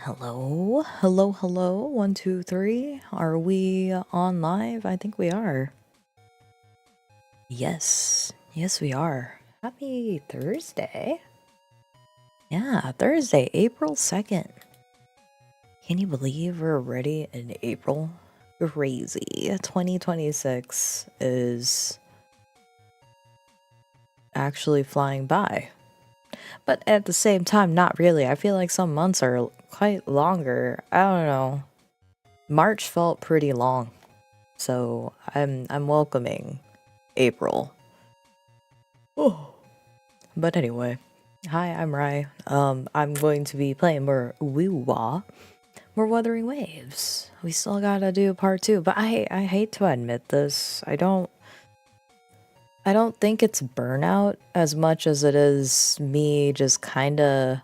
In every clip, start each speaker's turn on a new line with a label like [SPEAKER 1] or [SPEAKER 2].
[SPEAKER 1] Hello, hello, hello. 1, 2, 3. Are we on live? I think we are. Yes, yes, we are. Happy Thursday. Yeah, Thursday, April 2nd. Can you believe we're already in April? Crazy. 2026 is actually flying by. But at the same time, not really. I feel like some months are quite longer. I don't know. March felt pretty long. So I'm welcoming April. Oh. But anyway, hi, I'm Rai. I'm going to be playing more Woo-Wah, more Wuthering Waves. We still gotta do part 2, but I hate to admit this. I don't think it's burnout as much as it is me just kinda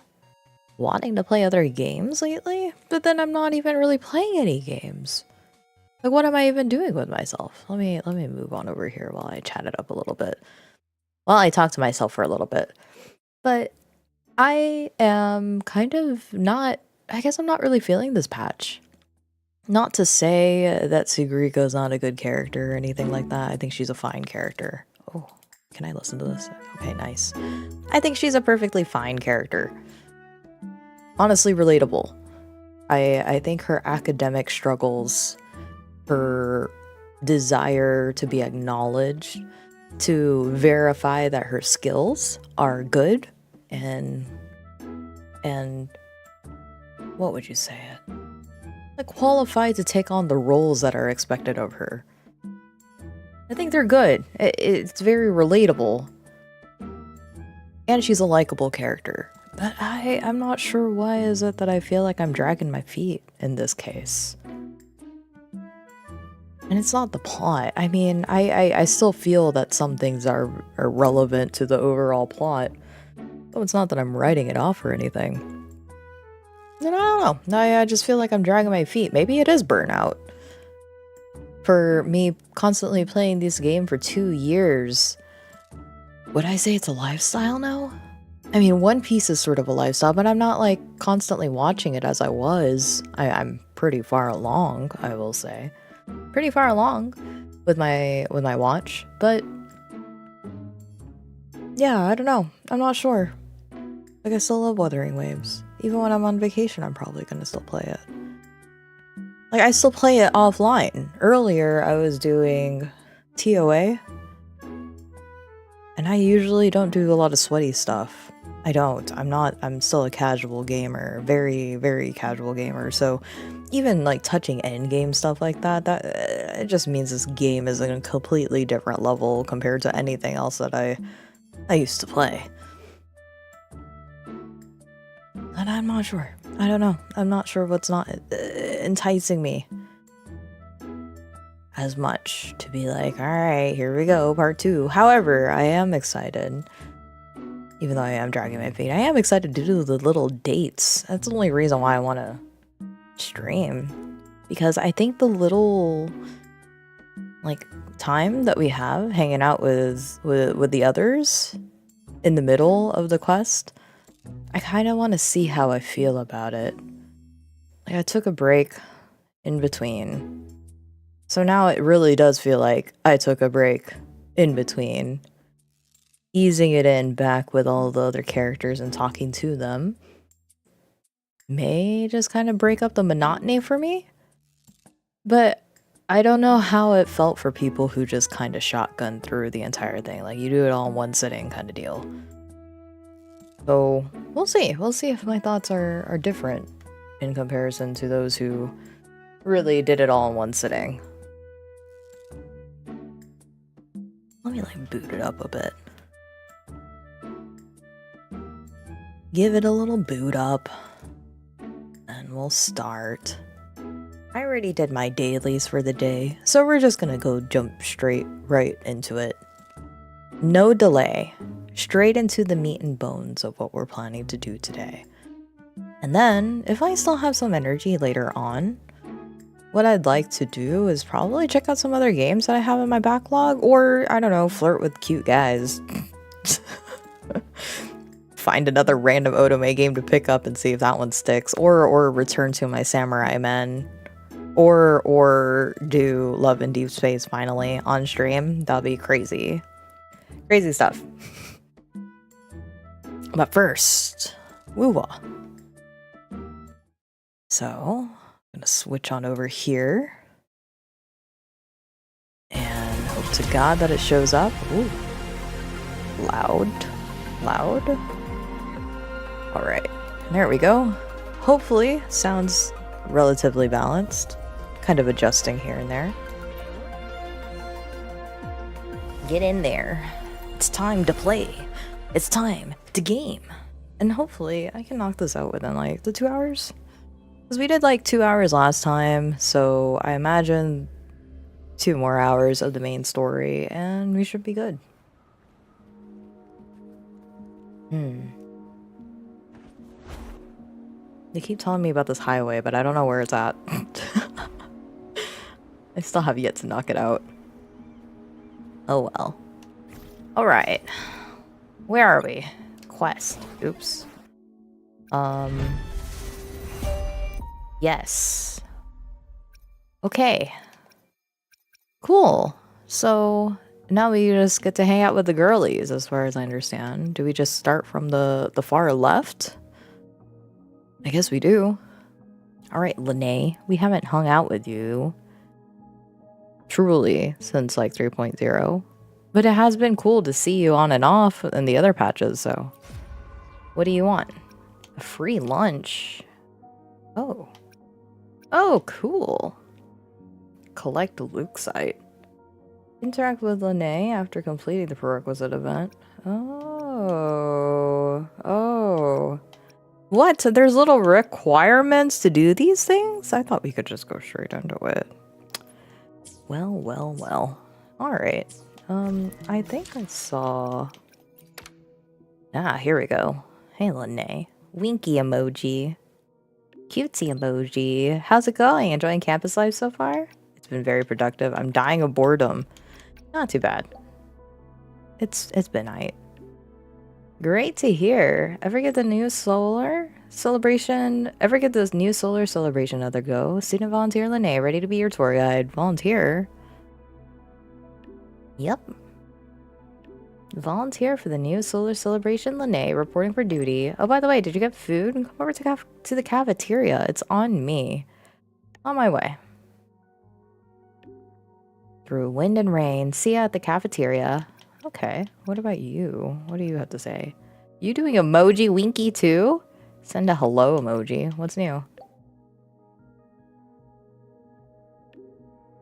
[SPEAKER 1] wanting to play other games lately, but then I'm not even really playing any games. Like, what am I even doing with myself? Let me move on over here while I chat it up a little bit. Well, I talk to myself for a little bit. But I am kind of not, I guess I'm not really feeling this patch. Not to say that Sugriko's not a good character or anything like that. I think she's a fine character. Oh, can I listen to this? Okay, nice. I think she's a perfectly fine character. Honestly relatable. I think her academic struggles, her desire to be acknowledged, to verify that her skills are good and what would you say it? Like, qualified to take on the roles that are expected of her. I think they're good. It's very relatable. And she's a likable character. But I'm not sure why is it that I feel like I'm dragging my feet in this case. And it's not the plot. I mean, I still feel that some things are relevant to the overall plot. Though it's not that I'm writing it off or anything. And I don't know. I just feel like I'm dragging my feet. Maybe it is burnout. For me constantly playing this game for 2 years, would I say it's a lifestyle now? I mean, One Piece is sort of a lifestyle, but I'm not like constantly watching it as I was. I'm pretty far along, I will say. Pretty far along with my watch, but Yeah, I don't know. I'm not sure. Like, I still love Wuthering Waves. Even when I'm on vacation, I'm probably gonna still play it. Like, I still play it offline. Earlier, I was doing TOA, and I usually don't do a lot of sweaty stuff. I don't. I'm still a casual gamer. Very, very casual gamer. So even like touching endgame stuff like that, it just means this game is on a completely different level compared to anything else that I used to play. And I'm not sure. I don't know. I'm not sure what's not enticing me as much to be like, alright, here we go, part 2. However, I am excited. Even though I am dragging my feet, I am excited to do the little dates. That's the only reason why I want to stream. Because I think the little, like, time that we have hanging out with the others in the middle of the quest, I kind of want to see how I feel about it. Like, I took a break in between. So now it really does feel like I took a break in between. Easing it in back with all the other characters and talking to them may just kind of break up the monotony for me. But I don't know how it felt for people who just kind of shotgun through the entire thing. Like, you do it all in one sitting kind of deal. So we'll see. We'll see if my thoughts are different in comparison to those who really did it all in one sitting. Let me like boot it up a bit. Give it a little boot up. And we'll start. I already did my dailies for the day, so we're just gonna go jump straight right into it. No delay. Straight into the meat and bones of what we're planning to do today. And then, if I still have some energy later on, what I'd like to do is probably check out some other games that I have in my backlog, or, I don't know, flirt with cute guys. Find another random otome game to pick up and see if that one sticks, or return to my Samurai Men, or do Love in Deep Space finally on stream. That'll be crazy. Crazy stuff. But first, woo-wah. So, I'm gonna switch on over here. And hope to God that it shows up. Ooh. Loud. Alright, there we go. Hopefully, sounds relatively balanced. Kind of adjusting here and there. Get in there. It's time to play. It's time to game. And hopefully, I can knock this out within like the 2 hours. Because we did like 2 hours last time, so I imagine 2 more hours of the main story, and we should be good. They keep telling me about this highway, but I don't know where it's at. I still have yet to knock it out. Oh well. Alright. Where are we? Quest. Oops. Yes. Okay. Cool. So now we just get to hang out with the girlies, as far as I understand. Do we just start from the far left? I guess we do. Alright, Lene. We haven't hung out with you truly since like 3.0. But it has been cool to see you on and off in the other patches, so. What do you want? A free lunch? Oh. Oh, cool. Collect Lucite. Interact with Lene after completing the prerequisite event. Oh. Oh. What? There's little requirements to do these things? I thought we could just go straight into it. Well. Alright. I think I saw... Ah, here we go. Hey, Lene. Winky emoji. Cutesy emoji. How's it going? Enjoying campus life so far? It's been very productive. I'm dying of boredom. Not too bad. It's been aight. Great to hear. Ever get the new solar celebration? Ever get this new solar celebration other go? Student volunteer Lene, ready to be your tour guide. Volunteer? Yep. Volunteer for the new solar celebration, Lene, reporting for duty. Oh, by the way, did you get food? Come over to the cafeteria. It's on me. On my way. Through wind and rain. See ya at the cafeteria. Okay. What about you? What do you have to say? You doing emoji winky too? Send a hello emoji. What's new?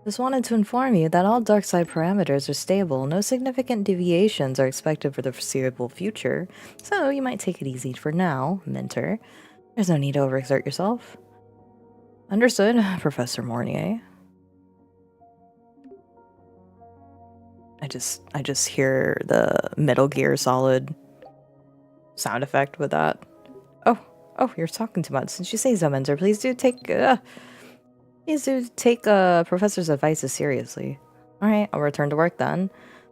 [SPEAKER 1] Just wanted to inform you that all dark side parameters are stable. No significant deviations are expected for the foreseeable future. So you might take it easy for now, Mentor. There's no need to overexert yourself. Understood, Professor Mornier. I just hear the Metal Gear Solid sound effect with that. Oh, you're talking too much. Since you say so, Mentor, please do take Professor's advices seriously. Alright, I'll return to work then.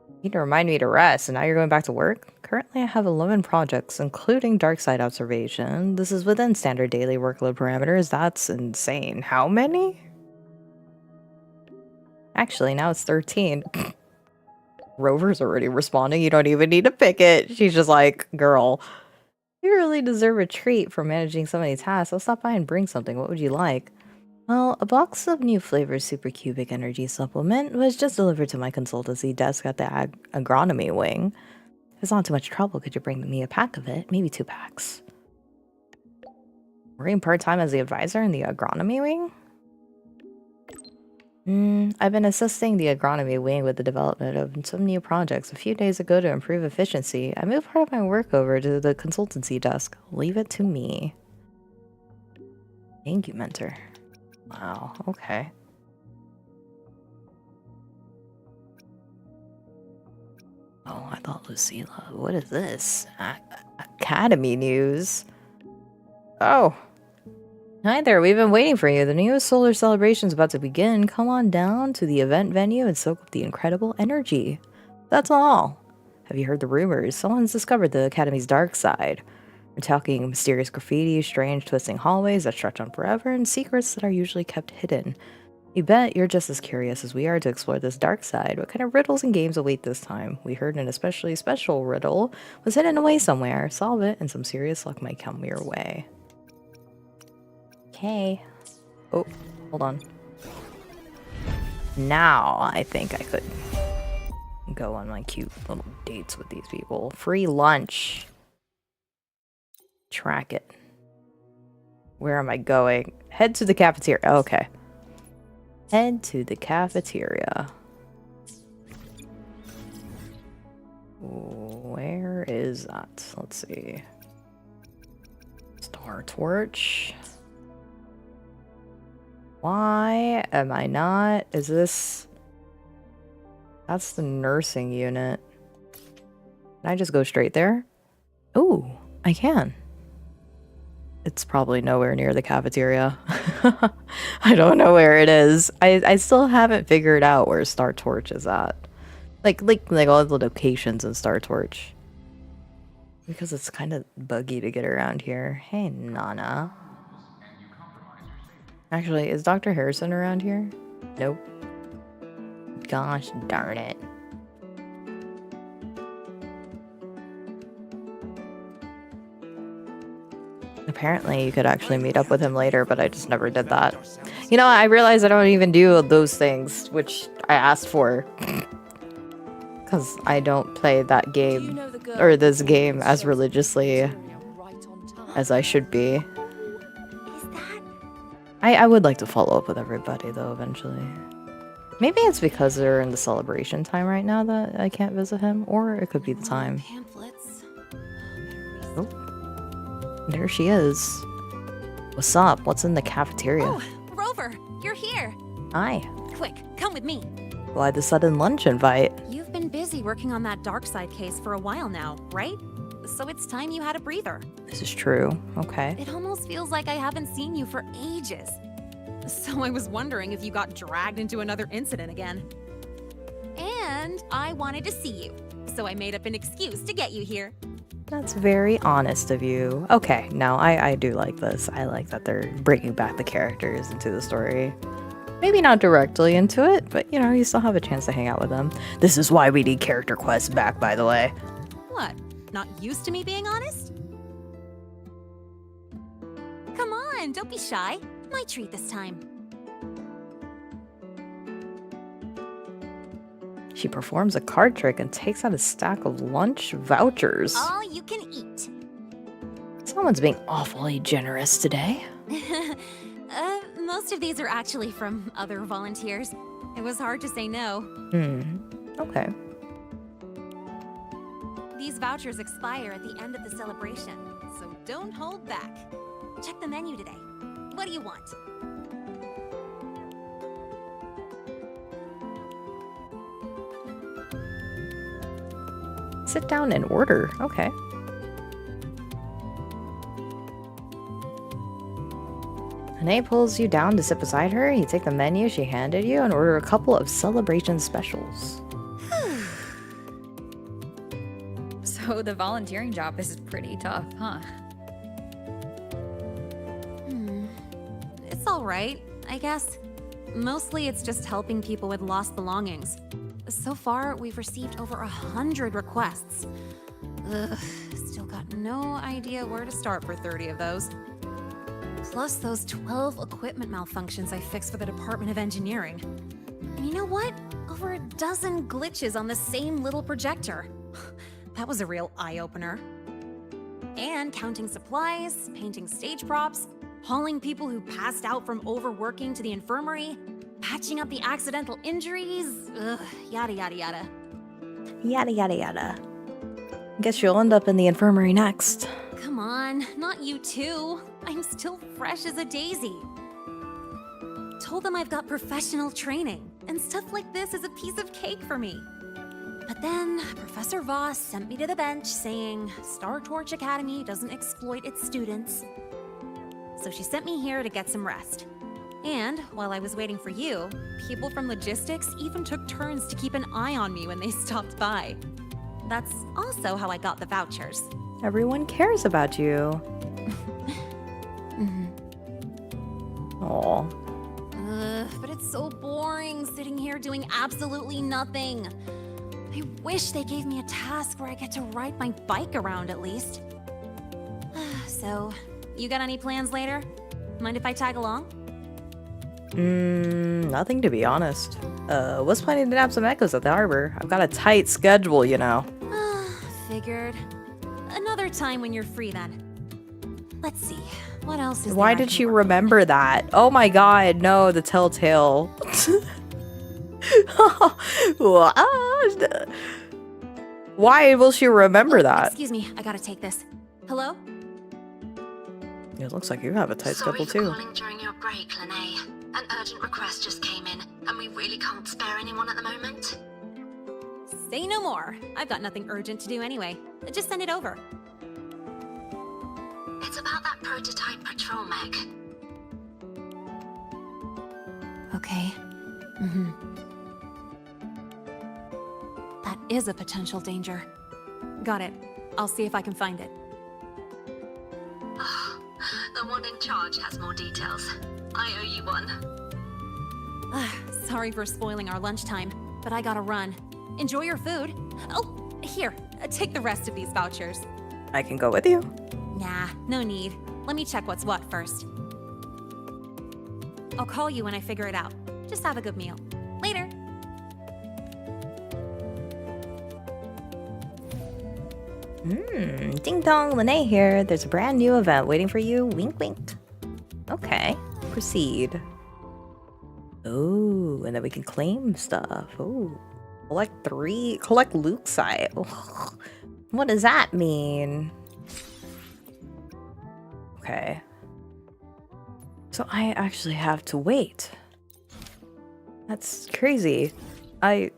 [SPEAKER 1] You need to remind me to rest, and now you're going back to work? Currently, I have 11 projects, including dark side observation. This is within standard daily workload parameters. That's insane. How many? Actually, now it's 13. Rover's already responding. You don't even need to pick it. She's just like, girl, you really deserve a treat for managing so many tasks. I'll stop by and bring something. What would you like? Well, a box of new flavors supercubic energy supplement was just delivered to my consultancy desk at the agronomy wing. If it's not too much trouble, could you bring me a pack of it? Maybe 2 packs. Working part-time as the advisor in the agronomy wing? I've been assisting the agronomy wing with the development of some new projects. A few days ago to improve efficiency, I moved part of my work over to the consultancy desk. Leave it to me. Thank you, Mentor. Wow, okay. Oh, I thought Lucilla. What is this? Academy news. Oh. Hi there, we've been waiting for you. The new solar celebration's about to begin. Come on down to the event venue and soak up the incredible energy. That's all. Have you heard the rumors? Someone's discovered the Academy's dark side. We're talking mysterious graffiti, strange twisting hallways that stretch on forever, and secrets that are usually kept hidden. You bet you're just as curious as we are to explore this dark side. What kind of riddles and games await this time? We heard an especially special riddle was hidden away somewhere. Solve it, and some serious luck might come your way. Okay. Oh, hold on. Now I think I could go on my cute little dates with these people. Free lunch. Track it. Where am I going? Head to the cafeteria. Okay. Head to the cafeteria. Where is that? Let's see. Star Torch. Why am I not? Is this... That's the nursing unit. Can I just go straight there? Ooh, I can. It's probably nowhere near the cafeteria. I don't know where it is. I still haven't figured out where Star Torch is at. Like all the locations in Star Torch. Because it's kind of buggy to get around here. Hey, Nana. Actually, is Dr. Harrison around here? Nope. Gosh darn it. Apparently, you could actually meet up with him later, but I just never did that. You know, I realize I don't even do those things, which I asked for. Because I don't play that game, or this game, as religiously as I should be. I would like to follow up with everybody, though, eventually. Maybe it's because they're in the celebration time right now that I can't visit him, or it could be the time. Oh, there she is. What's up? What's in the cafeteria?
[SPEAKER 2] Oh, Rover, you're here.
[SPEAKER 1] Hi.
[SPEAKER 2] Quick, come with me.
[SPEAKER 1] Why the sudden lunch invite?
[SPEAKER 2] You've been busy working on that dark side case for a while now, right? So it's time you had a breather.
[SPEAKER 1] This is true. Okay.
[SPEAKER 2] It almost feels like I haven't seen you for ages. So I was wondering if you got dragged into another incident again. And I wanted to see you, so I made up an excuse to get you here.
[SPEAKER 1] That's very honest of you. Okay, no, I do like this. I like that they're bringing back the characters into the story. Maybe not directly into it, but you know, you still have a chance to hang out with them. This is why we need character quests back, by the way.
[SPEAKER 2] What? Not used to me being honest? Come on, don't be shy. My treat this time.
[SPEAKER 1] She performs a card trick and takes out a stack of lunch vouchers.
[SPEAKER 2] All you can eat.
[SPEAKER 1] Someone's being awfully generous today.
[SPEAKER 2] Most of these are actually from other volunteers. It was hard to say no.
[SPEAKER 1] Okay.
[SPEAKER 2] These vouchers expire at the end of the celebration, so don't hold back. Check the menu today. What do you want?
[SPEAKER 1] Sit down and order. Okay. Renee pulls you down to sit beside her. You take the menu she handed you and order a couple of celebration specials.
[SPEAKER 3] So the volunteering job is pretty tough, huh?
[SPEAKER 2] It's all right, I guess. Mostly it's just helping people with lost belongings. So far, we've received over 100 requests. Ugh, still got no idea where to start for 30 of those. Plus those 12 equipment malfunctions I fixed for the Department of Engineering. And you know what? Over a dozen glitches on the same little projector. That was a real eye-opener. And counting supplies, painting stage props, hauling people who passed out from overworking to the infirmary, patching up the accidental injuries, ugh, yada yada yada.
[SPEAKER 1] Yada yada yada. Guess you'll end up in the infirmary next.
[SPEAKER 2] Come on, not you too. I'm still fresh as a daisy. Told them I've got professional training, and stuff like this is a piece of cake for me. But then, Professor Voss sent me to the bench saying Star Torch Academy doesn't exploit its students. So she sent me here to get some rest. And while I was waiting for you, people from logistics even took turns to keep an eye on me when they stopped by. That's also how I got the vouchers.
[SPEAKER 1] Everyone cares about you. Aw.
[SPEAKER 2] But it's so boring sitting here doing absolutely nothing. I wish they gave me a task where I get to ride my bike around at least. So, you got any plans later? Mind if I tag along?
[SPEAKER 1] Nothing to be honest. Was planning to nab some echoes at the harbor. I've got a tight schedule, you know.
[SPEAKER 2] Figured. Another time when you're free then. Let's see. What else is
[SPEAKER 1] Why
[SPEAKER 2] there I
[SPEAKER 1] did
[SPEAKER 2] can
[SPEAKER 1] she
[SPEAKER 2] work on?
[SPEAKER 1] remember that? Oh my god, no, the telltale. What? Why will she remember that?
[SPEAKER 2] Excuse me, I gotta take this. Hello?
[SPEAKER 1] It looks like you have a tight schedule
[SPEAKER 4] Sorry
[SPEAKER 1] too.
[SPEAKER 4] for calling during your break, Lene. An urgent request just came in, and we really can't spare anyone at the moment.
[SPEAKER 2] Say no more. I've got nothing urgent to do anyway. Just send it over.
[SPEAKER 4] It's about that prototype patrol mech.
[SPEAKER 2] Okay. That is a potential danger. Got it. I'll see if I can find it.
[SPEAKER 4] The one in charge has more details. I owe you one.
[SPEAKER 2] Sorry for spoiling our lunchtime, but I gotta run. Enjoy your food. Oh, here, take the rest of these vouchers.
[SPEAKER 1] I can go with you.
[SPEAKER 2] Nah, no need. Let me check what's what first. I'll call you when I figure it out. Just have a good meal. Later.
[SPEAKER 1] Ding dong, Lene here. There's a brand new event waiting for you. Wink wink. Okay, proceed. Oh, and then we can claim stuff. Oh, collect Lucite. Ugh. What does that mean? Okay. So I actually have to wait. That's crazy. Where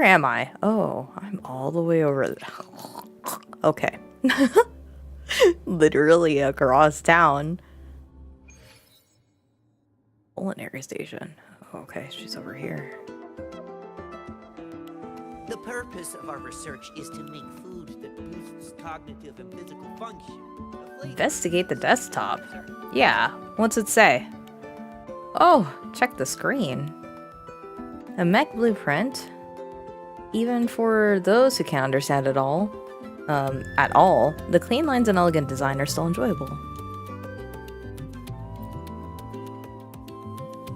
[SPEAKER 1] am I? Oh, I'm all the way over there. Okay. Literally across town. Culinary station. Okay, she's over here.
[SPEAKER 5] The purpose of our research is to make food that boosts cognitive and physical function.
[SPEAKER 1] Investigate the desktop. Yeah, what's it say? Oh, check the screen. A mech blueprint. Even for those who can't understand it all, at all, the clean lines and elegant design are still enjoyable.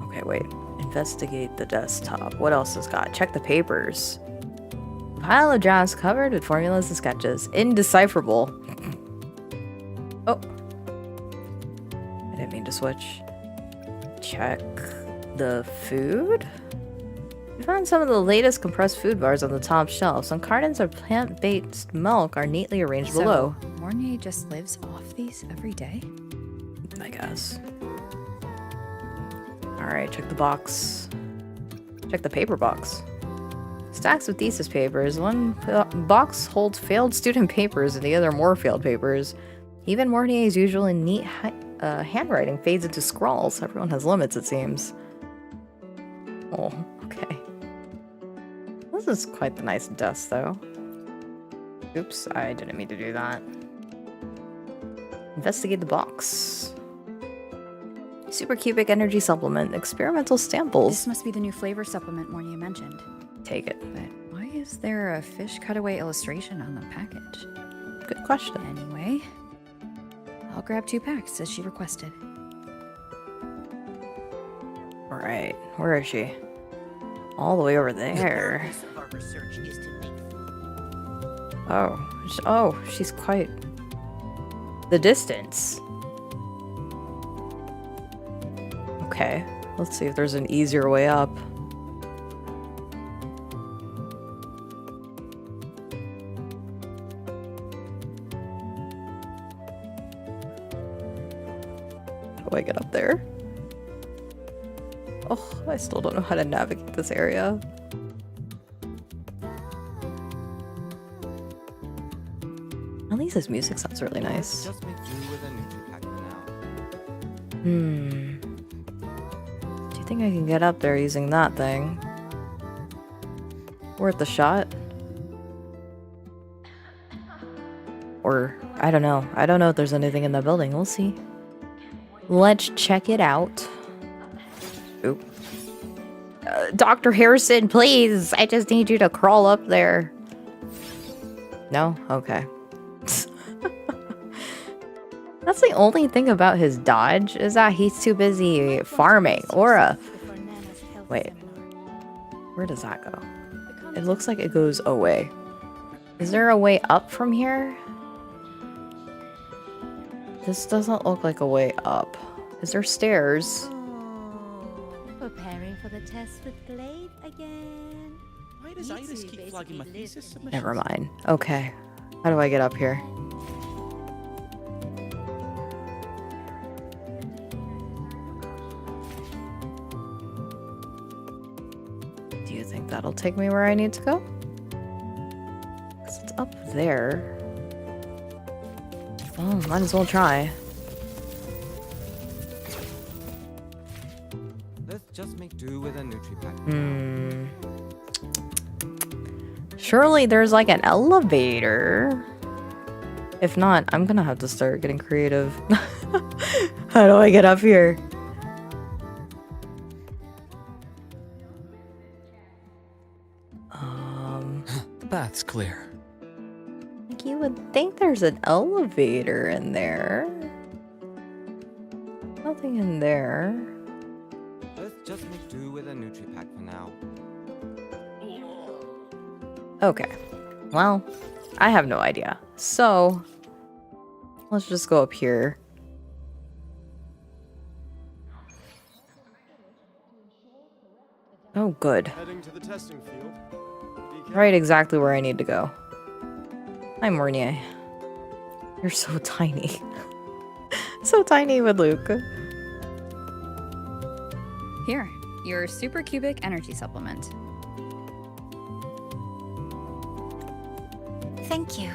[SPEAKER 1] Okay, wait. Investigate the desktop. What else has got? Check the papers. Pile of drafts covered with formulas and sketches. Indecipherable. Oh. I didn't mean to switch. Check the food. We found some of the latest compressed food bars on the top shelf. Some cartons of plant-based milk are neatly arranged below.
[SPEAKER 3] Mornier just lives off these every day?
[SPEAKER 1] I guess. Alright, check the box. Check the paper box. Stacks of thesis papers. One box holds failed student papers and the other more failed papers. Even Mornier's usually neat handwriting fades into scrawls. Everyone has limits, it seems. Oh, okay. This is quite the nice desk, though. Oops, I didn't mean to do that. Investigate the box. Supercubic energy supplement. Experimental samples.
[SPEAKER 3] This must be the new flavor supplement Mornier mentioned.
[SPEAKER 1] Take it.
[SPEAKER 3] But why is there a fish cutaway illustration on the package?
[SPEAKER 1] Good question.
[SPEAKER 3] Anyway, I'll grab 2 packs as she requested.
[SPEAKER 1] Alright, where is she? All the way over there.
[SPEAKER 5] The purpose of our research is to make food.
[SPEAKER 1] Oh, she's quite the distance. Okay, let's see if there's an easier way up. How do I get up there? Oh, I still don't know how to navigate this area. At least his music sounds really nice.
[SPEAKER 6] Just make do with a Nutri-Pack for now.
[SPEAKER 1] Do you think I can get up there using that thing? Worth a shot? Or, I don't know. I don't know if there's anything in that building. We'll see. Let's check it out. Oop. Dr. Harrison, please! I just need you to crawl up there. No? Okay. That's the only thing about his dodge, is that he's too busy farming. Wait. Where does that go? It looks like it goes away. Is there a way up from here? This doesn't look like a way up. Is there stairs?
[SPEAKER 7] Preparing for the test with Glade again.
[SPEAKER 5] Why does Iris keep flogging my thesis submissions?
[SPEAKER 1] Never mind. Okay. How do I get up here? Do you think that'll take me where I need to go? 'Cause it's up there. Oh, might as well try.
[SPEAKER 6] Let's just make do with a Nutri-Pack.
[SPEAKER 1] Surely there's like an elevator. If not, I'm gonna have to start getting creative. How do I get up here?
[SPEAKER 6] The bath's clear.
[SPEAKER 1] Like you would think there's an elevator in there. Nothing in there.
[SPEAKER 6] Let's just make do with a Nutri-Pack for now.
[SPEAKER 1] Okay. Well, I have no idea. So, let's just go up here. Oh, good.
[SPEAKER 8] Heading to the testing field.
[SPEAKER 1] Right exactly where I need to go. Hi, Mornier. You're so tiny. So tiny with Luke.
[SPEAKER 3] Here, your supercubic energy supplement.
[SPEAKER 7] Thank you.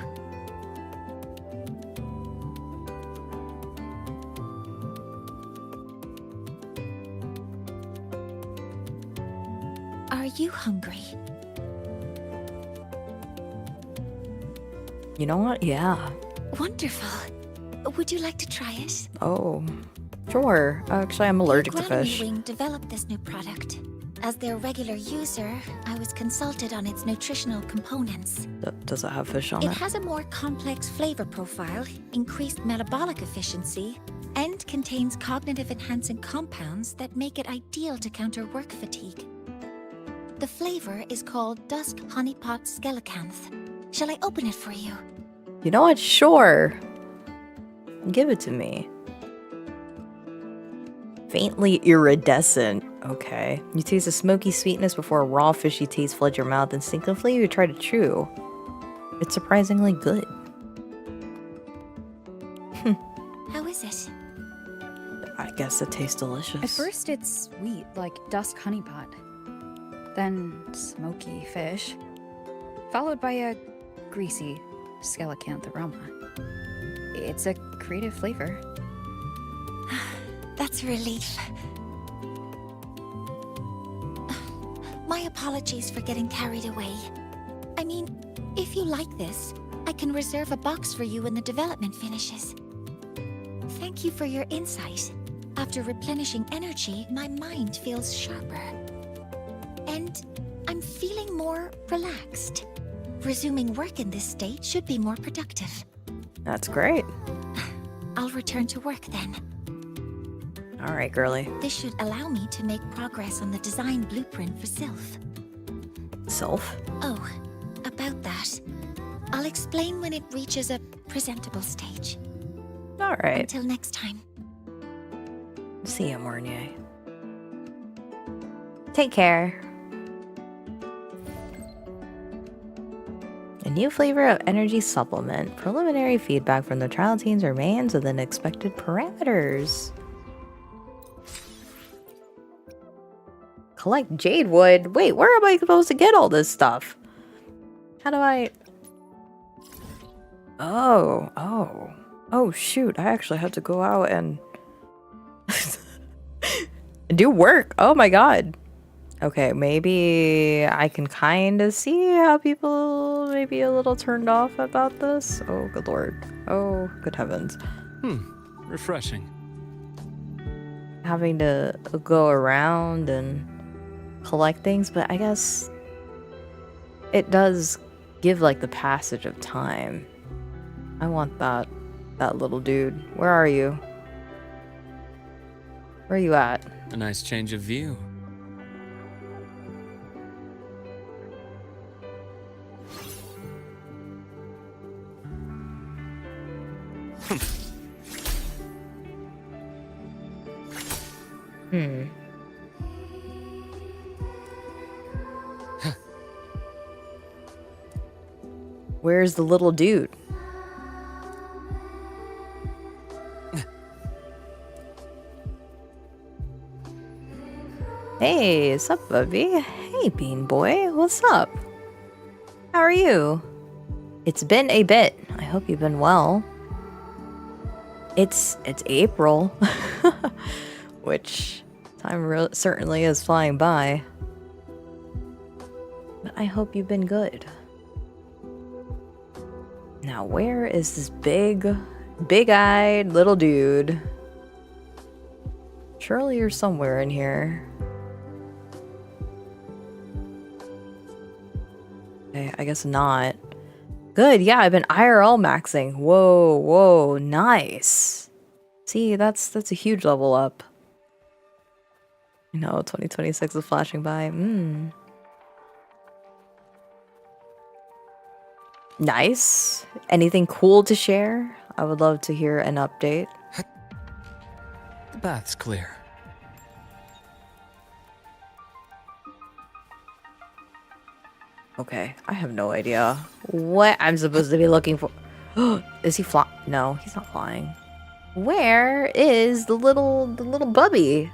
[SPEAKER 7] Are you hungry?
[SPEAKER 1] You know what? Yeah.
[SPEAKER 7] Wonderful. Would you like to try it?
[SPEAKER 1] Oh. Sure. Actually, I'm allergic to
[SPEAKER 7] The
[SPEAKER 1] fish.
[SPEAKER 7] agronomy wing developed this new product. As their regular user, I was consulted on its nutritional components.
[SPEAKER 1] Does it have fish on
[SPEAKER 7] It
[SPEAKER 1] it?
[SPEAKER 7] has a more complex flavor profile, increased metabolic efficiency, and contains cognitive enhancing compounds that make it ideal to counter work fatigue. The flavor is called Dusk Honeypot Skelecanth. Shall I open it for you?
[SPEAKER 1] You know what? Sure. Give it to me. Faintly iridescent. Okay. You taste the smoky sweetness before a raw fishy taste floods your mouth. Instinctively, you try to chew. It's surprisingly good.
[SPEAKER 7] How is it?
[SPEAKER 1] I guess it tastes delicious.
[SPEAKER 3] At first, it's sweet, like dusk honeypot. Then smoky fish. Followed by a greasy skelecanth aroma. It's a creative flavor.
[SPEAKER 7] That's a relief. My apologies for getting carried away. I mean, if you like this, I can reserve a box for you when the development finishes. Thank you for your insight. After replenishing energy, my mind feels sharper. And I'm feeling more relaxed. Resuming work in this state should be more productive.
[SPEAKER 1] That's great.
[SPEAKER 7] I'll return to work then.
[SPEAKER 1] All right, girly.
[SPEAKER 7] This should allow me to make progress on the design blueprint for Sylph.
[SPEAKER 1] Sylph?
[SPEAKER 7] Oh, about that. I'll explain when it reaches a presentable stage.
[SPEAKER 1] All right.
[SPEAKER 7] Until next time.
[SPEAKER 1] See ya, Mornier. Take care. A new flavor of energy supplement. Preliminary feedback from the trial teams remains within expected parameters. Collect jade wood. Wait, where am I supposed to get all this stuff? How do I... Oh, shoot. I actually have to go out and... do work. Oh my god. Okay, maybe I can kind of see how people may be a little turned off about this. Oh, good lord. Oh, good heavens.
[SPEAKER 8] Refreshing.
[SPEAKER 1] Having to go around and collect things, but I guess it does give like the passage of time. I want that little dude. Where are you? Where are you at?
[SPEAKER 8] A nice change of view.
[SPEAKER 1] Where's the little dude? Hey, what's up, Bubby? Hey, Bean Boy, what's up? How are you? It's been a bit. I hope you've been well. It's April, which time certainly is flying by. But I hope you've been good. Now, where is this big-eyed little dude? Surely you're somewhere in here. Okay, I guess not. Good, yeah, I've been IRL maxing. Whoa, nice. See, that's a huge level up. You know, 2026 is flashing by. Nice. Anything cool to share? I would love to hear an update.
[SPEAKER 8] The bath's clear.
[SPEAKER 1] Okay, I have no idea what I'm supposed to be looking for. Is he flying? No, he's not flying. Where is the little bubby?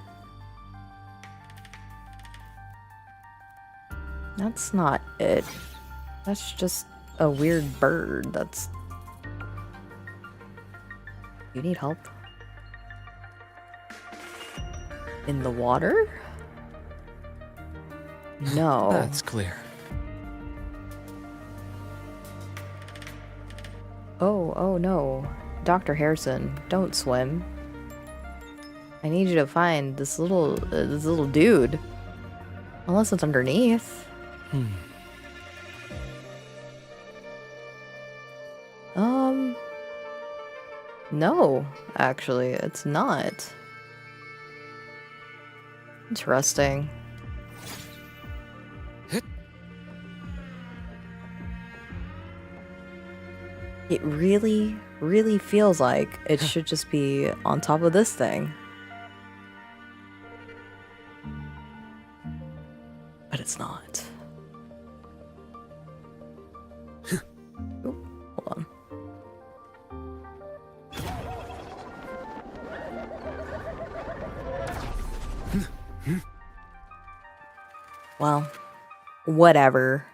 [SPEAKER 1] That's not it. That's just a weird bird. That's... You need help? In the water? No.
[SPEAKER 8] That's clear.
[SPEAKER 1] Oh no. Dr. Harrison, don't swim. I need you to find this little dude. Unless it's underneath. No, actually, it's not. Interesting. It really, really feels like it should just be on top of this thing. But it's not. Ooh, hold on. Well, whatever.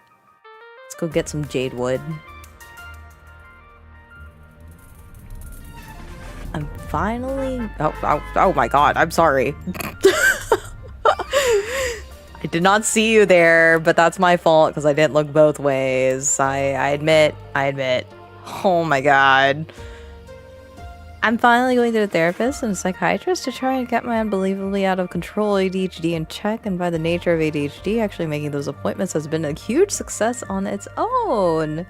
[SPEAKER 1] Let's go get some jade wood. I'm finally... Oh my god, I'm sorry. I did not see you there, but that's my fault because I didn't look both ways. I admit. Oh my god. I'm finally going to a therapist and a psychiatrist to try and get my unbelievably out of control ADHD in check, and by the nature of ADHD, actually making those appointments has been a huge success on its own.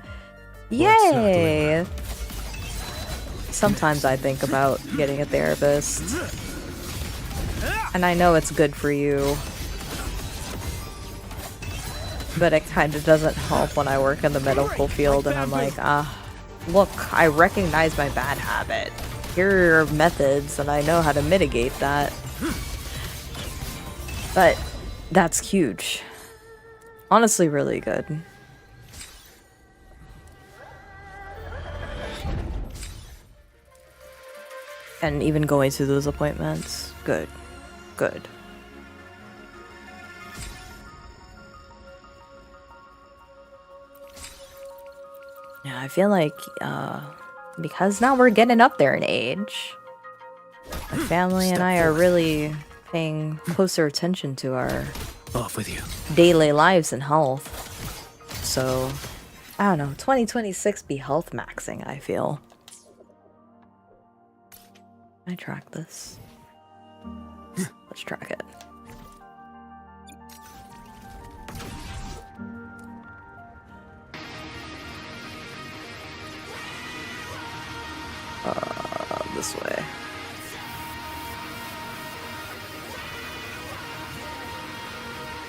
[SPEAKER 1] Yay! Sometimes I think about getting a therapist. And I know it's good for you. But it kind of doesn't help when I work in the medical field and I'm like, look, I recognize my bad habit. Here are methods and I know how to mitigate that. But that's huge. Honestly, really good. And even going to those appointments, good. Good. Yeah, I feel like, because now we're getting up there in age, my family and I are really paying closer attention to our
[SPEAKER 8] Off with you.
[SPEAKER 1] daily lives and health. So, I don't know, 2026 be health maxing, I feel. Can I track this? Let's track it. This way.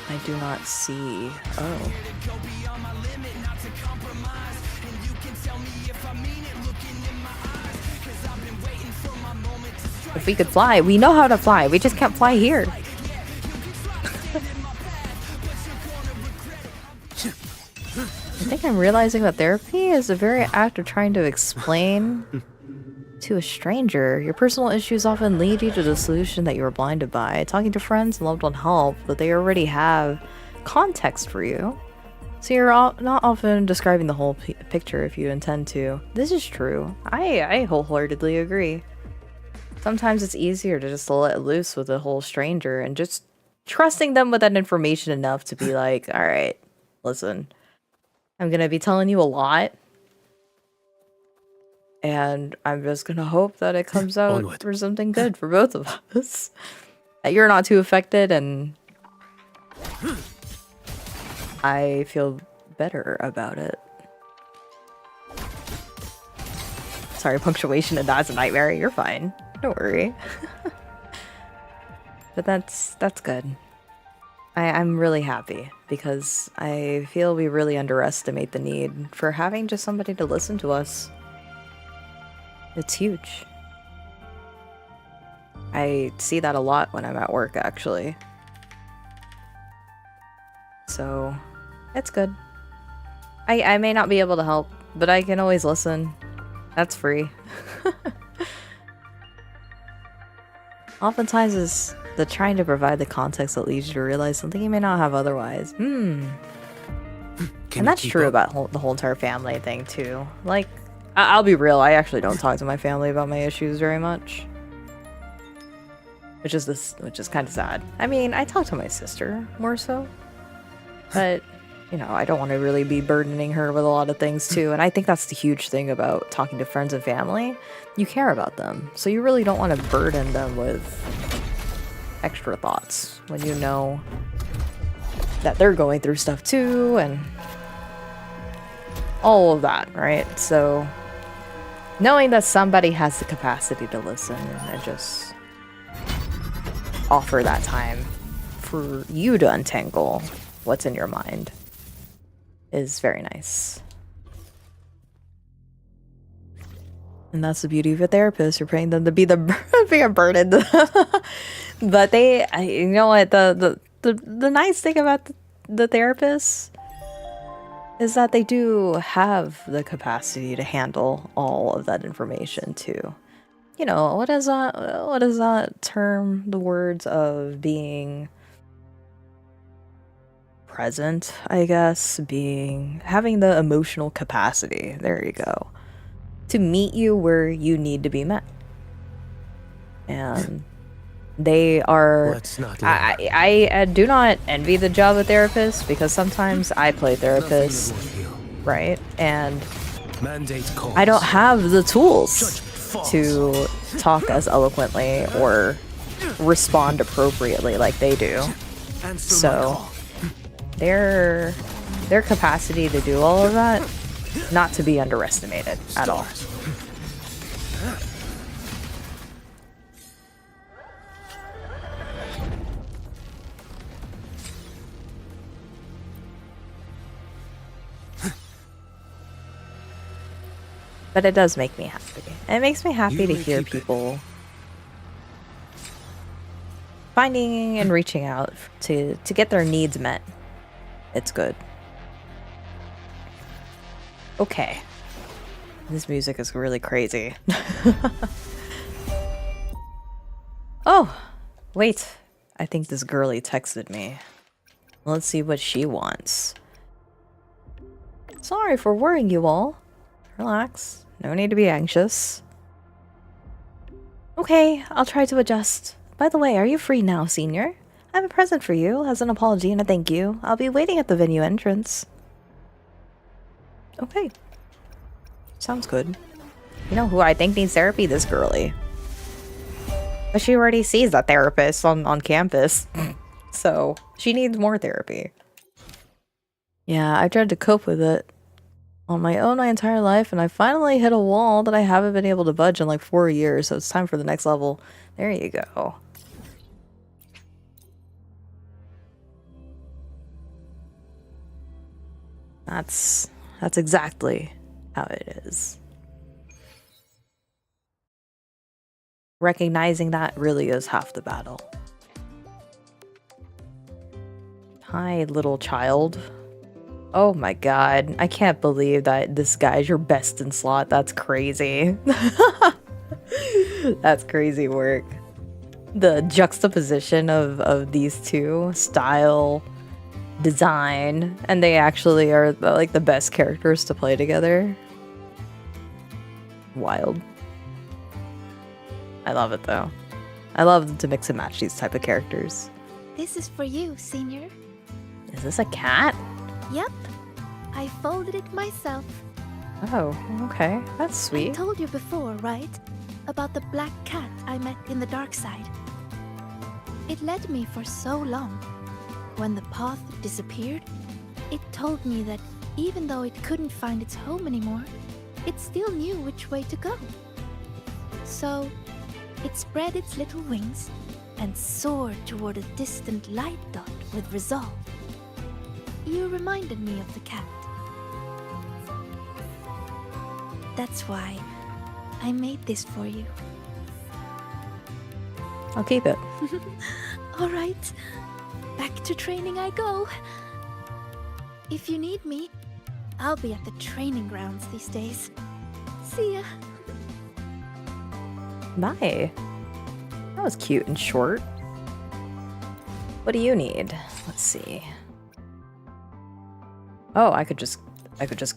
[SPEAKER 1] I do not see. Oh. If we could fly, we know how to fly. We just can't fly here. I think I'm realizing that therapy is a very act of trying to explain to a stranger. Your personal issues often lead you to the solution that you were blinded by. Talking to friends and loved one help, but they already have context for you. So you're not often describing the whole picture if you intend to. This is true. I wholeheartedly agree. Sometimes it's easier to just let loose with a whole stranger and just trusting them with that information enough to be like, all right, listen, I'm going to be telling you a lot. And I'm just going to hope that it comes out
[SPEAKER 8] Onward.
[SPEAKER 1] for something good for both of us. That you're not too affected and I feel better about it. Sorry, punctuation and that's a nightmare. You're fine. Don't worry. But that's good. I'm really happy because I feel we really underestimate the need for having just somebody to listen to us. It's huge. I see that a lot when I'm at work, actually. So, it's good. I may not be able to help, but I can always listen. That's free. Oftentimes it's the trying to provide the context that leads you to realize something you may not have otherwise. And that's true about the whole entire family thing, too. Like, I'll be real, I actually don't talk to my family about my issues very much. Which is kind of sad. I mean, I talk to my sister more so. But, you know, I don't want to really be burdening her with a lot of things too. And I think that's the huge thing about talking to friends and family. You care about them. So you really don't want to burden them with extra thoughts when you know that they're going through stuff too and all of that, right? So knowing that somebody has the capacity to listen and just offer that time for you to untangle what's in your mind is very nice. And that's the beauty of a therapist. You're paying them to be be a burden. But you know what, the nice thing about the therapists is that they do have the capacity to handle all of that information too. You know, what is that term? The words of being present, I guess, having the emotional capacity. There you go. To meet you where you need to be met. And they are...
[SPEAKER 9] Let's not
[SPEAKER 1] I do not envy the job of therapist because sometimes I play therapist, right? And I don't have the tools to talk as eloquently or respond appropriately like they do. So their capacity to do all of that, not to be underestimated at all. But it does make me happy. It makes me happy to hear people finding and reaching out to get their needs met. It's good. Okay. This music is really crazy. Oh, wait. I think this girlie texted me. Let's see what she wants. Sorry for worrying you all. Relax. No need to be anxious. Okay, I'll try to adjust. By the way, are you free now, Senior? I have a present for you as an apology and a thank you. I'll be waiting at the venue entrance. Okay. Sounds good. You know who I think needs therapy? This girlie. But she already sees a therapist on campus. So, she needs more therapy. Yeah, I tried to cope with it on my own my entire life, and I finally hit a wall that I haven't been able to budge in like 4 years, so it's time for the next level. There you go. That's exactly how it is. Recognizing that really is half the battle. Hi, little child. Oh my god, I can't believe that this guy's your best in slot. That's crazy. That's crazy work. The juxtaposition of these two, style, design, and they actually are like the best characters to play together. Wild. I love it though. I love to mix and match these type of characters.
[SPEAKER 7] This is for you, Senior.
[SPEAKER 1] Is this a cat?
[SPEAKER 7] Yep. I folded it myself.
[SPEAKER 1] Oh, okay. That's
[SPEAKER 7] I
[SPEAKER 1] sweet.
[SPEAKER 7] told you before, right? About the black cat I met in the dark side. It led me for so long. When the path disappeared, it told me that even though it couldn't find its home anymore, it still knew which way to go. So, it spread its little wings and soared toward a distant light dot with resolve. You reminded me of the cat. That's why I made this for you.
[SPEAKER 1] I'll keep it.
[SPEAKER 7] All right, back to training I go. If you need me, I'll be at the training grounds these days. See ya.
[SPEAKER 1] Bye. That was cute and short. What do you need? Let's see. Oh, I could just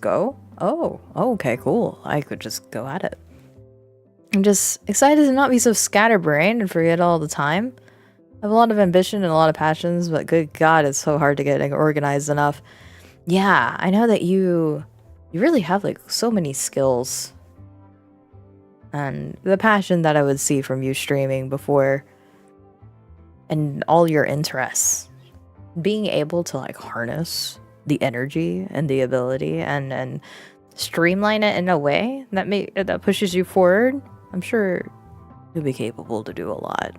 [SPEAKER 1] go? Oh, okay, cool. I could just go at it. I'm just excited to not be so scatterbrained and forget all the time. I have a lot of ambition and a lot of passions, but good God, it's so hard to get organized enough. Yeah, I know that you really have like so many skills. And the passion that I would see from you streaming before and all your interests. Being able to like harness the energy and the ability and streamline it in a way that pushes you forward, I'm sure you'll be capable to do a lot.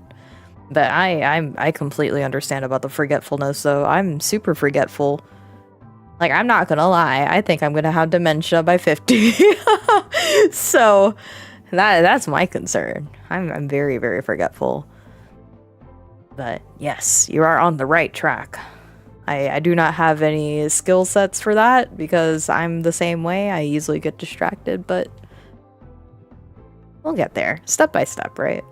[SPEAKER 1] But I completely understand about the forgetfulness though. I'm super forgetful. Like, I'm not gonna lie, I think I'm gonna have dementia by 50. So that's my concern. I'm very, very forgetful. But yes, you are on the right track. I do not have any skill sets for that because I'm the same way. I easily get distracted, but we'll get there step by step, right?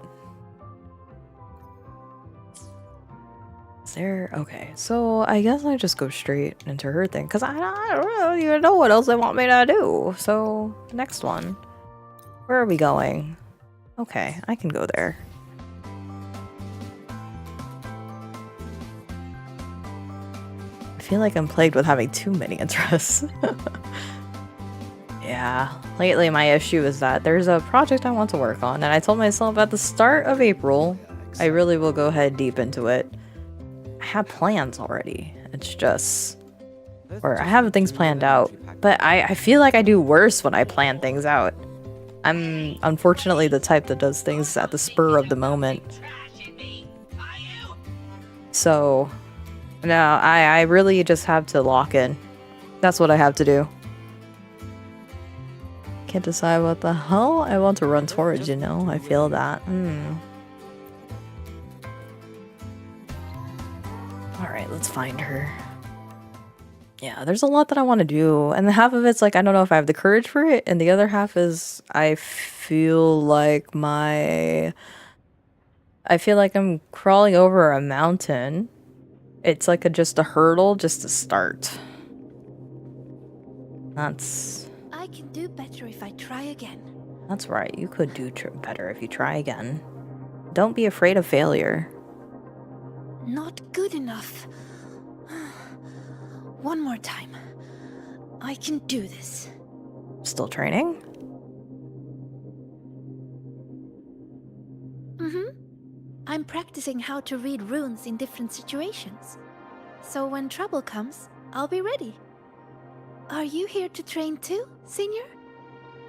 [SPEAKER 1] Is there? Okay, so I guess I just go straight into her thing because I don't even know what else they want me to do. So, next one. Where are we going? Okay, I can go there. I feel like I'm plagued with having too many interests. Yeah, lately my issue is that there's a project I want to work on, and I told myself at the start of April, I really will go head deep into it. I have plans already. It's just... Or I have things planned out, but I feel like I do worse when I plan things out. I'm unfortunately the type that does things at the spur of the moment. So... No, I really just have to lock in. That's what I have to do. Can't decide what the hell I want to run towards, you know? I feel that. Alright, let's find her. Yeah, there's a lot that I want to do. And half of it's like, I don't know if I have the courage for it. And the other half is, I feel like I'm crawling over a mountain. It's like just a hurdle just to start.
[SPEAKER 7] I can do better if I try again.
[SPEAKER 1] That's right. You could do better if you try again. Don't be afraid of failure.
[SPEAKER 7] Not good enough. One more time. I can do this.
[SPEAKER 1] Still training?
[SPEAKER 7] I'm practicing how to read runes in different situations. So when trouble comes, I'll be ready. Are you here to train too, Senior?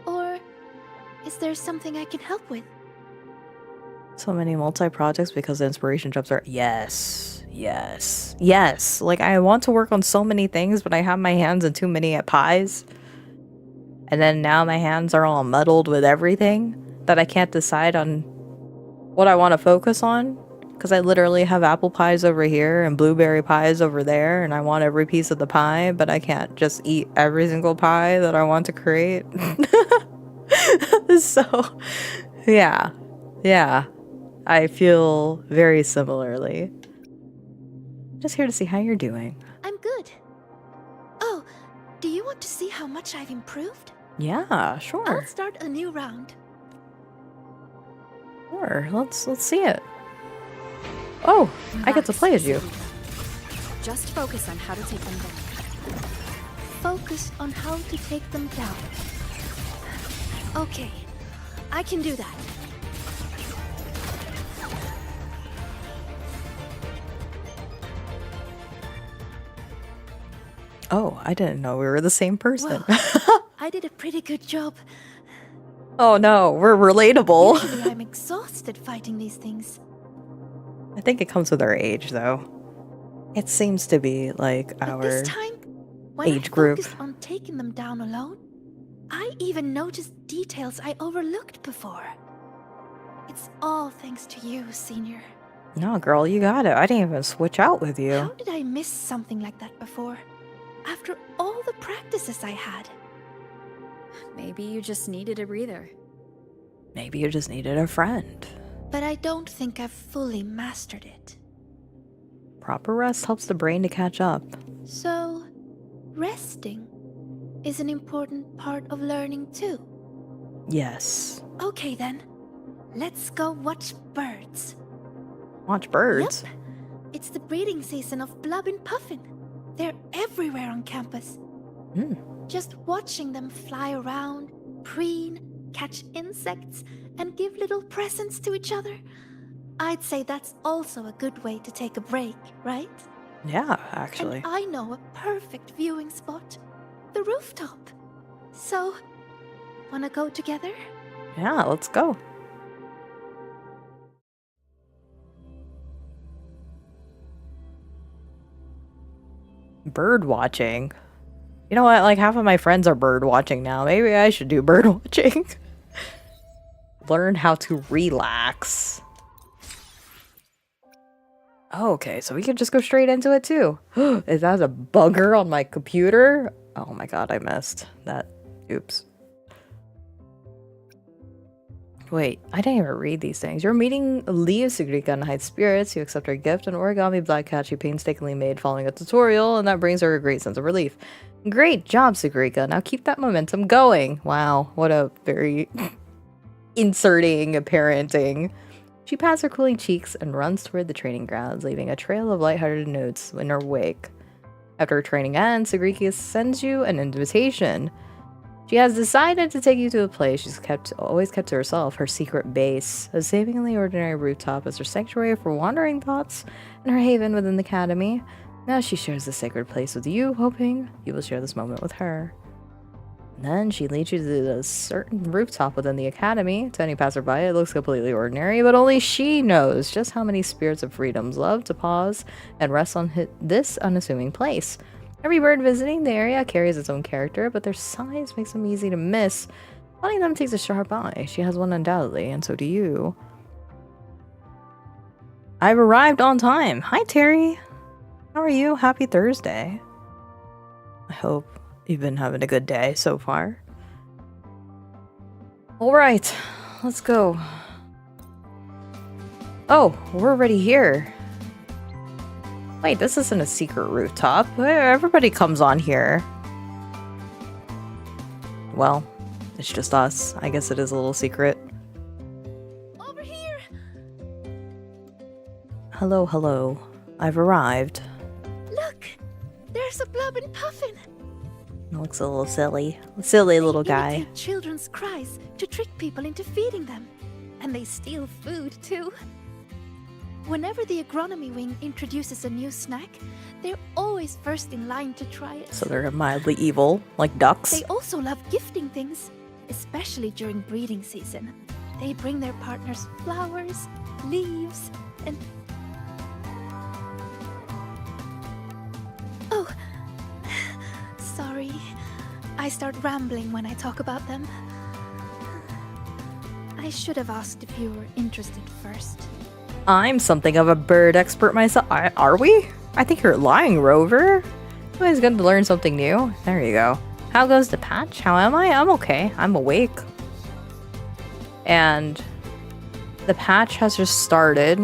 [SPEAKER 7] Or is there something I can help with?
[SPEAKER 1] So many multi-projects because the inspiration jobs are... Yes. Yes. Yes. Like, I want to work on so many things, but I have my hands in too many pies. And then now my hands are all muddled with everything that I can't decide on what I want to focus on. Because I literally have apple pies over here and blueberry pies over there, and I want every piece of the pie, but I can't just eat every single pie that I want to create. So, yeah. Yeah. I feel very similarly. Just here to see how you're doing.
[SPEAKER 7] I'm good. Oh, do you want to see how much I've improved?
[SPEAKER 1] Yeah, sure.
[SPEAKER 7] I'll start a new round.
[SPEAKER 1] Sure, let's see it. Oh, I get to play as you.
[SPEAKER 2] Just focus on how to take them down.
[SPEAKER 7] Focus on how to take them down. Okay, I can do that.
[SPEAKER 1] Oh, I didn't know we were the same person.
[SPEAKER 7] Well, I did a pretty good job.
[SPEAKER 1] Oh no, we're relatable.
[SPEAKER 7] Usually I'm exhausted fighting these things.
[SPEAKER 1] I think it comes with our age, though. It seems to be like
[SPEAKER 7] But
[SPEAKER 1] our
[SPEAKER 7] this time, when
[SPEAKER 1] age
[SPEAKER 7] I
[SPEAKER 1] group.
[SPEAKER 7] focused on taking them down alone, I even noticed details I overlooked before. It's all thanks to you, Senior.
[SPEAKER 1] No, girl, you got it. I didn't even switch out with
[SPEAKER 7] How
[SPEAKER 1] you.
[SPEAKER 7] did I miss something like that before? After all the practices I had.
[SPEAKER 3] Maybe you just needed a breather.
[SPEAKER 1] Maybe you just needed a friend.
[SPEAKER 7] But I don't think I've fully mastered it.
[SPEAKER 1] Proper rest helps the brain to catch up.
[SPEAKER 7] So, resting is an important part of learning too.
[SPEAKER 1] Yes.
[SPEAKER 7] Okay then, let's go watch birds.
[SPEAKER 1] Watch birds.
[SPEAKER 7] Yep, it's the breeding season of Blub and Puffin. They're everywhere on campus. Just watching them fly around, preen, catch insects, and give little presents to each other.
[SPEAKER 9] I'd say that's also a good way to take a break, right?
[SPEAKER 1] Yeah, actually.
[SPEAKER 9] And I know a perfect viewing spot. The rooftop. So, wanna go together?
[SPEAKER 1] Yeah, let's go. Bird watching. You know what? Like, half of my friends are bird watching now. Maybe I should do bird watching. Learn how to relax. Oh, okay, so we can just go straight into it too. Is that a bugger on my computer? Oh my god, I missed that. Oops. Wait, I didn't even read these things. Your meeting leaves Sugrika in high spirits. You accept her gift, an origami black cat she painstakingly made following a tutorial, and that brings her a great sense of relief. Great job, Sugrika. Now keep that momentum going. Wow, what a very inserting parenting. She pats her cooling cheeks and runs toward the training grounds, leaving a trail of lighthearted notes in her wake. After her training ends, Sugrika sends you an invitation. She has decided to take you to a place she's always kept to herself, her secret base. A seemingly ordinary rooftop is her sanctuary for wandering thoughts and her haven within the academy. Now she shares the sacred place with you, hoping you will share this moment with her. And then she leads you to a certain rooftop within the academy. To any passerby, it looks completely ordinary, but only she knows just how many spirits of freedoms love to pause and rest on this unassuming place. Every bird visiting the area carries its own character, but their size makes them easy to miss. One of them takes a sharp eye. She has one undoubtedly, and so do you. I've arrived on time. Hi, Terry. How are you? Happy Thursday. I hope you've been having a good day so far. Alright, let's go. Oh, we're already here. Wait, this isn't a secret rooftop. Everybody comes on here. Well, it's just us. I guess it is a little secret.
[SPEAKER 9] Over here!
[SPEAKER 1] Hello, hello. I've arrived.
[SPEAKER 9] Look! There's a Blobbin' Puffin!
[SPEAKER 1] Looks a little silly. Silly little guy.
[SPEAKER 9] Imitate children's cries to trick people into feeding them. And they steal food, too. Whenever the agronomy wing introduces a new snack, they're always first in line to try it.
[SPEAKER 1] So they're mildly evil, like ducks.
[SPEAKER 9] They also love gifting things, especially during breeding season. They bring their partners flowers, leaves, and... Oh, sorry. I start rambling when I talk about them. I should have asked if you were interested first.
[SPEAKER 1] I'm something of a bird expert myself. Are we? I think you're lying, Rover. Always good to learn something new. There you go. How goes the patch? How am I? I'm okay. I'm awake. And the patch has just started.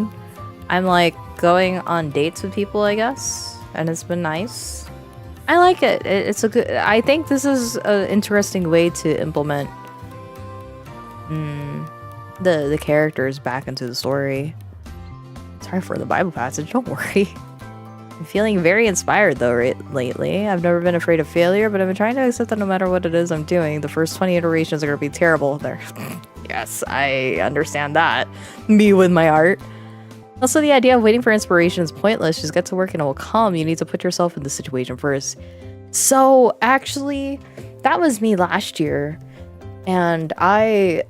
[SPEAKER 1] I'm like going on dates with people, I guess. And it's been nice. I like it. It's a good... I think this is an interesting way to implement the characters back into the story. Sorry for the Bible passage, don't worry. I'm feeling very inspired though lately. I've never been afraid of failure, but I've been trying to accept that no matter what it is I'm doing, the first 20 iterations are going to be terrible. There. Yes, I understand that. Me with my art. Also, the idea of waiting for inspiration is pointless. Just get to work and it will come. You need to put yourself in the situation first. So, actually, that was me last year. And I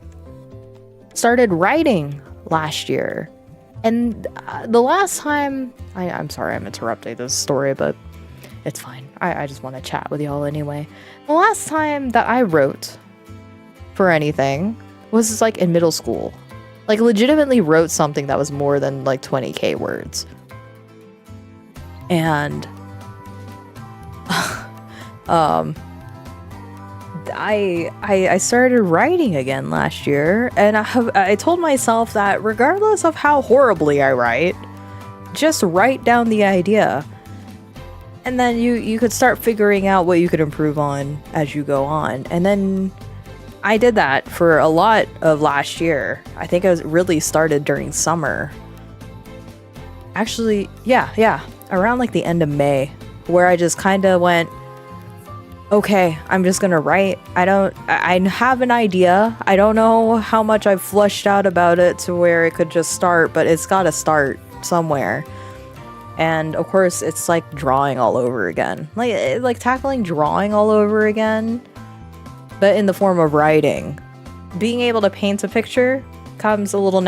[SPEAKER 1] started writing last year. And the last time... I'm sorry I'm interrupting this story, but it's fine. I just want to chat with y'all anyway. The last time that I wrote for anything was like in middle school. Like legitimately wrote something that was more than like 20k words. And I started writing again last year, and I told myself that regardless of how horribly I write, just write down the idea. And then you could start figuring out what you could improve on as you go on. And then I did that for a lot of last year. I think I really started during summer. Actually, yeah, around like the end of May, where I just kind of went, okay, I'm just gonna write. I have an idea. I don't know how much I've flushed out about it to where it could just start, but it's gotta start somewhere. And of course, it's like drawing all over again. Like tackling drawing all over again, but in the form of writing. Being able to paint a picture comes a little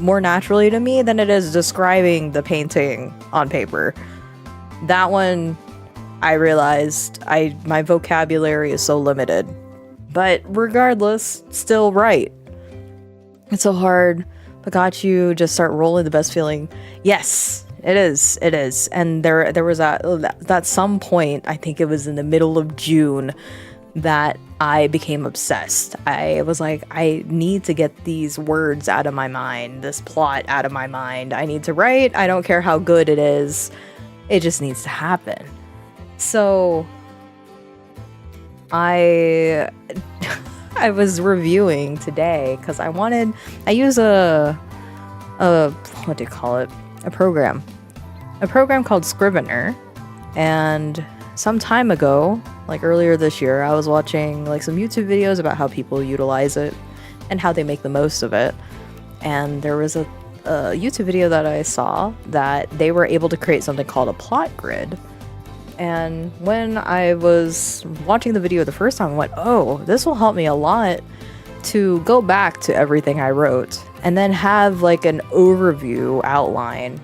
[SPEAKER 1] more naturally to me than it is describing the painting on paper. That one, I realized my vocabulary is so limited. But regardless, still write. It's so hard, but got you just start rolling the best feeling. Yes, it is. And there was that some point, I think it was in the middle of June, that I became obsessed. I was like, I need to get these words out of my mind, this plot out of my mind. I need to write. I don't care how good it is. It just needs to happen. So I was reviewing today because I use a what do you call it? A program called Scrivener. And some time ago, like earlier this year, I was watching like some YouTube videos about how people utilize it and how they make the most of it. And there was a YouTube video that I saw that they were able to create something called a plot grid. And when I was watching the video the first time, I went, oh, this will help me a lot to go back to everything I wrote and then have like an overview outline,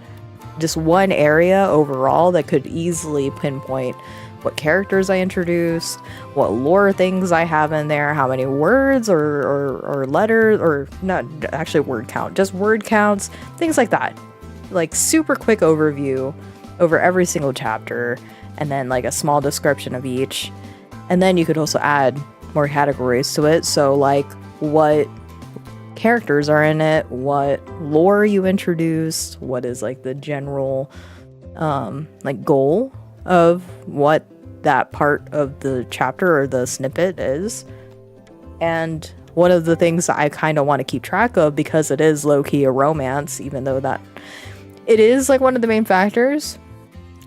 [SPEAKER 1] just one area overall that could easily pinpoint what characters I introduced, what lore things I have in there, how many words or letters, or not actually word count, just word counts, things like that. Like super quick overview over every single chapter, and then like a small description of each. And then you could also add more categories to it. So like what characters are in it, what lore you introduced, what is like the general like goal of what that part of the chapter or the snippet is. And one of the things that I kind of want to keep track of, because it is low-key a romance, even though that it is like one of the main factors,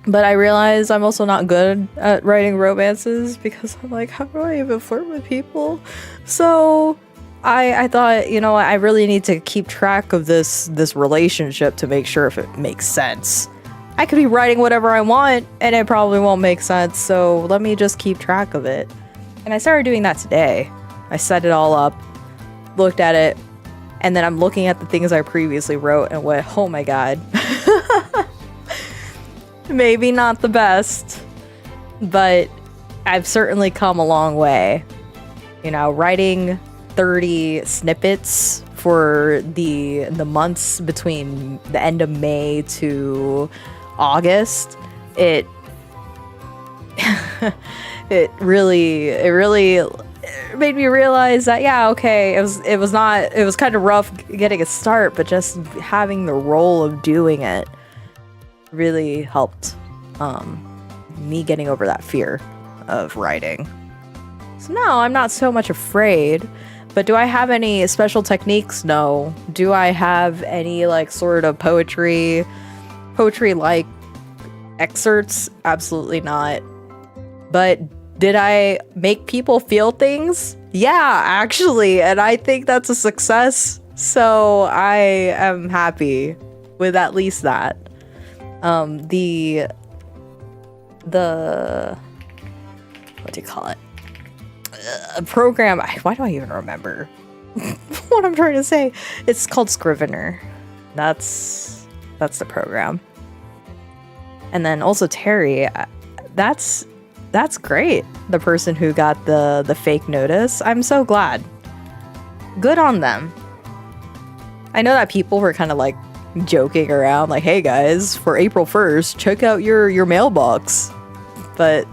[SPEAKER 1] but I realize I'm also not good at writing romances because I'm like, how do I even flirt with people? So I thought, you know, I really need to keep track of this relationship to make sure if it makes sense. I could be writing whatever I want and it probably won't make sense, so let me just keep track of it. And I started doing that today. I set it all up, looked at it, and then I'm looking at the things I previously wrote and went, oh my god. Maybe not the best, but I've certainly come a long way. You know, writing 30 snippets for the months between the end of May to August, it really made me realize that, yeah, okay, it was kind of rough getting a start, but just having the role of doing it really helped me getting over that fear of writing. So now I'm not so much afraid. But do I have any special techniques? No. Do I have any like sort of poetry-like excerpts? Absolutely not. But did I make people feel things? Yeah, actually, and I think that's a success. So I am happy with at least that. The what do you call it? A program. Why do I even remember what I'm trying to say? It's called Scrivener. That's the program. And then also Terry, that's great. The person who got the fake notice. I'm so glad. Good on them. I know that people were kind of like joking around like, hey guys, for April 1st, check out your mailbox. But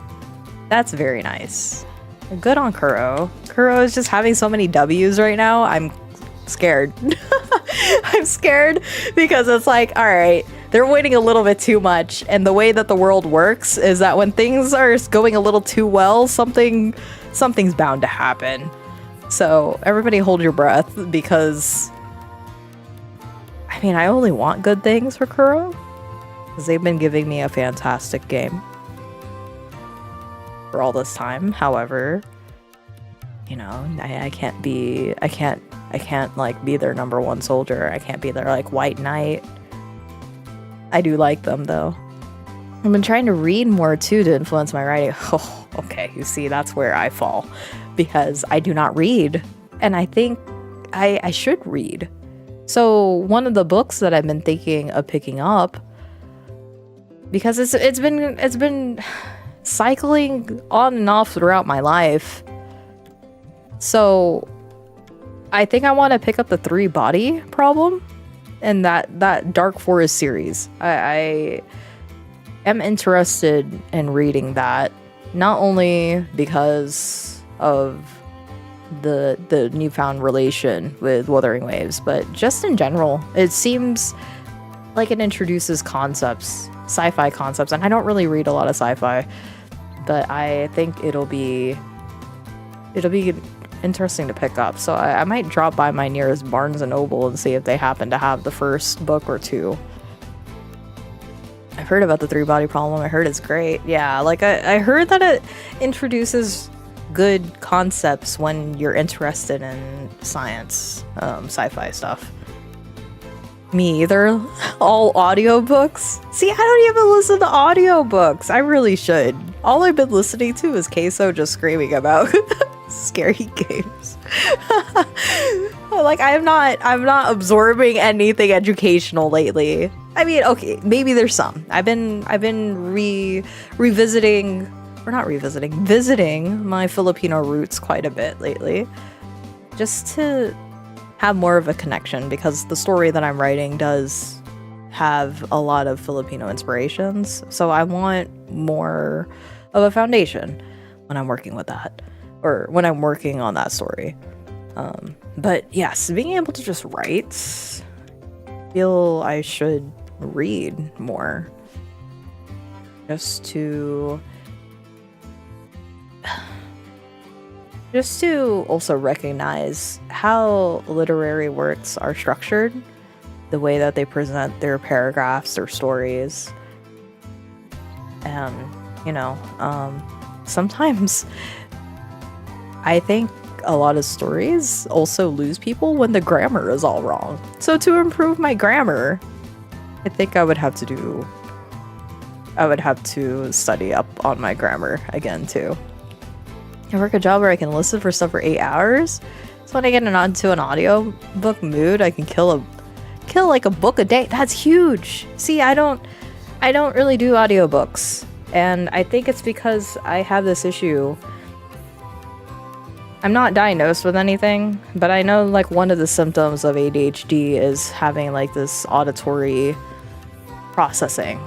[SPEAKER 1] that's very nice. Good on Kuro. Kuro is just having so many W's right now. I'm scared. I'm scared because it's like, all right, they're waiting a little bit too much. And the way that the world works is that when things are going a little too well, something's bound to happen. So everybody hold your breath, because I mean, I only want good things for Kuro because they've been giving me a fantastic game. for all this time. However, you know, I can't like be their number one soldier. I can't be their like white knight. I do like them though. I've been trying to read more too to influence my writing. Oh, okay, you see, that's where I fall because I do not read, and I think I should read. So one of the books that I've been thinking of picking up, because it's been cycling on and off throughout my life. So I think I want to pick up the 3-Body Problem and that Dark Forest series. I am interested in reading that, not only because of the newfound relation with Wuthering Waves, but just in general. It seems like it introduces concepts, sci-fi concepts, and I don't really read a lot of sci-fi, but I think it'll be interesting to pick up. So I might drop by my nearest Barnes and Noble and see if they happen to have the first book or two. I've heard about the 3-Body Problem. I heard it's great. Yeah, like I heard that it introduces good concepts when you're interested in science, sci-fi stuff. Me either. All audiobooks. See, I don't even listen to audiobooks. I really should. All I've been listening to is Queso just screaming about scary games. Like I'm not absorbing anything educational lately. I mean, okay, maybe there's some. I've been visiting my Filipino roots quite a bit lately, just to have more of a connection, because the story that I'm writing does have a lot of Filipino inspirations. So I want more of a foundation when I'm working with that, or when I'm working on that story. But yes, being able to just write, I feel I should read more, just to also recognize how literary works are structured, the way that they present their paragraphs or stories. And, you know, sometimes I think a lot of stories also lose people when the grammar is all wrong. So to improve my grammar, I think I would have to study up on my grammar again too. I work a job where I can listen for stuff for 8 hours. So when I get onto an audio book mood, I can kill like a book a day. That's huge. See, I don't really do audiobooks. And I think it's because I have this issue. I'm not diagnosed with anything, but I know like one of the symptoms of ADHD is having like this auditory processing,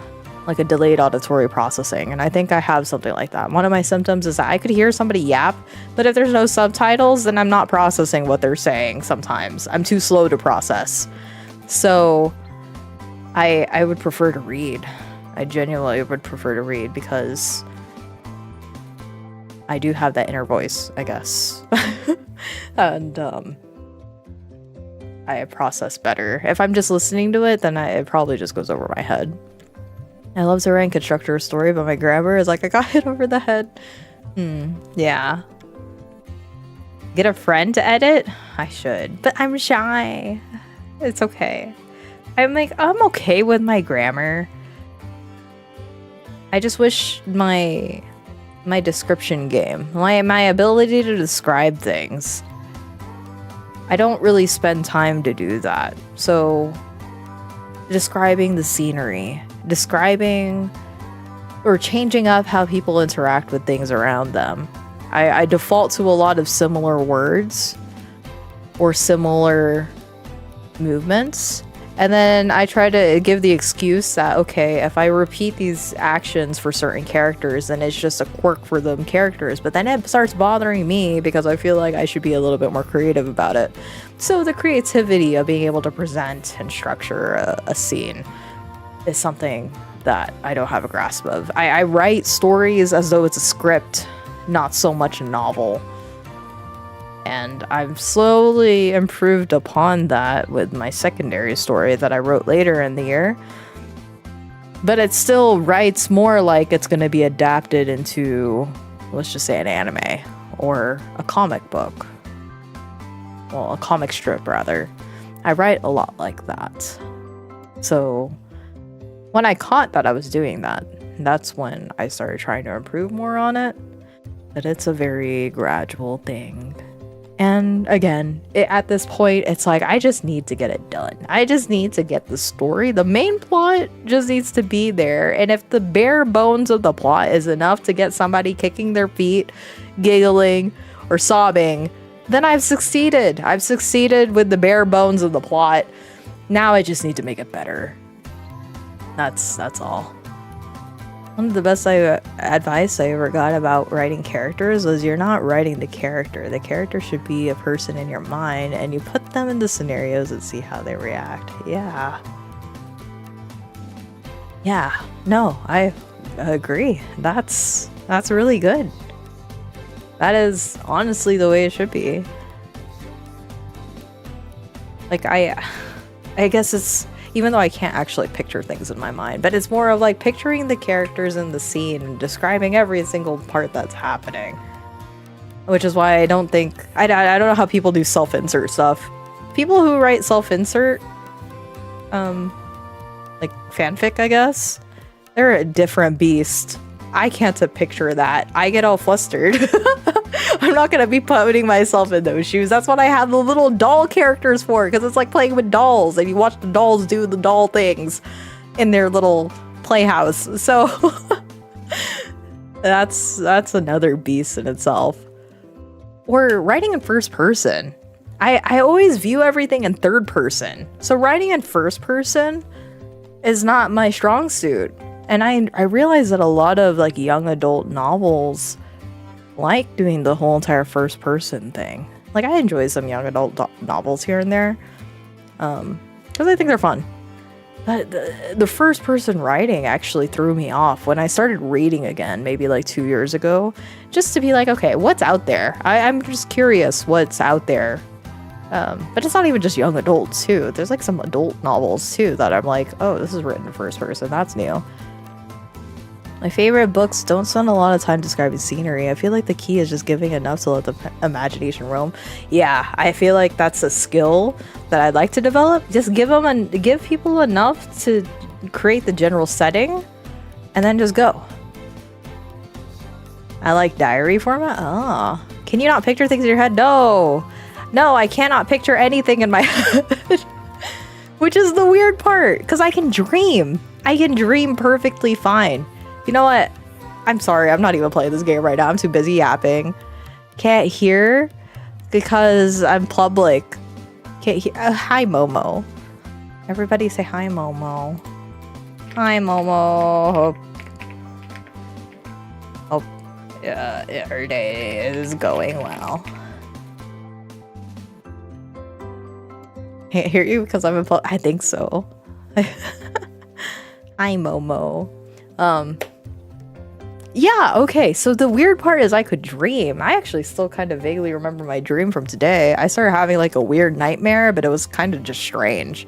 [SPEAKER 1] like a delayed auditory processing. And I think I have something like that. One of my symptoms is that I could hear somebody yap, but if there's no subtitles, then I'm not processing what they're saying sometimes. I'm too slow to process. So I would prefer to read. I genuinely would prefer to read, because I do have that inner voice, I guess. And I process better. If I'm just listening to it, then it probably just goes over my head. I love to write and construct a story, but my grammar is like, I got hit over the head. Yeah. Get a friend to edit? I should, but I'm shy. It's okay. I'm okay with my grammar. I just wish my description game, my ability to describe things, I don't really spend time to do that. So describing the scenery, describing or changing up how people interact with things around them, I default to a lot of similar words or similar movements. And then I try to give the excuse that, okay, if I repeat these actions for certain characters, then it's just a quirk for them characters. But then it starts bothering me because I feel like I should be a little bit more creative about it. So the creativity of being able to present and structure a scene is something that I don't have a grasp of. I write stories as though it's a script, not so much a novel. And I've slowly improved upon that with my secondary story that I wrote later in the year. But it still writes more like it's going to be adapted into let's just say an anime or a comic book. Well, a comic strip rather. I write a lot like that. So when I caught that I was doing that, that's when I started trying to improve more on it. But it's a very gradual thing. And again, at this point, it's like, I just need to get it done. I just need to get the story. The main plot just needs to be there. And if the bare bones of the plot is enough to get somebody kicking their feet, giggling, or sobbing, then I've succeeded. I've succeeded with the bare bones of the plot. Now I just need to make it better. That's all. One of the best advice I ever got about writing characters was you're not writing the character. The character should be a person in your mind, and you put them into scenarios and see how they react. Yeah. Yeah. No, I agree. That's really good. That is honestly the way it should be. Like, I guess it's, even though I can't actually picture things in my mind, but it's more of like picturing the characters in the scene and describing every single part that's happening. Which is why I don't think, I don't know how people do self-insert stuff. People who write self-insert, like fanfic, I guess, they're a different beast. I can't picture that. I get all flustered. I'm not gonna be putting myself in those shoes. That's what I have the little doll characters for, because it's like playing with dolls and you watch the dolls do the doll things in their little playhouse. So that's another beast in itself. Or writing in first person. I always view everything in third person. So writing in first person is not my strong suit. And I realize that a lot of like young adult novels like doing the whole entire first person thing. Like, I enjoy some young adult novels here and there, because I think they're fun. But the first person writing actually threw me off when I started reading again, maybe like 2 years ago, just to be like, okay, what's out there? I'm just curious what's out there. But it's not even just young adults too. There's like some adult novels too that I'm like, oh, this is written in first person. That's new. My favorite books don't spend a lot of time describing scenery. I feel like the key is just giving enough to let the imagination roam. Yeah, I feel like that's a skill that I'd like to develop. Just give people enough to create the general setting, and then just go. I like diary format. Oh, can you not picture things in your head? No, I cannot picture anything in my head, which is the weird part. Because I can dream. I can dream perfectly fine. You know what? I'm sorry, I'm not even playing this game right now. I'm too busy yapping. Can't hear because I'm public. Can't hear. Hi, Momo. Everybody say hi, Momo. Hi, Momo. Hope her day is going well. Can't hear you because I'm in public. I think so. Hi, Momo. Yeah, okay, so the weird part is I could dream. I actually still kind of vaguely remember my dream from today. I started having like a weird nightmare, but it was kind of just strange.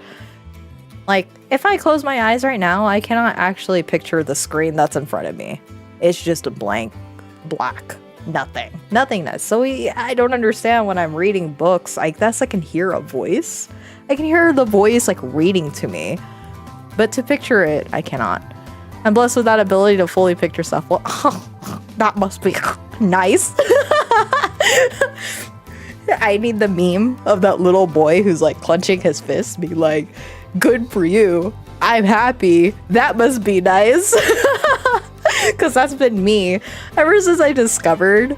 [SPEAKER 1] Like, if I close my eyes right now, I cannot actually picture the screen that's in front of me. It's just a blank, black, nothingness. So I don't understand when I'm reading books. I guess I can hear a voice. I can hear the voice like reading to me, but to picture it, I cannot. I'm blessed with that ability to fully picture stuff. Well, that must be nice. I need the meme of that little boy who's like clenching his fist, be like, good for you. I'm happy. That must be nice. Because that's been me ever since I discovered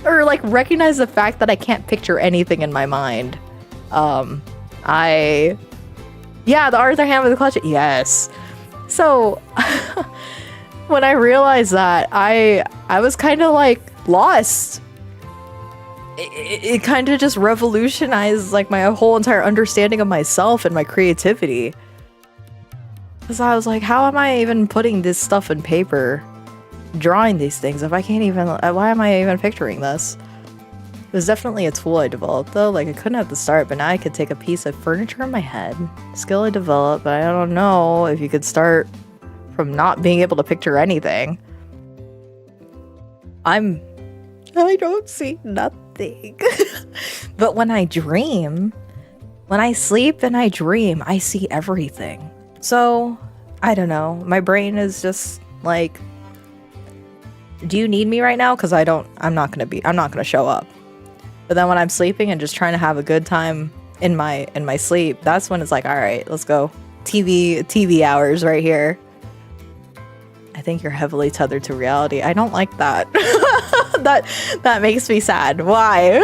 [SPEAKER 1] or like recognized the fact that I can't picture anything in my mind. Yeah, the Arthur hand with the clutch. Yes. So when I realized that, I was kind of like lost. It kind of just revolutionized like my whole entire understanding of myself and my creativity. Because I was like, how am I even putting this stuff in paper, drawing these things if I can't even, why am I even picturing this? It was definitely a tool I developed though. Like, I couldn't at the start, but now I could take a piece of furniture in my head. Skill I developed, but I don't know if you could start from not being able to picture anything. I'm I don't see nothing. But when I dream, when I sleep and I dream, I see everything. So, I don't know. My brain is just like, do you need me right now? Because I'm not gonna show up. But then when I'm sleeping and just trying to have a good time in my sleep, that's when it's like, all right, let's go. TV hours right here. I think you're heavily tethered to reality. I don't like that. that makes me sad. Why?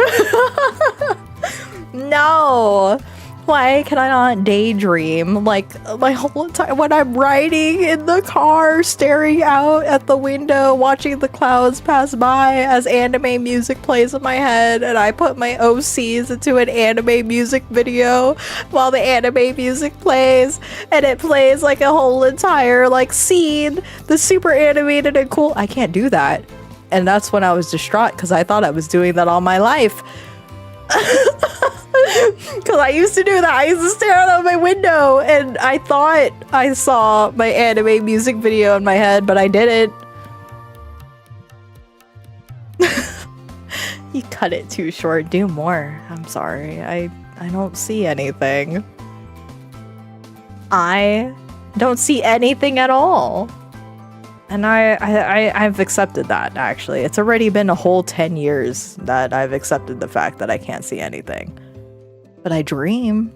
[SPEAKER 1] No. Why can I not daydream like my whole time when I'm riding in the car, staring out at the window, watching the clouds pass by as anime music plays in my head, and I put my OCs into an anime music video while the anime music plays, and it plays like a whole entire like scene, the super animated and cool. I can't do that. And that's when I was distraught because I thought I was doing that all my life. Because I used to do that. I used to stare out of my window and I thought I saw my anime music video in my head, but I didn't. You cut it too short. Do more. I'm sorry. I don't see anything. I don't see anything at all. And I've accepted that, actually. It's already been a whole 10 years that I've accepted the fact that I can't see anything. But I dream.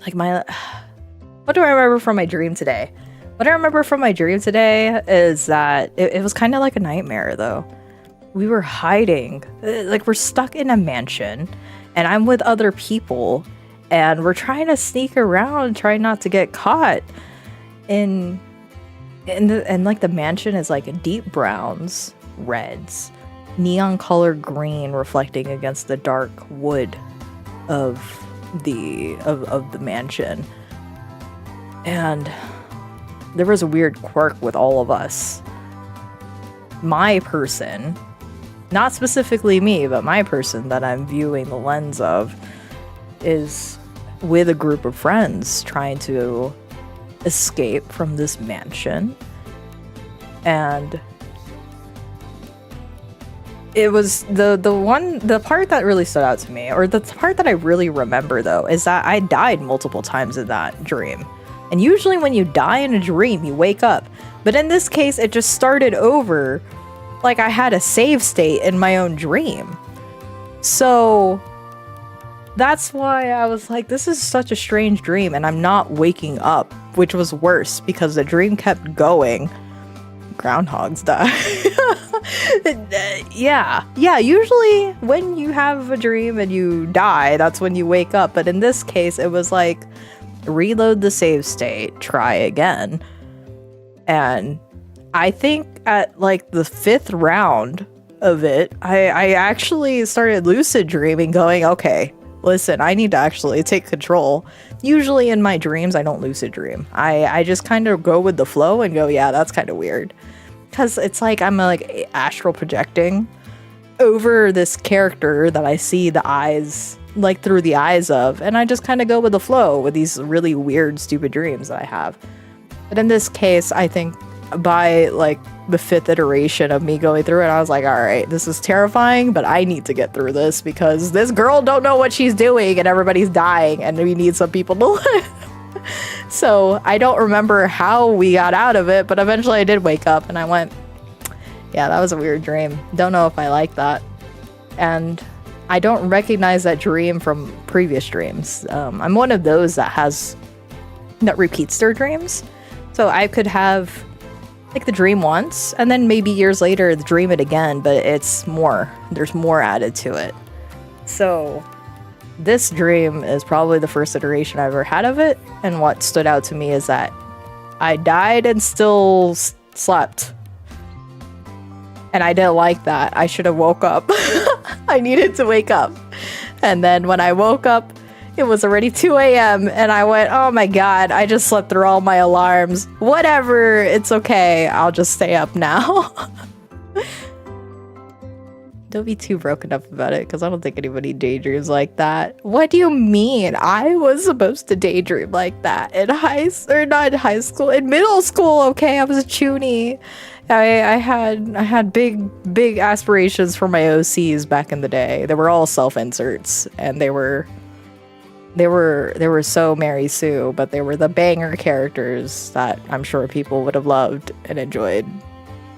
[SPEAKER 1] Like what do I remember from my dream today? What I remember from my dream today is that it was kind of like a nightmare, though. We were hiding. Like, we're stuck in a mansion, and I'm with other people, and we're trying to sneak around, trying not to get caught. And like the mansion is like deep browns, reds, neon colored green reflecting against the dark wood of the mansion. And there was a weird quirk with all of us. My person, not specifically me, but my person that I'm viewing the lens of is with a group of friends trying to escape from this mansion. And it was the part that really stood out to me, or the part that I really remember though, is that I died multiple times in that dream. And usually when you die in a dream, you wake up. But in this case, it just started over like I had a save state in my own dream. So that's why I was like, this is such a strange dream, and I'm not waking up, which was worse because the dream kept going. Groundhogs die. Yeah, usually when you have a dream and you die, that's when you wake up. But in this case, it was like, reload the save state, try again. And I think at like the 5th round of it, I actually started lucid dreaming, going, okay, listen, I need to actually take control. Usually in my dreams, I don't lucid dream. I just kind of go with the flow and go, yeah, that's kind of weird. Because it's like I'm like astral projecting over this character that I see the eyes, like through the eyes of, and I just kind of go with the flow with these really weird, stupid dreams that I have. But in this case, I think by like the 5th iteration of me going through it, I was like, all right, this is terrifying, but I need to get through this because this girl don't know what she's doing and everybody's dying and we need some people to live. So I don't remember how we got out of it, but eventually I did wake up and I went, yeah, that was a weird dream. Don't know if I like that. And I don't recognize that dream from previous dreams. I'm one of those that repeats their dreams. So I could have like the dream once and then maybe years later dream it again, but it's more. There's more added to it. So this dream is probably the first iteration I've ever had of it, and what stood out to me is that I died and still slept. And I didn't like that. I should have woke up. I needed to wake up. And then when I woke up, it was already 2 a.m. and I went, oh my god, I just slept through all my alarms. Whatever, it's okay. I'll just stay up now. Don't be too broken up about it, because I don't think anybody daydreams like that. What do you mean? I was supposed to daydream like that in not in high school, in middle school. Okay, I was a chuny. I had big aspirations for my OCs back in the day. They were all self inserts, and they were so Mary Sue, but they were the banger characters that I'm sure people would have loved and enjoyed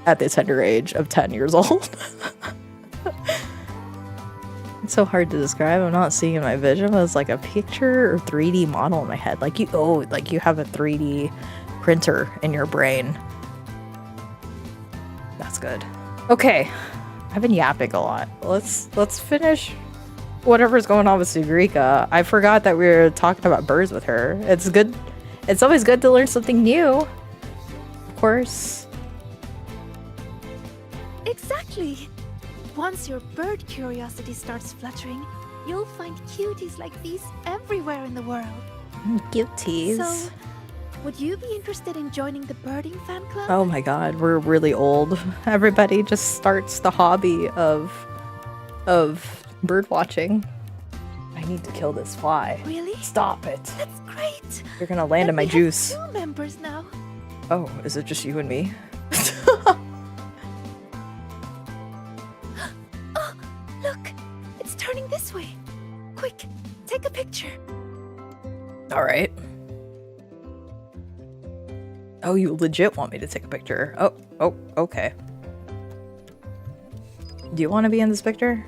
[SPEAKER 1] at the tender age of 10 years old. It's so hard to describe. I'm not seeing in my vision, but it's like a picture or 3D model in my head. Like you have a 3D printer in your brain. That's good. Okay, I've been yapping a lot. Let's finish whatever's going on with Sugrika. I forgot that we were talking about birds with her. It's good. It's always good to learn something new. Of course.
[SPEAKER 9] Exactly. Once your bird curiosity starts fluttering, you'll find cuties like these everywhere in the world.
[SPEAKER 1] Cuties.
[SPEAKER 9] So, would you be interested in joining the birding fan club?
[SPEAKER 1] Oh my god, we're really old. Everybody just starts the hobby of bird watching. I need to kill this fly.
[SPEAKER 9] Really?
[SPEAKER 1] Stop it.
[SPEAKER 9] That's great.
[SPEAKER 1] You're gonna land in my
[SPEAKER 9] we have
[SPEAKER 1] juice.
[SPEAKER 9] 2 members now.
[SPEAKER 1] Oh, is it just you and me?
[SPEAKER 9] Oh, look! It's turning this way. Quick, take a picture.
[SPEAKER 1] Alright. Oh, you legit want me to take a picture. Oh, okay. Do you want to be in this picture?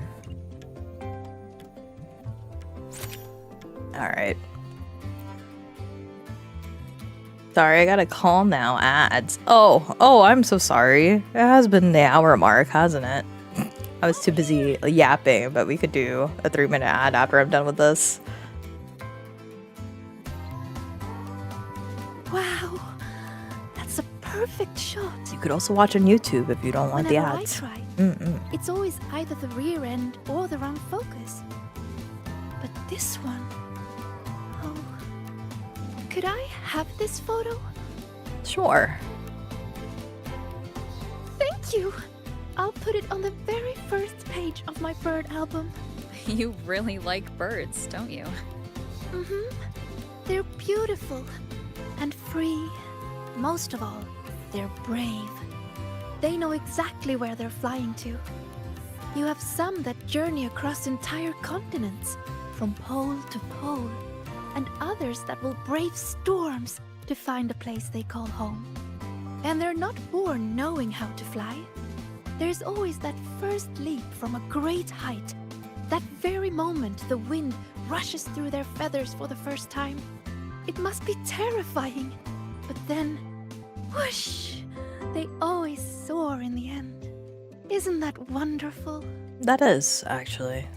[SPEAKER 1] Alright. Sorry, I gotta call now. Ads. Oh, I'm so sorry. It has been the hour mark, hasn't it? I was too busy yapping, but we could do a 3-minute ad after I'm done with this.
[SPEAKER 9] Wow, that's a perfect shot.
[SPEAKER 1] You could also watch on YouTube if you don't want the
[SPEAKER 9] Whenever
[SPEAKER 1] ads.
[SPEAKER 9] I try,
[SPEAKER 1] Mm-mm.
[SPEAKER 9] it's always either the rear end or the wrong focus. But this one... Oh... Could I have this photo?
[SPEAKER 1] Sure.
[SPEAKER 9] Thank you! I'll put it on the very first page of my bird album.
[SPEAKER 3] You really like birds, don't you?
[SPEAKER 9] Mm-hmm. They're beautiful and free. Most of all, they're brave. They know exactly where they're flying to. You have some that journey across entire continents, from pole to pole, and others that will brave storms to find a place they call home. And they're not born knowing how to fly. There's always that first leap from a great height. That very moment the wind rushes through their feathers for the first time. It must be terrifying. But then, whoosh! They always soar in the end. Isn't that wonderful?
[SPEAKER 1] That is, actually.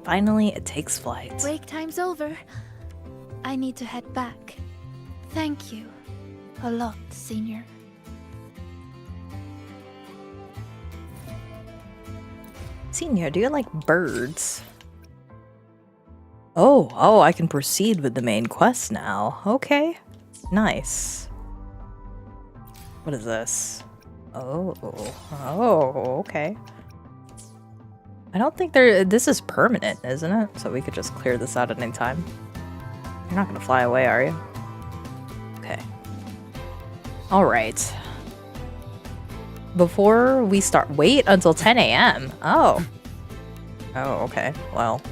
[SPEAKER 1] Finally, it takes flight.
[SPEAKER 9] Break time's over. I need to head back. Thank you a lot, Senior.
[SPEAKER 1] Senior, do you like birds? Oh, I can proceed with the main quest now. Okay, nice. What is this? Oh, okay. I don't think this is permanent, isn't it? So we could just clear this out at any time. You're not gonna fly away, are you? Okay. All right. Before we start, wait until 10 a.m. Oh, okay. Well,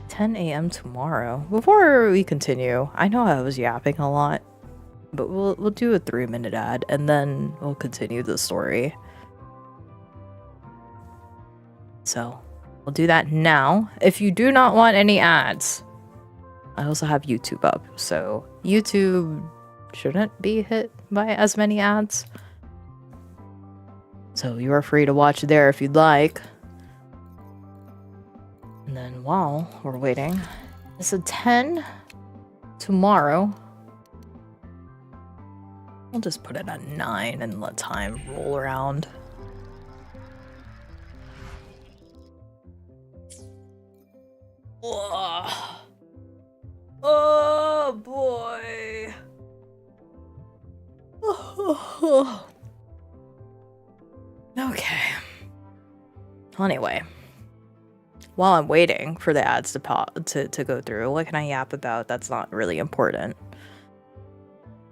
[SPEAKER 1] 10 a.m. tomorrow. Before we continue, I know I was yapping a lot, but we'll do a 3-minute ad and then we'll continue the story. So we'll do that now. If you do not want any ads, I also have YouTube up, so YouTube shouldn't be hit by as many ads. So you are free to watch there if you'd like. And then while we're waiting, it's a 10 tomorrow. We'll just put it at 9 and let time roll around. Ugh. Oh boy. Anyway, while I'm waiting for the ads to go through, what can I yap about that's not really important?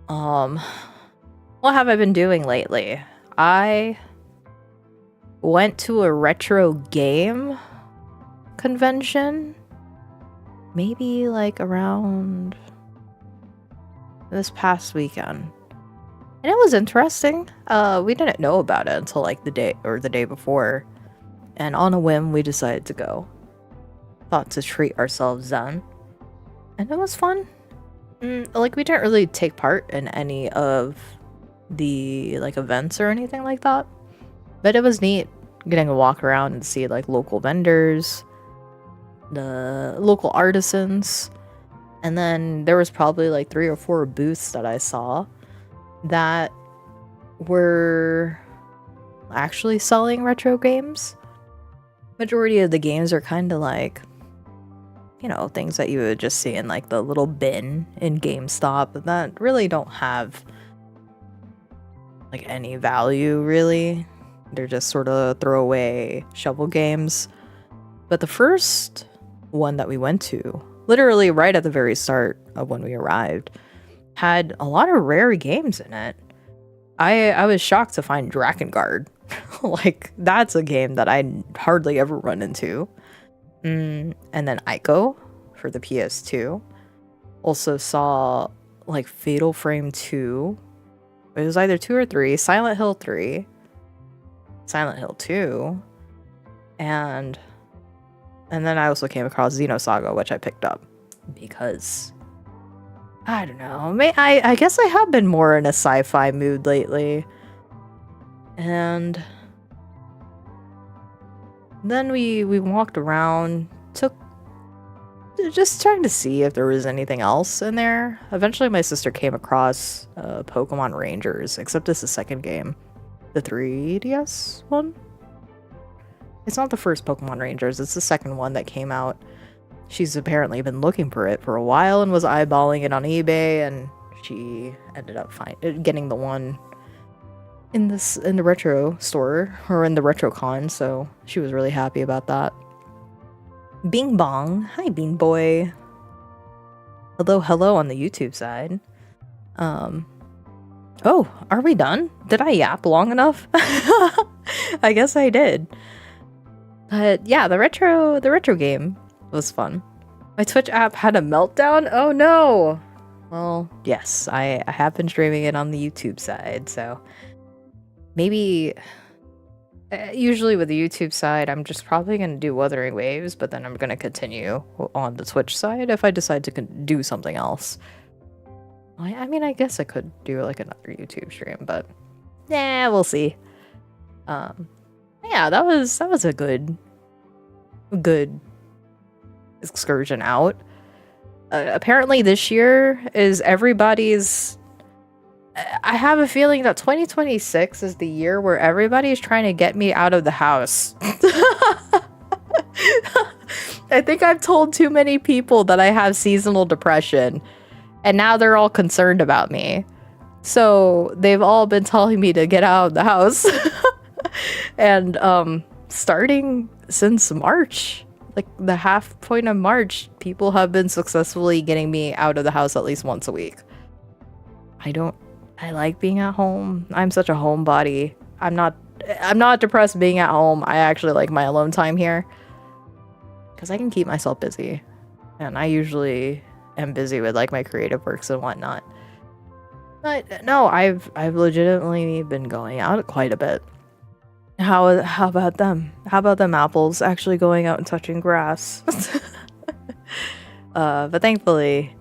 [SPEAKER 1] What have I been doing lately? I went to a retro game convention, maybe like around this past weekend. And it was interesting. We didn't know about it until like the day before. And on a whim, we decided to go. Thought to treat ourselves then. And it was fun. Like, we didn't really take part in any of the, like, events or anything like that. But it was neat getting to walk around and see, like, local vendors, the local artisans. And then there was probably, like, 3 or 4 booths that I saw that were actually selling retro games. Majority of the games are kind of like, you know, things that you would just see in like the little bin in GameStop that really don't have like any value really. They're just sort of throwaway shovel games. But the first one that we went to, literally right at the very start of when we arrived, had a lot of rare games in it. I was shocked to find Drakengard. Like, that's a game that I hardly ever run into. And then Ico for the PS2. Also saw, like, Fatal Frame 2. It was either 2 or 3. Silent Hill 3. Silent Hill 2. And then I also came across Xenosaga, which I picked up. Because, I don't know. I guess I have been more in a sci-fi mood lately. And then we walked around, just trying to see if there was anything else in there. Eventually my sister came across Pokemon Rangers, except it's the second game. The 3DS one? It's not the first Pokemon Rangers, it's the second one that came out. She's apparently been looking for it for a while and was eyeballing it on eBay, and she ended up getting the one in the retro store, or in the RetroCon, so she was really happy about that. Bing Bong. Hi, Bean Boy. Hello on the YouTube side. Oh, are we done? Did I yap long enough? I guess I did. But yeah, the retro game was fun. My Twitch app had a meltdown? Oh no! Well, yes, I have been streaming it on the YouTube side, so maybe usually with the YouTube side, I'm just probably going to do Wuthering Waves, but then I'm going to continue on the Twitch side if I decide to do something else. I mean, I guess I could do like another YouTube stream, but yeah, we'll see. Yeah, that was a good excursion out. Apparently this year is everybody's... I have a feeling that 2026 is the year where everybody's trying to get me out of the house. I think I've told too many people that I have seasonal depression, and now they're all concerned about me. So they've all been telling me to get out of the house. And starting since March, like the half point of March, people have been successfully getting me out of the house at least once a week. I like being at home. I'm such a homebody. I'm not depressed being at home. I actually like my alone time here because I can keep myself busy, and I usually am busy with like my creative works and whatnot. But no, I've legitimately been going out quite a bit. How about them? How about them apples actually going out and touching grass? But thankfully,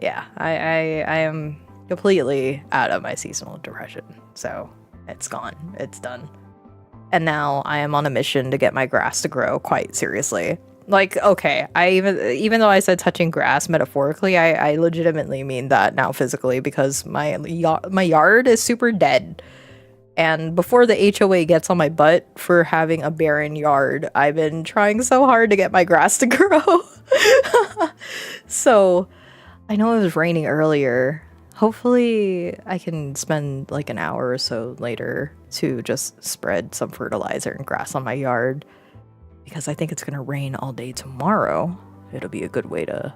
[SPEAKER 1] yeah, I am completely out of my seasonal depression, so it's gone, it's done. And now I am on a mission to get my grass to grow quite seriously. Like, okay, I even though I said touching grass metaphorically, I legitimately mean that now physically, because my yard is super dead. And before the HOA gets on my butt for having a barren yard, I've been trying so hard to get my grass to grow. So I know it was raining earlier. Hopefully I can spend like an hour or so later to just spread some fertilizer and grass on my yard because I think it's going to rain all day tomorrow. It'll be a good way to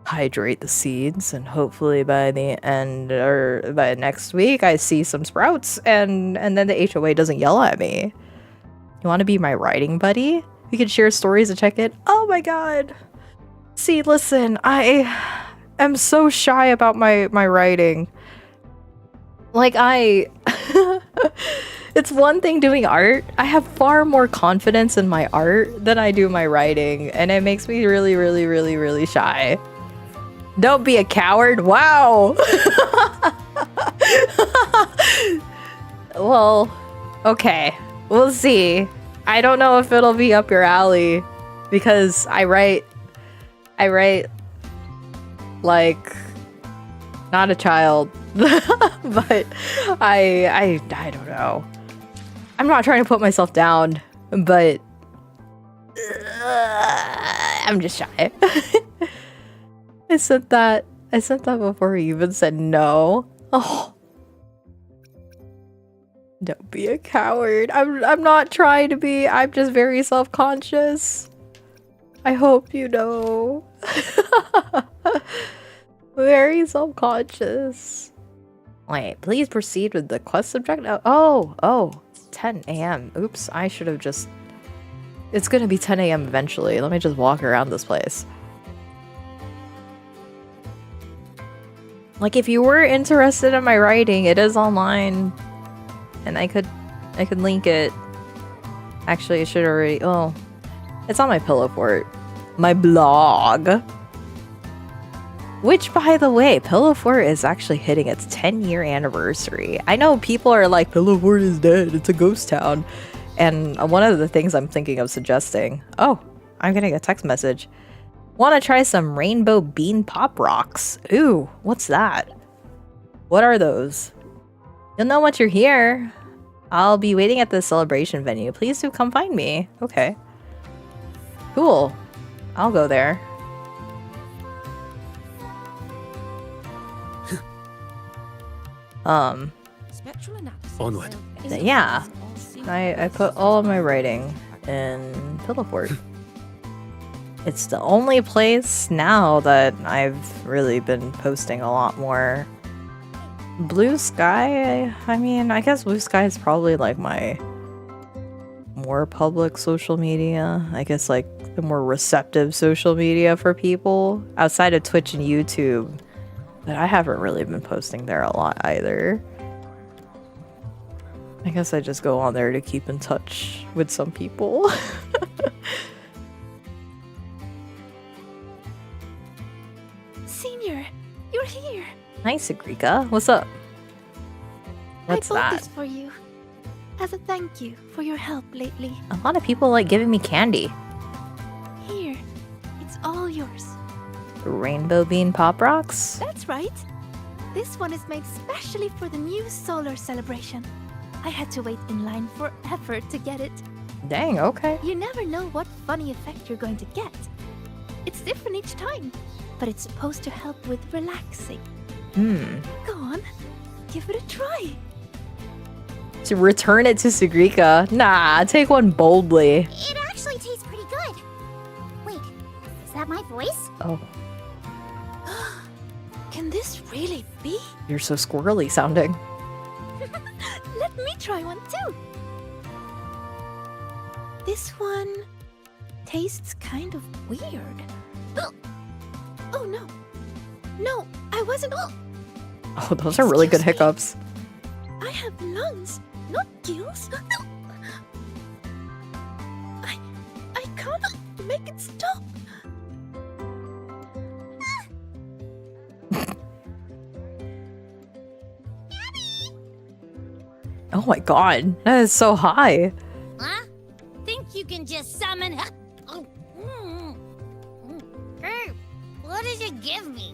[SPEAKER 1] hydrate the seeds, and hopefully by the end or by next week I see some sprouts and then the HOA doesn't yell at me. You want to be my writing buddy? We can share stories and check it. Oh my god. See, listen, I am so shy about my writing. Like, it's one thing doing art. I have far more confidence in my art than I do my writing, and it makes me really, really, really, really shy. Don't be a coward. Wow. Well, okay. We'll see. I don't know if it'll be up your alley because I write like not a child. But I don't know. I'm not trying to put myself down, but I'm just shy. I sent that before he even said no. Oh. Don't be a coward. I'm not trying to be. I'm just very self-conscious. I hope you know. Very self-conscious. Wait, please proceed with the quest objective. Oh, it's 10 a.m. Oops, I should have just... It's gonna be 10 a.m. eventually. Let me just walk around this place. Like, if you were interested in my writing, it is online. And I could link it. Actually, it should already... Oh, it's on my pillow fort. My blog. Which, by the way, Pillow Fort is actually hitting its 10-year anniversary. I know people are like, Pillow Fort is dead, it's a ghost town. And one of the things I'm thinking of suggesting... Oh, I'm getting a text message. Want to try some rainbow bean pop rocks? Ooh, what's that? What are those? You'll know once you're here. I'll be waiting at the celebration venue. Please do come find me. Okay. Cool. I'll go there.
[SPEAKER 8] Onward.
[SPEAKER 1] Yeah. I put all of my writing in Pillow Fort. It's the only place now that I've really been posting a lot more. Blue Sky, I mean, I guess Blue Sky is probably like my more public social media. I guess like the more receptive social media for people outside of Twitch and YouTube. But I haven't really been posting there a lot either. I guess I just go on there to keep in touch with some people.
[SPEAKER 9] Senior, you're here.
[SPEAKER 1] Nice, Agrika. What's up? What's
[SPEAKER 9] I bought
[SPEAKER 1] that?
[SPEAKER 9] this for you as a thank you for your help lately.
[SPEAKER 1] A lot of people like giving me candy.
[SPEAKER 9] Here, it's all yours.
[SPEAKER 1] Rainbow bean pop rocks?
[SPEAKER 9] That's right. This one is made specially for the new solar celebration. I had to wait in line forever to get it.
[SPEAKER 1] Dang, okay.
[SPEAKER 9] You never know what funny effect you're going to get. It's different each time, but it's supposed to help with relaxing. Go on, give it a try.
[SPEAKER 1] To return it to Sigrika? Nah, take one boldly.
[SPEAKER 7] It actually tastes pretty good. Wait, is that my voice?
[SPEAKER 1] Oh,
[SPEAKER 9] Can this really be?
[SPEAKER 1] you're so squirrely sounding.
[SPEAKER 9] Let me try one too. This one tastes kind of weird. Oh no. No, I wasn't.
[SPEAKER 1] Oh, those are really good
[SPEAKER 9] Excuse me.
[SPEAKER 1] hiccups.
[SPEAKER 9] I have lungs, not gills. I can't make it stop.
[SPEAKER 1] Oh my god, that is so high.
[SPEAKER 7] Huh? Think you can just summon? Hey, what does it give me?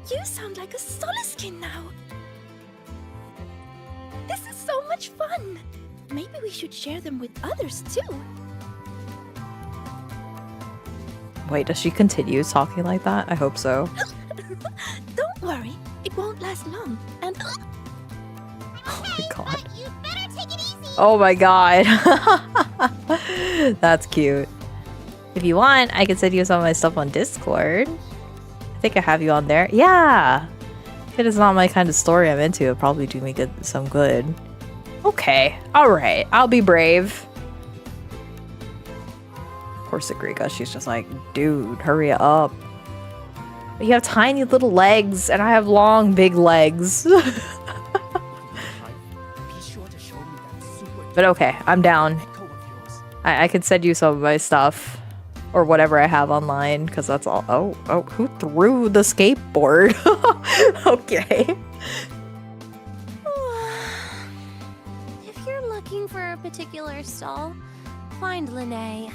[SPEAKER 9] You sound like a Soliskin now. This is so much fun. Maybe we should share them with others too.
[SPEAKER 1] Wait, does she continue talking like that? I hope so.
[SPEAKER 9] Don't worry, it won't last long. And
[SPEAKER 1] Oh my god. Oh my god. That's cute. If you want, I can send you some of my stuff on Discord. I think I have you on there. Yeah. If it is not my kind of story I'm into, it'll probably do me some good. Okay. Alright. I'll be brave. Poor Sagrika, she's just like, dude, hurry up. But you have tiny little legs, and I have long, big legs. But okay, I'm down. I can send you some of my stuff. Or whatever I have online, because that's all. Oh, who threw the skateboard? Okay.
[SPEAKER 10] If you're looking for a particular stall, find Lene.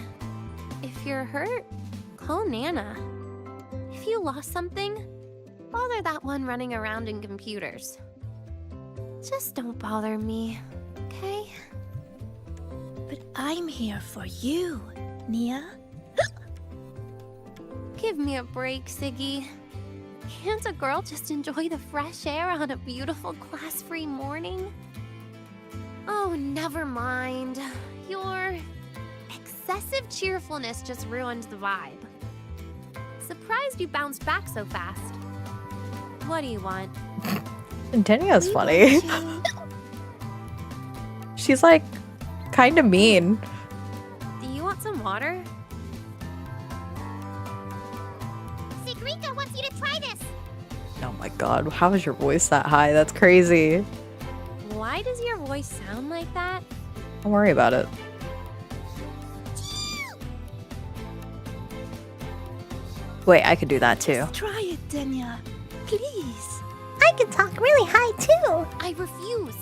[SPEAKER 10] If you're hurt, call Nana. If you lost something, bother that one running around in computers. Just don't bother me, okay?
[SPEAKER 9] but I'm here for you, Nia.
[SPEAKER 10] Give me a break, Siggy. Can't a girl just enjoy the fresh air on a beautiful class-free morning? Oh, never mind. Your excessive cheerfulness just ruined the vibe. Surprised you bounced back so fast. What do you want?
[SPEAKER 1] Tenia's funny. She's like kind of mean.
[SPEAKER 10] Do you want some water?
[SPEAKER 7] Sigrika wants you to try this.
[SPEAKER 1] Oh my god, how is your voice that high? That's crazy.
[SPEAKER 10] Why does your voice sound like that?
[SPEAKER 1] Don't worry about it. Wait, I could do that too.
[SPEAKER 9] Try it, Denya. Please.
[SPEAKER 7] I can talk really high too.
[SPEAKER 10] I refuse.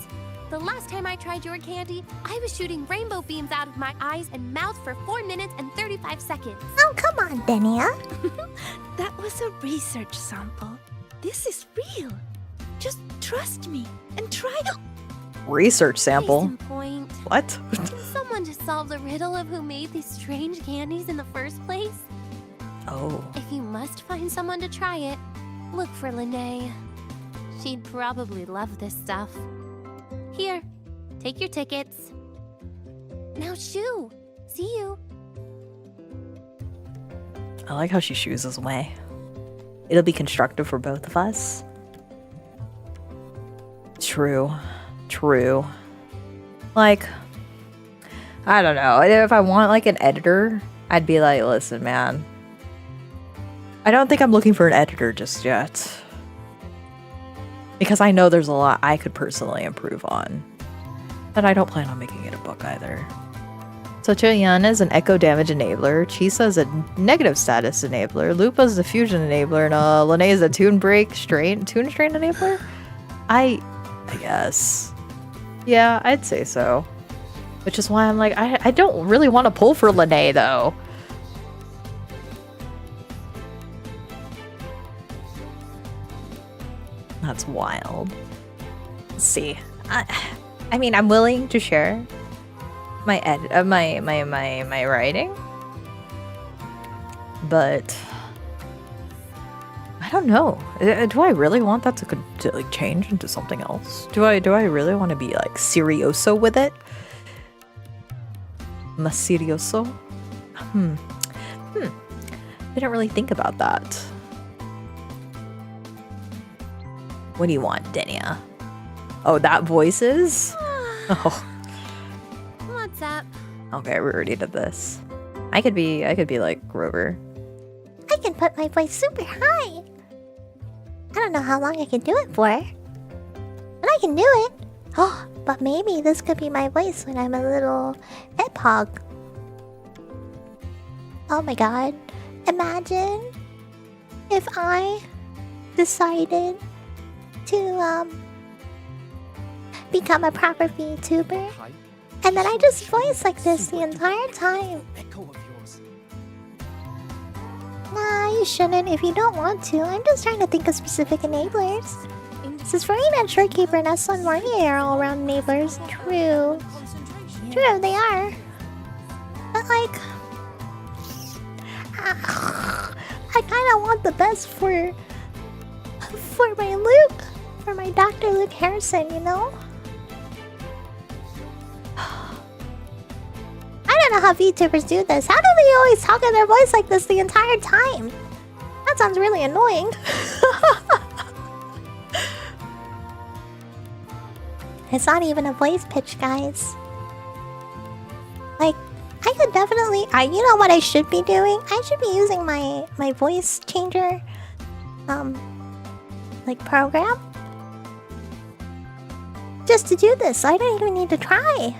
[SPEAKER 10] The last time I tried your candy, I was shooting rainbow beams out of my eyes and mouth for 4 minutes and 35 seconds.
[SPEAKER 7] Oh, come on, Denia.
[SPEAKER 9] That was a research sample. This is real. Just trust me and try to.
[SPEAKER 1] Research sample?
[SPEAKER 10] Case in point.
[SPEAKER 1] What?
[SPEAKER 10] Can someone just solve the riddle of who made these strange candies in the first place?
[SPEAKER 1] Oh.
[SPEAKER 10] If you must find someone to try it, look for Lene. She'd probably love this stuff. Here, take your tickets. Now shoo! See you.
[SPEAKER 1] I like how she shoos us away. It'll be constructive for both of us. True. True. Like, I don't know. If I want like an editor, I'd be like, listen, man. I don't think I'm looking for an editor just yet. Because I know there's a lot I could personally improve on. But I don't plan on making it a book either. So Choyan is an echo damage enabler, Chisa is a negative status enabler, Lupa is a fusion enabler, and Lene is a tune strain enabler? I guess. Yeah, I'd say so. Which is why I'm like, I don't really want to pull for Lene though. That's wild. Let's see. I mean, I'm willing to share my my writing, but I don't know. Do I really want that to like change into something else? Do I really want to be like serioso with it? Más serioso? Didn't really think about that. What do you want, Denia? Oh, that voice is? Oh.
[SPEAKER 10] What's up?
[SPEAKER 1] Okay, we already did this. I could be like Grover.
[SPEAKER 7] I can put my voice super high. I don't know how long I can do it for. But I can do it. Oh, but maybe this could be my voice when I'm a little hedgehog. Oh my god. Imagine if I decided to become a proper VTuber, and then I just voice like this the entire time. Nah, you shouldn't if you don't want to. I'm just trying to think of specific enablers. Since Rain and Shortkeeper, Nessa, and Marnie are all around enablers. True. True, they are. But like,
[SPEAKER 11] I kind of want the best for my Luke, for my Dr. Luke Harrison, you know? I don't know how VTubers do this. How do they always talk in their voice like this the entire time? That sounds really annoying. It's not even a voice pitch, guys. Like, I could definitely... you know what I should be doing? I should be using my voice changer, like, program. Just to do this. I don't even need to try.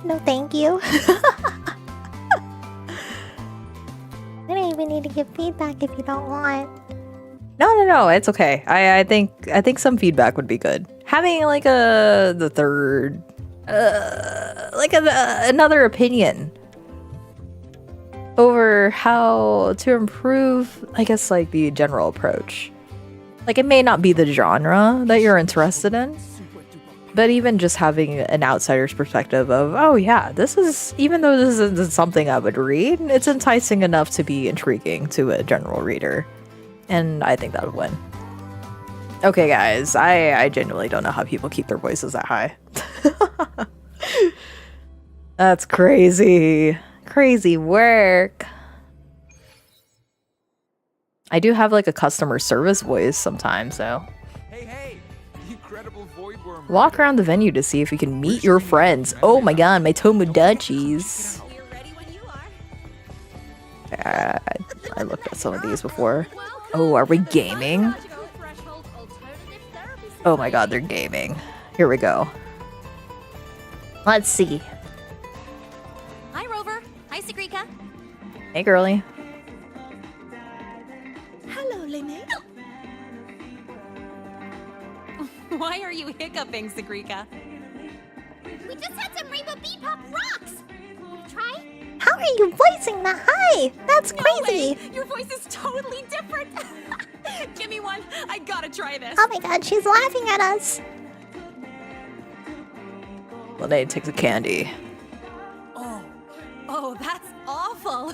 [SPEAKER 11] No, thank you. I don't even need to give feedback if you don't want.
[SPEAKER 1] No, it's okay. I think some feedback would be good. Having like the third, like another opinion over how to improve, I guess, like the general approach. Like, it may not be the genre that you're interested in, but even just having an outsider's perspective of, oh yeah, this is, even though this isn't something I would read, it's enticing enough to be intriguing to a general reader. And I think that would win. Okay, guys, I genuinely don't know how people keep their voices that high. That's crazy. Crazy work. I do have like a customer service voice sometimes, so.
[SPEAKER 6] Hey, incredible void worm.
[SPEAKER 1] Walk around the venue to see if you can meet your friends. Oh my god, my Tomodachi's. I looked at some of these before. Oh, are we gaming? Oh my god, they're gaming. Here we go. Let's see.
[SPEAKER 2] Hi, Rover. Hi, Sagrika.
[SPEAKER 1] Hey, girly.
[SPEAKER 9] Hello, Linné.
[SPEAKER 2] Why are you hiccuping, Sagrika?
[SPEAKER 10] We just had some Rainbow Bebop rocks! Wanna try?
[SPEAKER 11] How are you voicing that high? That's crazy.
[SPEAKER 2] No way. Your voice is totally different. Give me one. I gotta try this.
[SPEAKER 11] Oh my god, she's laughing at us.
[SPEAKER 1] Linné takes a candy.
[SPEAKER 2] Oh, that's awful.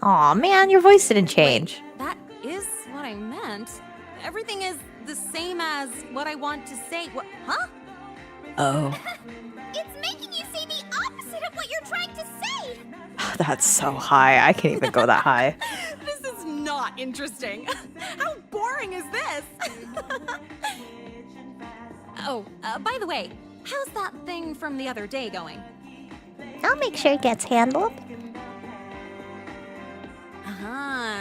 [SPEAKER 1] Aw, man, your voice didn't change.
[SPEAKER 2] Wait, that is what I meant. Everything is the same as what I want to say. What? Huh?
[SPEAKER 1] Oh.
[SPEAKER 10] It's making you say the opposite of what you're trying to say!
[SPEAKER 1] That's so high. I can't even go that high.
[SPEAKER 2] This is not interesting. How boring is this? Oh, by the way, how's that thing from the other day going?
[SPEAKER 11] I'll make sure it gets handled.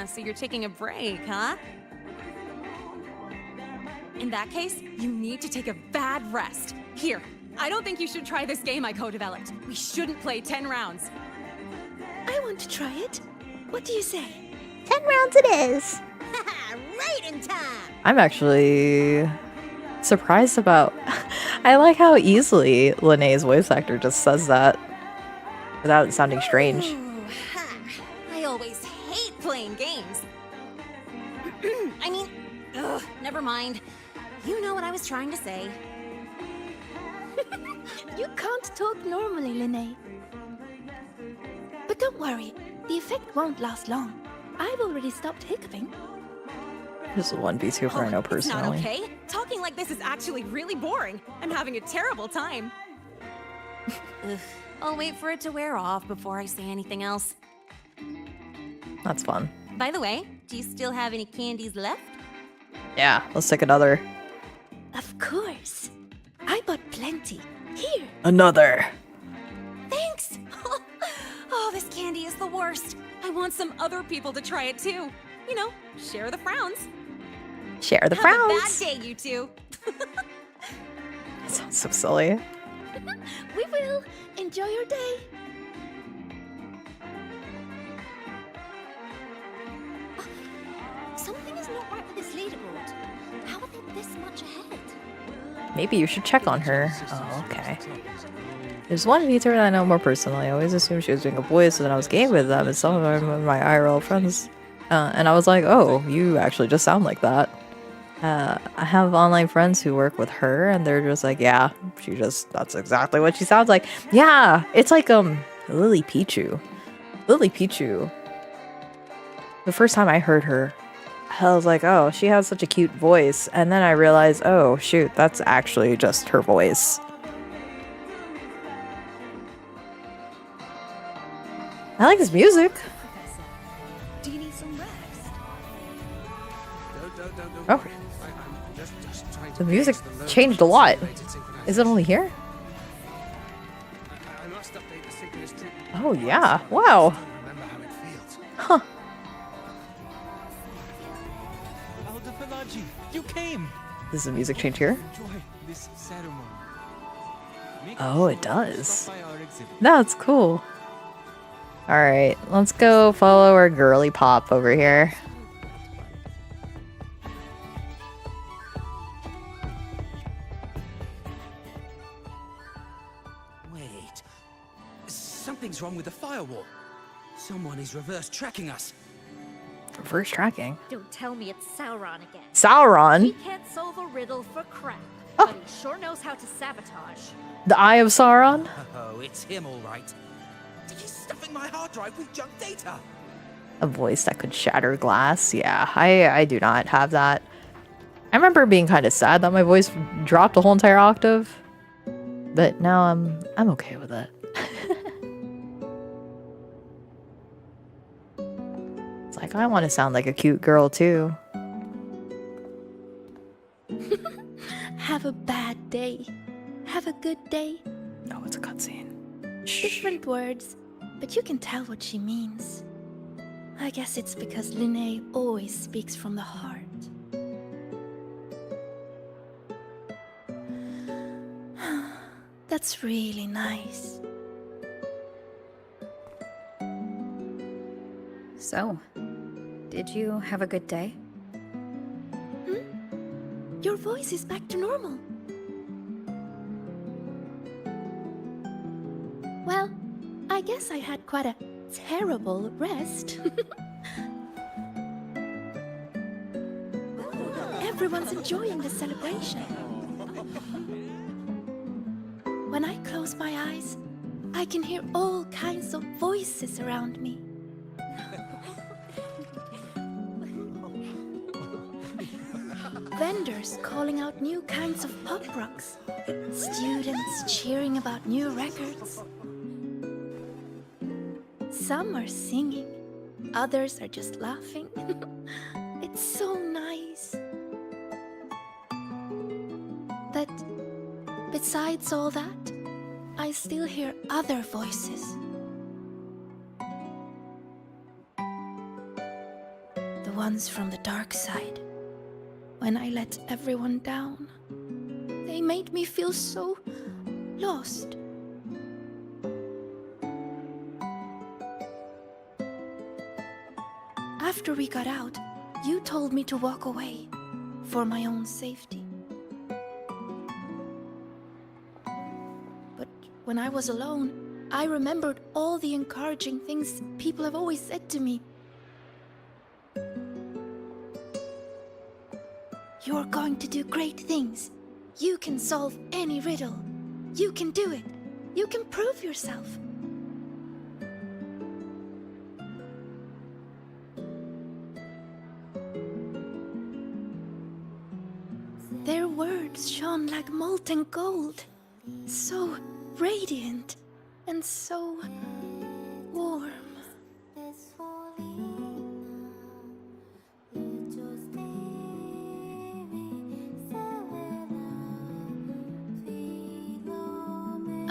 [SPEAKER 2] So you're taking a break, huh? In that case, you need to take a bad rest. Here, I don't think you should try this game I co-developed. We shouldn't play 10 rounds.
[SPEAKER 9] I want to try it. What do you say?
[SPEAKER 11] 10 rounds it is.
[SPEAKER 10] Right in time!
[SPEAKER 1] I'm actually surprised about... I like how easily Linné's voice actor just says that without sounding strange.
[SPEAKER 2] Ooh, I always hate playing games. I mean, never mind. You know what I was trying to say.
[SPEAKER 9] You can't talk normally, Linné. But don't worry, the effect won't last long. I've already stopped hiccuping.
[SPEAKER 1] Just one VTuber I know
[SPEAKER 2] It's not
[SPEAKER 1] personally.
[SPEAKER 2] okay. Talking like this is actually really boring. I'm having a terrible time. Ugh, I'll wait for it to wear off before I say anything else.
[SPEAKER 1] That's fun.
[SPEAKER 2] By the way, do you still have any candies left?
[SPEAKER 1] Yeah, let's take another.
[SPEAKER 9] Of course. I bought plenty. Here.
[SPEAKER 1] Another.
[SPEAKER 2] Thanks! Oh, this candy is the worst. I want some other people to try it too. You know, share the frowns.
[SPEAKER 1] Share the
[SPEAKER 2] Have
[SPEAKER 1] frowns.
[SPEAKER 2] a bad day, you two.
[SPEAKER 1] That sounds so silly.
[SPEAKER 9] We will. Enjoy your day.
[SPEAKER 10] Something is not right with this leaderboard. How are they this much ahead?
[SPEAKER 1] Maybe you should check on her. Oh, okay. There's one VTuber that I know more personally. I always assumed she was doing a voice when I was gaming with them, and some of them are my IRL friends. And I was like, oh, you actually just sound like that. I have online friends who work with her, and they're just like, yeah, that's exactly what she sounds like. Yeah, it's like, Lily Pichu. Lily Pichu. The first time I heard her, I was like, oh, she has such a cute voice. And then I realized, oh, shoot, that's actually just her voice. I like his music.
[SPEAKER 8] Do you need some rest?
[SPEAKER 1] Oh. The music changed a lot. Is it only here? Oh, yeah. Wow. Huh.
[SPEAKER 6] You came.
[SPEAKER 1] Does the music change here? Oh, it does. That's cool. Alright, let's go follow our girly pop over here.
[SPEAKER 5] Wait. Something's wrong with the firewall. Someone is reverse tracking us.
[SPEAKER 1] Reverse tracking?
[SPEAKER 12] Don't tell me it's Sauron again.
[SPEAKER 1] Sauron?
[SPEAKER 12] He can't solve a riddle for crap, but he sure knows how to sabotage.
[SPEAKER 1] The Eye of Sauron?
[SPEAKER 5] Oh, it's him all right. He's stuffing my hard drive with junk data.
[SPEAKER 1] A voice that could shatter glass? Yeah, I do not have that. I remember being kind of sad that my voice dropped a whole entire octave. But now I'm okay with it. It's like, I want to sound like a cute girl too.
[SPEAKER 9] Have a bad day. Have a good day.
[SPEAKER 1] Oh, it's a cutscene.
[SPEAKER 9] Different words, but you can tell what she means. I guess it's because Linnea always speaks from the heart. That's really nice.
[SPEAKER 3] So, did you have a good day?
[SPEAKER 9] Your voice is back to normal. Well, I guess I had quite a terrible rest. Everyone's enjoying the celebration. When I close my eyes, I can hear all kinds of voices around me. Vendors calling out new kinds of pop rocks. Students cheering about new records. Some are singing, others are just laughing. It's so nice. But besides all that, I still hear other voices. The ones from the dark side. When I let everyone down, they made me feel so lost. After we got out, you told me to walk away for my own safety. But when I was alone, I remembered all the encouraging things people have always said to me. You're going to do great things. You can solve any riddle. You can do it. You can prove yourself. Their words shone like molten gold. So radiant and so warm.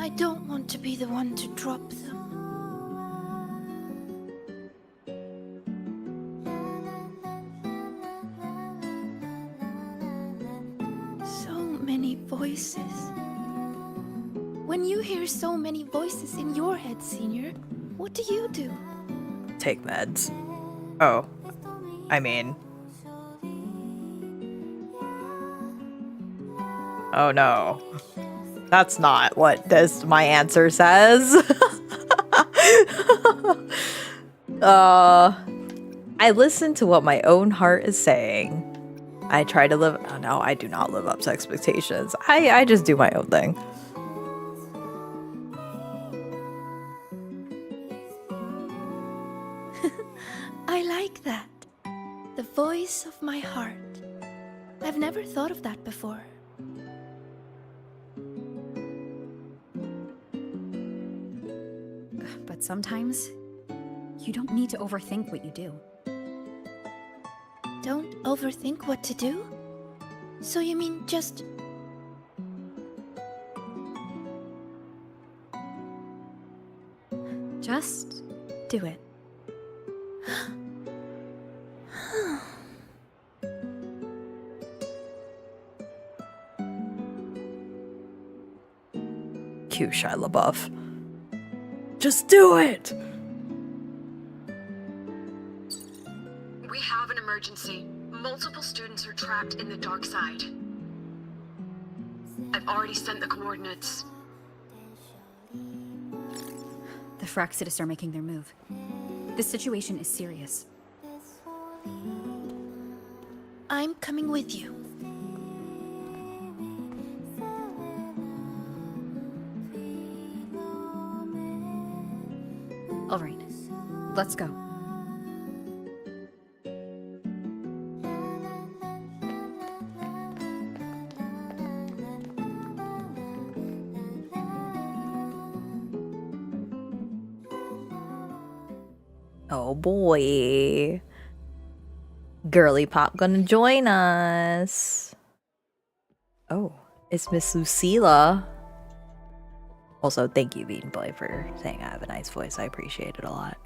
[SPEAKER 9] I don't want to be the one to drop them. So many voices. When you hear so many voices in your head, Senior, what do you do?
[SPEAKER 1] Take meds. Oh. I mean... Oh no. That's not what my answer says. I listen to what my own heart is saying. I try to live... Oh no, I do not live up to expectations. I just do my own thing.
[SPEAKER 9] voice of my heart. I've never thought of that before.
[SPEAKER 3] But sometimes, you don't need to overthink what you do.
[SPEAKER 9] Don't overthink what to do? So you mean just...
[SPEAKER 3] Just do it.
[SPEAKER 1] Cue Shia LaBeouf. Just do it!
[SPEAKER 4] We have an emergency. Multiple students are trapped in the dark side. I've already sent the coordinates.
[SPEAKER 3] The Fraxitus are making their move. This situation is serious.
[SPEAKER 9] I'm coming with you.
[SPEAKER 3] All right, let's go.
[SPEAKER 1] Oh boy. Girly Pop gonna join us. Oh, it's Miss Lucila. Also, thank you, Bean Boy, for saying I have a nice voice. I appreciate it a lot.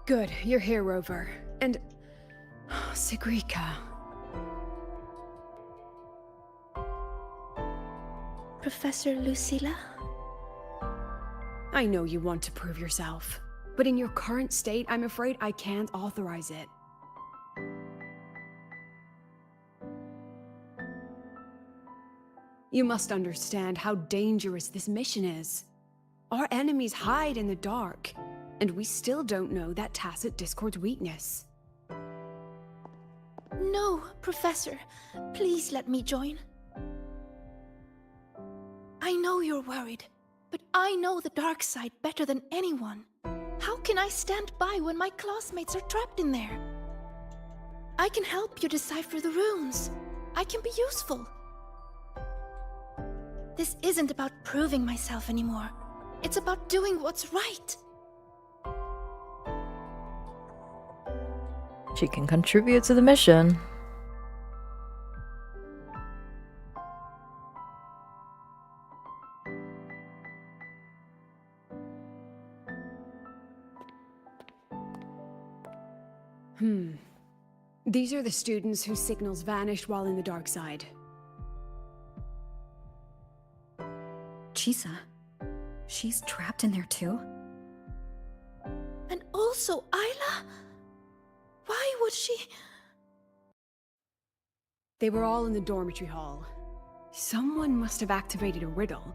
[SPEAKER 13] Good, you're here, Rover. And... Sigrika.
[SPEAKER 9] Professor Lucila?
[SPEAKER 13] I know you want to prove yourself, but in your current state, I'm afraid I can't authorize it. You must understand how dangerous this mission is. Our enemies hide in the dark, and we still don't know that tacit discord's weakness.
[SPEAKER 9] No, Professor. Please let me join. I know you're worried, but I know the dark side better than anyone. How can I stand by when my classmates are trapped in there? I can help you decipher the runes. I can be useful. This isn't about proving myself anymore. It's about doing what's right.
[SPEAKER 1] She can contribute to the mission.
[SPEAKER 13] These are the students whose signals vanished while in the dark side.
[SPEAKER 3] Chisa, she's trapped in there too?
[SPEAKER 9] And also Isla? Why would she...
[SPEAKER 13] They were all in the dormitory hall. Someone must have activated a riddle,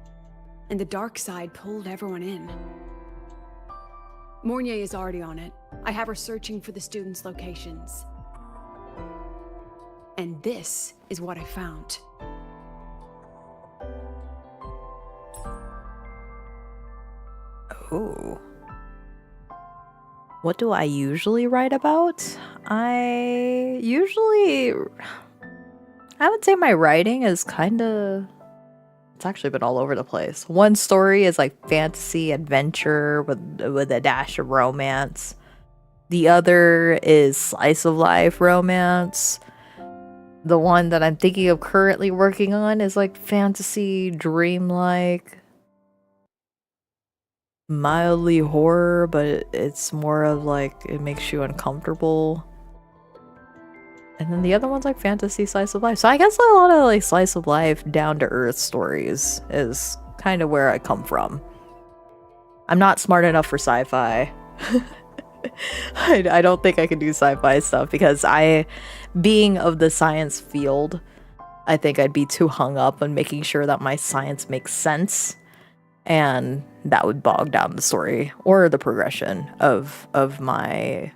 [SPEAKER 13] and the dark side pulled everyone in. Mornier is already on it. I have her searching for the students' locations. And this is what I found.
[SPEAKER 1] Oh. What do I usually write about? I would say my writing is it's actually been all over the place. One story is like fantasy adventure with a dash of romance. The other is slice of life romance. The one that I'm thinking of currently working on is like fantasy, dreamlike, mildly horror, but it's more of like it makes you uncomfortable. And then the other one's like fantasy slice of life. So I guess a lot of like slice of life, down to earth stories is kind of where I come from. I'm not smart enough for sci-fi. I don't think I can do sci-fi stuff because being of the science field, I think I'd be too hung up on making sure that my science makes sense, and that would bog down the story or the progression of my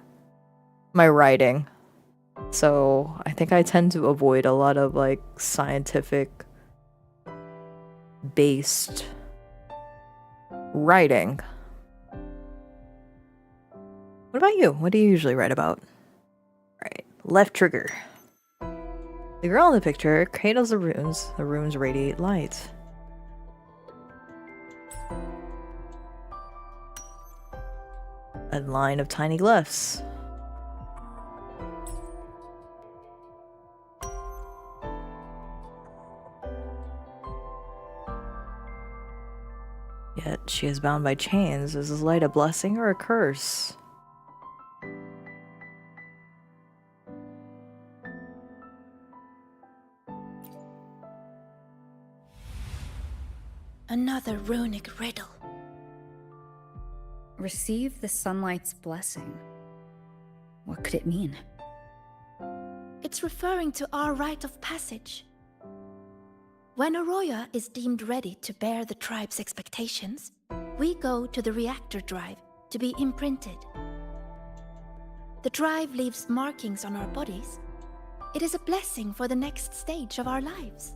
[SPEAKER 1] writing. So I think I tend to avoid a lot of like scientific based writing. What about you? What do you usually write about? Right, left trigger. The girl in the picture cradles the runes. The runes radiate light. A line of tiny glyphs. Yet she is bound by chains. Is this light a blessing or a curse?
[SPEAKER 9] Another runic riddle.
[SPEAKER 3] Receive the sunlight's blessing. What could it mean?
[SPEAKER 9] It's referring to our rite of passage. When Arroya is deemed ready to bear the tribe's expectations, we go to the reactor drive to be imprinted. The drive leaves markings on our bodies. It is a blessing for the next stage of our lives.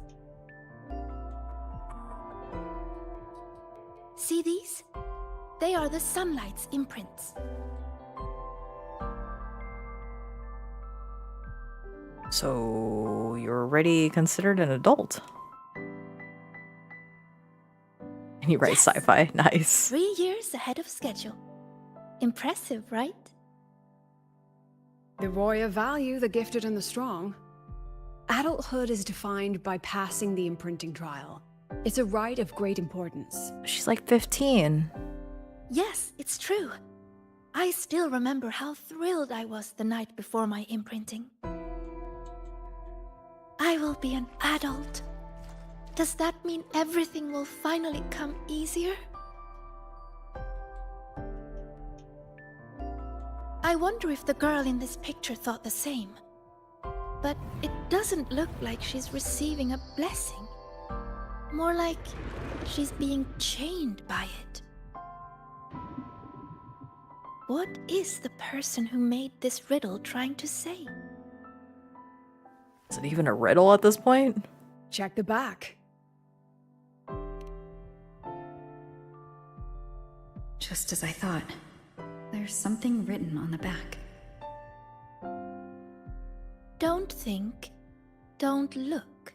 [SPEAKER 9] See these? They are the sunlight's imprints.
[SPEAKER 1] So you're already considered an adult. And you write sci-fi. Nice.
[SPEAKER 9] 3 years ahead of schedule. Impressive, right?
[SPEAKER 13] The Roya value the gifted and the strong. Adulthood is defined by passing the imprinting trial. It's a rite of great importance.
[SPEAKER 1] She's like 15.
[SPEAKER 9] Yes, it's true. I still remember how thrilled I was the night before my imprinting. I will be an adult. Does that mean everything will finally come easier? I wonder if the girl in this picture thought the same. But it doesn't look like she's receiving a blessing. More like she's being chained by it. What is the person who made this riddle trying to say?
[SPEAKER 1] Is it even a riddle at this point?
[SPEAKER 13] Check the back.
[SPEAKER 3] Just as I thought. There's something written on the back.
[SPEAKER 9] Don't think, don't look.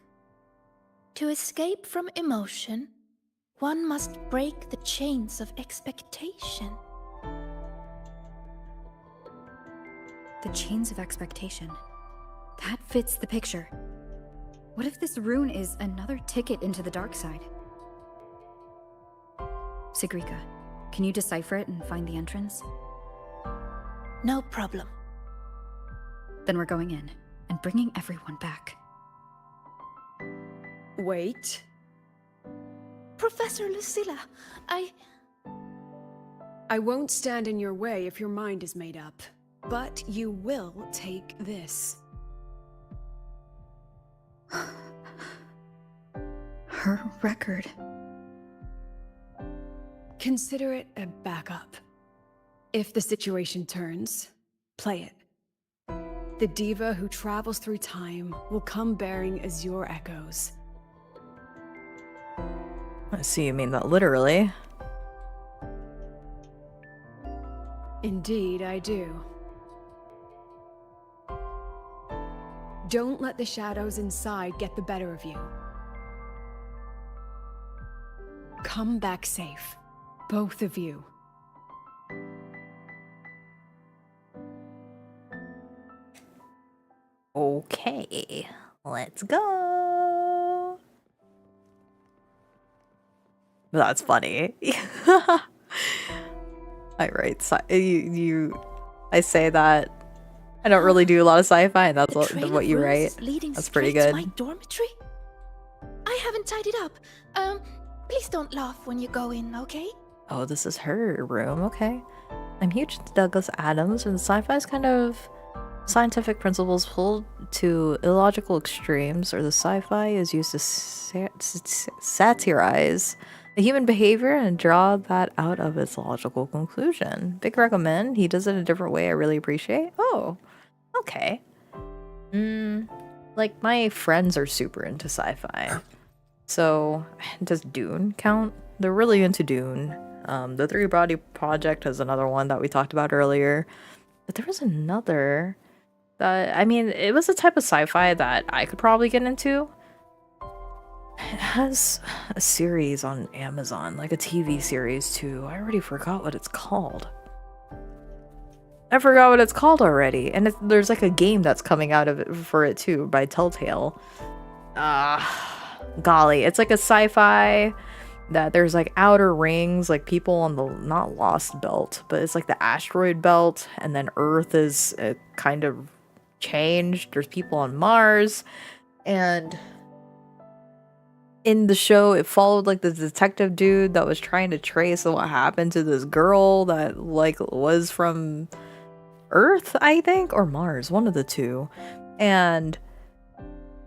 [SPEAKER 9] To escape from emotion, one must break the chains of expectation.
[SPEAKER 3] The chains of expectation. That fits the picture. What if this rune is another ticket into the dark side? Sigrika, can you decipher it and find the entrance?
[SPEAKER 9] No problem.
[SPEAKER 3] Then we're going in and bringing everyone back.
[SPEAKER 13] Wait.
[SPEAKER 9] Professor Lucilla,
[SPEAKER 13] I won't stand in your way if your mind is made up. But you will take this.
[SPEAKER 3] Her record.
[SPEAKER 13] Consider it a backup. If the situation turns, play it. The diva who travels through time will come bearing azure echoes.
[SPEAKER 1] I see you mean that literally.
[SPEAKER 13] Indeed, I do. Don't let the shadows inside get the better of you. Come back safe, both of you.
[SPEAKER 1] Okay, let's go. That's funny. I write I say that I don't really do a lot of sci-fi, and that's what you write. That's pretty good.
[SPEAKER 9] My dormitory? I haven't tied it up. Please don't laugh when you go in, okay?
[SPEAKER 1] Oh, this is her room. Okay. I'm huge into Douglas Adams, and sci-fi's kind of scientific principles pulled to illogical extremes, or the sci-fi is used to satirize the human behavior and draw that out of its logical conclusion. Big recommend. He does it a different way I really appreciate. Oh, okay. Like, my friends are super into sci-fi. So, does Dune count? They're really into Dune. The Three Body Project is another one that we talked about earlier. But there was another that, I mean, it was a type of sci-fi that I could probably get into. It has a series on Amazon, like a TV series too. I already forgot what it's called. I forgot what it's called already. And there's like a game that's coming out of it for it too by Telltale. Golly, it's like a sci-fi that there's like outer rings, like people on the, not Lost Belt, but it's like the asteroid belt, and then Earth is kind of changed. There's people on Mars, and in the show it followed like the detective dude that was trying to trace what happened to this girl that like was from Earth, I think, or Mars, one of the two. And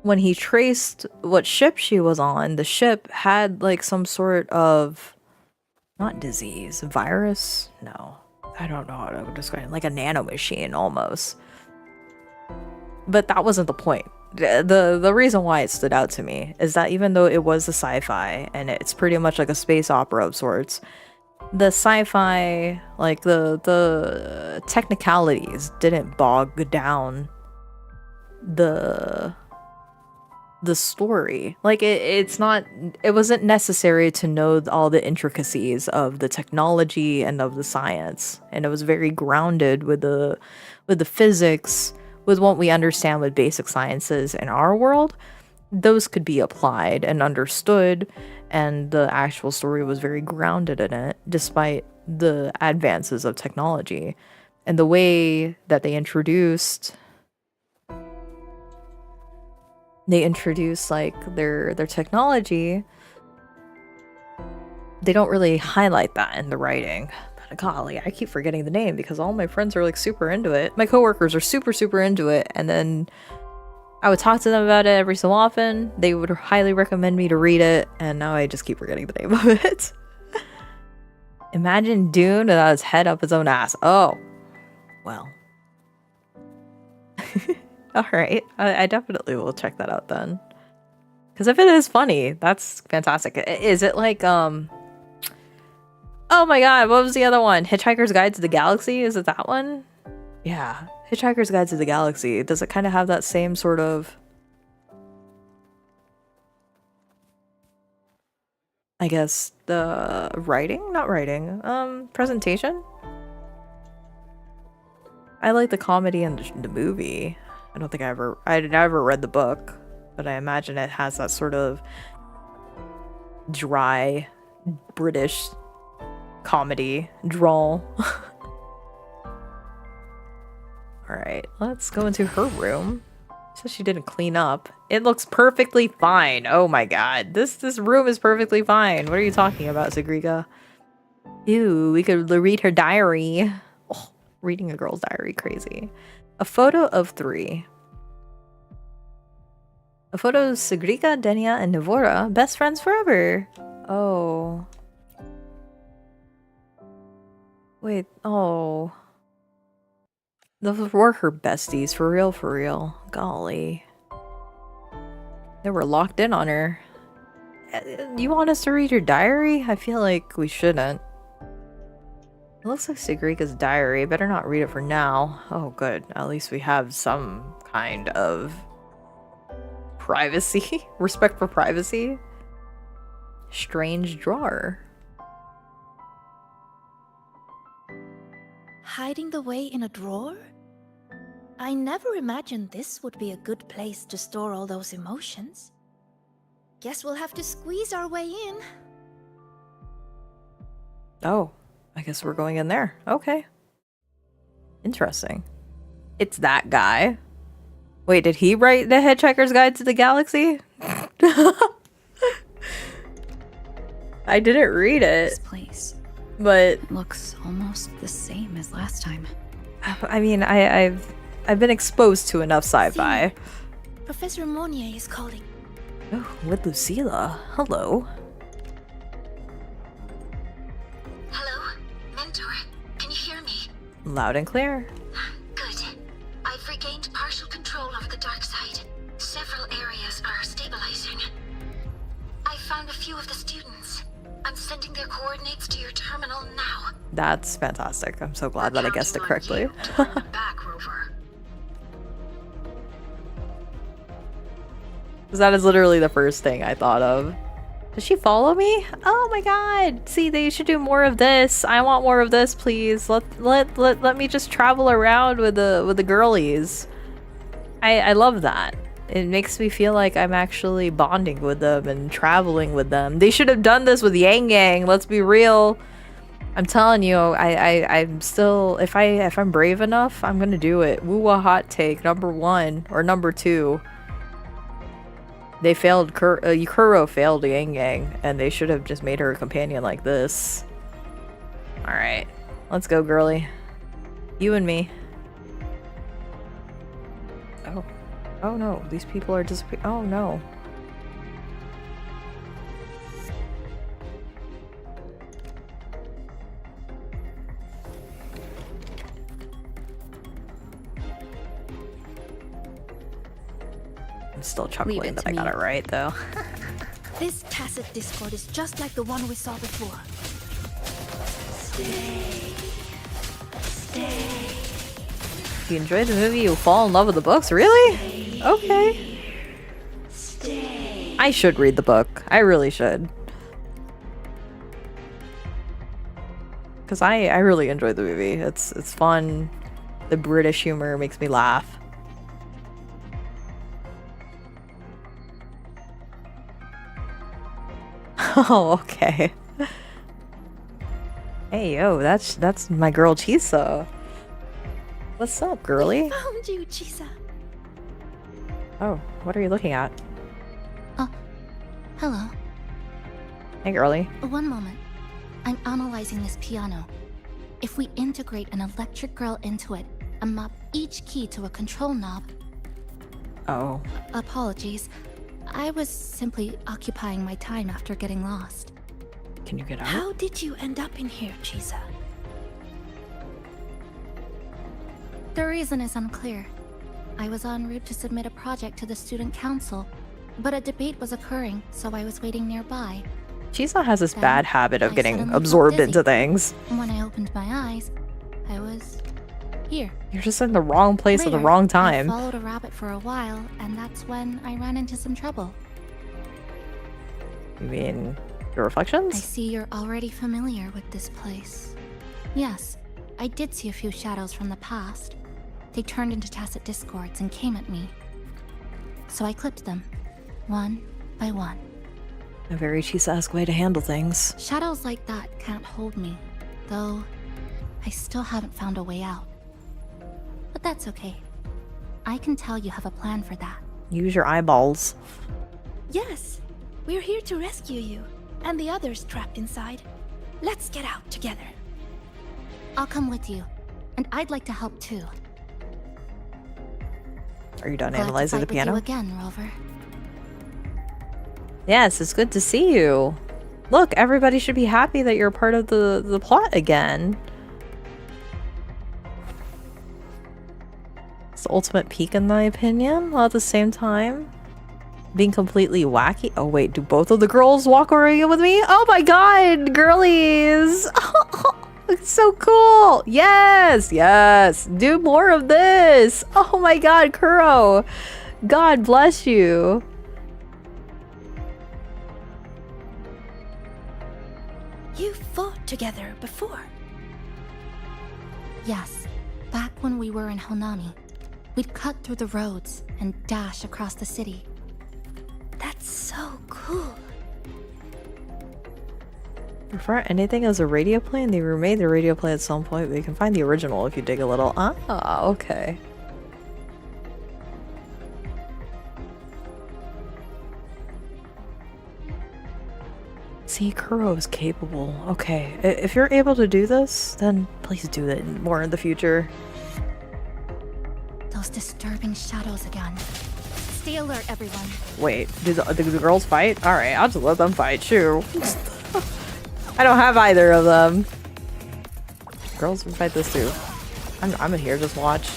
[SPEAKER 1] when he traced what ship she was on, the ship had like some sort of, not disease, virus? No, I don't know how to describe it. Like a nanomachine almost. But that wasn't the point. The reason why it stood out to me is that even though it was a sci-fi and it's pretty much like a space opera of sorts, the sci-fi, like the technicalities didn't bog down the story. Like it wasn't necessary to know all the intricacies of the technology and of the science, and it was very grounded with the physics, with what we understand with basic sciences in our world. Those could be applied and understood, and the actual story was very grounded in it despite the advances of technology. And the way that they introduced like their technology, they don't really highlight that in the writing. But golly, I keep forgetting the name because all my friends are like super into it. My coworkers are super into it, and then I would talk to them about it every so often. They would highly recommend me to read it, and now I just keep forgetting the name of it. Imagine Dune without its head up its own ass. Oh, well. Alright, I definitely will check that out then. Because if it is funny, that's fantastic. Is it like, oh my god, what was the other one? Hitchhiker's Guide to the Galaxy? Is it that one? Yeah, Hitchhiker's Guide to the Galaxy. Does it kind of have that same sort of, I guess, the presentation? I like the comedy in the movie. I don't think I never read the book, but I imagine it has that sort of dry British comedy drawl. Alright, let's go into her room. So she didn't clean up. It looks perfectly fine. Oh my god. This room is perfectly fine. What are you talking about, Sigriga? Ew, we could read her diary. Oh, reading a girl's diary, crazy. A photo of 3. A photo of Sigriga, Denia, and Nivora, best friends forever. Oh. Wait, oh. Those were her besties, for real, for real. Golly. They were locked in on her. You want us to read your diary? I feel like we shouldn't. It looks like Sigriga's diary. Better not read it for now. Oh, good. At least we have some kind of privacy. Respect for privacy. Strange drawer.
[SPEAKER 9] Hiding the way in a drawer? I never imagined this would be a good place to store all those emotions. Guess we'll have to squeeze our way in.
[SPEAKER 1] Oh. I guess we're going in there. Okay. Interesting. It's that guy. Wait, did he write The Hitchhiker's Guide to the Galaxy? I didn't read it.
[SPEAKER 3] This place.
[SPEAKER 1] But
[SPEAKER 3] it looks almost the same as last time.
[SPEAKER 1] I mean, I've been exposed to enough sci-fi.
[SPEAKER 9] Professor Monnier is calling.
[SPEAKER 1] Oh, with Lucilla. Hello. Loud and clear.
[SPEAKER 4] Good. I've regained partial control over the dark side. Several areas are stabilizing. I've found a few of the students. I'm sending their coordinates to your terminal now.
[SPEAKER 1] That's fantastic. I'm so glad that I guessed it correctly.
[SPEAKER 4] Back, Rover.
[SPEAKER 1] Because that is literally the first thing I thought of. Does she follow me? Oh my god! See, they should do more of this. I want more of this, please. Let me just travel around with the girlies. I love that. It makes me feel like I'm actually bonding with them and traveling with them. They should have done this with Yang Yang. Let's be real. I'm telling you, I'm still, if I'm brave enough, I'm gonna do it. Woo-wah hot take number 1 or number 2. They failed, Kuro failed Yang Yang, and they should have just made her a companion like this. Alright, let's go, girly. You and me. Oh. Oh no, these people are disappearing. Oh no. I'm still chuckling that I got it right, though.
[SPEAKER 9] This tacit discord is just like the one we saw before. Stay.
[SPEAKER 1] If you enjoy the movie, you'll fall in love with the books? Really? Okay. I should read the book. I really should. Because I really enjoyed the movie. It's fun. The British humor makes me laugh. Oh, okay. Hey, yo, that's my girl Chisa. What's up, girly?
[SPEAKER 9] I found you, Chisa.
[SPEAKER 1] Oh, what are you looking at?
[SPEAKER 7] Oh, hello.
[SPEAKER 1] Hey, girly.
[SPEAKER 7] One moment. I'm analyzing this piano. If we integrate an electric girl into it and map each key to a control knob...
[SPEAKER 1] Oh.
[SPEAKER 7] Apologies. I was simply occupying my time after getting lost.
[SPEAKER 1] Can you get out?
[SPEAKER 9] How did you end up in here, Chisa?
[SPEAKER 7] The reason is unclear. I was en route to submit a project to the student council, but a debate was occurring, so I was waiting nearby.
[SPEAKER 1] Chisa has this
[SPEAKER 7] Then
[SPEAKER 1] bad habit of
[SPEAKER 7] I
[SPEAKER 1] getting
[SPEAKER 7] suddenly
[SPEAKER 1] absorbed
[SPEAKER 7] felt
[SPEAKER 1] into
[SPEAKER 7] dizzy.
[SPEAKER 1] things.
[SPEAKER 7] When I opened my eyes, I was here.
[SPEAKER 1] You're just in the wrong place at the
[SPEAKER 7] Later,
[SPEAKER 1] wrong time.
[SPEAKER 7] I followed a rabbit for a while, and that's when I ran into some trouble.
[SPEAKER 1] You mean your
[SPEAKER 7] I
[SPEAKER 1] reflections?
[SPEAKER 7] see you're already familiar with this place. Yes, I did see a few shadows from the past. They turned into tacit discords and came at me. So I clipped them, one by one.
[SPEAKER 1] A very Chisa-esque way to handle things.
[SPEAKER 7] Shadows like that can't hold me, though I still haven't found a way out. But that's okay. I can tell you have a plan for that.
[SPEAKER 1] Use your eyeballs.
[SPEAKER 9] Yes, we're here to rescue you, and the others trapped inside. Let's get out together.
[SPEAKER 7] I'll come with you, and I'd like to help too.
[SPEAKER 1] Are you done
[SPEAKER 7] Glad to
[SPEAKER 1] analyzing the
[SPEAKER 7] fight with you
[SPEAKER 1] piano?
[SPEAKER 7] again, Rover.
[SPEAKER 1] Yes, it's good to see you. Look, everybody should be happy that you're part of the plot again. It's the ultimate peak in my opinion, while at the same time being completely wacky. Oh wait, do both of the girls walk around with me? Oh my god, girlies! It's so cool! Yes! Yes! Do more of this! Oh my god, Kuro! God bless you!
[SPEAKER 9] You fought together before.
[SPEAKER 7] Yes, back when we were in Honami. We'd cut through the roads and dash across the city.
[SPEAKER 9] That's so cool.
[SPEAKER 1] Before anything as a radio play, and they remade the radio play at some point, but you can find the original if you dig a little. Ah, okay. See, Kuro is capable. Okay, if you're able to do this, then please do it more in the future.
[SPEAKER 7] Those disturbing shadows again. Stay alert, everyone.
[SPEAKER 1] Wait, do the girls fight? Alright, I'll just let them fight, shoo. I don't have either of them. Girls can fight this too. I'm in here, just watch.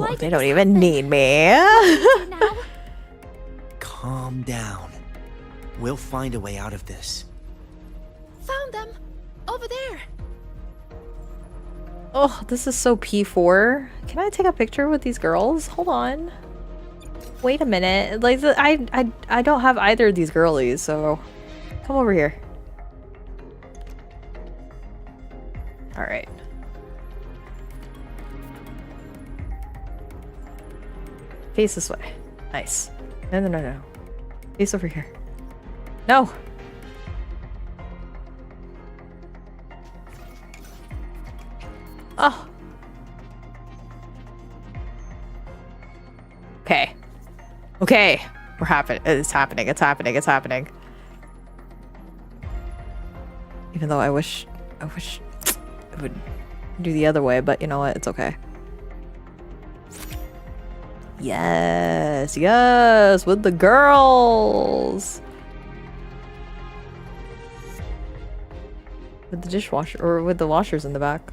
[SPEAKER 1] Well, they don't even need me.
[SPEAKER 14] Calm down. We'll find a way out of this.
[SPEAKER 9] Found them! Over there!
[SPEAKER 1] Oh, this is so P4. Can I take a picture with these girls? Hold on. Wait a minute. Like, I don't have either of these girlies, so come over here. All right. Face this way. Nice. No. Face over here. No. Oh. Okay. Okay. We're happening. It's happening. It's happening. It's happening. Even though I wish it would do the other way, but you know what? It's okay. Yes. Yes. With the girls. With the dishwasher, or with the washers in the back.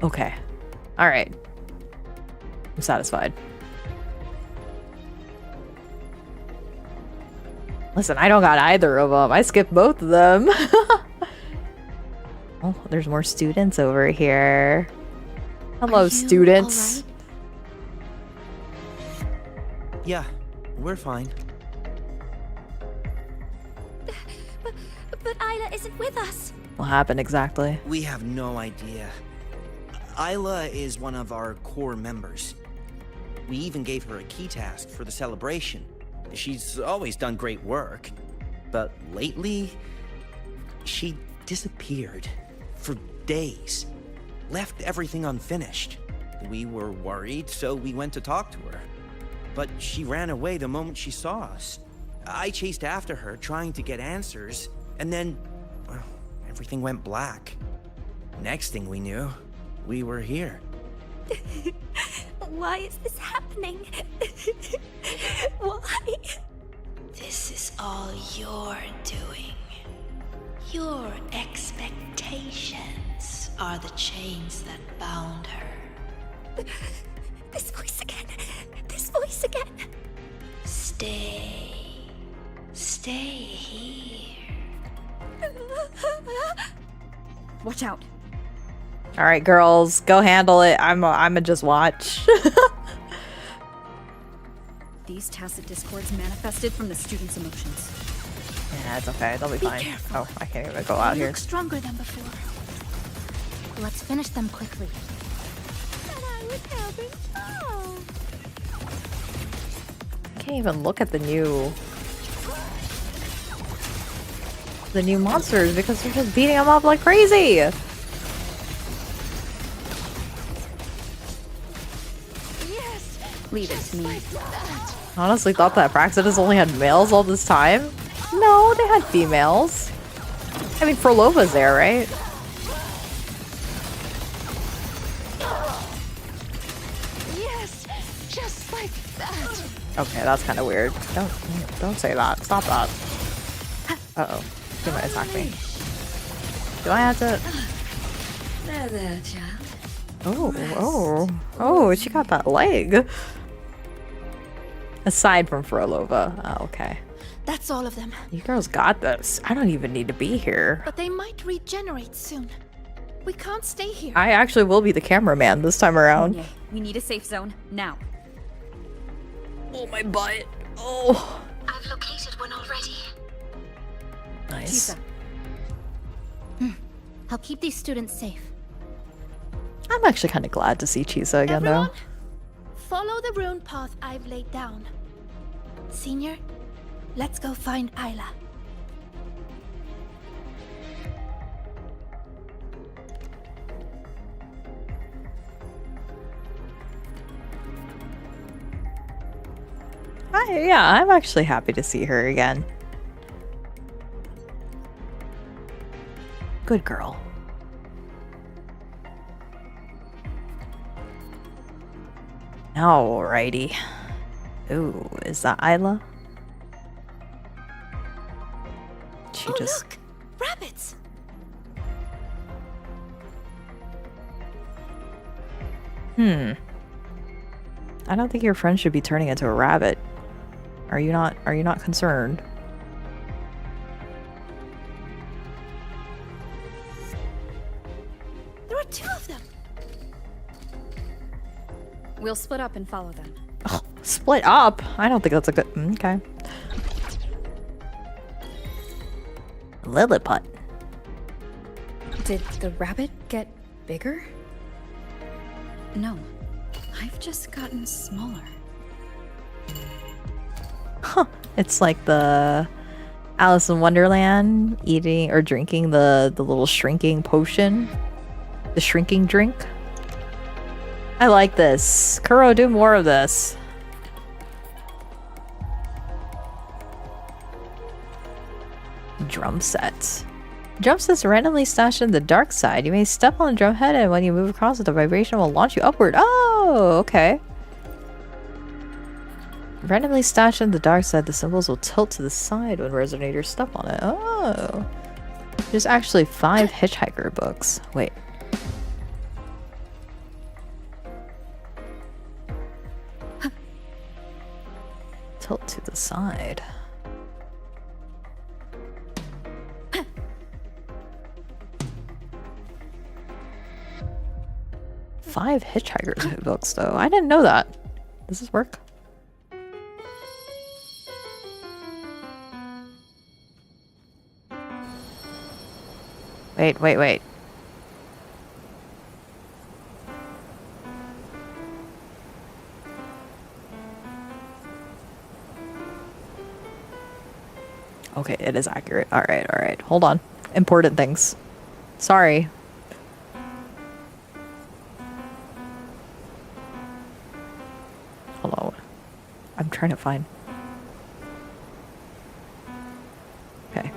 [SPEAKER 1] Okay. Alright. I'm satisfied. Listen, I don't got either of them. I skipped both of them. Oh, there's more students over here. Hello, students.
[SPEAKER 14] Yeah, we're fine.
[SPEAKER 7] But Isla isn't with us.
[SPEAKER 1] What happened exactly?
[SPEAKER 14] We have no idea. Isla is one of our core members. We even gave her a key task for the celebration. She's always done great work, but lately, she disappeared for days. Left everything unfinished. We were worried, so we went to talk to her. But she ran away the moment she saw us. I chased after her, trying to get answers, and then, well, everything went black. Next thing we knew, we were here.
[SPEAKER 7] Why is this happening? Why?
[SPEAKER 15] This is all your doing. Your expectations are the chains that bound her.
[SPEAKER 7] This voice again. This voice again.
[SPEAKER 15] Stay. Stay here.
[SPEAKER 3] Watch out.
[SPEAKER 1] All right, girls, go handle it. I'ma just watch.
[SPEAKER 3] These tacit discords manifested from the students' emotions.
[SPEAKER 1] Yeah, it's okay. They'll be fine.
[SPEAKER 9] Careful.
[SPEAKER 1] Oh, I can't even go out
[SPEAKER 9] You
[SPEAKER 1] here.
[SPEAKER 9] look stronger than before.
[SPEAKER 7] Let's finish them quickly.
[SPEAKER 9] And I was having fun.
[SPEAKER 1] I can't even look at the new monsters because they're just beating them up like crazy.
[SPEAKER 3] Leave it to me.
[SPEAKER 1] Honestly thought that Praxidus only had males all this time. No, they had females. I mean, Frolova's there, right?
[SPEAKER 9] Yes, just like that.
[SPEAKER 1] Okay, that's kind of weird. Don't say that. Stop that. Uh-oh. He might attack me. Do I have to...
[SPEAKER 15] There, child.
[SPEAKER 1] Oh, she got that leg. Aside from Frolova. Oh, okay.
[SPEAKER 9] That's all of them.
[SPEAKER 1] You girls got this. I don't even need to be here.
[SPEAKER 9] But they might regenerate soon. We can't stay here.
[SPEAKER 1] I actually will be the cameraman this time around.
[SPEAKER 3] Okay, we need a safe zone now.
[SPEAKER 1] Oh, my butt. Oh.
[SPEAKER 4] I've located one already.
[SPEAKER 1] Nice.
[SPEAKER 7] I'll keep these students safe.
[SPEAKER 1] I'm actually kind of glad to see Chisa again,
[SPEAKER 9] Everyone,
[SPEAKER 1] though.
[SPEAKER 9] follow the rune path I've laid down. Senior, let's go find Isla.
[SPEAKER 1] Yeah, I'm actually happy to see her again. Good girl. Alrighty. Ooh, is that Isla? She
[SPEAKER 9] Oh,
[SPEAKER 1] just...
[SPEAKER 9] look! Rabbit!
[SPEAKER 1] I don't think your friend should be turning into a rabbit. Are you not concerned?
[SPEAKER 9] There are 2 of them.
[SPEAKER 3] We'll split up and follow them.
[SPEAKER 1] Oh, split up? I don't think that's a good... Okay. Lilliput.
[SPEAKER 3] Did the rabbit get bigger? No. I've just gotten smaller.
[SPEAKER 1] Huh. It's like the Alice in Wonderland eating or drinking the little shrinking potion. The shrinking drink. I like this. Kuro, do more of this. Drum set. Drum sets randomly stashed in the dark side. You may step on the drum head, and when you move across it, the vibration will launch you upward. Oh, okay. Randomly stashed in the dark side, the symbols will tilt to the side when resonators step on it. Oh. There's actually 5 hitchhiker books. Wait. Tilt to the side. Five hitchhikers books, though. I didn't know that. Does this work? Wait. Okay, it is accurate. Alright. Hold on. Important things. Sorry. Hold on. I'm trying to find... Okay.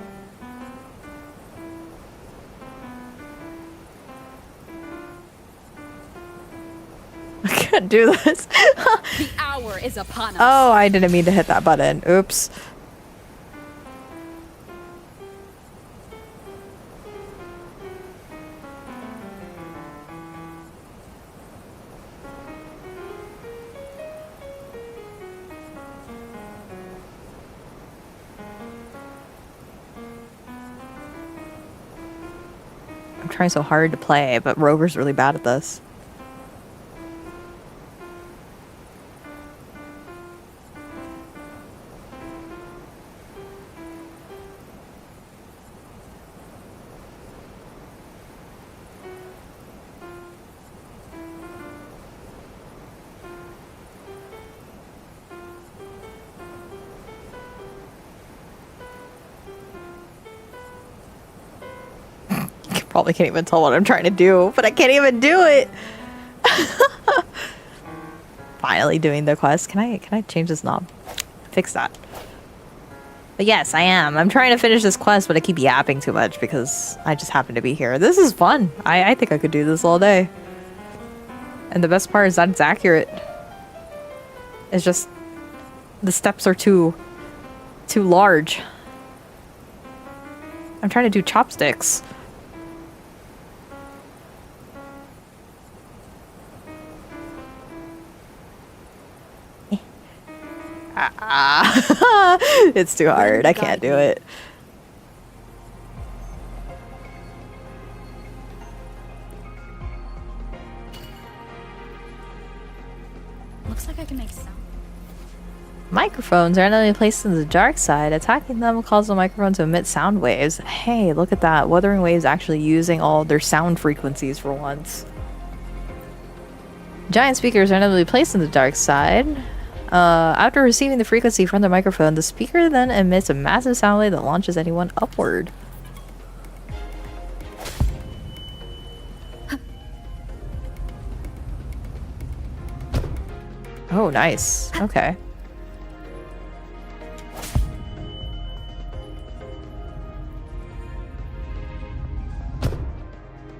[SPEAKER 1] I can't do this.
[SPEAKER 2] The hour is upon us.
[SPEAKER 1] Oh, I didn't mean to hit that button. Oops. I'm trying so hard to play, but Rover's really bad at this. Probably can't even tell what I'm trying to do, but I can't even do it. Finally doing the quest. Can I change this knob? Fix that. But yes, I am. I'm trying to finish this quest, but I keep yapping too much because I just happen to be here. This is fun. I think I could do this all day. And the best part is that it's accurate. It's just the steps are too large. I'm trying to do chopsticks. It's too hard. I can't do it.
[SPEAKER 3] Looks like I can make sound.
[SPEAKER 1] Microphones are randomly placed in the dark side. Attacking them will cause the microphone to emit sound waves. Hey, look at that. Wuthering Waves actually using all their sound frequencies for once. Giant speakers are randomly placed in the dark side. After receiving the frequency from the microphone, the speaker then emits a massive sound wave that launches anyone upward. Oh, nice. Okay.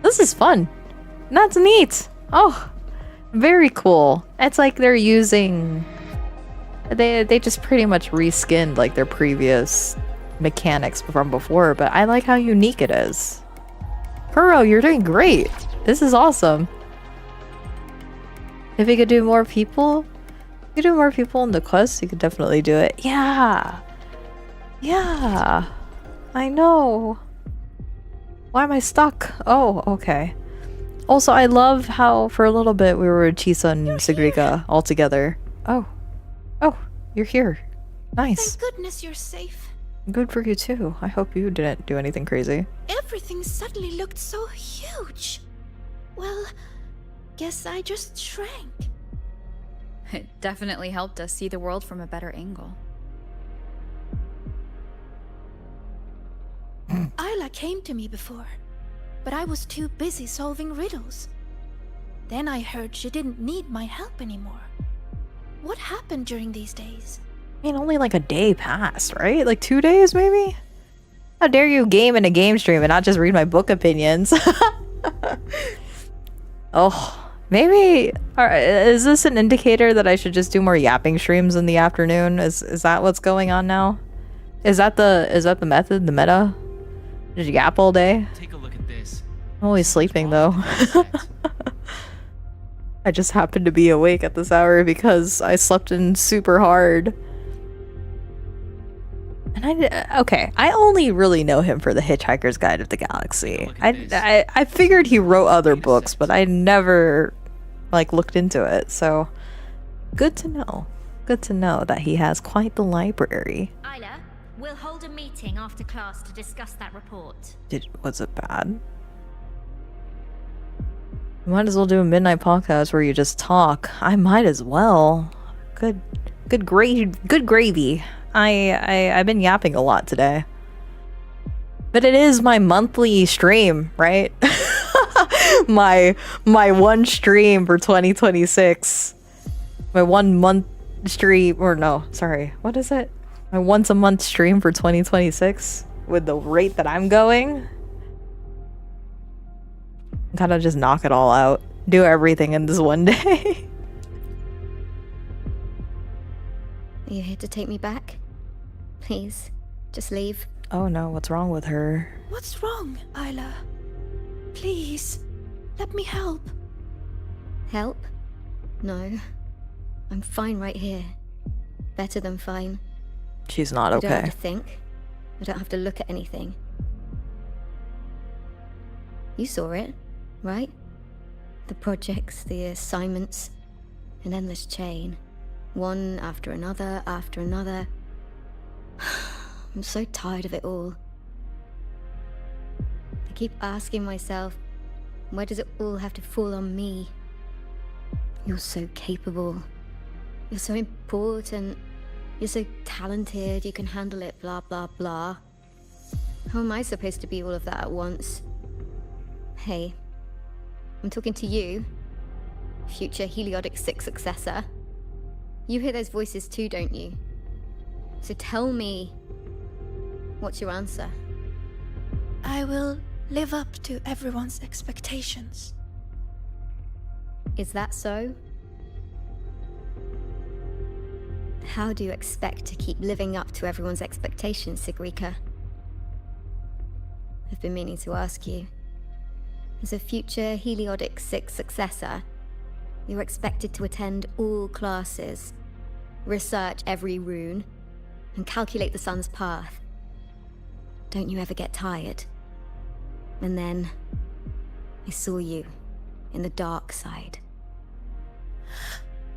[SPEAKER 1] This is fun. That's neat. Oh, very cool. It's like they're using... They just pretty much reskinned like their previous mechanics from before, but I like how unique it is. Kuro, you're doing great. This is awesome. If he could do more people, in the quest, he could definitely do it. Yeah. Yeah. I know. Why am I stuck? Oh, okay. Also, I love how for a little bit we were Chisa and Sigrika all together. Oh. Oh, you're here. Nice.
[SPEAKER 9] Thank goodness you're safe.
[SPEAKER 1] Good for you too. I hope you didn't do anything crazy.
[SPEAKER 9] Everything suddenly looked so huge. Well, guess I just shrank.
[SPEAKER 3] It definitely helped us see the world from a better angle.
[SPEAKER 9] Isla came to me before, but I was too busy solving riddles. Then I heard she didn't need my help anymore. What happened during these days?
[SPEAKER 1] I mean, only like a day passed, right? Like 2 days, maybe? How dare you game in a game stream and not just read my book opinions? Oh, maybe... is this an indicator that I should just do more yapping streams in the afternoon? Is that what's going on now? Is that the method, the meta? Just yap all day?
[SPEAKER 16] Take a look at this.
[SPEAKER 1] I'm always sleeping though. I just happened to be awake at this hour because I slept in super hard. And I only really know him for The Hitchhiker's Guide of the Galaxy. I figured he wrote other books, but I never like looked into it. So good to know. Good to know that he has quite the library.
[SPEAKER 17] Isla, we'll hold a meeting after class to discuss that report.
[SPEAKER 1] Was it bad? You might as well do a midnight podcast where you just talk. I might as well. Good gravy. I've been yapping a lot today. But it is my monthly stream, right? my one stream for 2026. My 1 month stream, or no, sorry, what is it? My once a month stream for 2026 with the rate that I'm going. Gotta just knock it all out. Do everything in this one day.
[SPEAKER 18] Are you here to take me back? Please, just leave.
[SPEAKER 1] Oh no, what's wrong with her?
[SPEAKER 9] What's wrong, Isla? Please, let me help.
[SPEAKER 18] Help? No. I'm fine right here. Better than fine.
[SPEAKER 1] She's not
[SPEAKER 18] I don't
[SPEAKER 1] okay.
[SPEAKER 18] have to think. I don't have to look at anything. You saw it, right? The projects, the assignments, an endless chain. One after another, after another. I'm so tired of it all. I keep asking myself, why does it all have to fall on me? You're so capable. You're so important. You're so talented, you can handle it, blah, blah, blah. How am I supposed to be all of that at once? Hey, I'm talking to you, future Heliodic 6 successor. You hear those voices too, don't you? So tell me, what's your answer?
[SPEAKER 9] I will live up to everyone's expectations.
[SPEAKER 18] Is that so? How do you expect to keep living up to everyone's expectations, Sigrika? I've been meaning to ask you. As a future Heliodic 6 successor, you're expected to attend all classes, research every rune, and calculate the sun's path. Don't you ever get tired? And then, I saw you in the dark side.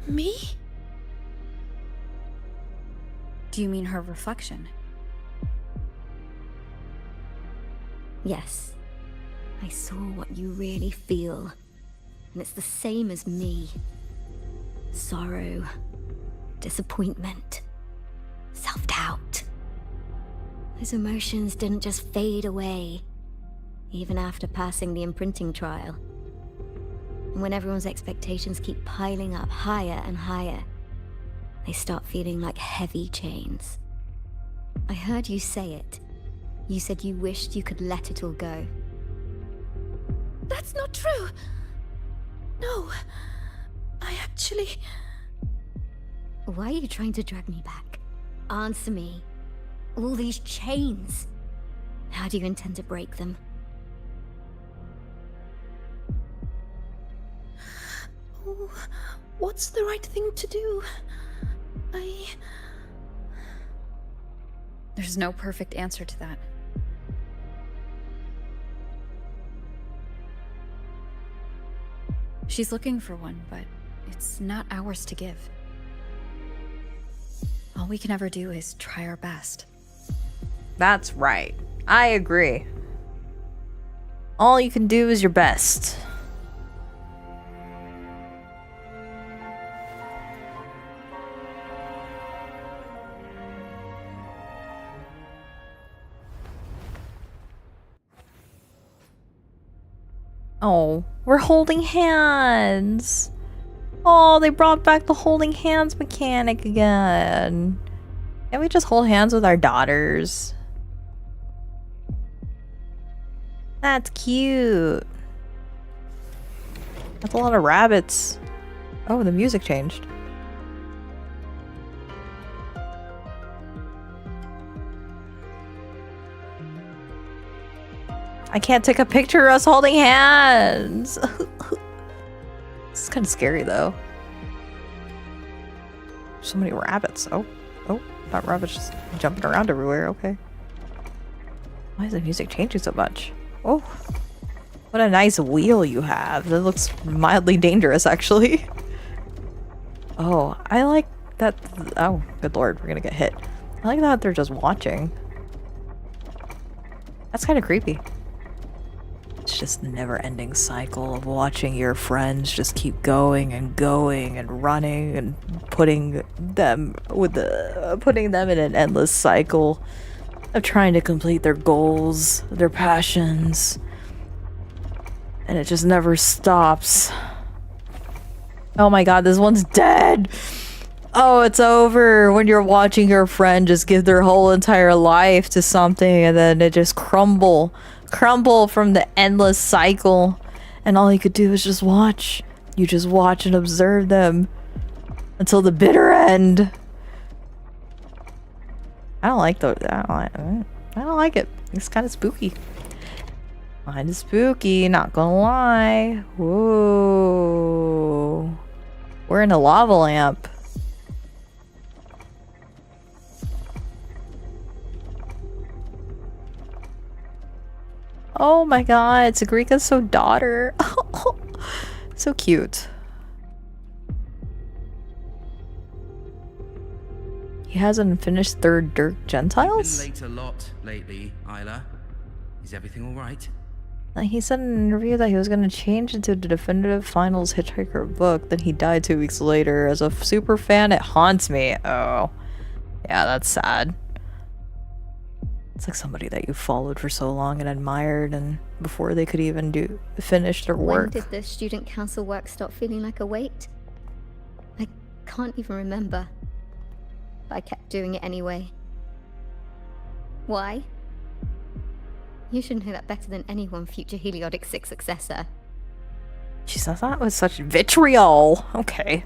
[SPEAKER 9] Me?
[SPEAKER 3] Do you mean her reflection?
[SPEAKER 18] Yes. I saw what you really feel. And it's the same as me. Sorrow, disappointment, self-doubt. Those emotions didn't just fade away, even after passing the imprinting trial. And when everyone's expectations keep piling up higher and higher, they start feeling like heavy chains. I heard you say it. You said you wished you could let it all go.
[SPEAKER 9] That's not true. No, I actually...
[SPEAKER 18] Why are you trying to drag me back? Answer me. All these chains. How do you intend to break them?
[SPEAKER 9] know what's the right thing to do.
[SPEAKER 3] There's no perfect answer to that. She's looking for one, but it's not ours to give. All we can ever do is try our best.
[SPEAKER 1] That's right. I agree. All you can do is your best. Oh, we're holding hands. Oh, they brought back the holding hands mechanic again. Can't we just hold hands with our daughters? That's cute. That's a lot of rabbits. Oh, the music changed. I can't take a picture of us holding hands. This is kind of scary though. So many rabbits. Oh, not rabbits just jumping around everywhere. Okay. Why is the music changing so much? Oh, what a nice wheel you have. That looks mildly dangerous actually. Oh, I like that. Oh, good lord, we're gonna get hit. I like that they're just watching. That's kind of creepy. It's just a never-ending cycle of watching your friends just keep going and running and putting them in an endless cycle of trying to complete their goals, their passions, and it just never stops. Oh my god, this one's dead. Oh, it's over when you're watching your friend just give their whole entire life to something and then it just crumble from the endless cycle, and all you could do is just watch. You just watch and observe them until the bitter end. I don't like it. It's kind of spooky. Kind of spooky, not gonna lie. Whoa. We're in a lava lamp. Oh my god, Sagrika's so daughter. So cute. He hasn't finished Third Dirk Gentiles?
[SPEAKER 5] You've been late a lot lately, Isla. Is everything alright?
[SPEAKER 1] He said in an interview that he was going to change into the definitive finals Hitchhiker book, then he died 2 weeks later. As a super fan, it haunts me. Oh. Yeah, that's sad. It's like somebody that you followed for so long and admired, and before they could even finish their work.
[SPEAKER 18] When did the student council work stop feeling like a weight? I can't even remember. But I kept doing it anyway. Why? You should know that better than anyone, future Heliodic 6 successor.
[SPEAKER 1] She says that with such vitriol. Okay.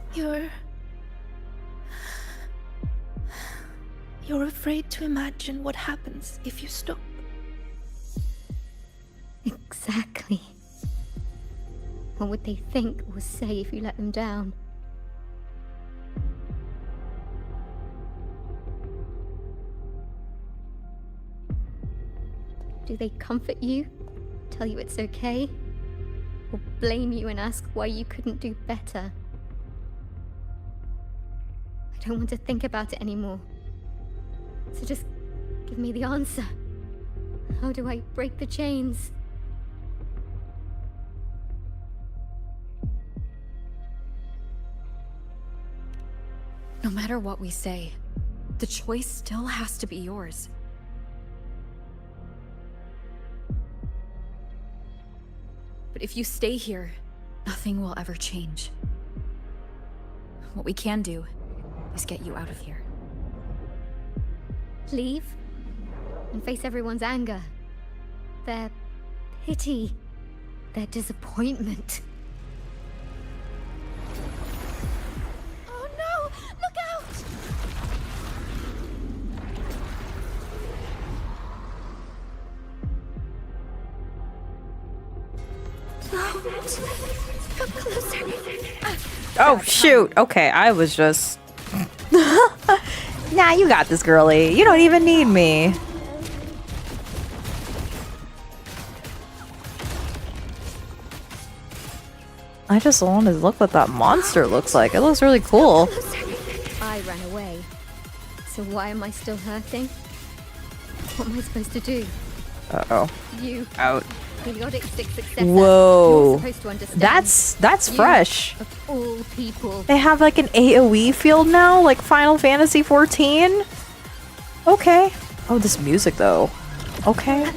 [SPEAKER 9] You're afraid to imagine what happens if you stop.
[SPEAKER 18] Exactly. What would they think or say if you let them down? Do they comfort you? Tell you it's okay? Or blame you and ask why you couldn't do better? I don't want to think about it anymore. So just give me the answer. How do I break the chains?
[SPEAKER 3] No matter what we say, the choice still has to be yours. But if you stay here, nothing will ever change. What we can do is get you out of here.
[SPEAKER 18] Leave and face everyone's anger, their pity, their disappointment.
[SPEAKER 9] Oh no! Look out! Don't
[SPEAKER 1] Oh shoot! Okay, I was just. Nah, you got this, girly. You don't even need me. I just want to look what that monster looks like. It looks really cool.
[SPEAKER 18] I ran away. So why am I still hurting? What am I supposed to do?
[SPEAKER 1] Uh-oh.
[SPEAKER 18] You.
[SPEAKER 1] Out.
[SPEAKER 18] Periodic six successor.
[SPEAKER 1] Whoa.
[SPEAKER 18] You're supposed to understand.
[SPEAKER 1] That's
[SPEAKER 18] You,
[SPEAKER 1] fresh.
[SPEAKER 18] Of all people.
[SPEAKER 1] They have like an AoE field now, like Final Fantasy 14. Okay. Oh, this music though. Okay.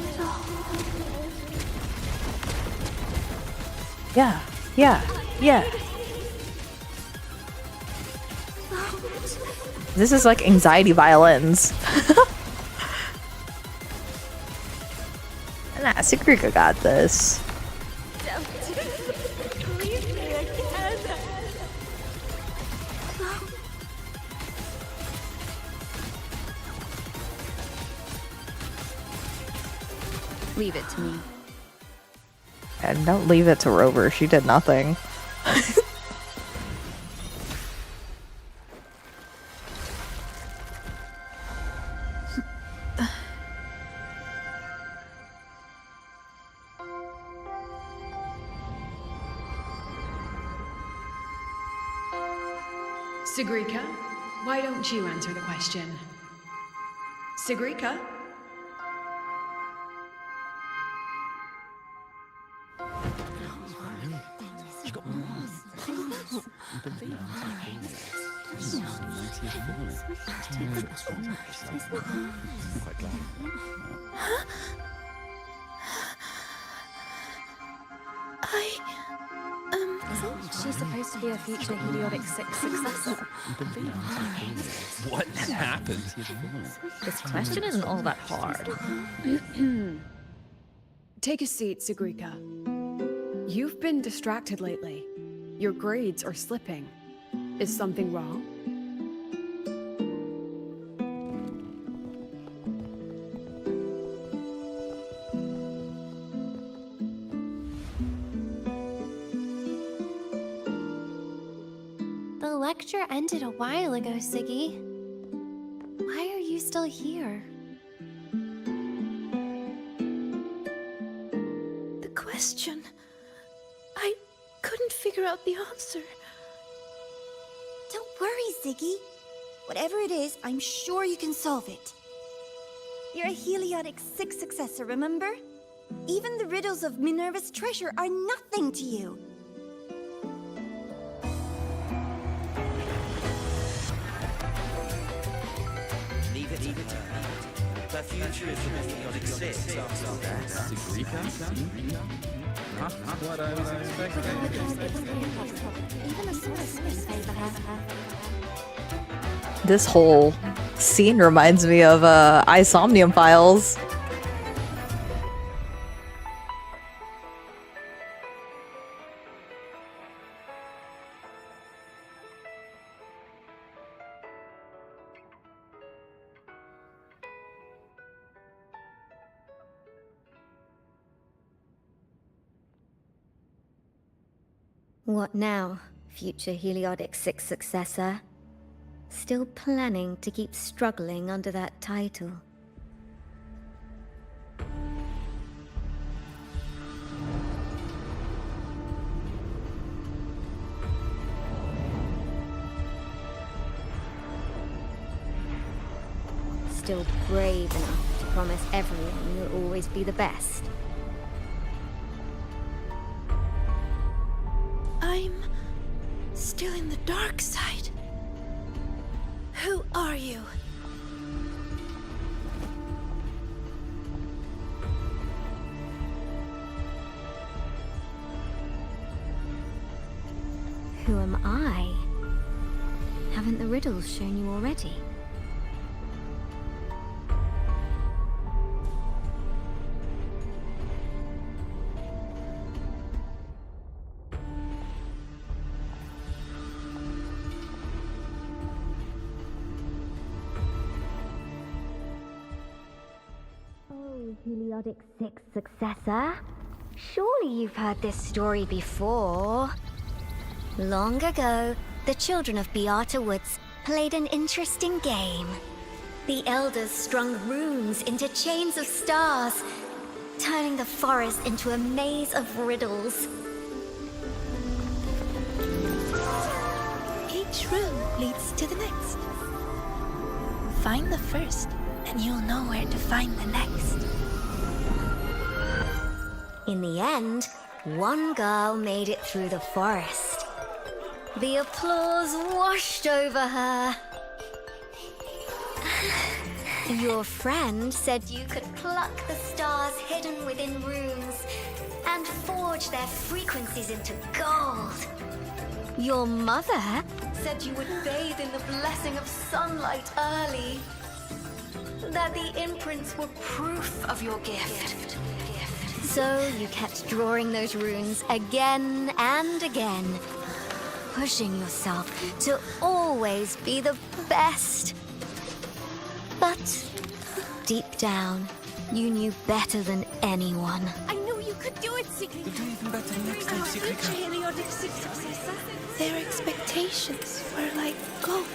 [SPEAKER 1] Yeah. Yeah. Yeah. This is like anxiety violins. Nah, Sakrika got this.
[SPEAKER 18] Leave it to me.
[SPEAKER 1] And don't leave it to Rover. She did nothing.
[SPEAKER 13] Sagrika, why don't you answer the question? Sagrika?
[SPEAKER 10] Isn't she supposed to be a future Heliotic 6 successor?
[SPEAKER 16] What happened?
[SPEAKER 1] This question isn't all that hard.
[SPEAKER 13] Take a seat, Sagrika. You've been distracted lately. Your grades are slipping. Is something wrong?
[SPEAKER 10] The lecture ended a while ago, Siggy. Why are you still here?
[SPEAKER 9] The question. I couldn't figure out the answer.
[SPEAKER 7] Don't worry, Ziggy. Whatever it is, I'm sure you can solve it. You're a Heliotic 6 successor, remember? Even the riddles of Minerva's treasure are nothing to you.
[SPEAKER 14] Leave it. The future is from Heliotic 6 after that.
[SPEAKER 16] Sagrika? Not what I was expecting.
[SPEAKER 10] Even the sorceress favor her.
[SPEAKER 1] This whole scene reminds me of Isomnium Files.
[SPEAKER 18] What now, future Heliotic 6 successor? Still planning to keep struggling under that title? Still brave enough to promise everyone you'll always be the best?
[SPEAKER 9] I'm still in the dark side. Who are you?
[SPEAKER 18] Who am I? Haven't the riddles shown you already? Heliotic 6 successor? Surely you've heard this story before. Long ago, the children of Beata Woods played an interesting game. The elders strung runes into chains of stars, turning the forest into a maze of riddles.
[SPEAKER 9] Each room leads to the next. Find the first, and you'll know where to find the next.
[SPEAKER 18] In the end, one girl made it through the forest. The applause washed over her. Your friend said you could pluck the stars hidden within runes and forge their frequencies into gold. Your mother said you would bathe in the blessing of sunlight early. That the imprints were proof of your gift. So you kept drawing those runes again and again, pushing yourself to always be the best. But deep down, you knew better than anyone.
[SPEAKER 9] I knew you could do it, Sigrika.
[SPEAKER 5] You'll do even better next time, Sigrika.
[SPEAKER 9] Their expectations were like gold.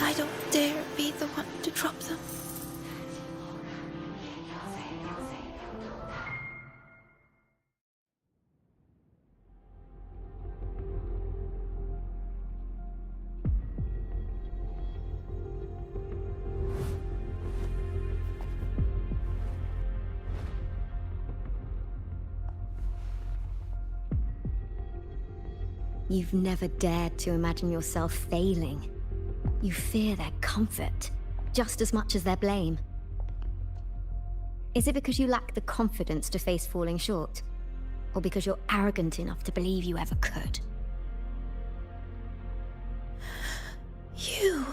[SPEAKER 9] I don't dare be the one to drop them.
[SPEAKER 18] You've never dared to imagine yourself failing. You fear their comfort just as much as their blame. Is it because you lack the confidence to face falling short? Or because you're arrogant enough to believe you ever could?
[SPEAKER 9] You...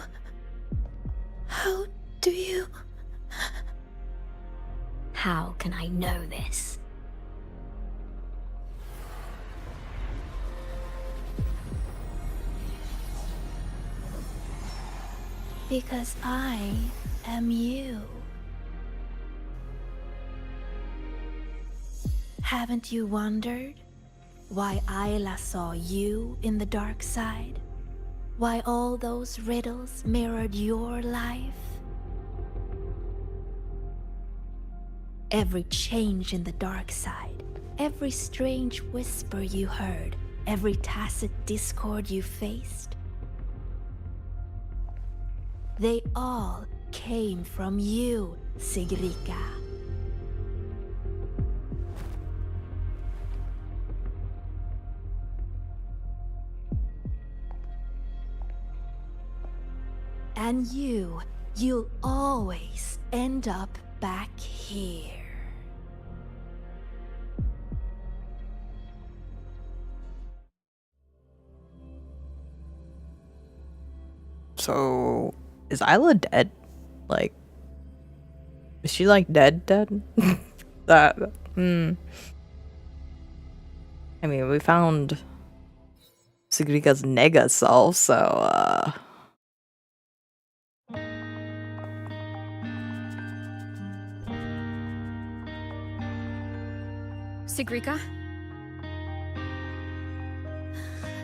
[SPEAKER 9] How do you...
[SPEAKER 18] How can I know this?
[SPEAKER 9] Because I am you. Haven't you wondered why Ayla saw you in the dark side? Why all those riddles mirrored your life? Every change in the dark side, every strange whisper you heard, every tacit discord you faced, they all came from you, Sigrika. And you'll always end up back here.
[SPEAKER 1] So, is Isla dead? Like, is she like dead? I mean, we found Sigrika's nega self, so,
[SPEAKER 13] Sigrika?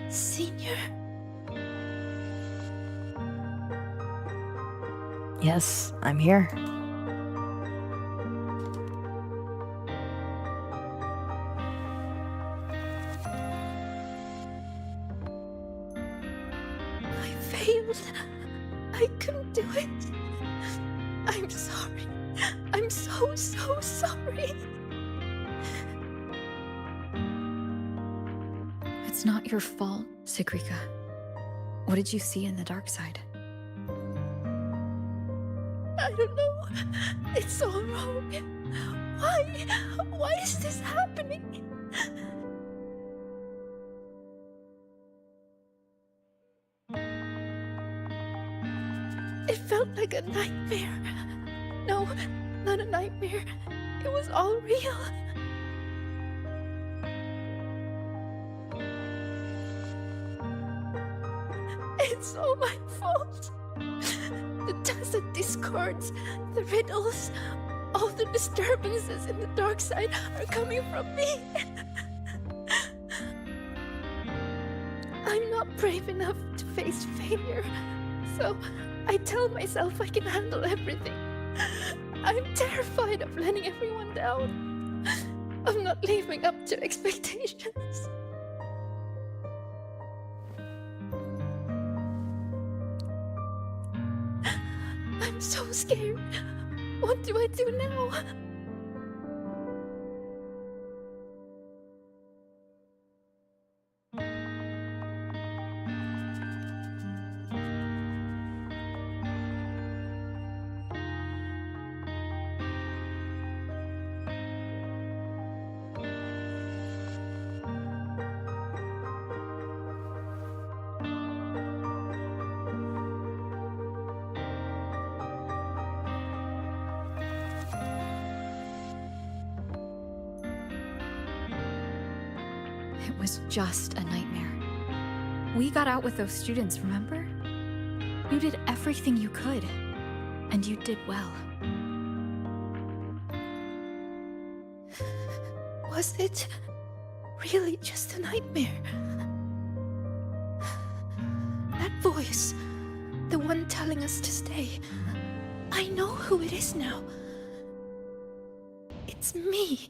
[SPEAKER 9] Senior?
[SPEAKER 1] yes, I'm here.
[SPEAKER 9] I failed. I couldn't do it. I'm sorry. I'm so sorry.
[SPEAKER 3] It's not your fault, Sigrika. What did you see in the dark side?
[SPEAKER 9] I don't know. It's all wrong. Why is this happening? It felt like a nightmare. No, not a nightmare. It was all real. It's all my fault. The tacit discords, the riddles, all the disturbances in the dark side are coming from me. I'm not brave enough to face failure, so I tell myself I can handle everything. I'm terrified of letting everyone down, of not living up to expectations. I'm so scared. What do I do now?
[SPEAKER 3] It was just a nightmare. We got out with those students, remember? You did everything you could, and you did well.
[SPEAKER 9] Was it really just a nightmare? That voice, the one telling us to stay, I know who it is now. It's me.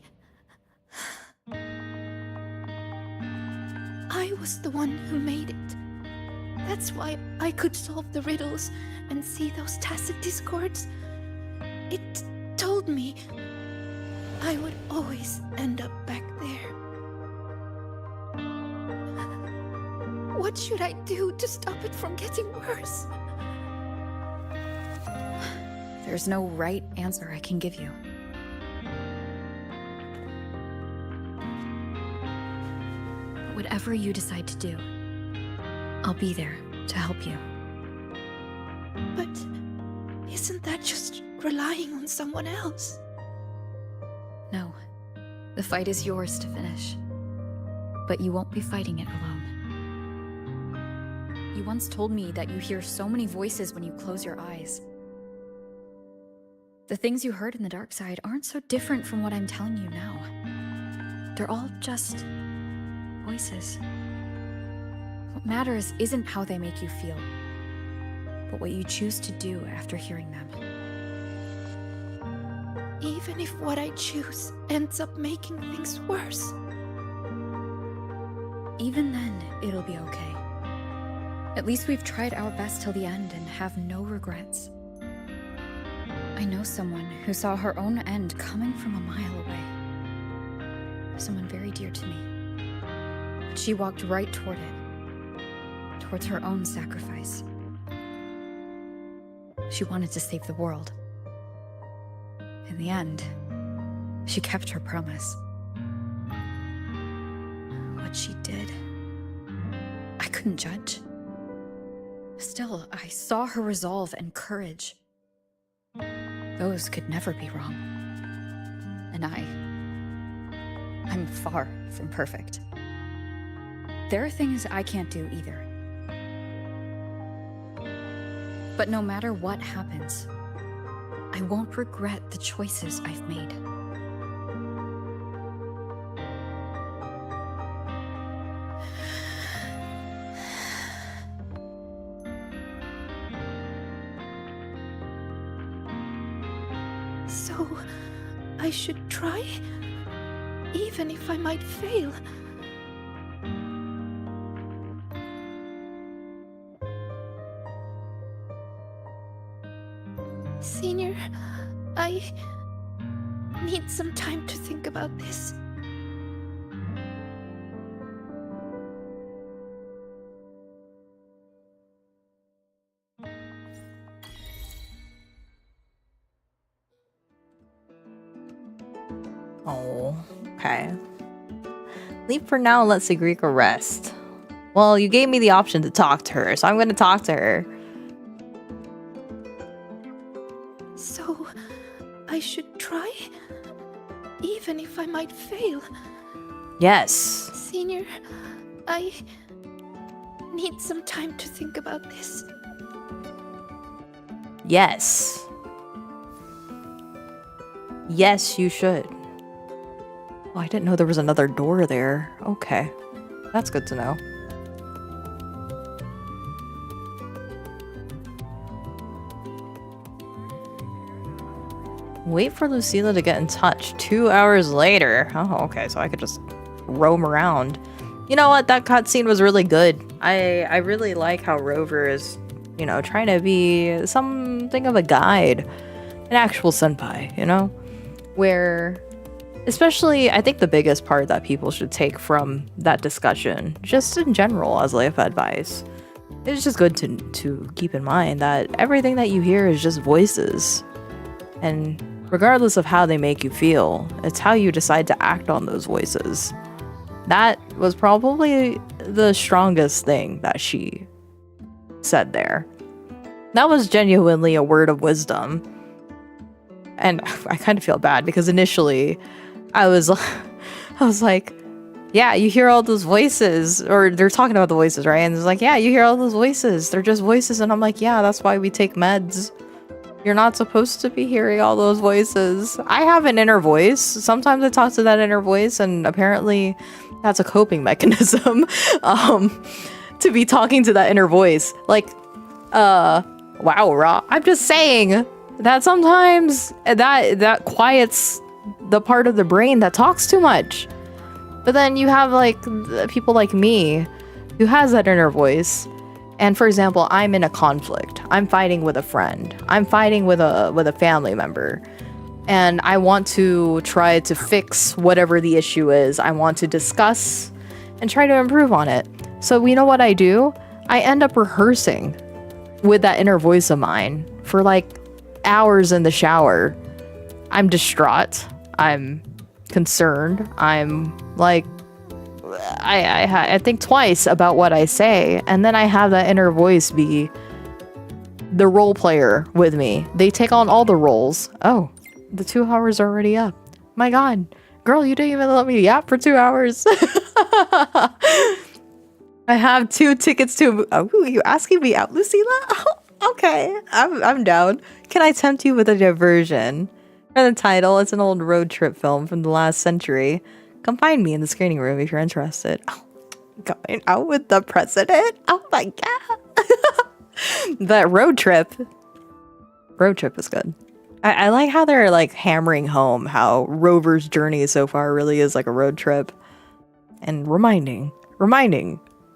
[SPEAKER 9] I was the one who made it. That's why I could solve the riddles and see those tacit discords. It told me I would always end up back there. What should I do to stop it from getting worse?
[SPEAKER 3] There's no right answer I can give you. Whatever you decide to do, I'll be there to help you.
[SPEAKER 9] But isn't that just relying on someone else?
[SPEAKER 3] No. The fight is yours to finish. But you won't be fighting it alone. You once told me that you hear so many voices when you close your eyes. The things you heard in the dark side aren't so different from what I'm telling you now. They're all just voices. What matters isn't how they make you feel, but what you choose to do after hearing them.
[SPEAKER 9] Even if what I choose ends up making things worse.
[SPEAKER 3] Even then, it'll be okay. At least we've tried our best till the end and have no regrets. I know someone who saw her own end coming from a mile away. Someone very dear to me. She walked right toward it, towards her own sacrifice. She wanted to save the world. In the end, she kept her promise. What she did, I couldn't judge. Still, I saw her resolve and courage. Those could never be wrong. And I'm far from perfect. There are things I can't do either. But no matter what happens, I won't regret the choices I've made.
[SPEAKER 9] So, I should try? Even if I might fail? Senior, I need some time to think about this.
[SPEAKER 1] Oh, okay. Leave for now and let Sigrika rest. Well, you gave me the option to talk to her, so I'm gonna talk to her.
[SPEAKER 9] So, I should try? Even if I might fail?
[SPEAKER 1] Yes.
[SPEAKER 9] Senior, I need some time to think about this.
[SPEAKER 1] Yes. Yes, you should. Oh, I didn't know there was another door there. Okay. That's good to know. Wait for Lucilla to get in touch. 2 hours later. Oh, okay, so I could just roam around. You know what? That cutscene was really good. I really like how Rover is, you know, trying to be something of a guide. An actual senpai, you know? Where, especially, I think the biggest part that people should take from that discussion, just in general as life advice, it's just good to keep in mind that everything that you hear is just voices. And regardless of how they make you feel, it's how you decide to act on those voices. That was probably the strongest thing that she said there. That was genuinely a word of wisdom. And I kind of feel bad because initially I was like, yeah, you hear all those voices, or they're talking about the voices, right? And it's like, yeah, you hear all those voices. They're just voices. And I'm like, yeah, that's why we take meds. You're not supposed to be hearing all those voices. I have an inner voice. Sometimes I talk to that inner voice, and apparently that's a coping mechanism to be talking to that inner voice. Like, wow, Ra. I'm just saying that sometimes that quiets the part of the brain that talks too much. But then you have like people like me who has that inner voice. And for example, I'm in a conflict. I'm fighting with a friend. I'm fighting with a family member. And I want to try to fix whatever the issue is. I want to discuss and try to improve on it. So you know what I do? I end up rehearsing with that inner voice of mine for like hours in the shower. I'm distraught. I'm concerned. I'm like, I think twice about what I say, and then I have that inner voice be the role player with me. They take on all the roles. Oh, the 2 hours are already up. My god. Girl, you didn't even let me yap for 2 hours. I have 2 tickets to... Oh, you asking me out, Lucilla? Oh, okay, I'm down. Can I tempt you with a diversion? For the title, it's an old road trip film from the last century. Come find me in the screening room if you're interested. Oh, going out with the president? Oh my god. That road trip is good. I like how they're like hammering home how Rover's journey so far really is like a road trip. And reminding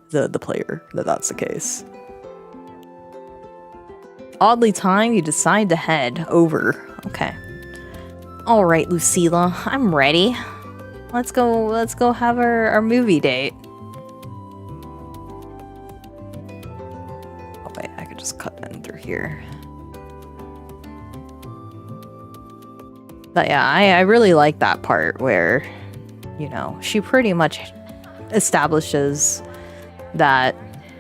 [SPEAKER 1] the player that that's the case. Oddly timed, you decide to head over. Okay. Alright, Lucilla, I'm ready. Let's go have our movie date. Oh wait, I could just cut in through here. But yeah, I really like that part where, you know, she pretty much establishes that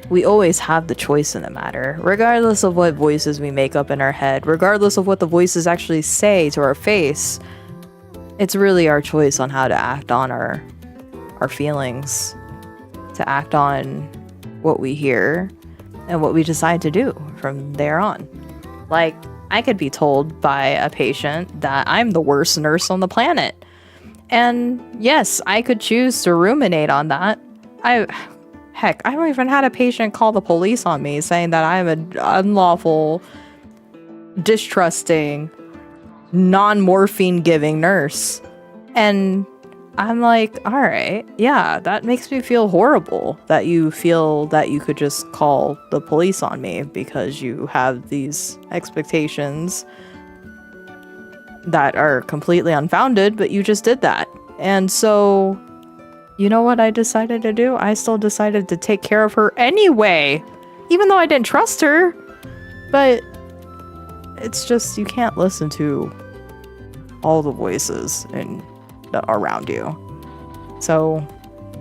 [SPEAKER 1] we always have the choice in the matter, regardless of what voices we make up in our head, regardless of what the voices actually say to our face. It's really our choice on how to act on our feelings, to act on what we hear, and what we decide to do from there on. Like, I could be told by a patient that I'm the worst nurse on the planet. And yes, I could choose to ruminate on that. Heck, I haven't even had a patient call the police on me saying that I'm an unlawful, distrusting, non-morphine giving nurse. And I'm like, all right, yeah, that makes me feel horrible that you feel that you could just call the police on me because you have these expectations that are completely unfounded, but you just did that. And so, you know what I decided to do? I still decided to take care of her anyway, even though I didn't trust her. But it's just, you can't listen to all the voices around you. So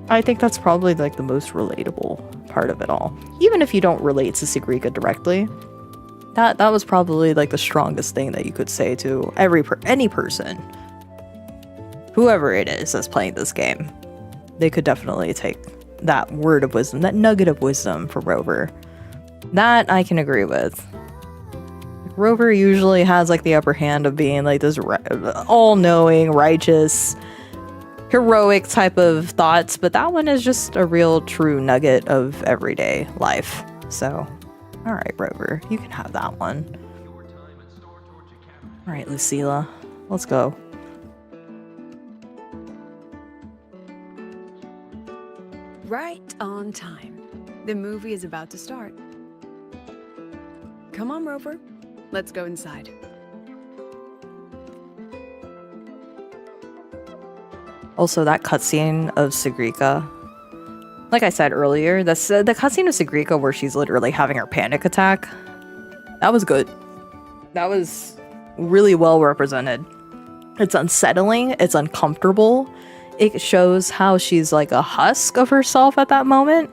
[SPEAKER 1] I think that's probably like the most relatable part of it all. Even if you don't relate to Sigrika directly, that was probably like the strongest thing that you could say to any person, whoever it is that's playing this game. They could definitely take that word of wisdom, that nugget of wisdom from Rover. That I can agree with. Rover usually has like the upper hand of being like this all-knowing, righteous, heroic type of thoughts, but that one is just a real true nugget of everyday life. So, all right, Rover, you can have that one. All right, Lucilla, let's go.
[SPEAKER 13] Right on time. The movie is about to start. Come on, Rover. Let's go inside.
[SPEAKER 1] Also, that cutscene of Sigrika. Like I said earlier, the cutscene of Sigrika where she's literally having her panic attack. That was good. That was really well represented. It's unsettling. It's uncomfortable. It shows how she's like a husk of herself at that moment.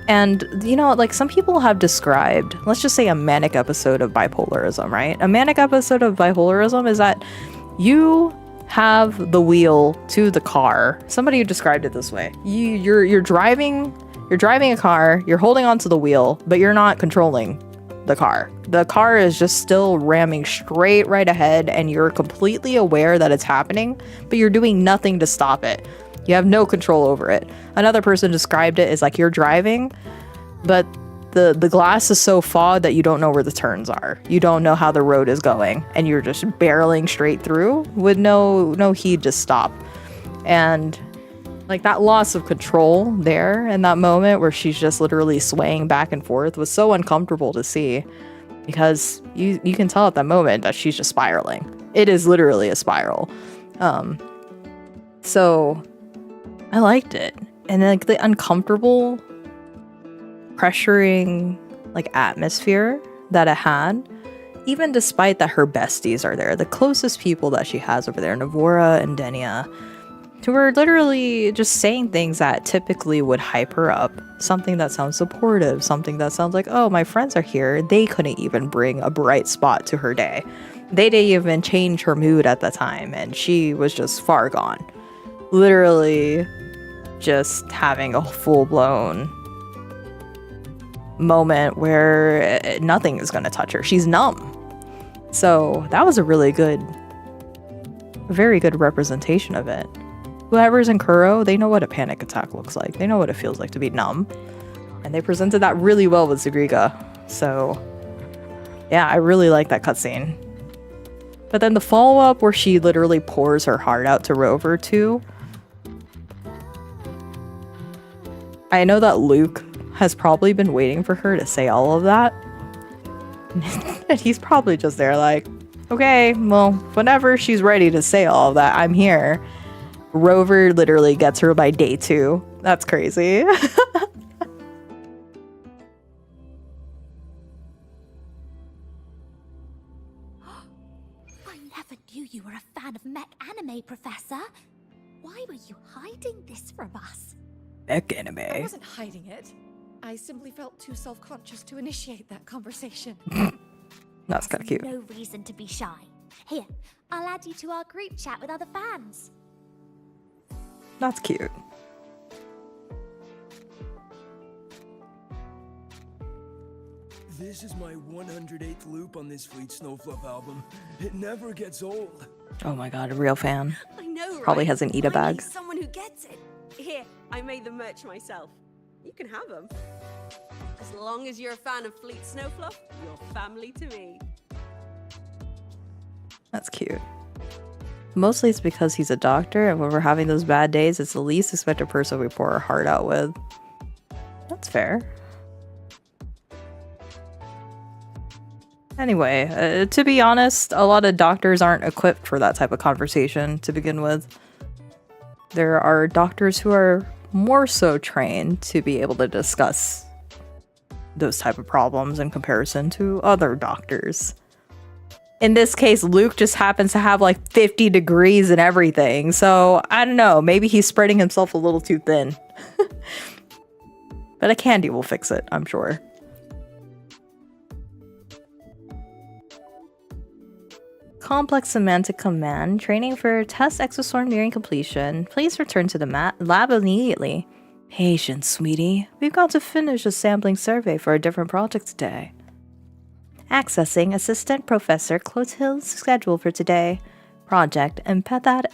[SPEAKER 1] And, you know, like some people have described, let's just say a manic episode of bipolarism, right? A manic episode of bipolarism is that you have the wheel to the car. Somebody described it this way. You're driving a car, you're holding onto the wheel, but you're not controlling the car. The car is just still ramming straight right ahead and you're completely aware that it's happening, but you're doing nothing to stop it. You have no control over it. Another person described it as like you're driving, but the glass is so fogged that you don't know where the turns are. You don't know how the road is going and you're just barreling straight through with no heed to stop. And like that loss of control there in that moment where she's just literally swaying back and forth was so uncomfortable to see, because you can tell at that moment that she's just spiraling. It is literally a spiral. So I liked it. And then like the uncomfortable, pressuring like atmosphere that it had, even despite that her besties are there, the closest people that she has over there, Navora and Denia, who are literally just saying things that typically would hype her up. Something that sounds supportive, something that sounds like, oh, my friends are here. They couldn't even bring a bright spot to her day. They didn't even change her mood at the time, and she was just far gone. Literally just having a full-blown moment where nothing is going to touch her. She's numb. So that was a very good representation of it. Whoever's in Kuro, they know what a panic attack looks like. They know what it feels like to be numb. And they presented that really well with Sigrika. So yeah, I really like that cutscene. But then the follow-up where she literally pours her heart out to Rover too. I know that Luke has probably been waiting for her to say all of that. And he's probably just there like, okay, well, whenever she's ready to say all of that, I'm here. Rover literally gets her by day 2. That's crazy.
[SPEAKER 10] I never knew you were a fan of mech anime, Professor. Why were you hiding this from us?
[SPEAKER 1] Mech anime.
[SPEAKER 12] I wasn't hiding it. I simply felt too self-conscious to initiate that conversation.
[SPEAKER 1] That's kind of cute.
[SPEAKER 10] No reason to be shy. Here, I'll add you to our group chat with other fans.
[SPEAKER 1] That's cute.
[SPEAKER 19] This is my 108th loop on this Fleet Snowfluff album. It never gets old.
[SPEAKER 1] Oh my god, a real fan.
[SPEAKER 20] I know,
[SPEAKER 1] Probably
[SPEAKER 20] right?
[SPEAKER 1] has an Ida
[SPEAKER 20] Finally,
[SPEAKER 1] bag.
[SPEAKER 20] someone who gets it. Here, I made the merch myself. You can have them. As long as you're a fan of Fleet Snowfluff, you're family to me.
[SPEAKER 1] That's cute. Mostly it's because he's a doctor, and when we're having those bad days, it's the least expected person we pour our heart out with. That's fair. Anyway, to be honest, a lot of doctors aren't equipped for that type of conversation to begin with. There are doctors who are more so trained to be able to discuss those type of problems in comparison to other doctors. In this case, Luke just happens to have like 50 degrees and everything. So I don't know, maybe he's spreading himself a little too thin. But a candy will fix it, I'm sure. Complex semantic command. Training for test exoswarm nearing completion. Please return to the lab immediately. Patience, sweetie. We've got to finish a sampling survey for a different project today. Accessing Assistant Professor Clotilde's schedule for today. Project empathic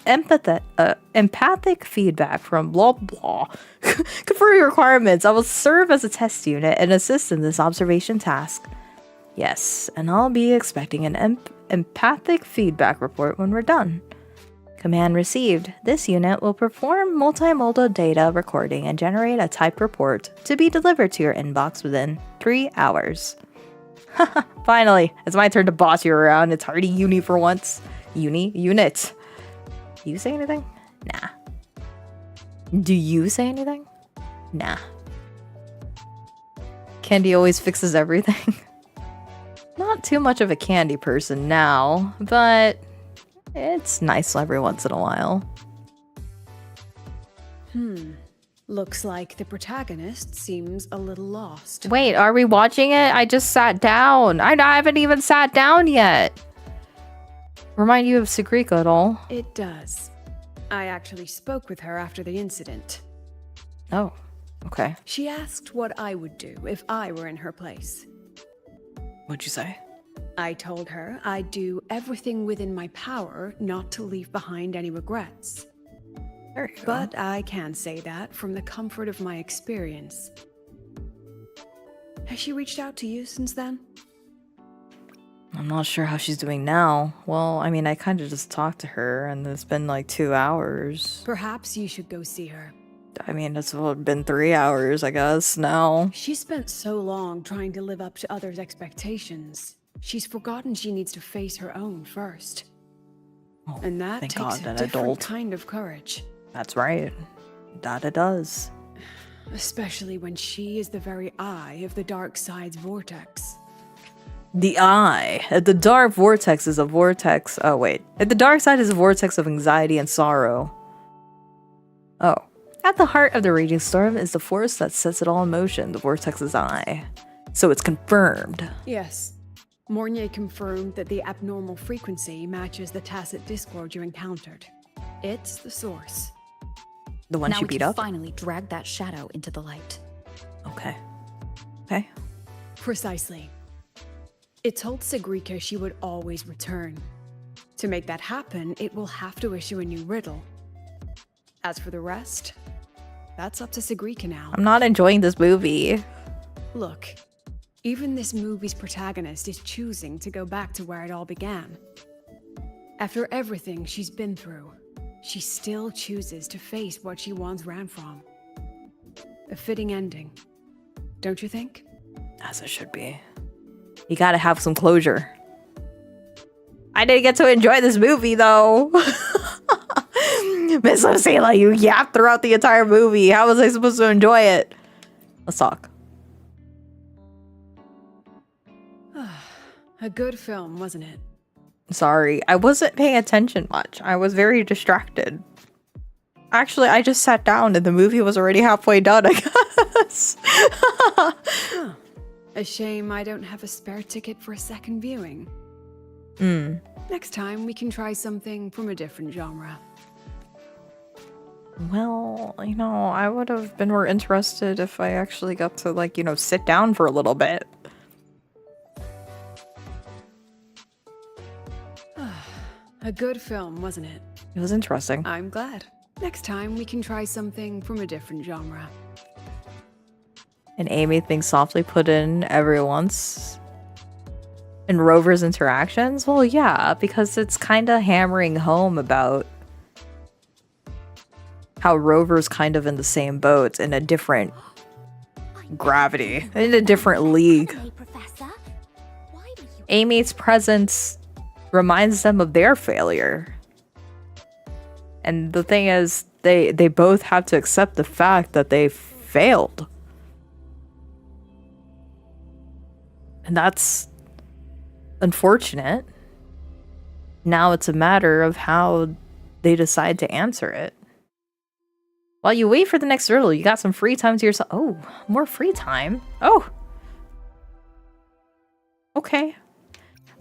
[SPEAKER 1] feedback from blah blah. Confirming requirements. I will serve as a test unit and assist in this observation task. Yes, and I'll be expecting an empathic feedback report when we're done. Command received. This unit will perform multimodal data recording and generate a typed report to be delivered to your inbox within 3 hours. Finally, it's my turn to boss you around. It's hardy uni for once. Unit. You say anything? Nah. Do you say anything? Nah. Candy always fixes everything. Not too much of a candy person now, but it's nice every once in a while.
[SPEAKER 13] Looks like the protagonist seems a little lost.
[SPEAKER 1] Wait, are we watching it? I just sat down. I haven't even sat down yet. Remind you of Sagrika at all?
[SPEAKER 13] It does. I actually spoke with her after the incident.
[SPEAKER 1] Oh, okay.
[SPEAKER 13] She asked what I would do if I were in her place.
[SPEAKER 1] What'd you say?
[SPEAKER 13] I told her I'd do everything within my power not to leave behind any regrets. But I can say that from the comfort of my experience. Has she reached out to you since then?
[SPEAKER 1] I'm not sure how she's doing now. Well, I mean, I kind of just talked to her, and it's been like 2 hours.
[SPEAKER 13] Perhaps you should go see her.
[SPEAKER 1] I mean, it's been 3 hours, I guess, now.
[SPEAKER 13] She spent so long trying to live up to others' expectations. She's forgotten she needs to face her own first.
[SPEAKER 1] Oh,
[SPEAKER 13] and that
[SPEAKER 1] thank
[SPEAKER 13] takes
[SPEAKER 1] God,
[SPEAKER 13] a
[SPEAKER 1] an
[SPEAKER 13] different
[SPEAKER 1] adult.
[SPEAKER 13] kind of courage.
[SPEAKER 1] That's right. That it does.
[SPEAKER 13] Especially when she is the very eye of the dark side's vortex.
[SPEAKER 1] The eye. The dark vortex is a vortex. Oh, wait. The dark side is a vortex of anxiety and sorrow. Oh. At the heart of the raging storm is the force that sets it all in motion, the vortex's eye. So it's confirmed.
[SPEAKER 13] Yes. Mornier confirmed that the abnormal frequency matches the tacit discord you encountered. It's the source.
[SPEAKER 1] The one
[SPEAKER 3] now
[SPEAKER 1] she
[SPEAKER 3] we
[SPEAKER 1] beat
[SPEAKER 3] can
[SPEAKER 1] up?
[SPEAKER 3] finally drag that shadow into the light.
[SPEAKER 1] Okay. Okay.
[SPEAKER 13] Precisely. It told Sagrika she would always return. To make that happen, it will have to issue a new riddle. As for the rest, that's up to Sagrika now.
[SPEAKER 1] I'm not enjoying this movie.
[SPEAKER 13] Look, even this movie's protagonist is choosing to go back to where it all began. After everything she's been through, she still chooses to face what she once ran from. A fitting ending, don't you think?
[SPEAKER 1] As it should be. You gotta have some closure. I didn't get to enjoy this movie, though. Miss Lucilla, you yapped throughout the entire movie. How was I supposed to enjoy it? Let's talk.
[SPEAKER 13] A good film, wasn't it?
[SPEAKER 1] Sorry, I wasn't paying attention much. I was very distracted. Actually, I just sat down and the movie was already halfway done, I guess.
[SPEAKER 13] Huh. A shame I don't have a spare ticket for a second viewing. Next time, we can try something from a different genre.
[SPEAKER 1] Well, you know, I would have been more interested if I actually got to, like, you know, sit down for a little bit.
[SPEAKER 13] A good film, wasn't it?
[SPEAKER 1] It was interesting.
[SPEAKER 13] I'm glad. Next time, we can try something from a different genre.
[SPEAKER 1] And Amy thinks softly put in every once. In Rover's interactions? Well, yeah, because it's kind of hammering home about how Rover's kind of in the same boat in a different gravity, in a different league. Amy's presence reminds them of their failure. And the thing is, they both have to accept the fact that they failed. And that's unfortunate. Now it's a matter of how they decide to answer it. While you wait for the next riddle, you got some free time to yourself. Oh, more free time. Oh. Okay.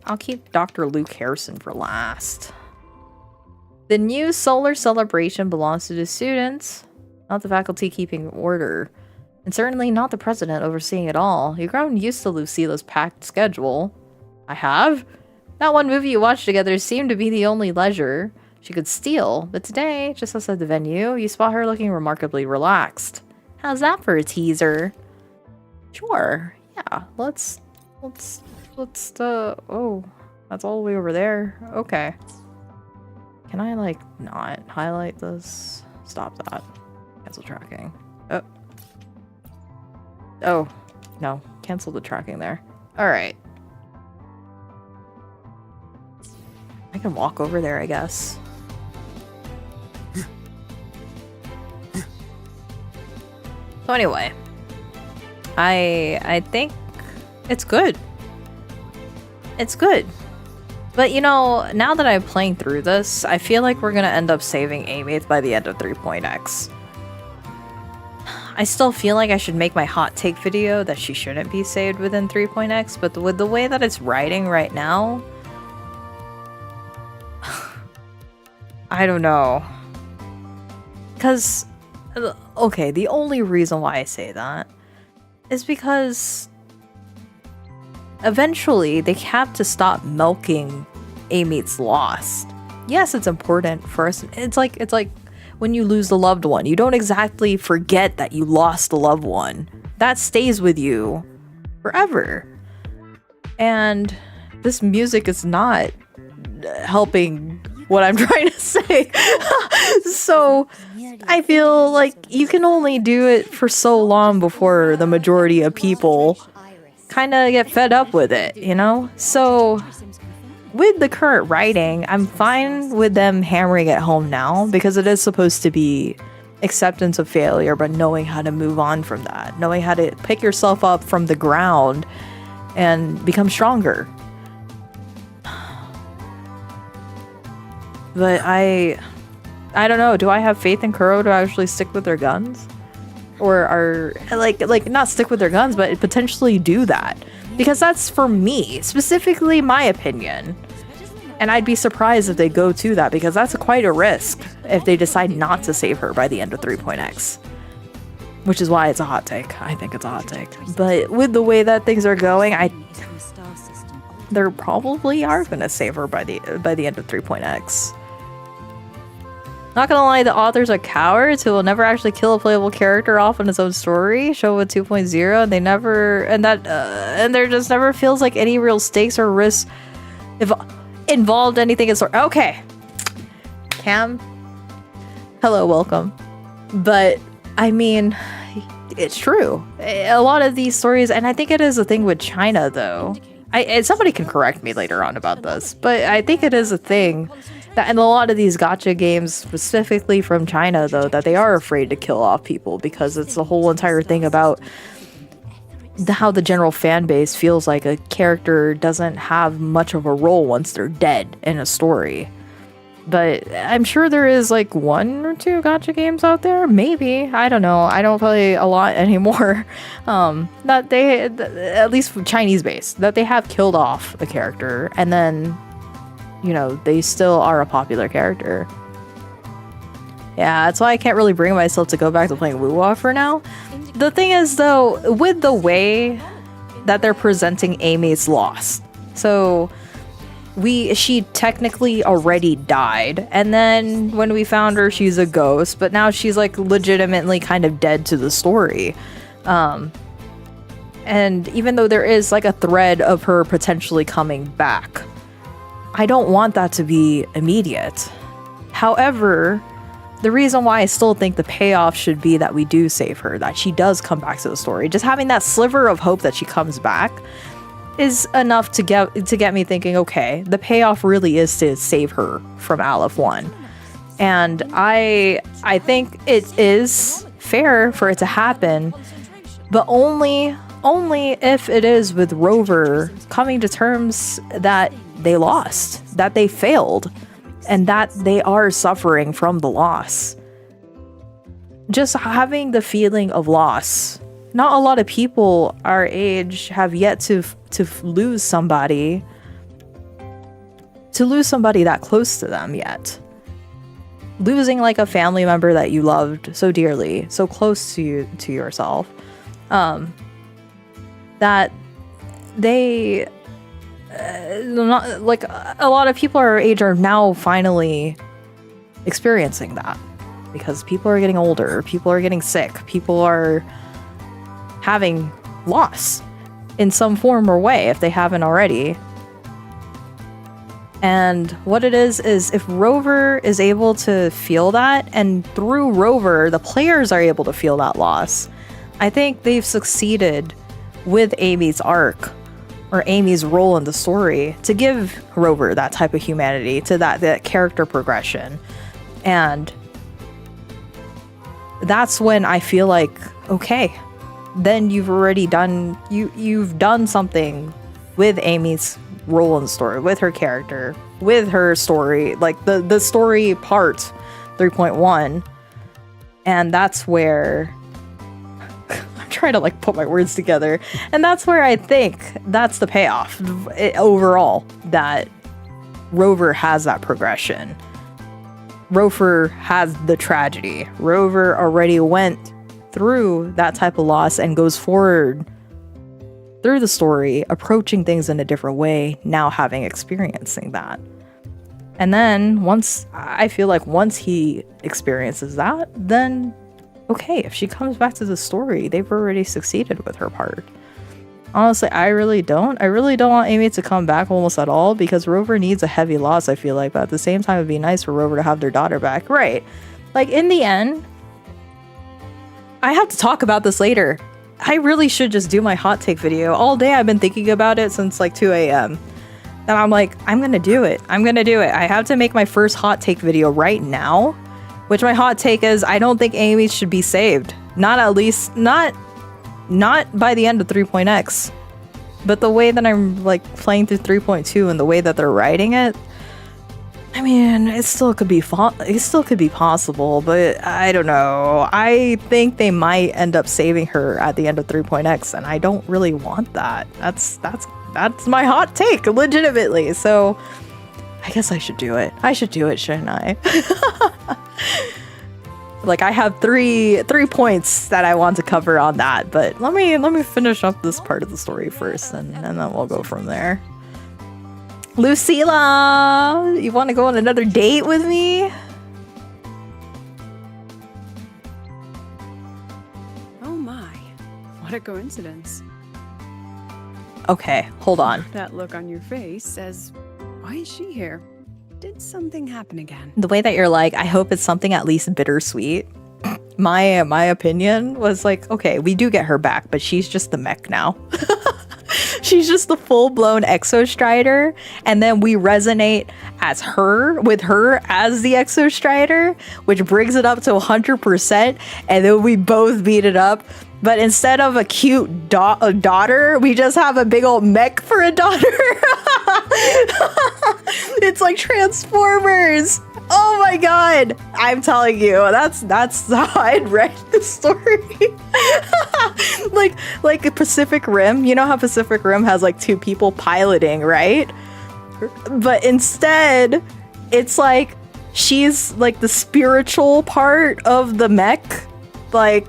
[SPEAKER 1] I'll keep Dr. Luke Harrison for last. The new solar celebration belongs to the students, not the faculty keeping order. And certainly not the president overseeing it all. You've grown used to Lucila's packed schedule. I have. That one movie you watched together seemed to be the only leisure she could steal, but today, just outside the venue, you spot her looking remarkably relaxed. How's that for a teaser? Sure. Yeah, let's, oh, that's all the way over there. Okay. Can I, like, not highlight this? Stop that. Cancel tracking. Oh. Oh, no. Cancel the tracking there. Alright. I can walk over there, I guess. So anyway, I think it's good. It's good. But you know, now that I'm playing through this, I feel like we're gonna end up saving Amyth by the end of 3.x. I still feel like I should make my hot take video that she shouldn't be saved within 3.x, but with the way that it's writing right now, I don't know. Because, okay, the only reason why I say that is because eventually they have to stop milking Amyth's loss. Yes, it's important for us. It's like when you lose a loved one, you don't exactly forget that you lost a loved one. That stays with you forever. And this music is not helping what I'm trying to say. So I feel like you can only do it for so long before the majority of people kind of get fed up with it, you know? So with the current writing, I'm fine with them hammering it home now because it is supposed to be acceptance of failure, but knowing how to move on from that, knowing how to pick yourself up from the ground and become stronger. But I don't know, do I have faith in Kuro to actually stick with their guns? Or are like not stick with their guns, but potentially do that, because that's, for me specifically, my opinion, and I'd be surprised if they go to that, because that's quite a risk if they decide not to save her by the end of 3.x, which is why it's a hot take. I think it's a hot take, but with the way that things are going, they probably are gonna save her by the end of 3.x. Not gonna lie, the authors are cowards who will never actually kill a playable character off in its own story. Show with 2.0, they never, and there just never feels like any real stakes or risks involved anything in story. Okay, Cam, hello, welcome. But I mean, it's true. A lot of these stories, and I think it is a thing with China, though. And somebody can correct me later on about this, but I think it is a thing that in a lot of these gacha games, specifically from China, though, that they are afraid to kill off people because it's the whole entire thing about how the general fan base feels like a character doesn't have much of a role once they're dead in a story. But I'm sure there is like 1 or 2 gacha games out there, maybe. I don't know. I don't play a lot anymore. That they, at least Chinese based, that they have killed off a character and then, you know, they still are a popular character. Yeah, that's why I can't really bring myself to go back to playing Wuwa for now. The thing is, though, with the way that they're presenting Amy's loss, so she technically already died, and then when we found her, she's a ghost, but now she's like legitimately kind of dead to the story. And even though there is like a thread of her potentially coming back, I don't want that to be immediate. However, the reason why I still think the payoff should be that we do save her, that she does come back to the story, just having that sliver of hope that she comes back is enough to get me thinking, okay, the payoff really is to save her from Aleph 1. And I think it is fair for it to happen, but only if it is with Rover coming to terms that they lost, that they failed, and that they are suffering from the loss. Just having the feeling of loss. Not a lot of people our age have yet to lose somebody that close to them yet. Losing like a family member that you loved so dearly, so close to yourself, that they not like a lot of people our age are now finally experiencing that because people are getting older, people are getting sick, people are having loss in some form or way if they haven't already. And what it is if Rover is able to feel that, and through Rover the players are able to feel that loss, I think they've succeeded with Amy's arc or Amy's role in the story to give Rover that type of humanity, to that character progression. And that's when I feel like, okay, then you've already done, you've done something with Amy's role in the story, with her character, with her story, like the story part 3.1. And that's where trying to like put my words together, and that's where I think that's the payoff overall, that Rover has that progression. Rover has the tragedy. Rover already went through that type of loss and goes forward through the story, approaching things in a different way, now having experiencing that. And then once he experiences that, then okay, if she comes back to the story, they've already succeeded with her part. Honestly, I really don't want Amy to come back almost at all, because Rover needs a heavy loss, I feel like, but at the same time it'd be nice for Rover to have their daughter back. Right. Like, in the end, I have to talk about this later. I really should just do my hot take video. All day I've been thinking about it since like 2 a.m. And I'm like, I'm gonna do it. I have to make my first hot take video right now. Which my hot take is, I don't think Amy should be saved. Not by the end of 3.x. But the way that I'm like playing through 3.2 and the way that they're writing it, I mean, it still could be possible, but I don't know. I think they might end up saving her at the end of 3.x, and I don't really want that. That's my hot take, legitimately. So I guess I should do it. I should do it, shouldn't I? Like, I have three points that I want to cover on that, but let me finish up this part of the story first, and then we'll go from there. Lucilla, you want to go on another date with me?
[SPEAKER 13] Oh my, what a coincidence.
[SPEAKER 1] Okay, hold on.
[SPEAKER 13] That look on your face says, why is she here? Did something happen again?
[SPEAKER 1] The way that you're like, I hope it's something at least bittersweet. My opinion was like, okay, we do get her back, but she's just the mech now. She's just the full-blown Exostrider, and then we resonate with her as the Exostrider, which brings it up to 100%, and then we both beat it up. But instead of a cute daughter, we just have a big old mech for a daughter. It's like Transformers. Oh my god. I'm telling you, that's how I'd write the story. like Pacific Rim. You know how Pacific Rim has like two people piloting, right? But instead, it's like she's like the spiritual part of the mech. Like,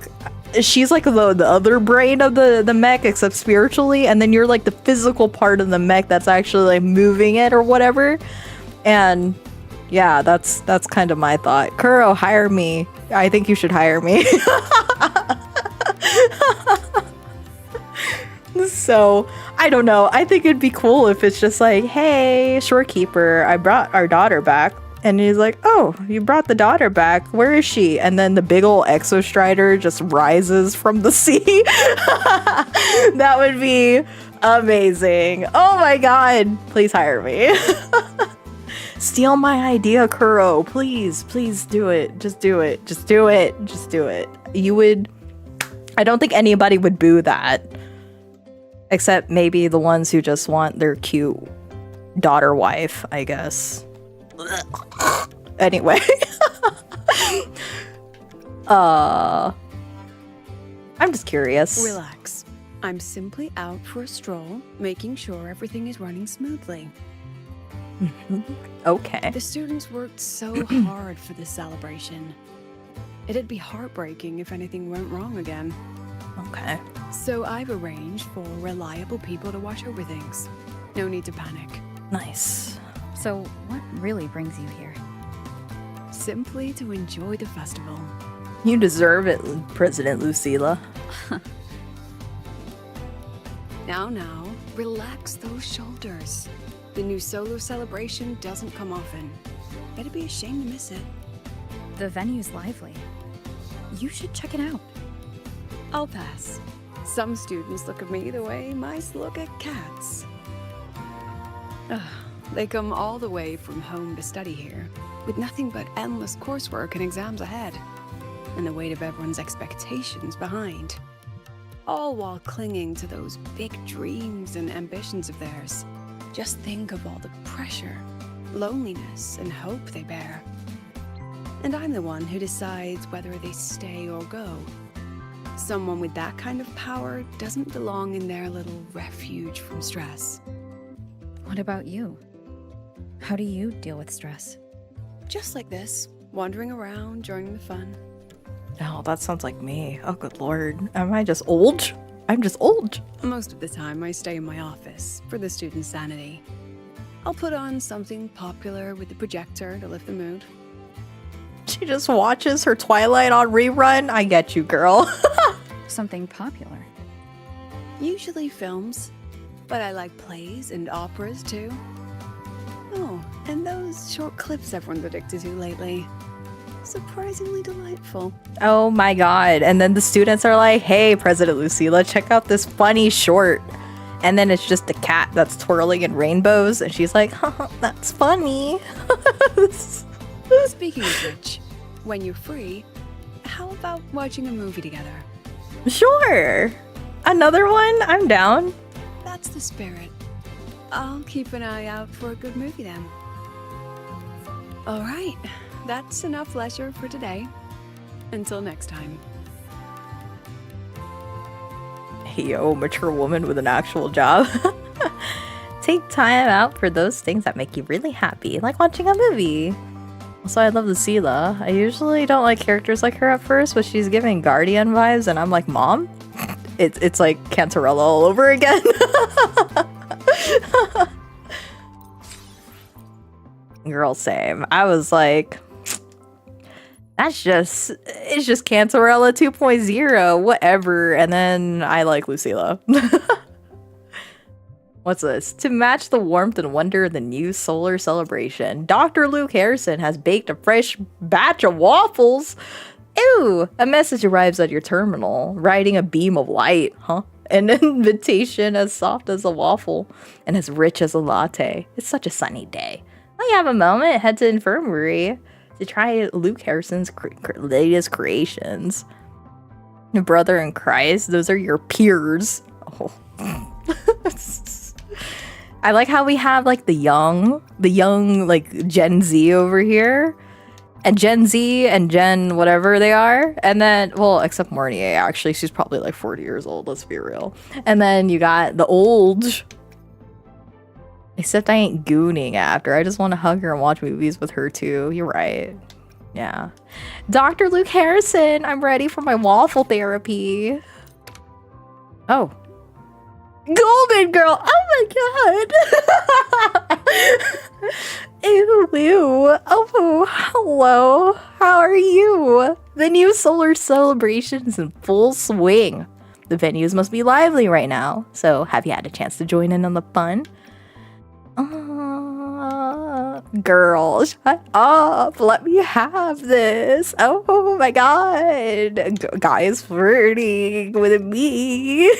[SPEAKER 1] she's like the other brain of the mech, except spiritually, and then you're like the physical part of the mech that's actually like moving it or whatever. And yeah, that's kind of my thought. Kuro, hire me. I think you should hire me. So I don't know, I think it'd be cool if it's just like, hey, shorekeeper, I brought our daughter back. And he's like, oh, you brought the daughter back. Where is she? And then the big old Exostrider just rises from the sea. That would be amazing. Oh my god. Please hire me. Steal my idea, Kuro. Please do it. Just do it. Just do it. Just do it. You would... I don't think anybody would boo that. Except maybe the ones who just want their cute daughter wife, I guess. Anyway. I'm just curious.
[SPEAKER 13] Relax. I'm simply out for a stroll, making sure everything is running smoothly.
[SPEAKER 1] Okay.
[SPEAKER 13] The students worked so hard for this celebration. It'd be heartbreaking if anything went wrong again.
[SPEAKER 1] Okay.
[SPEAKER 13] So I've arranged for reliable people to watch over things. No need to panic.
[SPEAKER 1] Nice.
[SPEAKER 3] So, what really brings you here?
[SPEAKER 13] Simply to enjoy the festival.
[SPEAKER 1] You deserve it, President Lucilla.
[SPEAKER 13] Now, relax those shoulders. The new solar celebration doesn't come often. It'd be a shame to miss it.
[SPEAKER 3] The venue's lively. You should check it out.
[SPEAKER 13] I'll pass. Some students look at me the way mice look at cats. They come all the way from home to study here, with nothing but endless coursework and exams ahead, and the weight of everyone's expectations behind. All while clinging to those big dreams and ambitions of theirs. Just think of all the pressure, loneliness, and hope they bear. And I'm the one who decides whether they stay or go. Someone with that kind of power doesn't belong in their little refuge from stress.
[SPEAKER 3] What about you? How do you deal with stress?
[SPEAKER 13] Just like this, wandering around during the fun.
[SPEAKER 1] Oh, that sounds like me. Oh, good lord. Am I just old? I'm just old.
[SPEAKER 13] Most of the time, I stay in my office for the students' sanity. I'll put on something popular with the projector to lift the mood.
[SPEAKER 1] She just watches her Twilight on rerun. I get you, girl.
[SPEAKER 3] Something popular?
[SPEAKER 13] Usually films, but I like plays and operas too. Oh, and those short clips everyone's addicted to lately. Surprisingly delightful.
[SPEAKER 1] Oh my god. And then the students are like, hey, President Lucilla, check out this funny short. And then it's just a cat that's twirling in rainbows. And she's like, haha, that's funny.
[SPEAKER 13] Speaking of which, when you're free, how about watching a movie together?
[SPEAKER 1] Sure. Another one? I'm down.
[SPEAKER 13] That's the spirit. I'll keep an eye out for a good movie then. All right. That's enough leisure for today. Until next time.
[SPEAKER 1] Yo, mature woman with an actual job. Take time out for those things that make you really happy, like watching a movie. Also, I love Lucilla. I usually don't like characters like her at first, but she's giving Guardian vibes, and I'm like, Mom? It's like Cantarella all over again. Girl, same. I was like, it's just Cantarella 2.0, whatever. And then I like Lucilla. What's this? To match the warmth and wonder of the new solar celebration, Dr. Luke Harrison has baked a fresh batch of waffles. Ew! A message arrives at your terminal, riding a beam of light, huh? An invitation as soft as a waffle and as rich as a latte. It's such a sunny day. Now you have a moment, head to infirmary to try Luke Harrison's latest creations. Your brother in Christ, those are your peers. Oh. I like how we have like the young like Gen Z over here. And Gen Z and Gen whatever they are. And then, well, except Mornier, actually. She's probably like 40 years old, let's be real. And then you got the old. Except I ain't gooning after. I just want to hug her and watch movies with her too. You're right. Yeah. Dr. Luke Harrison, I'm ready for my waffle therapy. Oh. Golden girl! Oh my god! Ew, ew. Oh, hello. How are you? The new solar celebration is in full swing. The venues must be lively right now. So, have you had a chance to join in on the fun? Girl, shut up. Let me have this. Oh my god. Guys flirting with me.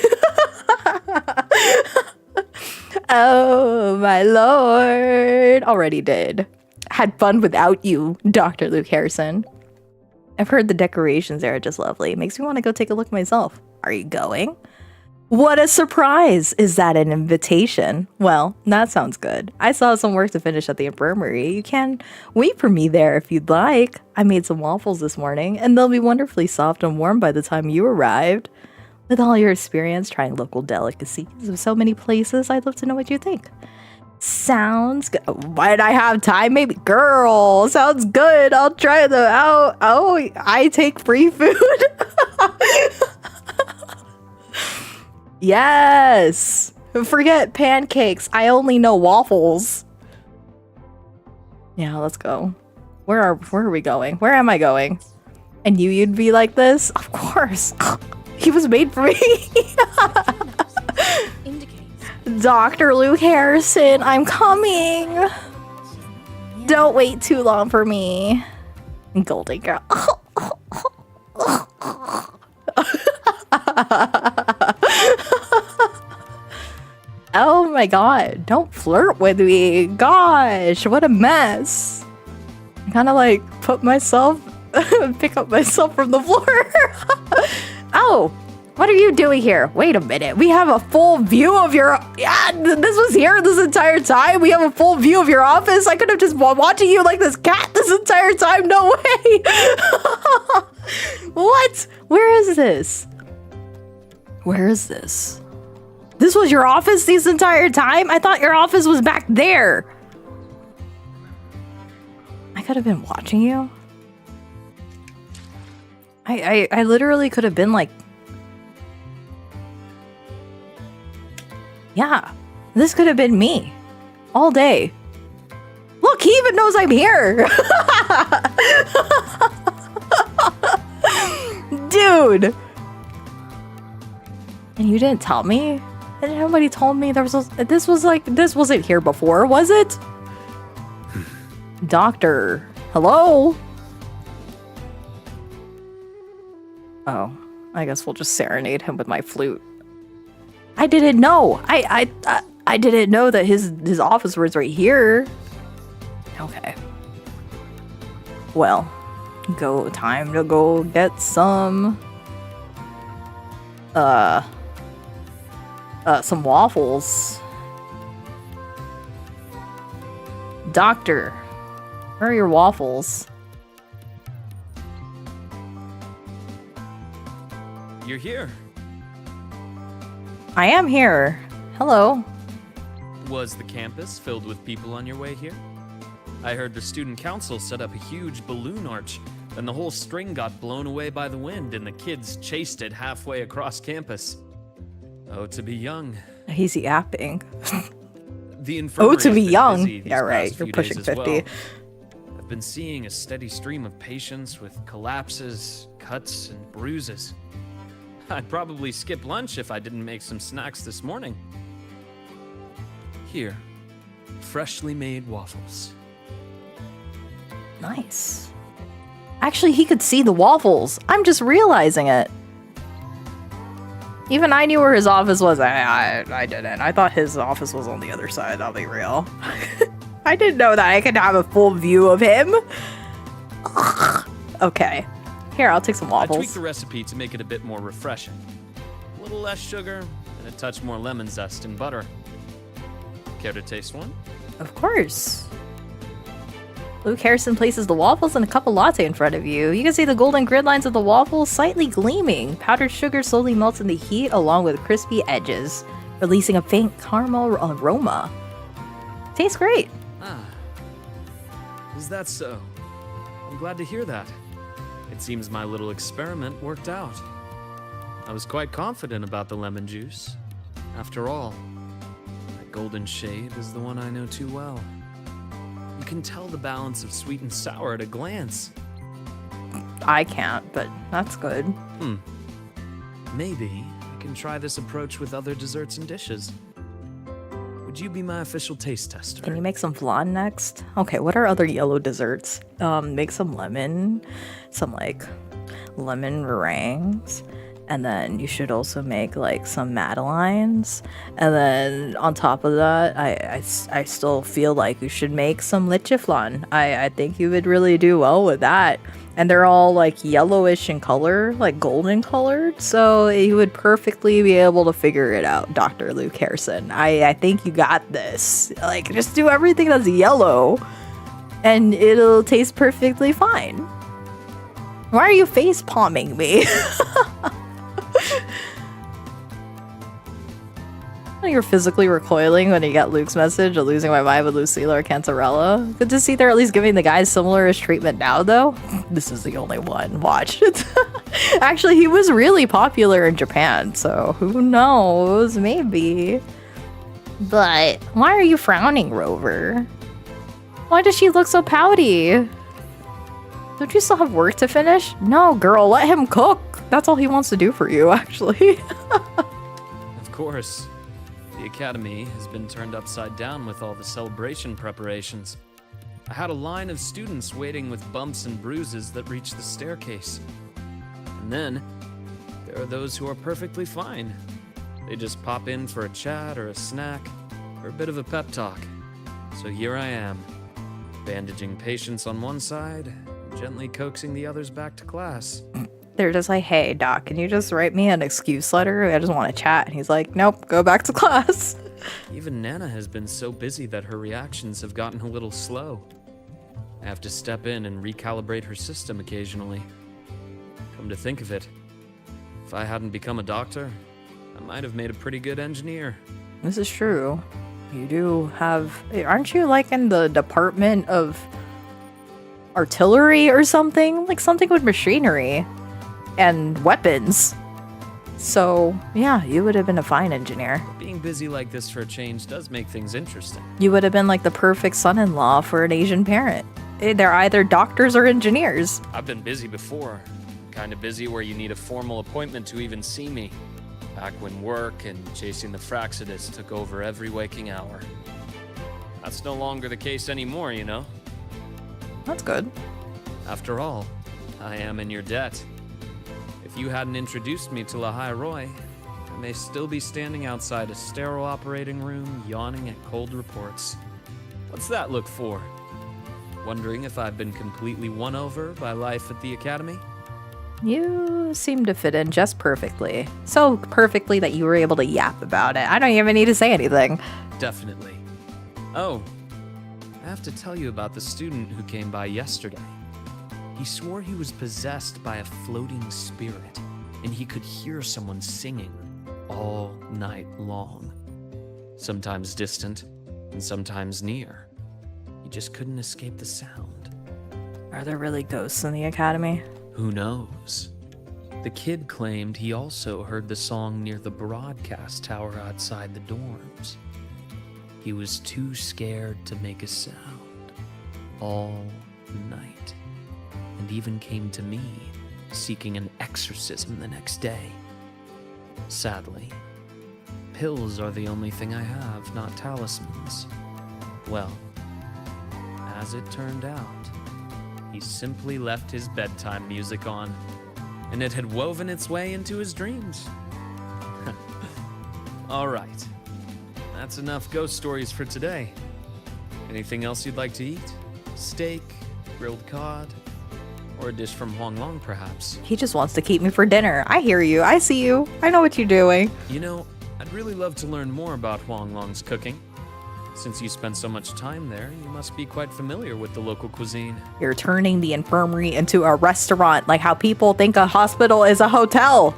[SPEAKER 1] Oh my lord. Already did. Had fun without you, Dr. Luke Harrison. I've heard the decorations there are just lovely. It makes me want to go take a look myself. Are you going? What a surprise! Is that an invitation? Well, that sounds good. I still have some work to finish at the infirmary. You can wait for me there if you'd like. I made some waffles this morning, and they'll be wonderfully soft and warm by the time you arrived. With all your experience trying local delicacies of so many places, I'd love to know what you think. Sounds good. Might I have time? Maybe. Girl, sounds good. I'll try them out. Oh, I take free food. Yes. Forget pancakes. I only know waffles. Yeah, let's go. Where are we going? Where am I going? And you'd be like this? Of course. He was made for me. Dr. Luke Harrison, I'm coming. Don't wait too long for me. Golden girl. Oh my god, don't flirt with me. Gosh, what a mess. I kind of like pick up myself from the floor. Oh, what are you doing here? Wait a minute. We have a full view of your... Yeah, this was here this entire time. We have a full view of your office. I could have just been watching you like this cat this entire time. No way. What? Where is this? Where is this? This was your office this entire time? I thought your office was back there. I could have been watching you. I literally could have been like... Yeah, this could have been me. All day. Look, he even knows I'm here. Dude. And you didn't tell me? And nobody told me this wasn't here before, was it? Doctor. Hello? Oh, I guess we'll just serenade him with my flute. I didn't know. I didn't know that his office was right here. Okay. Well, time to go get some waffles. Doctor, where are your waffles?
[SPEAKER 21] You're here.
[SPEAKER 1] I am here. Hello.
[SPEAKER 21] Was the campus filled with people on your way here? I heard the student council set up a huge balloon arch, and the whole string got blown away by the wind, and the kids chased it halfway across campus. Oh, to be young.
[SPEAKER 1] He's yapping.
[SPEAKER 21] The infirmary
[SPEAKER 1] to be
[SPEAKER 21] has been
[SPEAKER 1] young.
[SPEAKER 21] busy these
[SPEAKER 1] Yeah, right.
[SPEAKER 21] past
[SPEAKER 1] You're
[SPEAKER 21] few
[SPEAKER 1] pushing
[SPEAKER 21] days as
[SPEAKER 1] 50.
[SPEAKER 21] well. I've been seeing a steady stream of patients with collapses, cuts, and bruises. I'd probably skip lunch if I didn't make some snacks this morning. Here, freshly made waffles.
[SPEAKER 1] Nice. Actually, he could see the waffles. I'm just realizing it. Even I knew where his office was. I didn't. I thought his office was on the other side, I'll be real. I didn't know that I could have a full view of him. Okay. Here, I'll take some
[SPEAKER 21] I
[SPEAKER 1] waffles.
[SPEAKER 21] tweaked the recipe to make it a bit more refreshing. A little less sugar, and a touch more lemon zest and butter. Care to taste one?
[SPEAKER 1] Of course. Luke Harrison places the waffles and a cup of latte in front of you. You can see the golden grid lines of the waffles slightly gleaming. Powdered sugar slowly melts in the heat along with crispy edges, releasing a faint caramel aroma. Tastes great.
[SPEAKER 21] Ah. Is that so? I'm glad to hear that. It seems my little experiment worked out. I was quite confident about the lemon juice. After all, that golden shade is the one I know too well. You can tell the balance of sweet and sour at a glance.
[SPEAKER 1] I can't, but that's good.
[SPEAKER 21] Maybe I can try this approach with other desserts and dishes. Would you be my official taste tester?
[SPEAKER 1] Can you make some flan next? Okay, what are other yellow desserts? Make some lemon meringues. And then you should also make like some madeleines. And then on top of that, I still feel like you should make some leche flan. I think you would really do well with that. And they're all like yellowish in color, like golden colored. So you would perfectly be able to figure it out, Dr. Luke Harrison. I think you got this. Like, just do everything that's yellow and it'll taste perfectly fine. Why are you face palming me? You're physically recoiling when you get Luke's message of losing my mind with Lucilla or Cantarella. Good to see they're at least giving the guys similar-ish treatment now, though. This is the only one. Watch. Actually, he was really popular in Japan, so who knows? Maybe. But why are you frowning, Rover? Why does she look so pouty? Don't you still have work to finish? No, girl, let him cook. That's all he wants to do for you, actually.
[SPEAKER 21] Of course. The academy has been turned upside down with all the celebration preparations. I had a line of students waiting with bumps and bruises that reached the staircase. And then, there are those who are perfectly fine. They just pop in for a chat or a snack, or a bit of a pep talk. So here I am, bandaging patients on one side, gently coaxing the others back to class.
[SPEAKER 1] They're just like, hey, doc, can you just write me an excuse letter? I just want to chat. And he's like, nope, go back to class.
[SPEAKER 21] Even Nana has been so busy that her reactions have gotten a little slow. I have to step in and recalibrate her system occasionally. Come to think of it, if I hadn't become a doctor, I might have made a pretty good engineer.
[SPEAKER 1] This is true. You do have... Aren't you like in the department of artillery or something? Like something with machinery and weapons. So, yeah, you would have been a fine engineer.
[SPEAKER 21] Being busy like this for a change does make things interesting.
[SPEAKER 1] You would have been like the perfect son-in-law for an Asian parent. They're either doctors or engineers.
[SPEAKER 21] I've been busy before. Kind of busy where you need a formal appointment to even see me. Back when work and chasing the Fraxidus took over every waking hour. That's no longer the case anymore, you know?
[SPEAKER 1] That's good.
[SPEAKER 21] After all, I am in your debt. If you hadn't introduced me to Lahai Roy, I may still be standing outside a sterile operating room, yawning at cold reports. What's that look for? Wondering if I've been completely won over by life at the academy?
[SPEAKER 1] You seem to fit in just perfectly. So perfectly that you were able to yap about it. I don't even need to say anything.
[SPEAKER 21] Definitely. Oh, I have to tell you about the student who came by yesterday. He swore he was possessed by a floating spirit, and he could hear someone singing all night long. Sometimes distant, and sometimes near. He just couldn't escape the sound.
[SPEAKER 1] Are there really ghosts in the academy?
[SPEAKER 21] Who knows? The kid claimed he also heard the song near the broadcast tower outside the dorms. He was too scared to make a sound all night, and even came to me seeking an exorcism the next day. Sadly, pills are the only thing I have, not talismans. Well, as it turned out, he simply left his bedtime music on, and it had woven its way into his dreams. All right, that's enough ghost stories for today. Anything else you'd like to eat? Steak, grilled cod, or a dish from Huang Long, perhaps?
[SPEAKER 1] He just wants to keep me for dinner. I hear you. I see you. I know what you're doing.
[SPEAKER 21] You know, I'd really love to learn more about Huang Long's cooking. Since you spend so much time there, you must be quite familiar with the local cuisine.
[SPEAKER 1] You're turning the infirmary into a restaurant, like how people think a hospital is a hotel.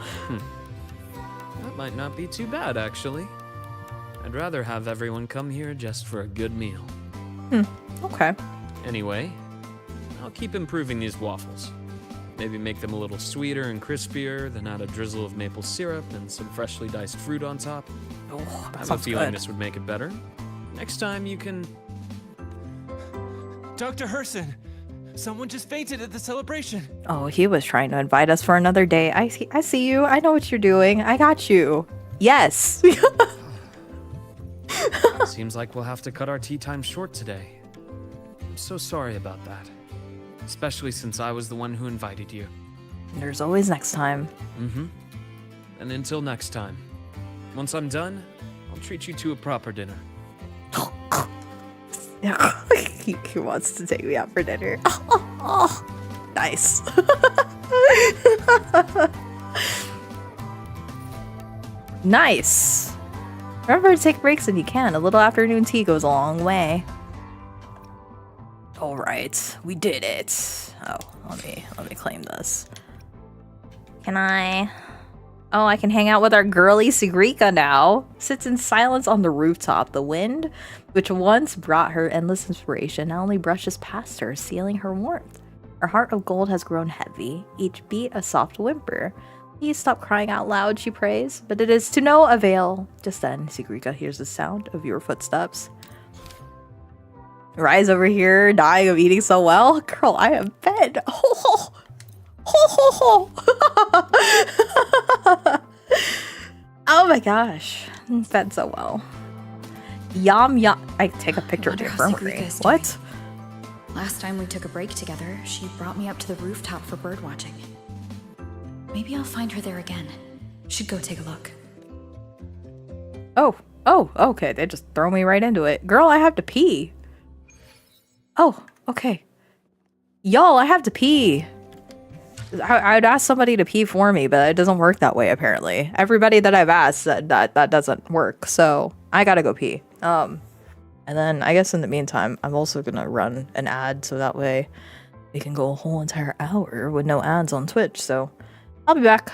[SPEAKER 21] That might not be too bad, actually. I'd rather have everyone come here just for a good meal.
[SPEAKER 1] Okay.
[SPEAKER 21] Anyway, I'll keep improving these waffles. Maybe make them a little sweeter and crispier, then add a drizzle of maple syrup and some freshly diced fruit on top.
[SPEAKER 1] Oh,
[SPEAKER 21] I have a feeling this would make it better. Next time you can...
[SPEAKER 11] Dr. Herson! Someone just fainted at the celebration!
[SPEAKER 1] Oh, he was trying to invite us for another day. I see you. I know what you're doing. I got you. Yes.
[SPEAKER 21] Seems like we'll have to cut our tea time short today. I'm so sorry about that. Especially since I was the one who invited you.
[SPEAKER 1] There's always next time.
[SPEAKER 21] And until next time. Once I'm done, I'll treat you to a proper dinner.
[SPEAKER 1] He wants to take me out for dinner. Nice. Nice. Remember to take breaks if you can. A little afternoon tea goes a long way. All right, we did it. Oh, let me claim this. Can I? Oh, I can hang out with our girly Sigrika now. Sits in silence on the rooftop. The wind, which once brought her endless inspiration, now only brushes past her, sealing her warmth. Her heart of gold has grown heavy, each beat a soft whimper. Please stop crying out loud, she prays, but it is to no avail. Just then, Sigrika hears the sound of your footsteps. Rise over here, dying of eating so well. Girl, I am fed. Ho ho. Oh my gosh. I'm fed so well. Yum yum. I take a picture of the infirmary. What?
[SPEAKER 3] Last time we took a break together, she brought me up to the rooftop for birdwatching. Maybe I'll find her there again. Should go take a look.
[SPEAKER 1] Oh, okay. They just throw me right into it. Girl, I have to pee. Oh, okay. Y'all, I have to pee. I'd ask somebody to pee for me, but it doesn't work that way, apparently. Everybody that I've asked said that doesn't work, so I gotta go pee. And then I guess in the meantime, I'm also gonna run an ad so that way we can go a whole entire hour with no ads on Twitch, so I'll be back.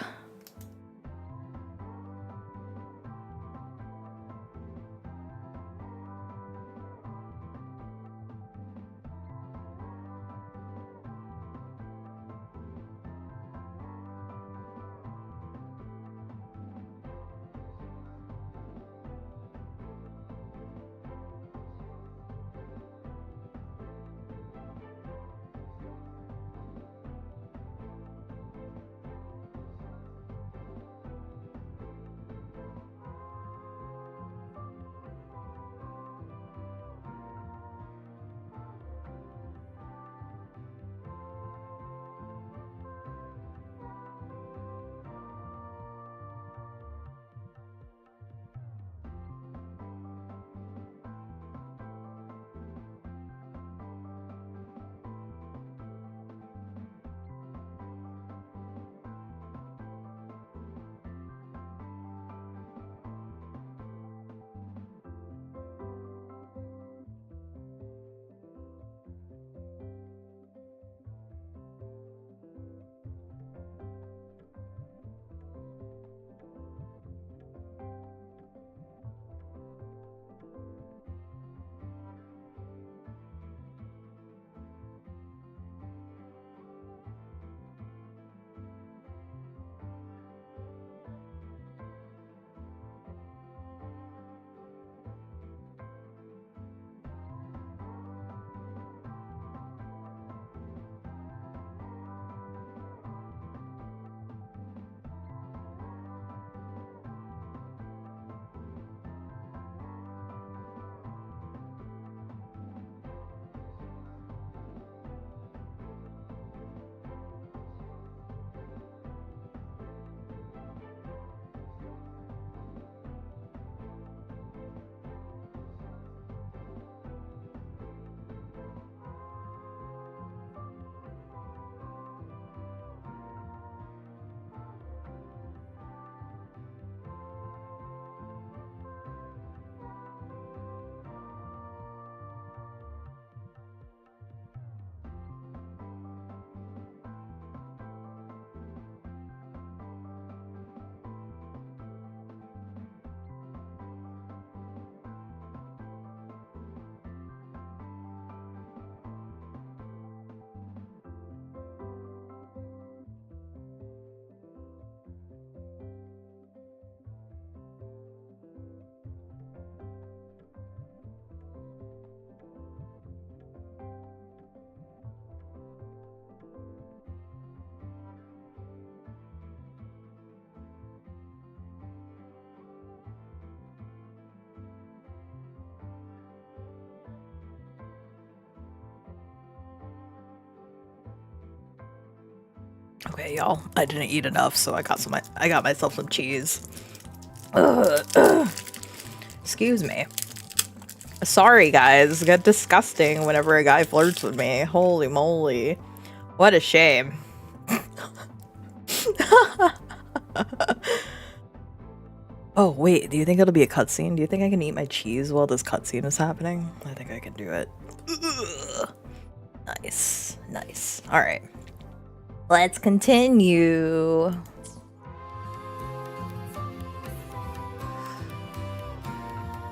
[SPEAKER 1] Okay, y'all. I didn't eat enough, so I got myself some cheese. Excuse me. Sorry, guys. It got disgusting whenever a guy flirts with me. Holy moly. What a shame. Oh, wait. Do you think it'll be a cutscene? Do you think I can eat my cheese while this cutscene is happening? I think I can do it. Nice. Nice. Alright. Let's continue.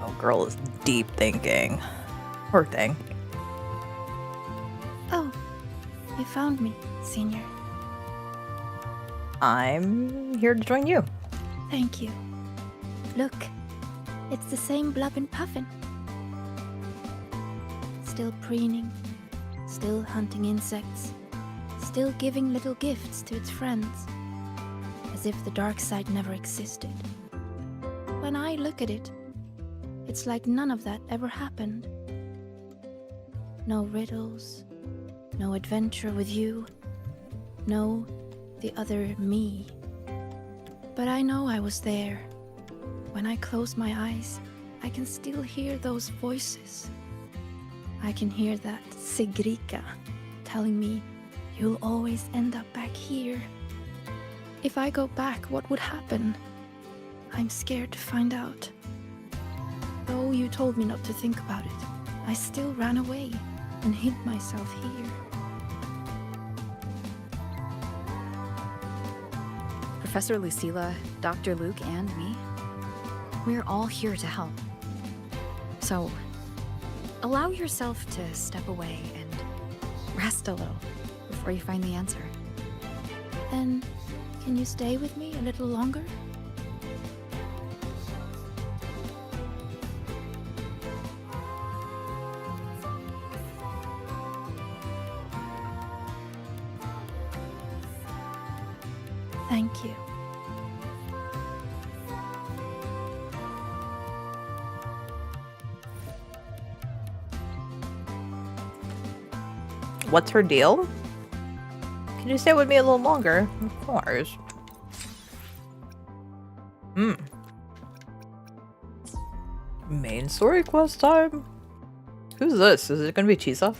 [SPEAKER 1] Oh, girl is deep thinking. Poor thing.
[SPEAKER 9] Oh, you found me, Senior.
[SPEAKER 1] I'm here to join you.
[SPEAKER 9] Thank you. Look, it's the same blub and puffin. Still preening, still hunting insects, still giving little gifts to its friends, as if the dark side never existed. When I look at it, it's like none of that ever happened. No riddles, no adventure with you, no the other me. But I know I was there. When I close my eyes, I can still hear those voices. I can hear that Sigrika telling me, you'll always end up back here. If I go back, what would happen? I'm scared to find out. Though you told me not to think about it, I still ran away and hid myself here.
[SPEAKER 3] Professor Lucilla, Dr. Luke, and me, we're all here to help. So, allow yourself to step away and rest a little before you find the answer.
[SPEAKER 9] Then, can you stay with me a little longer? Thank you.
[SPEAKER 1] What's her deal? Can you stay with me a little longer? Of course. Main story quest time? Who's this? Is it gonna be Chisa?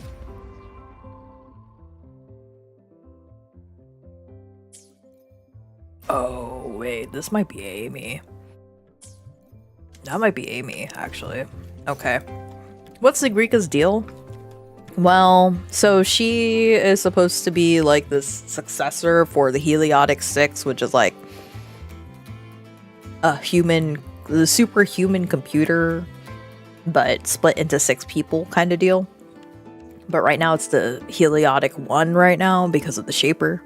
[SPEAKER 1] Oh, wait, this might be Amy. That might be Amy, actually. Okay. What's the Greeka's deal? Well, so she is supposed to be like this successor for the Heliotic 6, which is like a the superhuman computer, but split into 6 people kind of deal. But right now it's the Heliotic 1 right now because of the Shaper.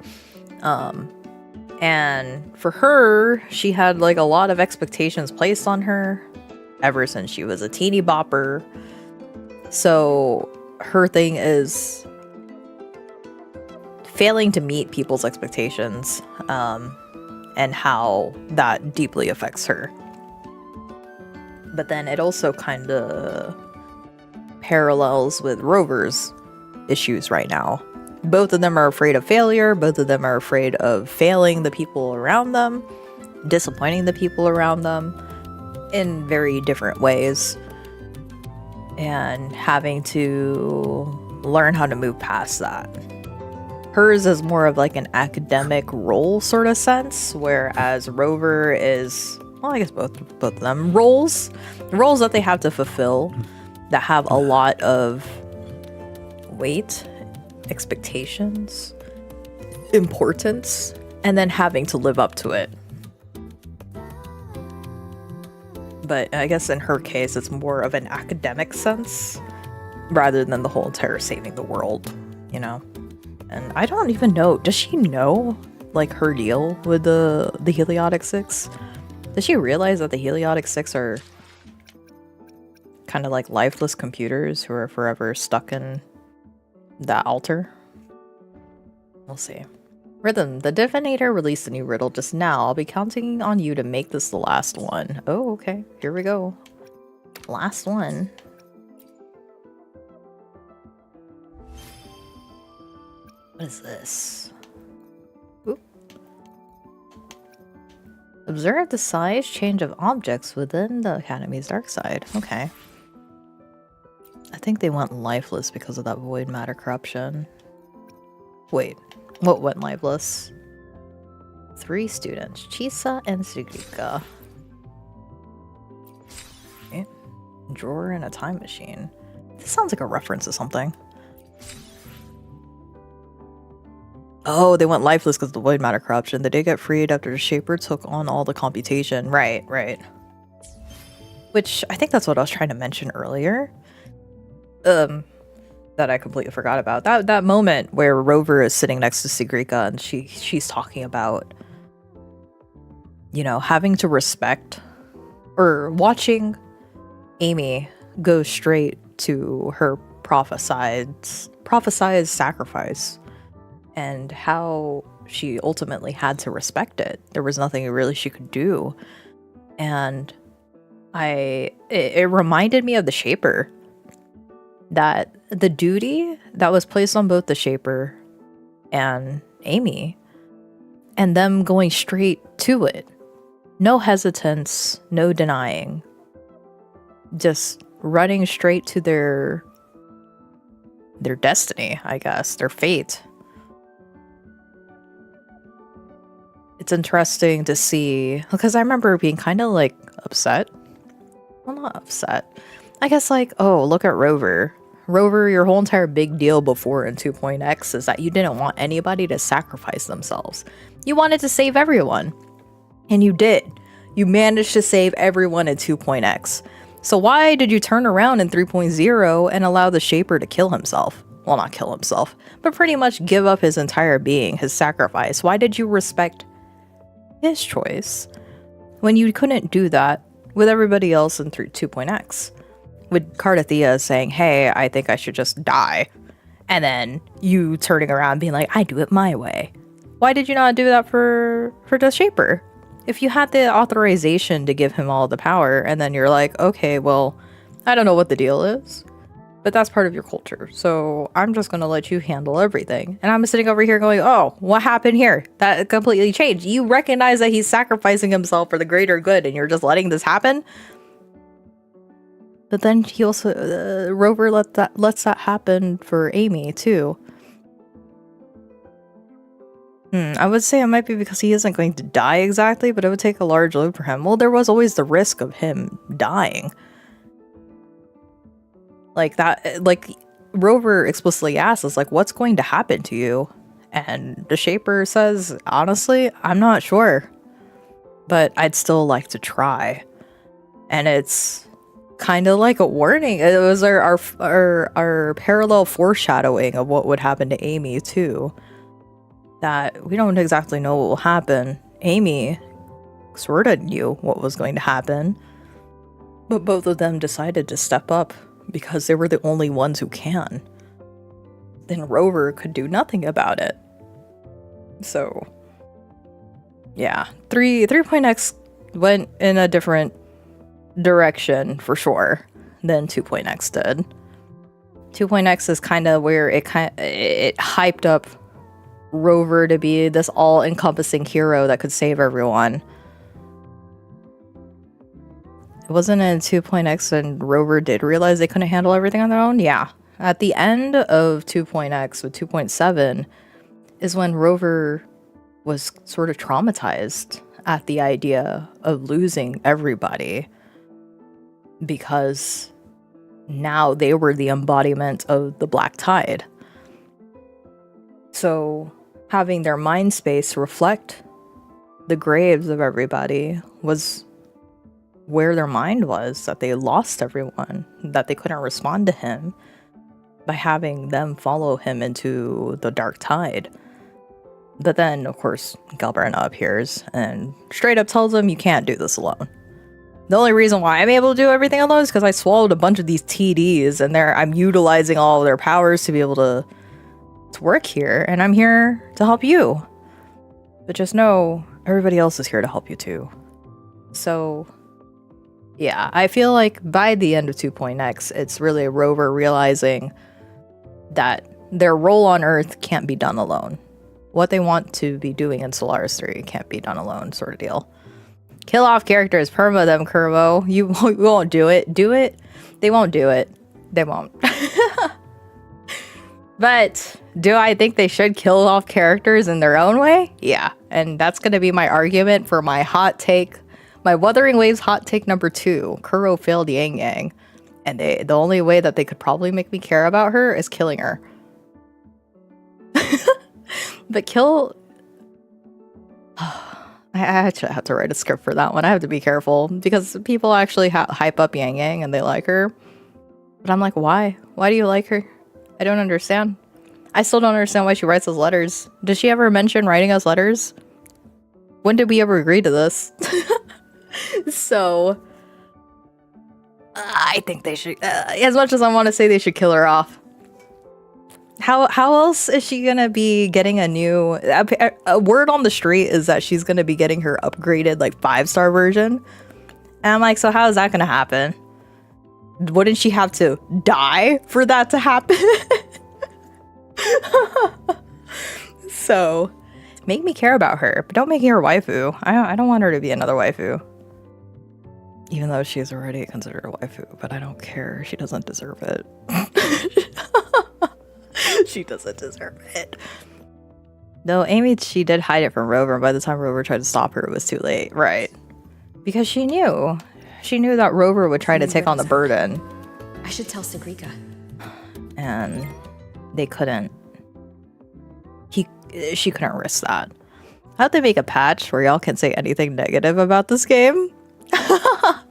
[SPEAKER 1] And for her, she had like a lot of expectations placed on her ever since she was a teeny bopper. So her thing is failing to meet people's expectations, and how that deeply affects her. But then it also kind of parallels with Rover's issues right now. Both of them are afraid of failure. Both of them are afraid of failing the people around them, disappointing the people around them in very different ways, and having to learn how to move past that. Hers is more of like an academic role sort of sense, whereas Rover is, well, I guess both of them, roles that they have to fulfill that have a lot of weight, expectations, importance, and then having to live up to it. But I guess in her case, it's more of an academic sense rather than the whole entire saving the world, you know? And I don't even know, does she know, like, her deal with the Heliotic 6? Does she realize that the Heliotic 6 are kind of like lifeless computers who are forever stuck in that altar? We'll see. Rhythm, the Divinator released a new riddle just now. I'll be counting on you to make this the last one. Oh, okay. Here we go. Last one. What is this? Oop. Observe the size change of objects within the Academy's dark side. Okay. I think they went lifeless because of that void matter corruption. Wait, what went lifeless? 3 students, Chisa and Sigrika. Okay. Drawer in a time machine. This sounds like a reference to something. Oh, they went lifeless because of the void matter corruption. They did get freed after the Shaper took on all the computation. Right, right. Which, I think that's what I was trying to mention earlier. That I completely forgot about. That moment where Rover is sitting next to Sigrika and she's talking about you know, having to respect or watching Amy go straight to her prophesized sacrifice and how she ultimately had to respect it. There was nothing really she could do. And it reminded me of the Shaper, that the duty that was placed on both the Shaper and Amy, and them going straight to it. No hesitance, no denying. Just running straight to their destiny, I guess, their fate. It's interesting to see, because I remember being kind of like upset. Well, not upset. I guess like, oh, look at Rover. Rover, your whole entire big deal before in 2.x is that you didn't want anybody to sacrifice themselves. You wanted to save everyone. And you did. You managed to save everyone in 2.x. So why did you turn around in 3.0 and allow the Shaper to kill himself? Well, not kill himself, but pretty much give up his entire being, his sacrifice. Why did you respect his choice when you couldn't do that with everybody else in 2.x? With Cardathia saying, hey, I think I should just die. And then you turning around being like, I do it my way. Why did you not do that for the Shaper? If you had the authorization to give him all the power, and then you're like, okay, well, I don't know what the deal is, but that's part of your culture, so I'm just gonna let you handle everything. And I'm sitting over here going, oh, what happened here? That completely changed. You recognize that he's sacrificing himself for the greater good, and you're just letting this happen? But then he also, Rover lets that happen for Amy, too. I would say it might be because he isn't going to die exactly, but it would take a large load for him. Well, there was always the risk of him dying. Like that, like Rover explicitly asks us, like, what's going to happen to you? And the Shaper says, honestly, I'm not sure, but I'd still like to try. And it's kind of like a warning. It was our parallel foreshadowing of what would happen to Amy too. That we don't exactly know what will happen. Amy sort of knew what was going to happen, but both of them decided to step up because they were the only ones who can. Then Rover could do nothing about it. So, yeah, 3.x went in a different direction for sure than 2.x did. 2.x is kind of where it hyped up Rover to be this all-encompassing hero that could save everyone. It wasn't in 2.x and Rover did realize they couldn't handle everything on their own? Yeah. At the end of 2.x with 2.7 is when Rover was sort of traumatized at the idea of losing everybody, because now they were the embodiment of the Black Tide. So having their mind space reflect the graves of everybody was where their mind was, that they lost everyone, that they couldn't respond to him by having them follow him into the Dark Tide. But then, of course, Galbrina appears and straight up tells him, you can't do this alone. The only reason why I'm able to do everything alone is because I swallowed a bunch of these TDs, and I'm utilizing all of their powers to be able to work here, and I'm here to help you. But just know, everybody else is here to help you too. So, yeah, I feel like by the end of 2.x, it's really a Rover realizing that their role on Earth can't be done alone. What they want to be doing in Solaris 3 can't be done alone, sort of deal. Kill off characters, perma them, Curvo. You won't do it. Do it? They won't do it. They won't. But do I think they should kill off characters in their own way? Yeah, and that's going to be my argument for my hot take, my Wuthering Waves hot take number 2. Kuro failed Yang Yang, and the only way that they could probably make me care about her is killing her. But kill... I actually have to write a script for that one. I have to be careful, because people actually hype up Yang Yang and they like her. But I'm like, why? Why do you like her? I don't understand. I still don't understand why she writes us letters. Does she ever mention writing us letters? When did we ever agree to this? So I think they should, as much as I want to say they should kill her off. How else is she gonna be getting a new, a word on the street is that she's gonna be getting her upgraded like 5-star version. And I'm like, so how is that gonna happen? Wouldn't she have to die for that to happen? So make me care about her, but don't make her a waifu. I don't want her to be another waifu. Even though she's already considered a waifu, but I don't care. She doesn't deserve it. She doesn't deserve it. No, Amy, she did hide it from Rover, and by the time Rover tried to stop her, it was too late. Right. Because she knew. She knew that Rover would try to take on the burden.
[SPEAKER 8] I should tell Sigrika.
[SPEAKER 1] And they couldn't. She couldn't risk that. How'd they make a patch where y'all can say anything negative about this game? I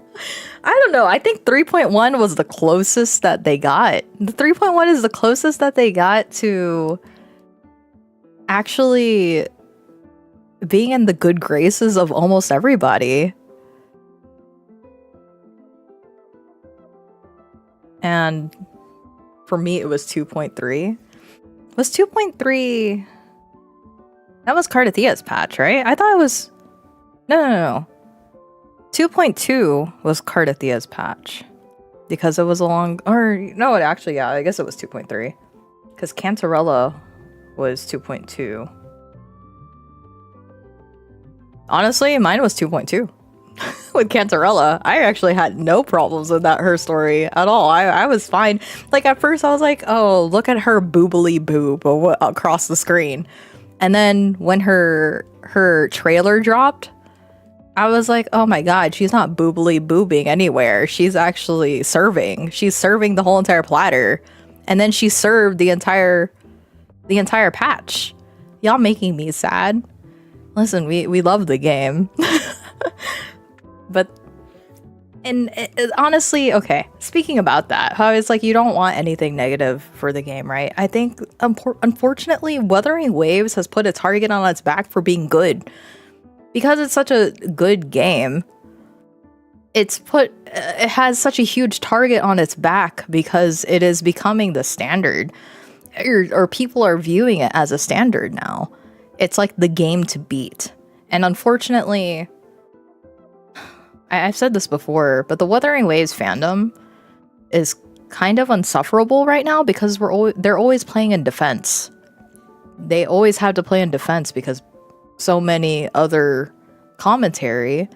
[SPEAKER 1] don't know. I think 3.1 was the closest that they got. The 3.1 is the closest that they got to actually being in the good graces of almost everybody. And for me, it was 2.3. Was 2.3... That was Cardithia's patch, right? I thought it was... No. 2.2 was Cardithia's patch. Because it was along... Or, no, actually, yeah, I guess it was 2.3. Because Cantarella was 2.2. Honestly, mine was 2.2. With Cantarella, I actually had no problems with her story at all. I was fine. Like, at first, I was like, oh, look at her boobily boob across the screen. And then when her trailer dropped, I was like, oh my god, she's not boobily boobing anywhere. She's actually serving. She's serving the whole entire platter. And then she served the entire patch. Y'all making me sad. Listen, we love the game. But, and honestly, okay, speaking about that, how it's like you don't want anything negative for the game, right? I think, unfortunately, Wuthering Waves has put a target on its back for being good. Because it's such a good game, it has such a huge target on its back because it is becoming the standard. Or people are viewing it as a standard now. It's like the game to beat. And unfortunately... I've said this before, but the Wuthering Waves fandom is kind of insufferable right now because they're always playing in defense. They always have to play in defense because so many other commentary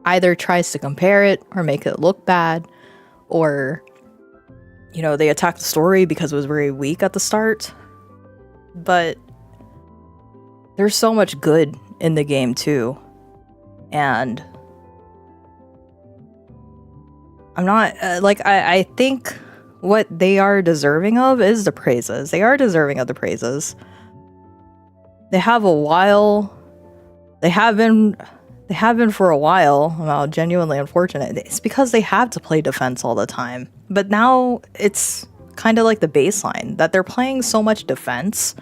[SPEAKER 1] either tries to compare it or make it look bad, or, you know, they attack the story because it was very weak at the start. But there's so much good in the game too. And I'm not, I think what they are deserving of is the praises. They are deserving of the praises. They have a while. They have been for a while. Well, genuinely unfortunate. It's because they have to play defense all the time. But now it's kind of like the baseline that they're playing so much defense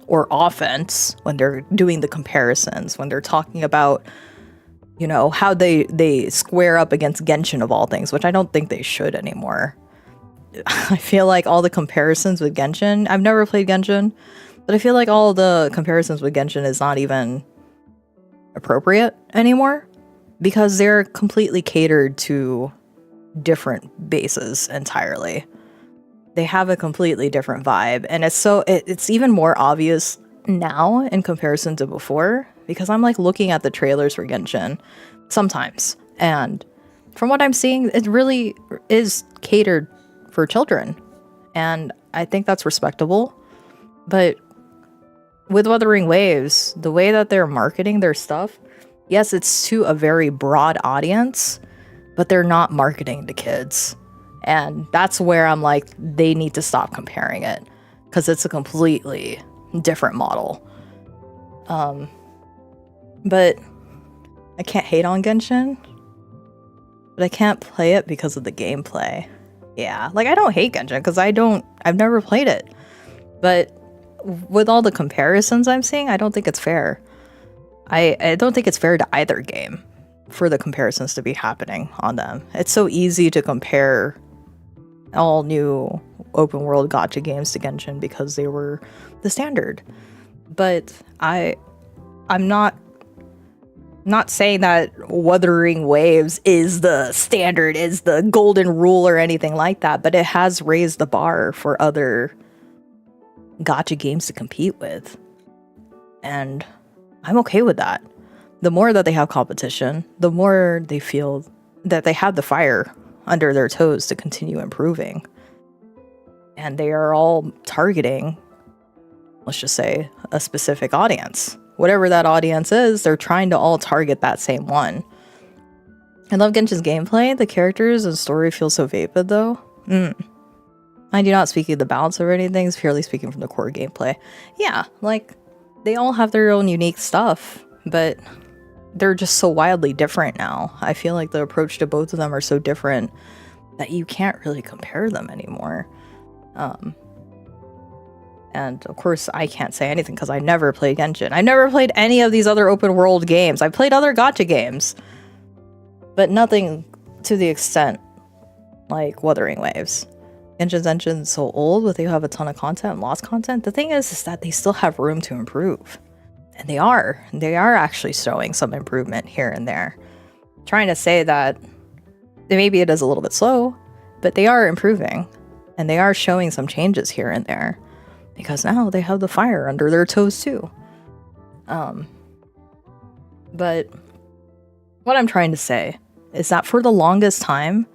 [SPEAKER 1] or offense when they're doing the comparisons, when they're talking about, you know, how they square up against Genshin of all things, which I don't think they should anymore. I feel like all the comparisons with Genshin, I've never played Genshin, but I feel like all the comparisons with Genshin is not even appropriate anymore because they're completely catered to different bases entirely. They have a completely different vibe, and it's even more obvious now in comparison to before, because I'm like looking at the trailers for Genshin sometimes, and from what I'm seeing, it really is catered for children, and I think that's respectable. But with Wuthering Waves, the way that they're marketing their stuff, yes, it's to a very broad audience, but they're not marketing to kids. And that's where I'm like, they need to stop comparing it, because it's a completely different model. But I can't hate on Genshin, but I can't play it because of the gameplay. Yeah, like I don't hate Genshin because I've never played it. But with all the comparisons I'm seeing, I don't think it's fair. I don't think it's fair to either game for the comparisons to be happening on them. It's so easy to compare all new open world gacha games to Genshin because they were the standard. But I'm not saying that Wuthering Waves is the standard, is the golden rule or anything like that, but it has raised the bar for other gacha games to compete with. And I'm okay with that. The more that they have competition, the more they feel that they have the fire under their toes to continue improving. And they are all targeting, let's just say, a specific audience. Whatever that audience is, they're trying to all target that same one. I love Genshin's gameplay. The characters and story feel so vapid, though. I do not speak of the balance or anything, it's purely speaking from the core gameplay. Yeah, like, they all have their own unique stuff, but they're just so wildly different now. I feel like the approach to both of them are so different that you can't really compare them anymore. And of course, I can't say anything because I never played Genshin. I never played any of these other open world games. I played other gacha games, but nothing to the extent like Wuthering Waves. Genshin's so old, but they have a ton of content and lost content. The thing is that they still have room to improve. And they are actually showing some improvement here and there. Trying to say that maybe it is a little bit slow, but they are improving. And they are showing some changes here and there. Because now they have the fire under their toes too. But what I'm trying to say is that for the longest time,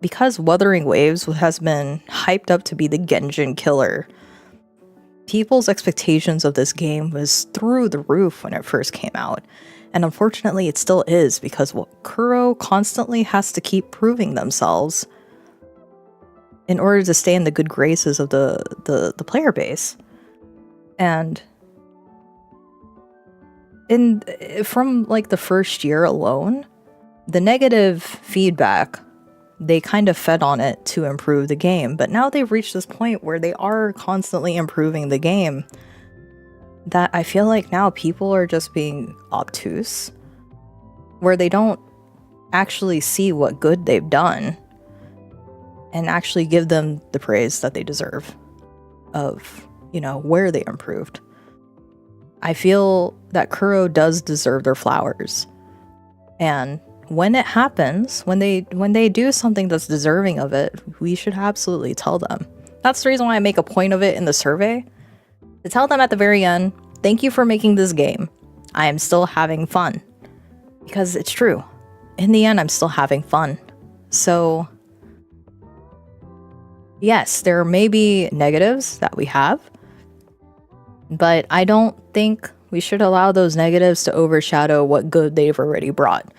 [SPEAKER 1] because Wuthering Waves has been hyped up to be the Genshin killer, people's expectations of this game was through the roof when it first came out. And unfortunately, it still is, because Kuro constantly has to keep proving themselves in order to stay in the good graces of the player base. And from like the first year alone, the negative feedback, they kind of fed on it to improve the game. But now they've reached this point where they are constantly improving the game, that I feel like now people are just being obtuse, where they don't actually see what good they've done and actually give them the praise that they deserve of, you know, where they improved. I feel that Kuro does deserve their flowers. And when it happens, when they do something that's deserving of it, we should absolutely tell them. That's the reason why I make a point of it in the survey, to tell them at the very end, thank you for making this game. I am still having fun. Because it's true. In the end, I'm still having fun. So yes, there may be negatives that we have, but I don't think we should allow those negatives to overshadow what good they've already brought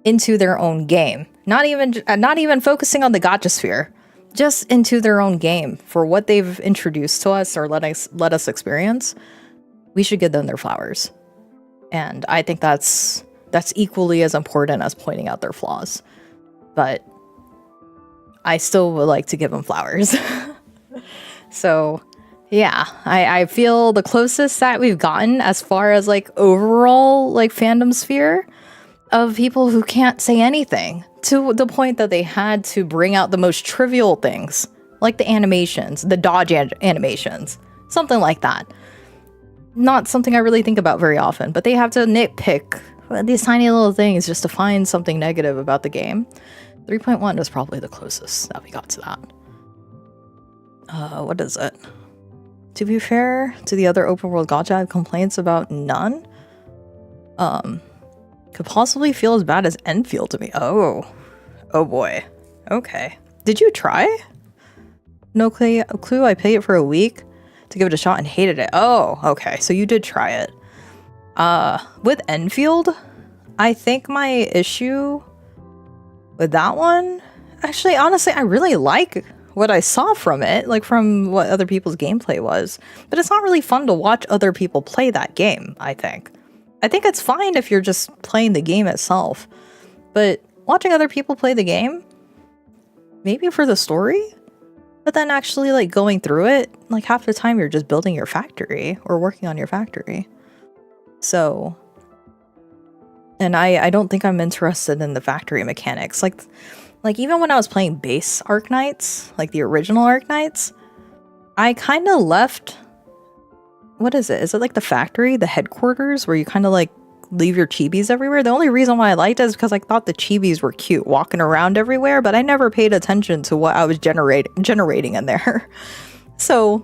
[SPEAKER 1] into their own game. Not even focusing on the gacha sphere, just into their own game for what they've introduced to us or let us experience. We should give them their flowers. And I think that's equally as important as pointing out their flaws. But I still would like to give them flowers. So yeah, I feel the closest that we've gotten as far as like overall like fandom sphere of people who can't say anything, to the point that they had to bring out the most trivial things, like the animations, the dodge animations, something like that. Not something I really think about very often, but they have to nitpick these tiny little things just to find something negative about the game. 3.1 is probably the closest that we got to that. What is it? To be fair to the other open world gacha, I have complaints about none. Could possibly feel as bad as Enfield to me. Oh boy. Okay. Did you try? No clue. I played it for a week to give it a shot and hated it. Oh, okay. So you did try it. With Enfield, I think my issue with that one, actually, honestly, I really like what I saw from it, like from what other people's gameplay was, but it's not really fun to watch other people play that game, I think. I think it's fine if you're just playing the game itself, but watching other people play the game, maybe for the story, but then actually like going through it, like half the time you're just building your factory or working on your factory. So And I don't think I'm interested in the factory mechanics. Like even when I was playing base Arknights, like the original Arknights, I kind of left, what is it? Is it like the factory, the headquarters, where you kind of like leave your chibis everywhere? The only reason why I liked it is because I thought the chibis were cute walking around everywhere, but I never paid attention to what I was generating in there. So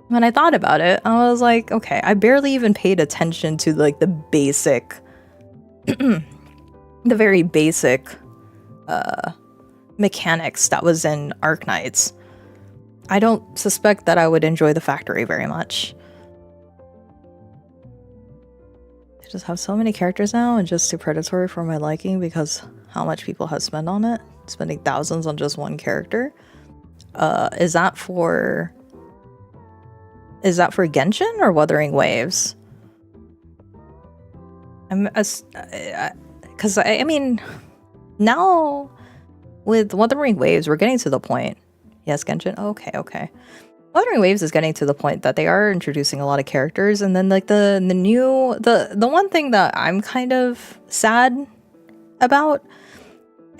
[SPEAKER 1] when I thought about it, I was like, okay, I barely even paid attention to like the basic, the very basic mechanics that was in Arknights. I don't suspect that I would enjoy the factory very much. They just have so many characters now and just too predatory for my liking because how much people have spent on it. Spending thousands on just one character. Is that for Genshin or Wuthering Waves? Because I mean, now with Wuthering Waves, we're getting to the point. Yes, Genshin. Okay. Wuthering Waves is getting to the point that they are introducing a lot of characters, and then like the one thing that I'm kind of sad about.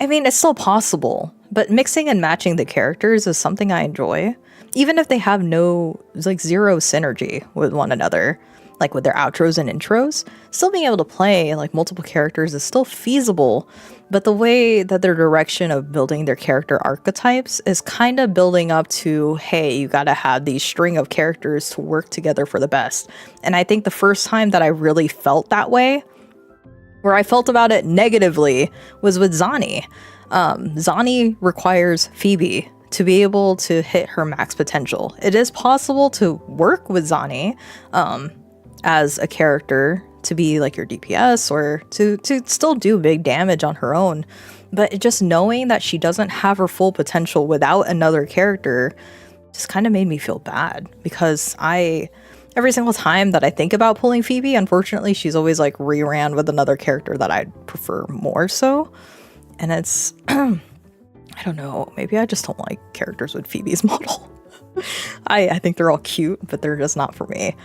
[SPEAKER 1] I mean, it's still possible, but mixing and matching the characters is something I enjoy, even if they have zero synergy with one another. Like with their outros and intros, still being able to play like multiple characters is still feasible, but the way that their direction of building their character archetypes is kind of building up to, hey, you gotta have these string of characters to work together for the best. And I think the first time that I really felt that way, where I felt about it negatively, was with Zani. Zani requires Phoebe to be able to hit her max potential. It is possible to work with Zani, as a character to be like your DPS or to still do big damage on her own, but just knowing that she doesn't have her full potential without another character just kind of made me feel bad, because every single time that I think about pulling Phoebe, unfortunately she's always like reran with another character that I'd prefer more so, and it's I don't know, maybe I just don't like characters with Phoebe's model. I think they're all cute, but they're just not for me.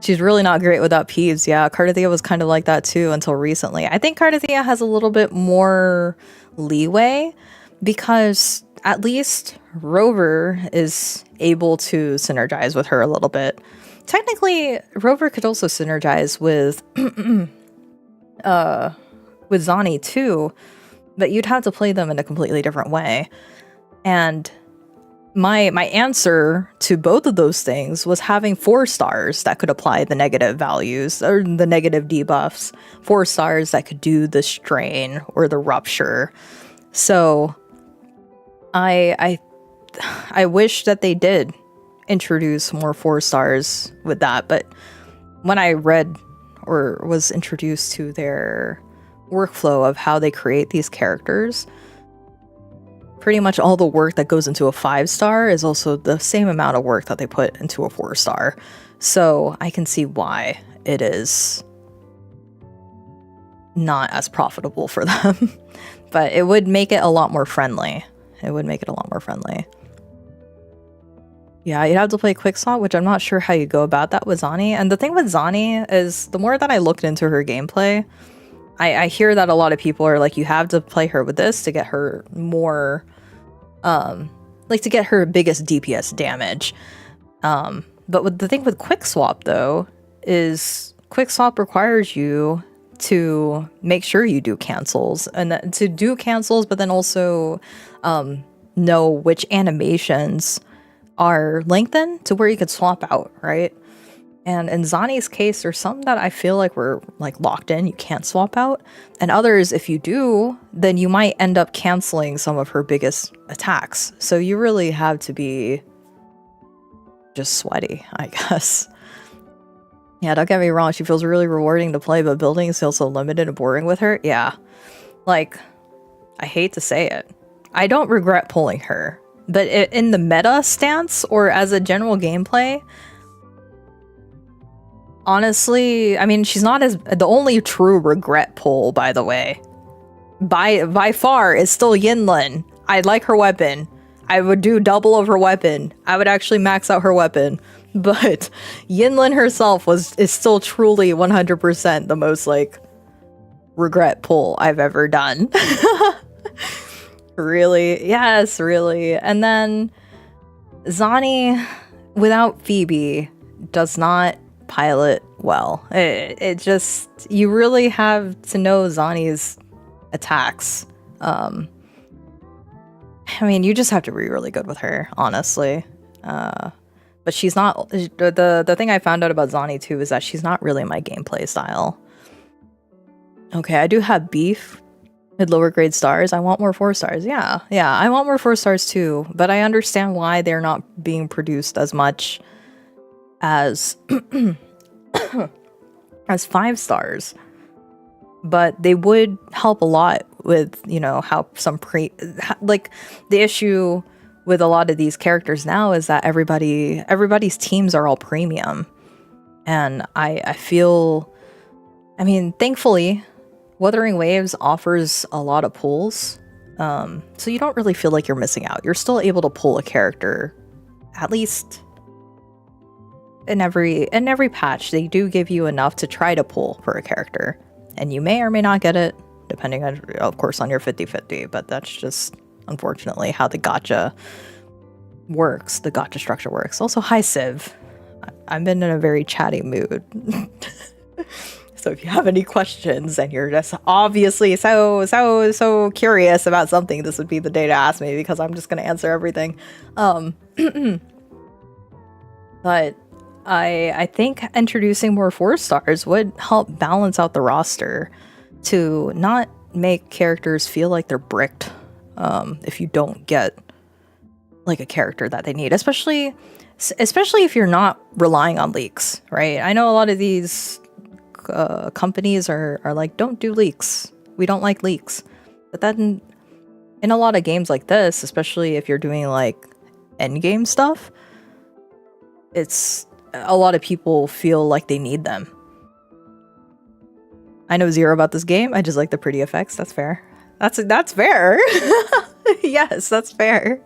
[SPEAKER 1] She's really not great without Peeves. Yeah, Cardathea was kind of like that too until recently. I think Cardathea has a little bit more leeway because at least Rover is able to synergize with her a little bit. Technically, Rover could also synergize with Zani too, but you'd have to play them in a completely different way. And my answer to both of those things was having 4 stars that could apply the negative values or the negative debuffs, 4 stars that could do the strain or the rupture. So I wish that they did introduce more 4 stars with that, but when I read or was introduced to their workflow of how they create these characters, pretty much all the work that goes into a 5-star is also the same amount of work that they put into a 4-star. So I can see why it is not as profitable for them. But it would make it a lot more friendly. Yeah, you'd have to play Quickswap, which I'm not sure how you go about that with Zani. And the thing with Zani is, the more that I looked into her gameplay, I hear that a lot of people are like, you have to play her with this to get her more, to get her biggest DPS damage. But the thing with Quickswap, though, is Quickswap requires you to make sure you do cancels, and to do cancels, but then also know which animations are lengthened to where you could swap out, right? And in Zani's case, there's some that I feel like were like locked in, you can't swap out. And others, if you do, then you might end up canceling some of her biggest attacks. So you really have to be just sweaty, I guess. Yeah, don't get me wrong, she feels really rewarding to play, but buildings feel so limited and boring with her. Yeah, like, I hate to say it, I don't regret pulling her. But in the meta stance, or as a general gameplay, honestly, I mean, she's not the only true regret pull, by the way. By far, is still Yinlin. I like her weapon. I would do double of her weapon. I would actually max out her weapon. But Yinlin herself is still truly 100% the most like regret pull I've ever done. Really, yes, really. And then Zani without Phoebe does not pilot well. It just, you really have to know Zani's attacks. I mean, you just have to be really good with her, honestly. But she's not, the thing I found out about Zani too is that she's not really my gameplay style. Okay, I do have beef with lower grade stars. I want more 4 stars. Yeah, I want more 4 stars too. But I understand why they're not being produced as much as as 5 stars. But they would help a lot with, you know, how some like the issue with a lot of these characters now is that everybody's teams are all premium. And I feel, I mean, thankfully, Wuthering Waves offers a lot of pulls. So you don't really feel like you're missing out. You're still able to pull a character, at least in every patch. They do give you enough to try to pull for a character. And you may or may not get it, depending on, of course, on your 50-50, but that's just unfortunately how the gacha works, the gacha structure works. Also, hi Civ. I've been in a very chatty mood. So if you have any questions and you're just obviously so curious about something, this would be the day to ask me, because I'm just going to answer everything. But I think introducing more 4 stars would help balance out the roster to not make characters feel like they're bricked if you don't get like a character that they need, especially if you're not relying on leaks, right? I know a lot of these companies are like, don't do leaks. We don't like leaks. But then in a lot of games like this, especially if you're doing like end game stuff, it's a lot of people feel like they need them. I know zero about this game. I just like the pretty effects. That's fair. That's fair. Yes, that's fair.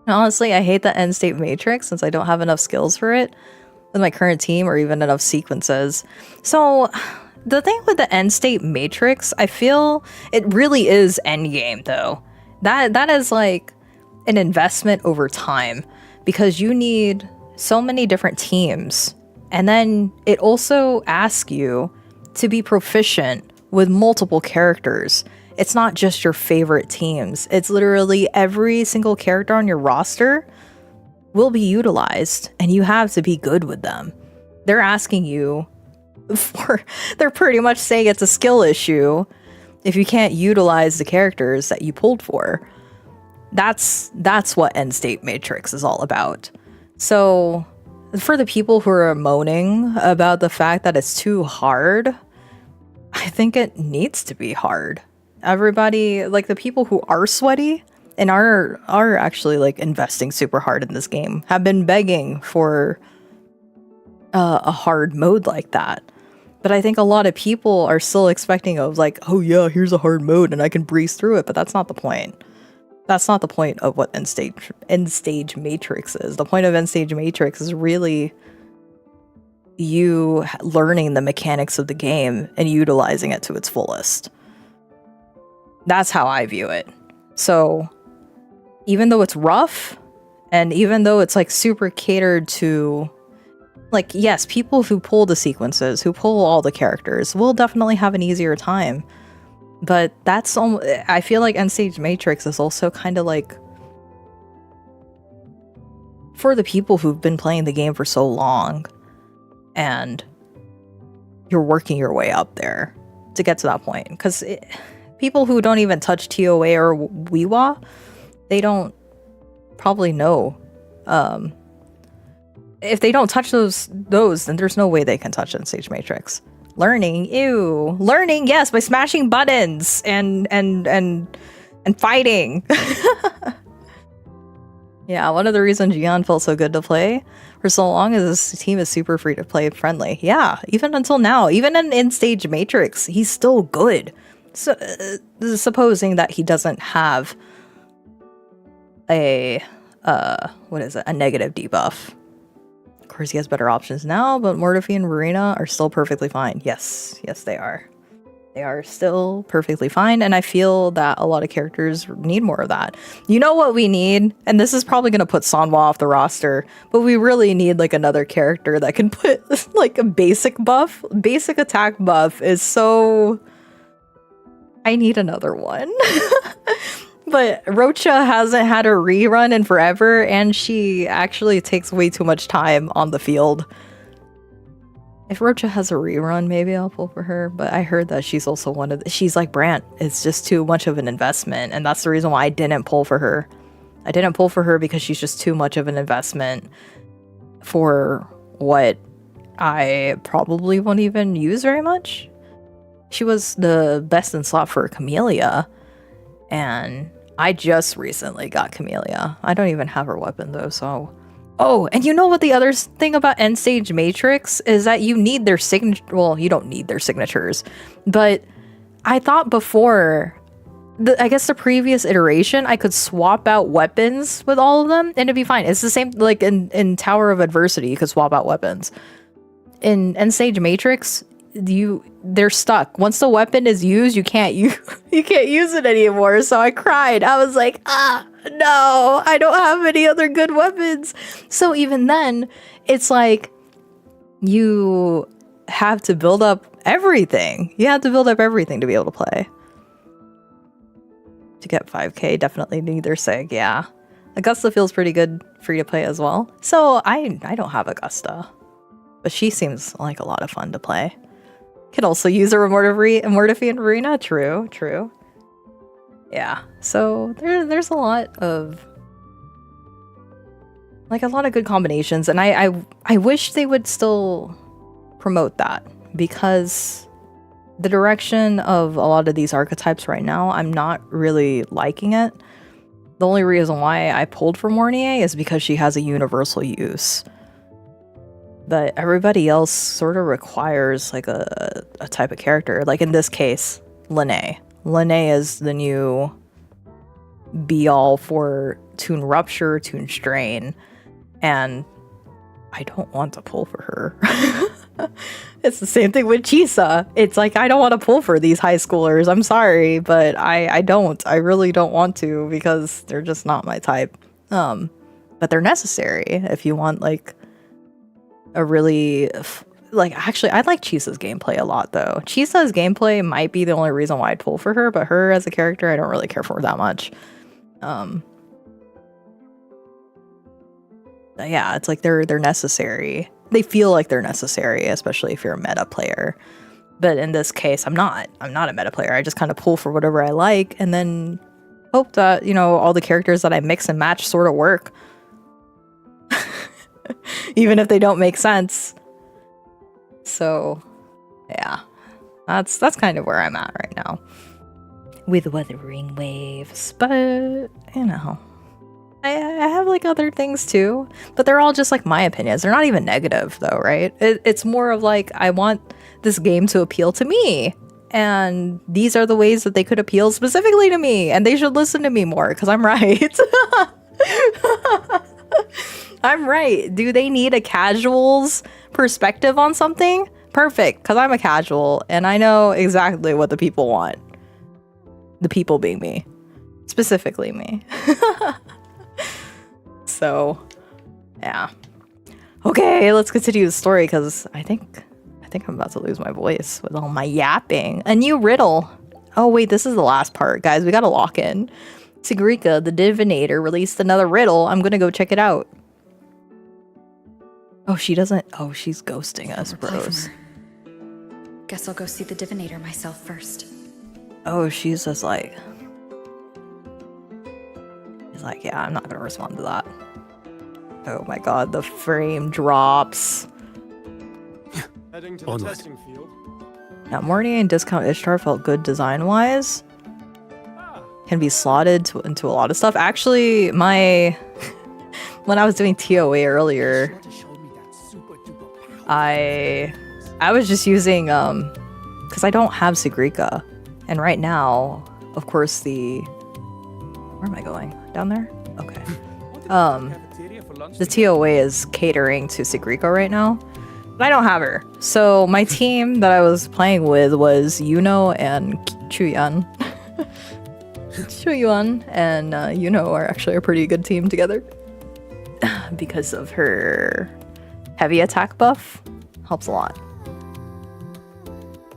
[SPEAKER 1] And honestly, I hate the end state matrix since I don't have enough skills for it with my current team or even enough sequences. So the thing with the end state matrix, I feel it really is end game though. That is like an investment over time, because you need so many different teams. And then it also asks you to be proficient with multiple characters. It's not just your favorite teams. It's literally every single character on your roster will be utilized, and you have to be good with them. They're asking you for, they're pretty much saying it's a skill issue if you can't utilize the characters that you pulled for. That's what End State Matrix is all about. So for the people who are moaning about the fact that it's too hard, I think it needs to be hard. Everybody, like the people who are sweaty and are actually like investing super hard in this game, have been begging for a hard mode like that. But I think a lot of people are still expecting of like, oh yeah, here's a hard mode and I can breeze through it. But that's not the point. That's not the point of what End Stage Matrix is. The point of End Stage Matrix is really you learning the mechanics of the game and utilizing it to its fullest. That's how I view it. So even though it's rough, and even though it's like super catered to, like, yes, people who pull the sequences, who pull all the characters, will definitely have an easier time. But that's I feel like End Stage Matrix is also kind of like for the people who've been playing the game for so long and you're working your way up there to get to that point. Because people who don't even touch TOA or Wiwa, they don't probably know. If they don't touch those, then there's no way they can touch End Stage Matrix. Learning, ew. Learning, yes, by smashing buttons and fighting. Yeah, one of the reasons Gian felt so good to play for so long is this team is super free to play friendly. Yeah, even until now, even in End Stage Matrix, he's still good. So, supposing that he doesn't have a negative debuff. course, he has better options now, but Mortifi and Verena are still perfectly fine. Yes, they are. They are still perfectly fine, and I feel that a lot of characters need more of that. You know what we need? And this is probably going to put Sanwa off the roster, but we really need like another character that can put like a basic buff. Basic attack buff is so... I need another one. But Rocha hasn't had a rerun in forever, and she actually takes way too much time on the field. If Rocha has a rerun, maybe I'll pull for her, but I heard that she's also one of she's like Brant. It's just too much of an investment, and that's the reason why I didn't pull for her. I didn't pull for her because she's just too much of an investment for what I probably won't even use very much. She was the best in slot for Camellia, and I just recently got Camellia. I don't even have her weapon though, so... Oh, and you know what the other thing about End Stage Matrix is that you need their signature. Well, you don't need their signatures, but I thought before, I guess the previous iteration, I could swap out weapons with all of them and it'd be fine. It's the same like in Tower of Adversity, you could swap out weapons. In End Stage Matrix, they're stuck. Once the weapon is used, you can't use it anymore. So I cried. I was like, no, I don't have any other good weapons. So even then, it's like you have to build up everything. You have to build up everything to be able to play. To get 5k, definitely need their sig, yeah. Augusta feels pretty good free to play as well. So I don't have Augusta, but she seems like a lot of fun to play. Can also use a Mortifi and Verena. True. Yeah, so there's a lot of good combinations, and I wish they would still promote that, because the direction of a lot of these archetypes right now, I'm not really liking it. The only reason why I pulled for Mornier is because she has a universal use. But everybody else sort of requires like a type of character. Like in this case, Lene. Lene is the new be-all for Toon Rupture, Toon Strain, and I don't want to pull for her. It's the same thing with Chisa. It's like, I don't want to pull for these high schoolers. I'm sorry, but I don't. I really don't want to, because they're just not my type. But they're necessary if you want like a really... actually, I like Chisa's gameplay a lot, though. Chisa's gameplay might be the only reason why I'd pull for her, but her as a character, I don't really care for that much. Yeah, it's like they're necessary. They feel like they're necessary, especially if you're a meta player. But in this case, I'm not. I'm not a meta player. I just kind of pull for whatever I like, and then hope that, you know, all the characters that I mix and match sort of work. Even if they don't make sense. So, yeah, that's kind of where I'm at right now with Wuthering Waves. But, you know, I have like other things too, but they're all just like my opinions. They're not even negative though, right? It's more of like, I want this game to appeal to me, and these are the ways that they could appeal specifically to me, and they should listen to me more because I'm right. I'm right. Do they need a casual's perspective on something? Perfect, because I'm a casual and I know exactly what the people want. The people being me. Specifically me. So, yeah. Okay, let's continue the story, because I think I'm about to lose my voice with all my yapping. A new riddle. Oh wait, this is the last part, guys. We gotta lock in. Sigrika, the divinator, released another riddle. I'm gonna go check it out. Oh, she doesn't... Oh, she's ghosting us, bros.
[SPEAKER 3] Guess I'll go see the divinator myself first.
[SPEAKER 1] Oh, she's just like... He's like, yeah, I'm not gonna respond to that. Oh my god, the frame drops.
[SPEAKER 6] Heading to the testing field.
[SPEAKER 1] Yeah, Morning and Discount Ishtar felt good design-wise. Can be slotted into a lot of stuff. Actually, my... when I was doing TOA earlier, I was just using, because I don't have Sigrika. And right now, of course, where am I going? Down there? Okay.
[SPEAKER 16] for lunch
[SPEAKER 1] the TOA is catering to Sigriko right now. But I don't have her. So my team that I was playing with was Yuno and Chuyan. Chuyan and Yuno are actually a pretty good team together. Because of her heavy attack buff. Helps a lot.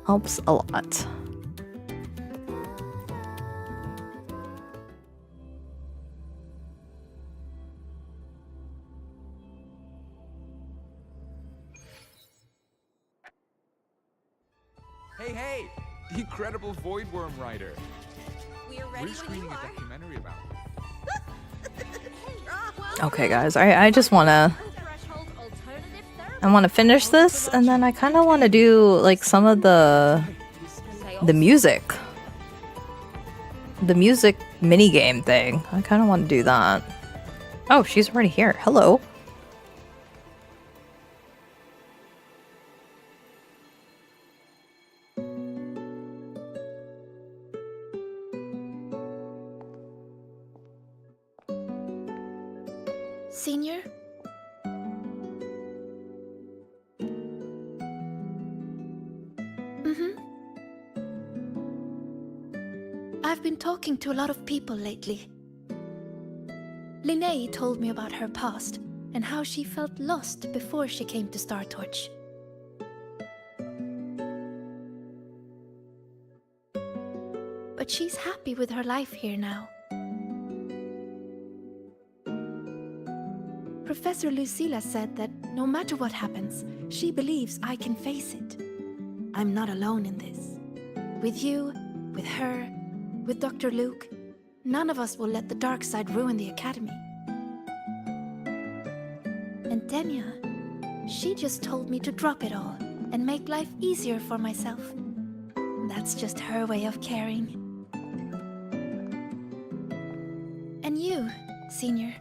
[SPEAKER 1] Helps a lot.
[SPEAKER 16] Hey! The incredible Voidworm Rider.
[SPEAKER 20] We're ready
[SPEAKER 16] We're
[SPEAKER 20] when you
[SPEAKER 16] screening a
[SPEAKER 20] are.
[SPEAKER 16] documentary about it.
[SPEAKER 1] Okay, guys, I just wanna finish this, and then I kind of want to do like some of the music mini game thing. I kind of want to do that. Oh, she's already here. Hello.
[SPEAKER 9] Senior? I've been talking to a lot of people lately. Linnea told me about her past and how she felt lost before she came to Startorch. But she's happy with her life here now. Professor Lucilla said that no matter what happens, she believes I can face it. I'm not alone in this. With you, with her, with Dr. Luke, none of us will let the dark side ruin the Academy. And Denya, she just told me to drop it all and make life easier for myself. That's just her way of caring. And you, Senior,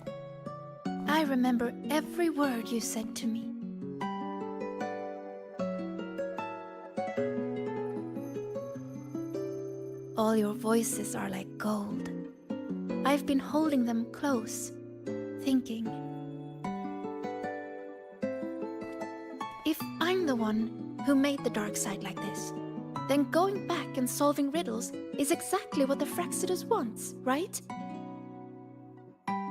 [SPEAKER 9] I remember every word you said to me. All your voices are like gold. I've been holding them close, thinking. If I'm the one who made the dark side like this, then going back and solving riddles is exactly what the Fraxidus wants, right?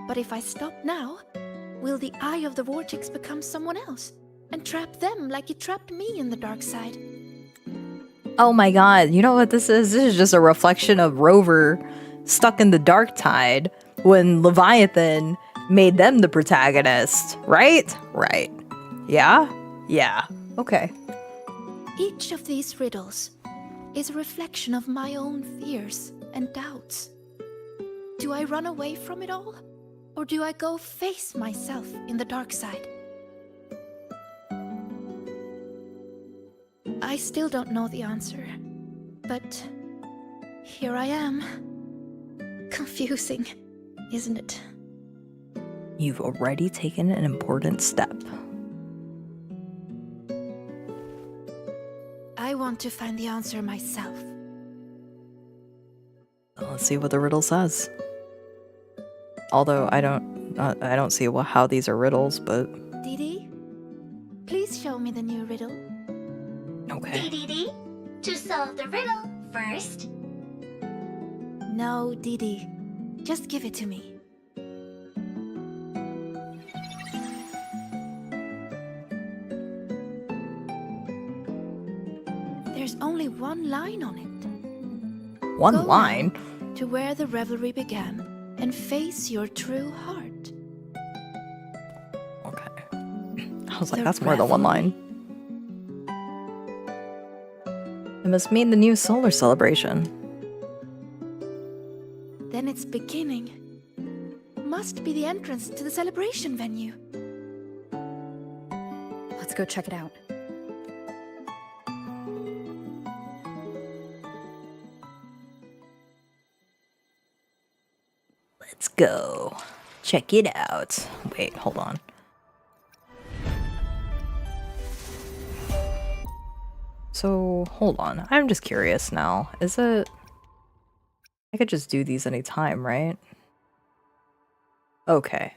[SPEAKER 9] But if I stop now, will the Eye of the Vortex become someone else and trap them like it trapped me in the dark side?
[SPEAKER 1] Oh my god, you know what this is? This is just a reflection of Rover stuck in the dark tide when Leviathan made them the protagonist, right? Right. Yeah? Yeah. Okay.
[SPEAKER 9] Each of these riddles is a reflection of my own fears and doubts. Do I run away from it all? Or do I go face myself in the dark side? I still don't know the answer, but here I am. Confusing, isn't it?
[SPEAKER 1] You've already taken an important step.
[SPEAKER 9] I want to find the answer myself.
[SPEAKER 1] Let's see what the riddle says. Although I don't see how these are riddles, but
[SPEAKER 9] Didi, please show me the new riddle.
[SPEAKER 1] Okay.
[SPEAKER 4] Didi, to solve the riddle first.
[SPEAKER 9] No, Didi, just give it to me. There's only one line on it.
[SPEAKER 1] One
[SPEAKER 9] Go
[SPEAKER 1] line?
[SPEAKER 9] now to where the revelry began and face your true heart.
[SPEAKER 1] I was like, that's more than one line. It must mean the new solar celebration.
[SPEAKER 9] Then it's beginning. Must be the entrance to the celebration venue.
[SPEAKER 3] Let's go check it out.
[SPEAKER 1] Let's go. Check it out. Wait, hold on. So, hold on. I'm just curious now. Is it... I could just do these anytime, right? Okay.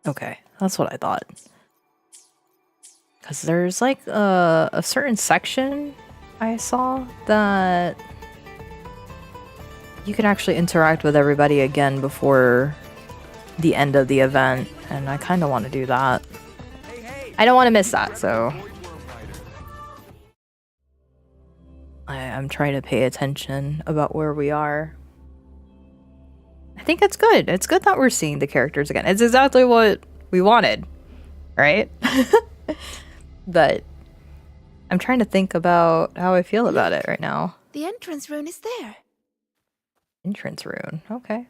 [SPEAKER 1] Okay, that's what I thought. Because there's like a certain section I saw that you can actually interact with everybody again before the end of the event, and I kind of want to do that. I don't want to miss that, so I'm trying to pay attention about where we are. I think it's good. It's good that we're seeing the characters again. It's exactly what we wanted, right? But I'm trying to think about how I feel about it right now.
[SPEAKER 9] The entrance rune is there.
[SPEAKER 1] Entrance rune, okay.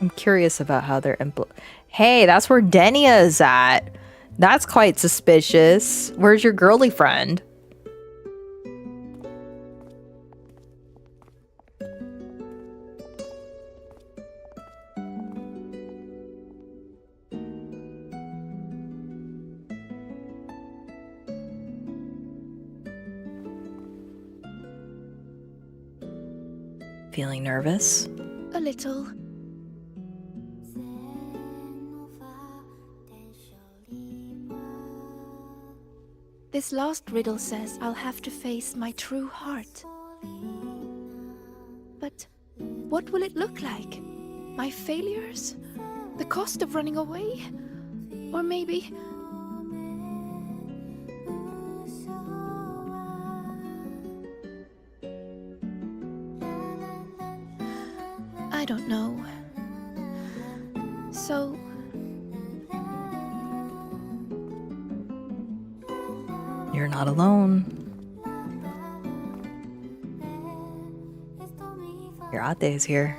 [SPEAKER 1] I'm curious about how they're Hey, that's where Denia is at. That's quite suspicious. Where's your girly friend? Feeling nervous?
[SPEAKER 9] A little. This last riddle says I'll have to face my true heart. But what will it look like? My failures? The cost of running away? Or maybe... I don't know. So...
[SPEAKER 1] You're not alone. Your Ate is here.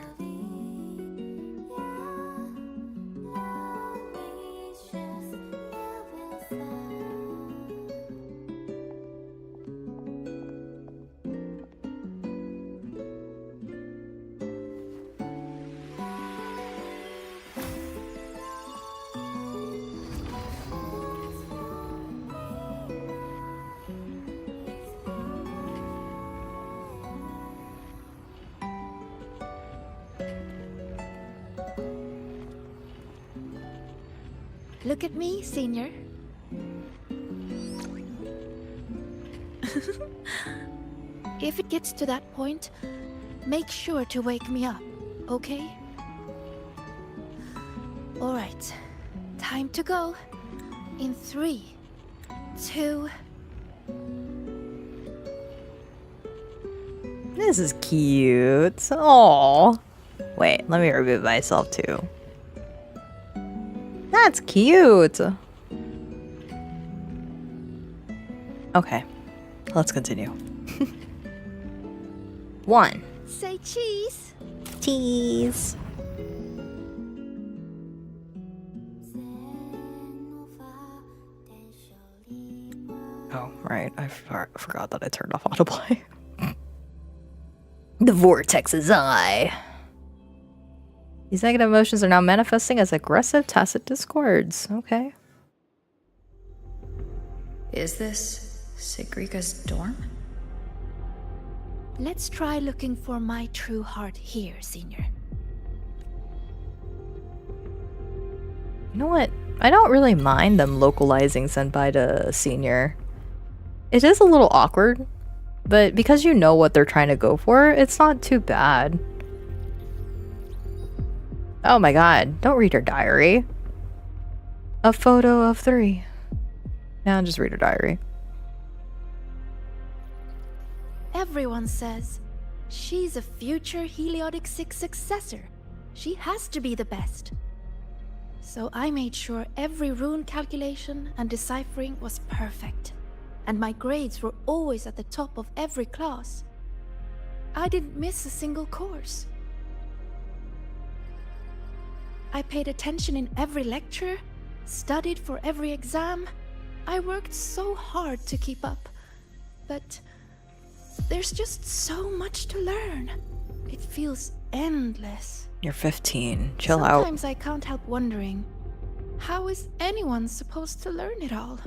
[SPEAKER 9] Look at me, Senior. If it gets to that point, make sure to wake me up, okay? Alright, time to go. In 3, 2...
[SPEAKER 1] This is cute. Aww. Wait, let me reboot myself too. That's cute. Okay, let's continue. 1.
[SPEAKER 9] Say cheese.
[SPEAKER 1] Cheese. Oh, right. I forgot that I turned off autoplay. The vortex's eye. These negative emotions are now manifesting as aggressive tacit discords. Okay.
[SPEAKER 3] Is this Sigrika's dorm?
[SPEAKER 9] Let's try looking for my true heart here, Senior.
[SPEAKER 1] You know what? I don't really mind them localizing Senpai to Senior. It is a little awkward, but because you know what they're trying to go for, it's not too bad. Oh my god, don't read her diary. A photo of 3. Now just read her diary.
[SPEAKER 9] Everyone says she's a future Heliotic 6 successor. She has to be the best. So I made sure every rune calculation and deciphering was perfect. And my grades were always at the top of every class. I didn't miss a single course. I paid attention in every lecture, studied for every exam. I worked so hard to keep up. But there's just so much to learn. It feels endless.
[SPEAKER 1] You're 15. Chill out.
[SPEAKER 9] Sometimes I can't help wondering, how is anyone supposed to learn it all?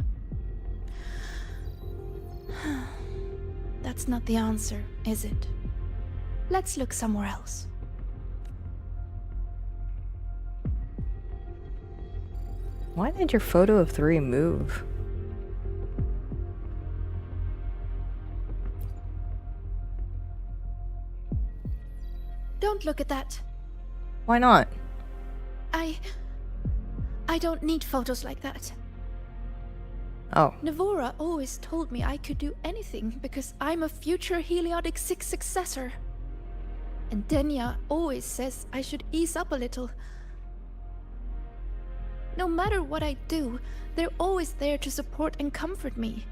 [SPEAKER 9] That's not the answer, is it? Let's look somewhere else.
[SPEAKER 1] Why did your photo of 3 move?
[SPEAKER 9] Don't look at that.
[SPEAKER 1] Why not?
[SPEAKER 9] I don't need photos like that.
[SPEAKER 1] Oh.
[SPEAKER 9] Navora always told me I could do anything because I'm a future Heliotic 6 successor. And Denya always says I should ease up a little. No matter what I do, they're always there to support and comfort me.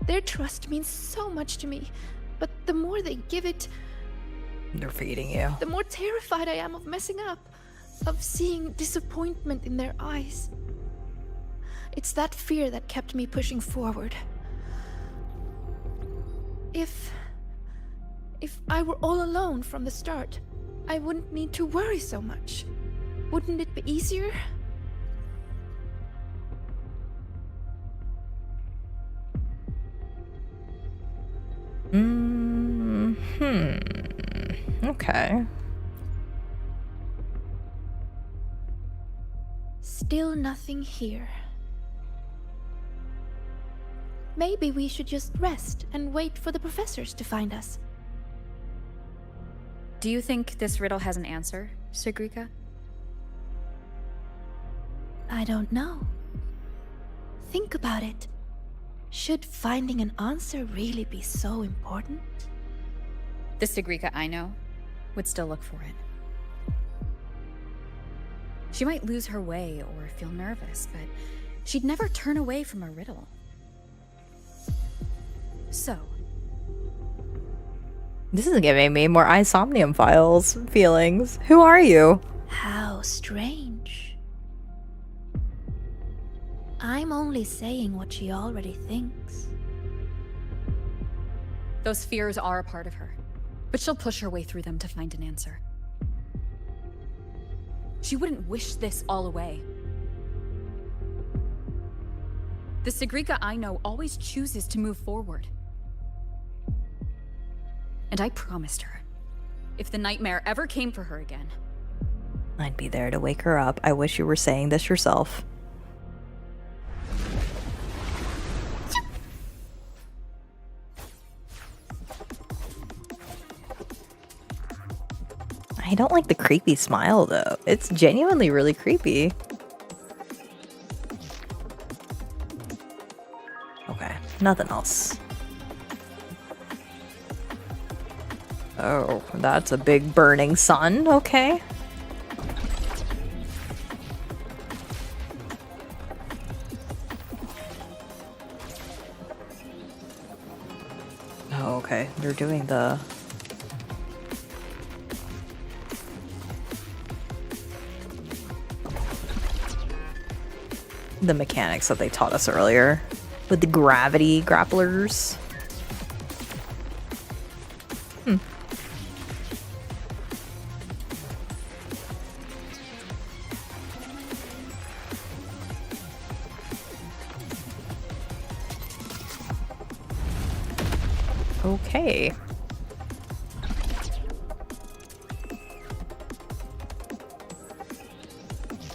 [SPEAKER 9] Their trust means so much to me, but the more they give it,
[SPEAKER 1] they're feeding you.
[SPEAKER 9] the more terrified I am of messing up, of seeing disappointment in their eyes. It's that fear that kept me pushing forward. If I were all alone from the start, I wouldn't need to worry so much. Wouldn't it be easier?
[SPEAKER 1] Okay.
[SPEAKER 9] Still nothing here. Maybe we should just rest and wait for the professors to find us.
[SPEAKER 3] Do you think this riddle has an answer, Sigrika?
[SPEAKER 9] I don't know. Think about it. Should finding an answer really be so important?
[SPEAKER 3] The Sigrika I know would still look for it. She might lose her way or feel nervous, but she'd never turn away from a riddle. So,
[SPEAKER 1] This is giving me more Isomnium Files feelings. Who are you?
[SPEAKER 9] How strange. I'm only saying what she already thinks.
[SPEAKER 3] those fears are a part of her, but she'll push her way through them to find an answer. She wouldn't wish this all away. The Sigrika I know always chooses to move forward. And I promised her, if the nightmare ever came for her again,
[SPEAKER 1] I'd be there to wake her up. I wish you were saying this yourself. I don't like the creepy smile though. It's genuinely really creepy. Okay, nothing else. Oh, that's a big burning sun. Okay. Oh, okay. They're doing the... mechanics that they taught us earlier. With the gravity grapplers. Hmm. Okay.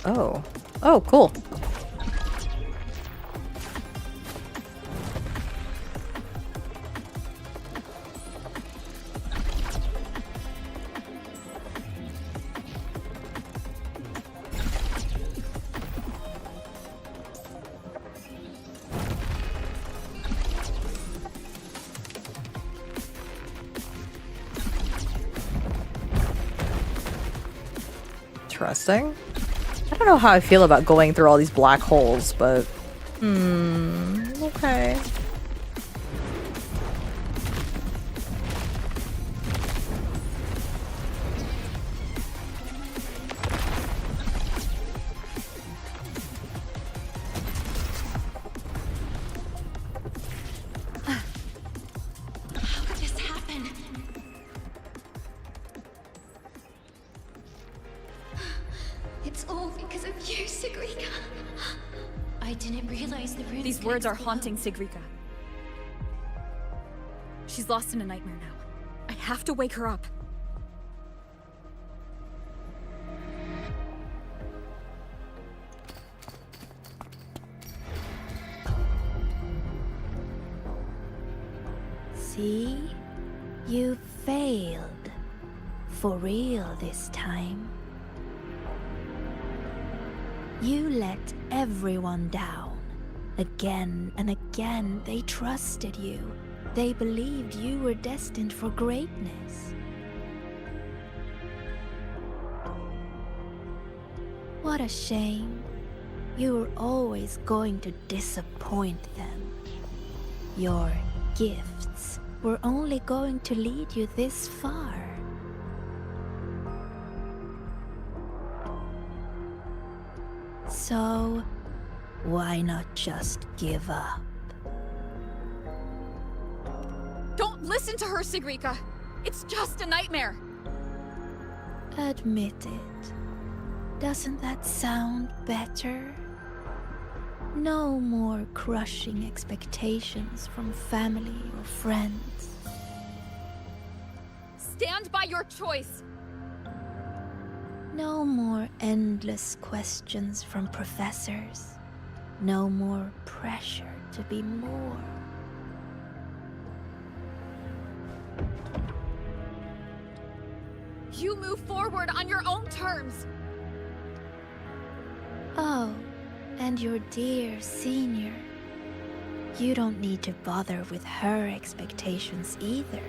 [SPEAKER 1] Oh. Oh, cool. Interesting. I don't know how I feel about going through all these black holes, but... okay.
[SPEAKER 7] How could this happen? It's all because of you, Sigrika. I didn't realize the runes.
[SPEAKER 3] these words are haunting Sigrika. She's lost in a nightmare now. I have to wake her up.
[SPEAKER 9] See? You failed. For real this time. You let everyone down. Again and again, they trusted you. They believed you were destined for greatness. What a shame. You were always going to disappoint them. Your gifts were only going to lead you this far. So, why not just give up?
[SPEAKER 3] Don't listen to her, Sigrika! It's just a nightmare!
[SPEAKER 9] Admit it. Doesn't that sound better? No more crushing expectations from family or friends.
[SPEAKER 3] Stand by your choice!
[SPEAKER 9] No more endless questions from professors. No more pressure to be more.
[SPEAKER 3] You move forward on your own terms!
[SPEAKER 9] Oh, and your dear senior. You don't need to bother with her expectations either.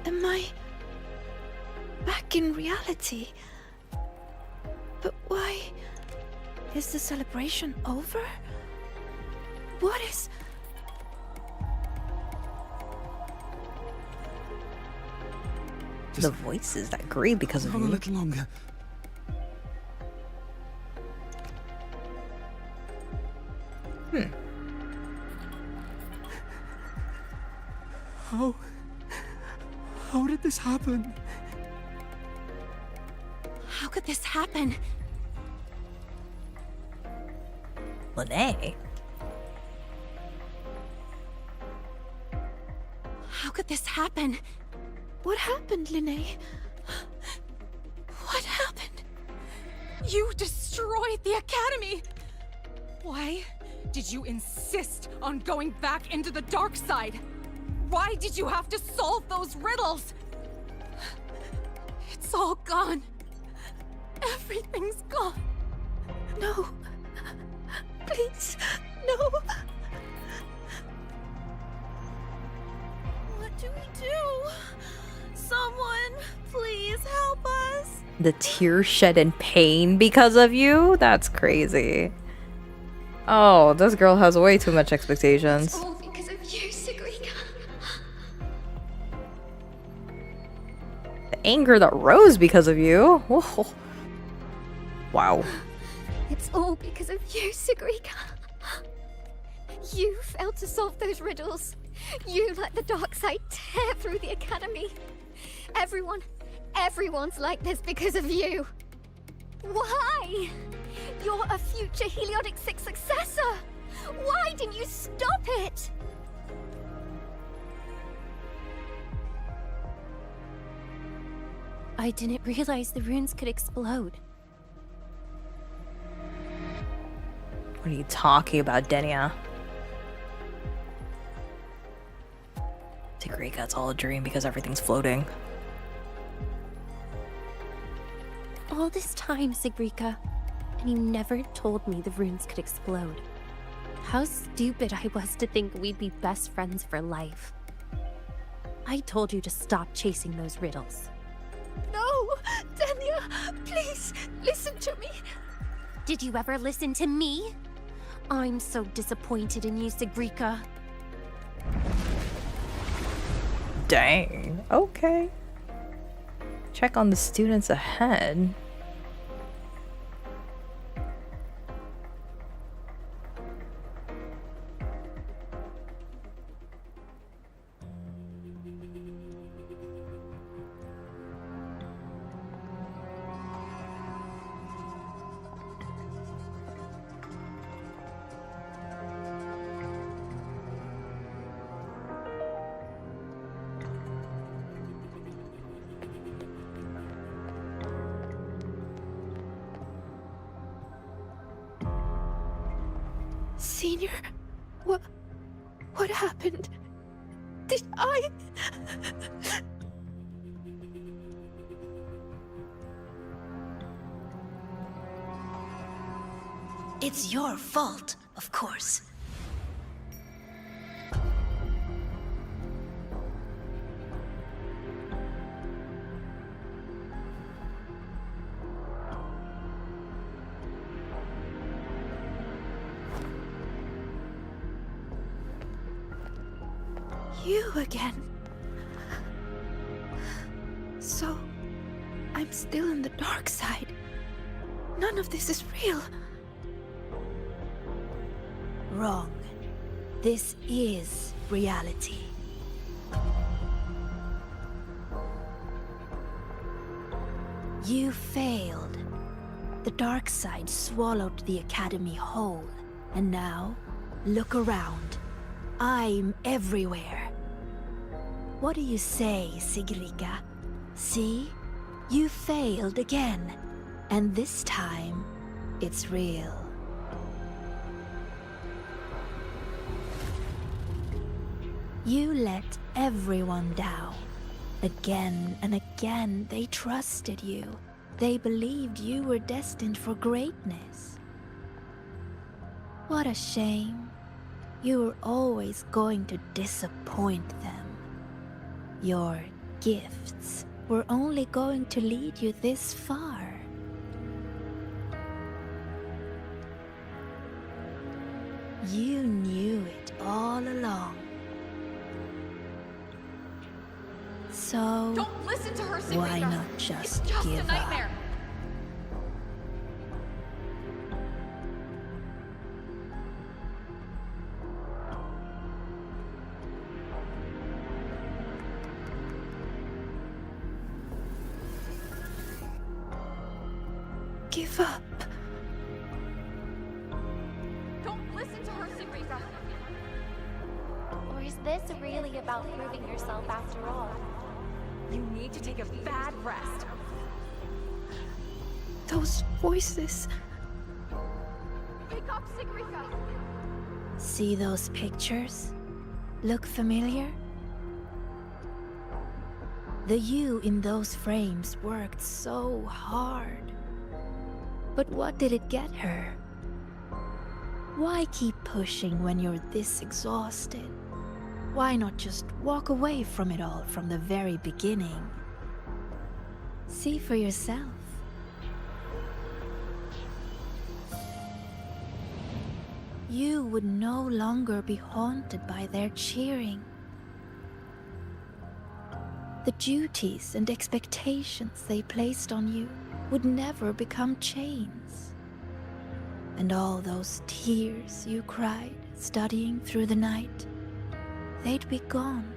[SPEAKER 9] Am I back in reality? But why is the celebration over? What is...
[SPEAKER 1] The voices that grieve because of
[SPEAKER 5] Hold
[SPEAKER 1] you.
[SPEAKER 5] a little longer. How did this happen?
[SPEAKER 2] How could this happen?
[SPEAKER 1] Lene.
[SPEAKER 2] How could this happen?
[SPEAKER 9] What happened, Lene?
[SPEAKER 2] What happened? You destroyed the Academy! Why did you insist on going back into the dark side? Why did you have to solve those riddles? It's all gone. Everything's gone.
[SPEAKER 9] No. Please, no.
[SPEAKER 2] What do we do? Someone, please help us.
[SPEAKER 1] The tears shed in pain because of you? That's crazy. Oh, this girl has way too much expectations.
[SPEAKER 18] It's all because of you, Sigrika.
[SPEAKER 1] The anger that rose because of you. Whoa. Wow.
[SPEAKER 18] It's all because of you, Sigrika. You failed to solve those riddles. You let the dark side tear through the Academy. Everyone's like this because of you. Why? You're a future Heliotic 6 successor. Why didn't you stop it?
[SPEAKER 10] I didn't realize the runes could explode.
[SPEAKER 1] What are you talking about, Denia? Sigrika, it's all a dream because everything's floating.
[SPEAKER 10] All this time, Sigrika, and you never told me the runes could explode. How stupid I was to think we'd be best friends for life. I told you to stop chasing those riddles.
[SPEAKER 9] No! Denia, please, listen to me.
[SPEAKER 10] Did you ever listen to me? I'm so disappointed in you, Sigrika.
[SPEAKER 1] Dang. Okay. Check on the students ahead.
[SPEAKER 9] Senior? What happened? Did I...
[SPEAKER 7] It's your fault, of course.
[SPEAKER 9] You again. So, I'm still in the dark side. None of this is real.
[SPEAKER 7] Wrong. This is reality. You failed. The dark side swallowed the Academy whole. And now, look around. I'm everywhere. What do you say, Sigrika? See? You failed again. And this time, it's real. You let everyone down. Again and again, they trusted you. They believed you were destined for greatness. What a shame. You were always going to disappoint them. Your gifts were only going to lead you this far. You knew it all along. So,
[SPEAKER 2] Don't listen to her, Sigrika.
[SPEAKER 7] why not just
[SPEAKER 2] It's just
[SPEAKER 7] give
[SPEAKER 2] a nightmare.
[SPEAKER 9] Give up.
[SPEAKER 2] Don't listen to her, Sigrika.
[SPEAKER 10] Or is this really about proving yourself after all?
[SPEAKER 2] You need to take a bad rest.
[SPEAKER 9] Those voices.
[SPEAKER 2] Wake up, Sigrika.
[SPEAKER 7] See those pictures? Look familiar? The you in those frames worked so hard. But what did it get her? Why keep pushing when you're this exhausted? Why not just walk away from it all from the very beginning? See for yourself. You would no longer be haunted by their cheering. The duties and expectations they placed on you would never become chains. And all those tears you cried studying through the night, they'd be gone.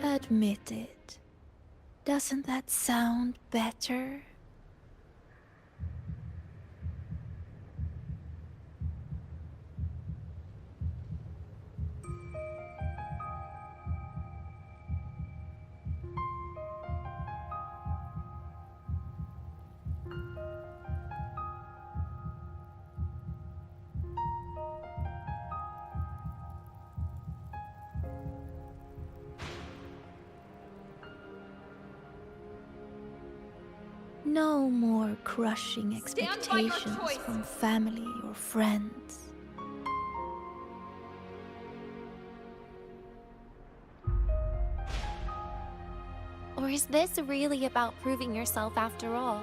[SPEAKER 7] Admit it. Doesn't that sound better? No more crushing expectations from family or friends.
[SPEAKER 10] Or is this really about proving yourself after all?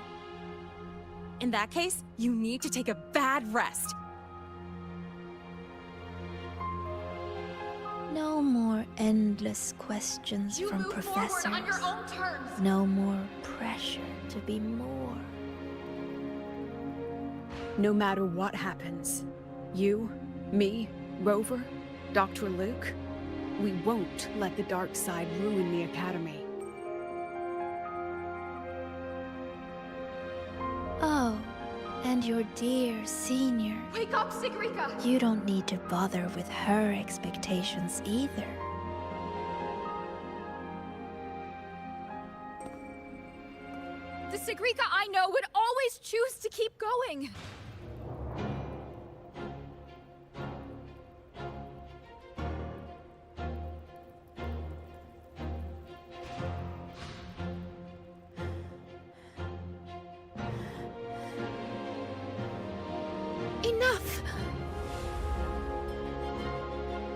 [SPEAKER 2] In that case, you need to take a bad rest.
[SPEAKER 7] No more endless questions
[SPEAKER 2] You
[SPEAKER 7] from
[SPEAKER 2] move
[SPEAKER 7] professors.
[SPEAKER 2] forward on your own terms.
[SPEAKER 7] No more pressure to be more.
[SPEAKER 13] No matter what happens, you, me, Rover, Dr. Luke, we won't let the dark side ruin the Academy.
[SPEAKER 7] Oh, and your dear senior.
[SPEAKER 2] Wake up, Sigrika!
[SPEAKER 7] You don't need to bother with her expectations either.
[SPEAKER 2] The Sigrika I know would always choose to keep going.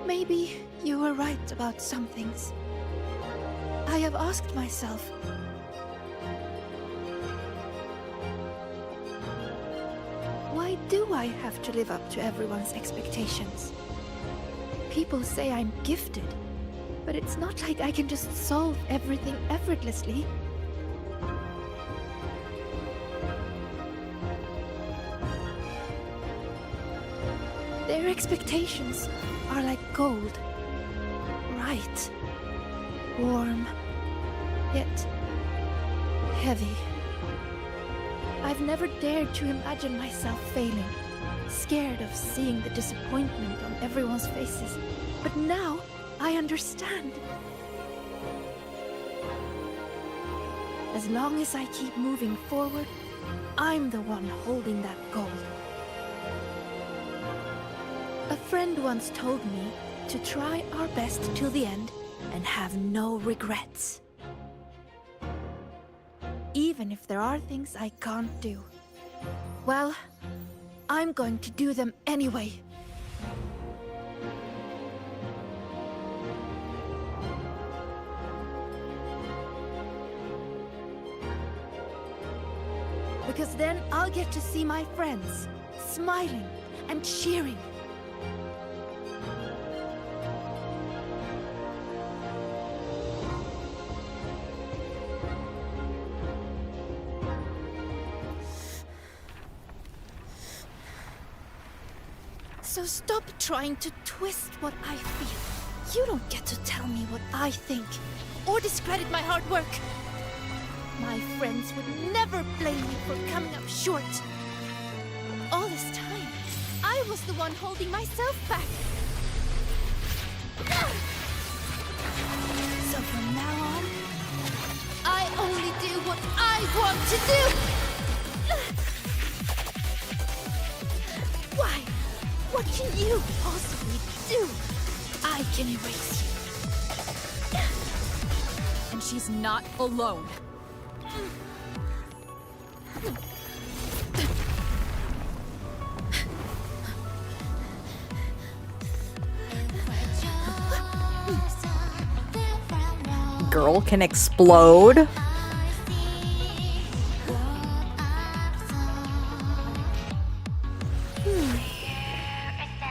[SPEAKER 9] Maybe you were right about some things. I have asked myself, why do I have to live up to everyone's expectations? People say I'm gifted, but it's not like I can just solve everything effortlessly. Their expectations are like gold. Bright, warm, yet heavy. I've never dared to imagine myself failing, scared of seeing the disappointment on everyone's faces. But now, I understand. As long as I keep moving forward, I'm the one holding that gold. A friend once told me to try our best till the end and have no regrets. Even if there are things I can't do. Well, I'm going to do them anyway. Because then I'll get to see my friends smiling and cheering. So stop trying to twist what I feel. You don't get to tell me what I think, or discredit my hard work. My friends would never blame me for coming up short. All this time, I was the one holding myself back. So from now on, I only do what I want to do! Why? What can you possibly do? I can erase you.
[SPEAKER 2] And she's not alone.
[SPEAKER 1] Girl can explode.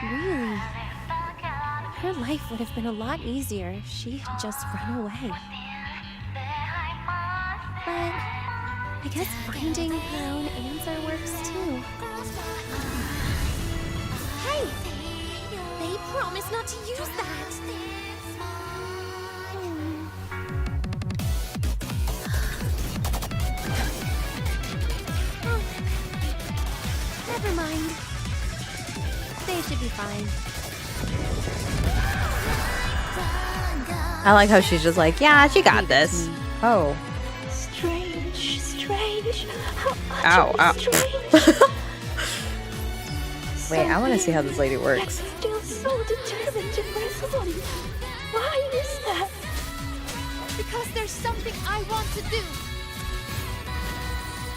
[SPEAKER 10] Really? Her life would have been a lot easier if she had just run away. But I guess finding her own answer works too. Hey! They promised not to use that! Oh. Never mind. They should be fine.
[SPEAKER 1] I like how she's just like, yeah, she got this. Oh.
[SPEAKER 9] Strange, strange.
[SPEAKER 1] Ow, ow.
[SPEAKER 9] Strange.
[SPEAKER 1] Wait, I want to see how this lady works.
[SPEAKER 9] Still so determined to press on. Why is that? Because there's something I want to do.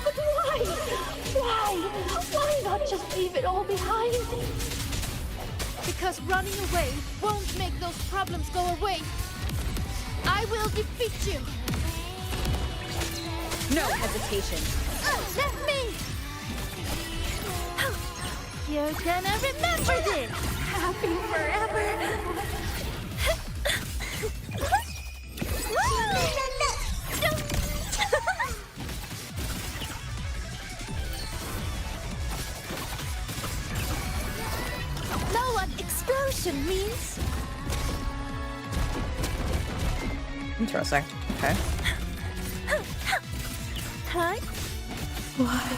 [SPEAKER 9] But why? Why not just leave it all behind? Because running away won't make those problems go away. I will defeat you.
[SPEAKER 2] No hesitation.
[SPEAKER 9] Let me. You're gonna remember this. Happy forever. Know what explosion means?
[SPEAKER 1] Interesting. Okay.
[SPEAKER 9] Huh? What?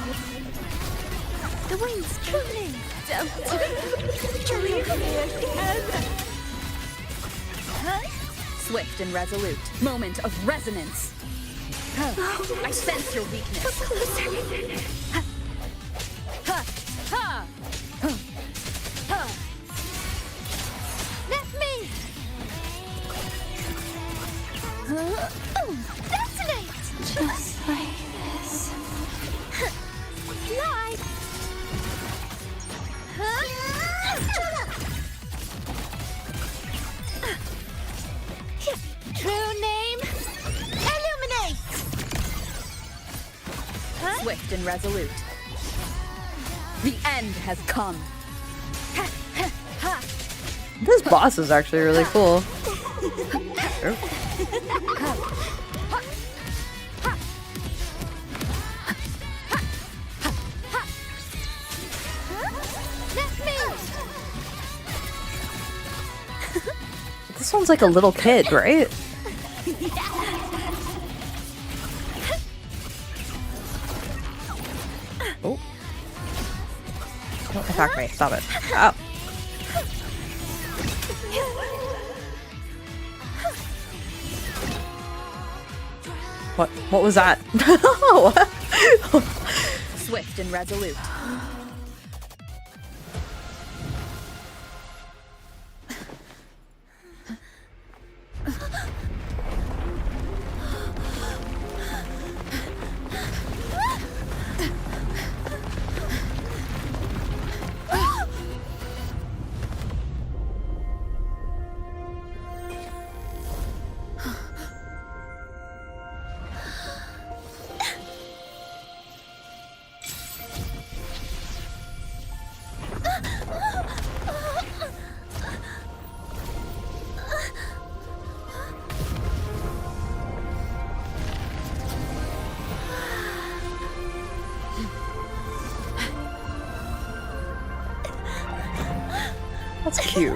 [SPEAKER 9] The wind's turning. Don't dream me again. Huh?
[SPEAKER 2] Swift and resolute. Moment of resonance. I sense your weakness. Ha! Ha! Ha!
[SPEAKER 9] Let me. Detonate! Just like this. Slide! True name? Illuminate! Huh?
[SPEAKER 3] Swift and resolute. The end has come.
[SPEAKER 1] This boss is actually really cool. This sounds like a little kid, right? Oh. Don't attack me. Stop it. Ow. What was that? What?
[SPEAKER 3] Swift and resolute.
[SPEAKER 1] That's cute.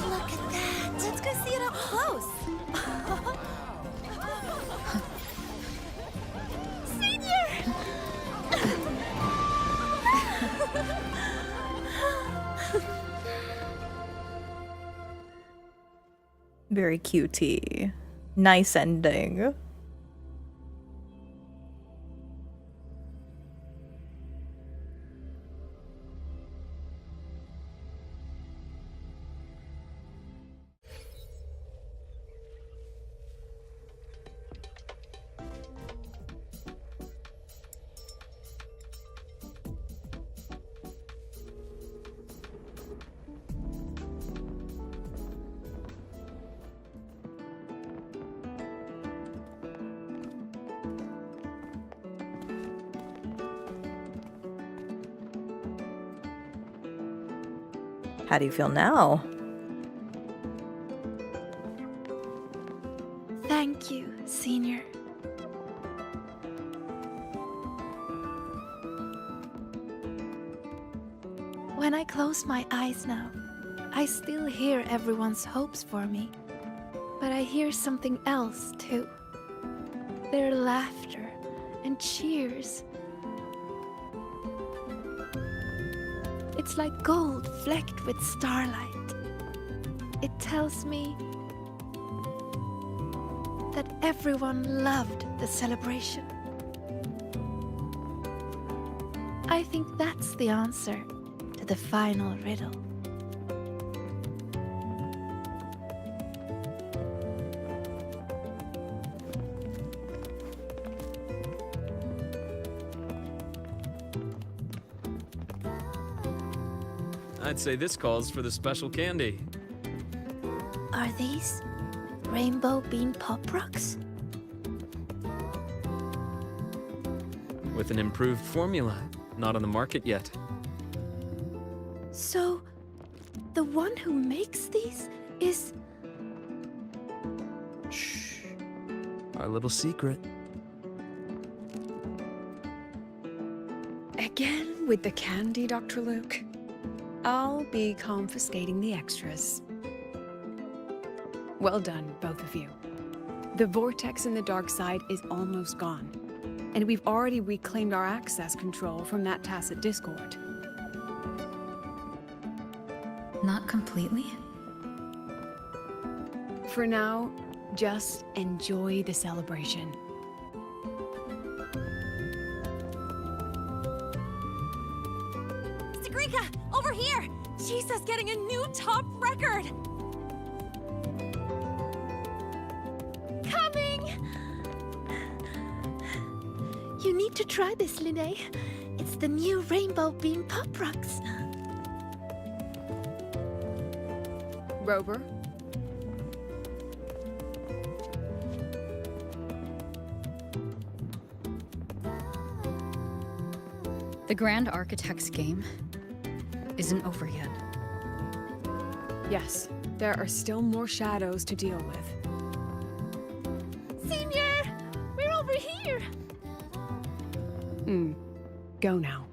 [SPEAKER 9] Look at that! Let's go see it up close! Senior!
[SPEAKER 1] Very cutie. Nice ending. How do you feel now?
[SPEAKER 9] Thank you, Senior. When I close my eyes now, I still hear everyone's hopes for me. But I hear something else too. Their laughter and cheers. It's like gold flecked with starlight. It tells me that everyone loved the celebration. I think that's the answer to the final riddle.
[SPEAKER 21] I'd say this calls for the special candy.
[SPEAKER 9] Are these rainbow bean pop rocks?
[SPEAKER 21] With an improved formula, not on the market yet.
[SPEAKER 9] So, the one who makes these is...
[SPEAKER 21] Shh. Our little secret.
[SPEAKER 13] Again with the candy, Dr. Luke? I'll be confiscating the extras. Well done, both of you. The vortex in the dark side is almost gone, and we've already reclaimed our access control from that tacit discord.
[SPEAKER 8] Not completely?
[SPEAKER 13] For now, just enjoy the celebration.
[SPEAKER 2] Sagrika, over here! Jesus getting a new top record!
[SPEAKER 9] You need to try this, Linnea. It's the new Rainbow Beam Pop Rocks.
[SPEAKER 13] Rover?
[SPEAKER 3] The Grand Architect's game isn't over yet.
[SPEAKER 13] Yes, there are still more shadows to deal with.
[SPEAKER 9] Senior! We're over here!
[SPEAKER 13] Go now.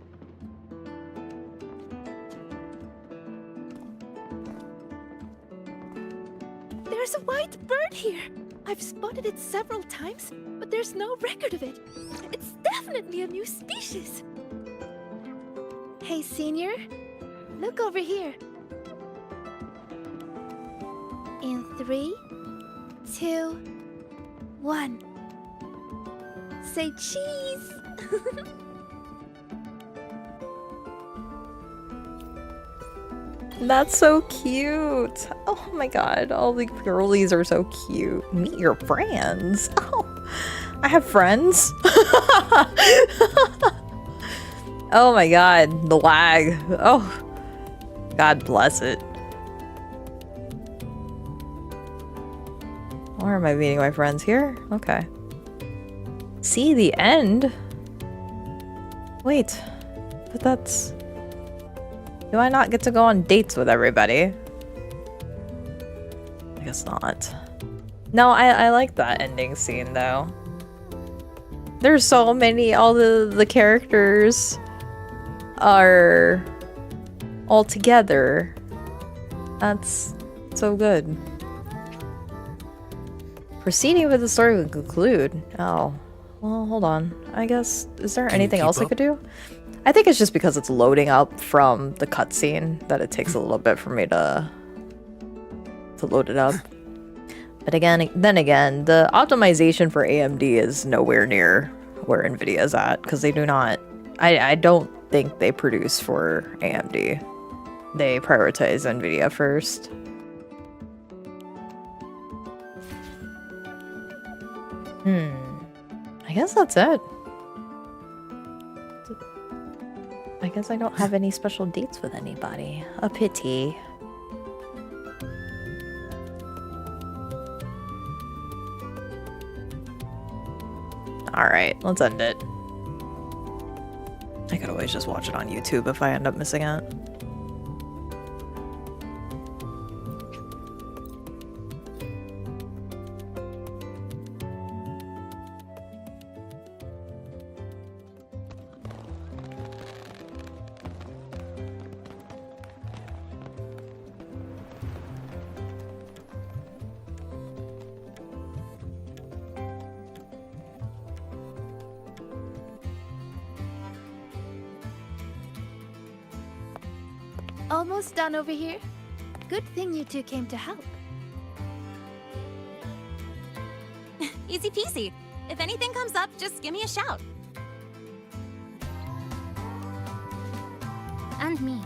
[SPEAKER 9] There's a white bird here! I've spotted it several times, but there's no record of it. It's definitely a new species. Hey, Senior. Look over here. In 3, 2, 1. Say cheese!
[SPEAKER 1] That's so cute. Oh my god, all the girlies are so cute. Meet your friends. Oh, I have friends. Oh my god, the lag. Oh, God bless it. Where am I meeting my friends here? Okay. See the end? Wait, but that's... Do I not get to go on dates with everybody? I guess not. No, I like that ending scene though. There's so many, all the characters are all together. That's so good. Proceeding with the story would conclude. Oh, well, hold on. I guess, is there anything else I could do? I think it's just because it's loading up from the cutscene that it takes a little bit for me to load it up. But then again, the optimization for AMD is nowhere near where Nvidia is at, because they do not... I don't think they produce for AMD. They prioritize Nvidia first. I guess that's it. I guess I don't have any special dates with anybody. A pity. Alright, let's end it. I could always just watch it on YouTube if I end up missing it.
[SPEAKER 9] Almost done over here. Good thing you two came to help.
[SPEAKER 2] Easy peasy. If anything comes up, just give me a shout.
[SPEAKER 10] And me.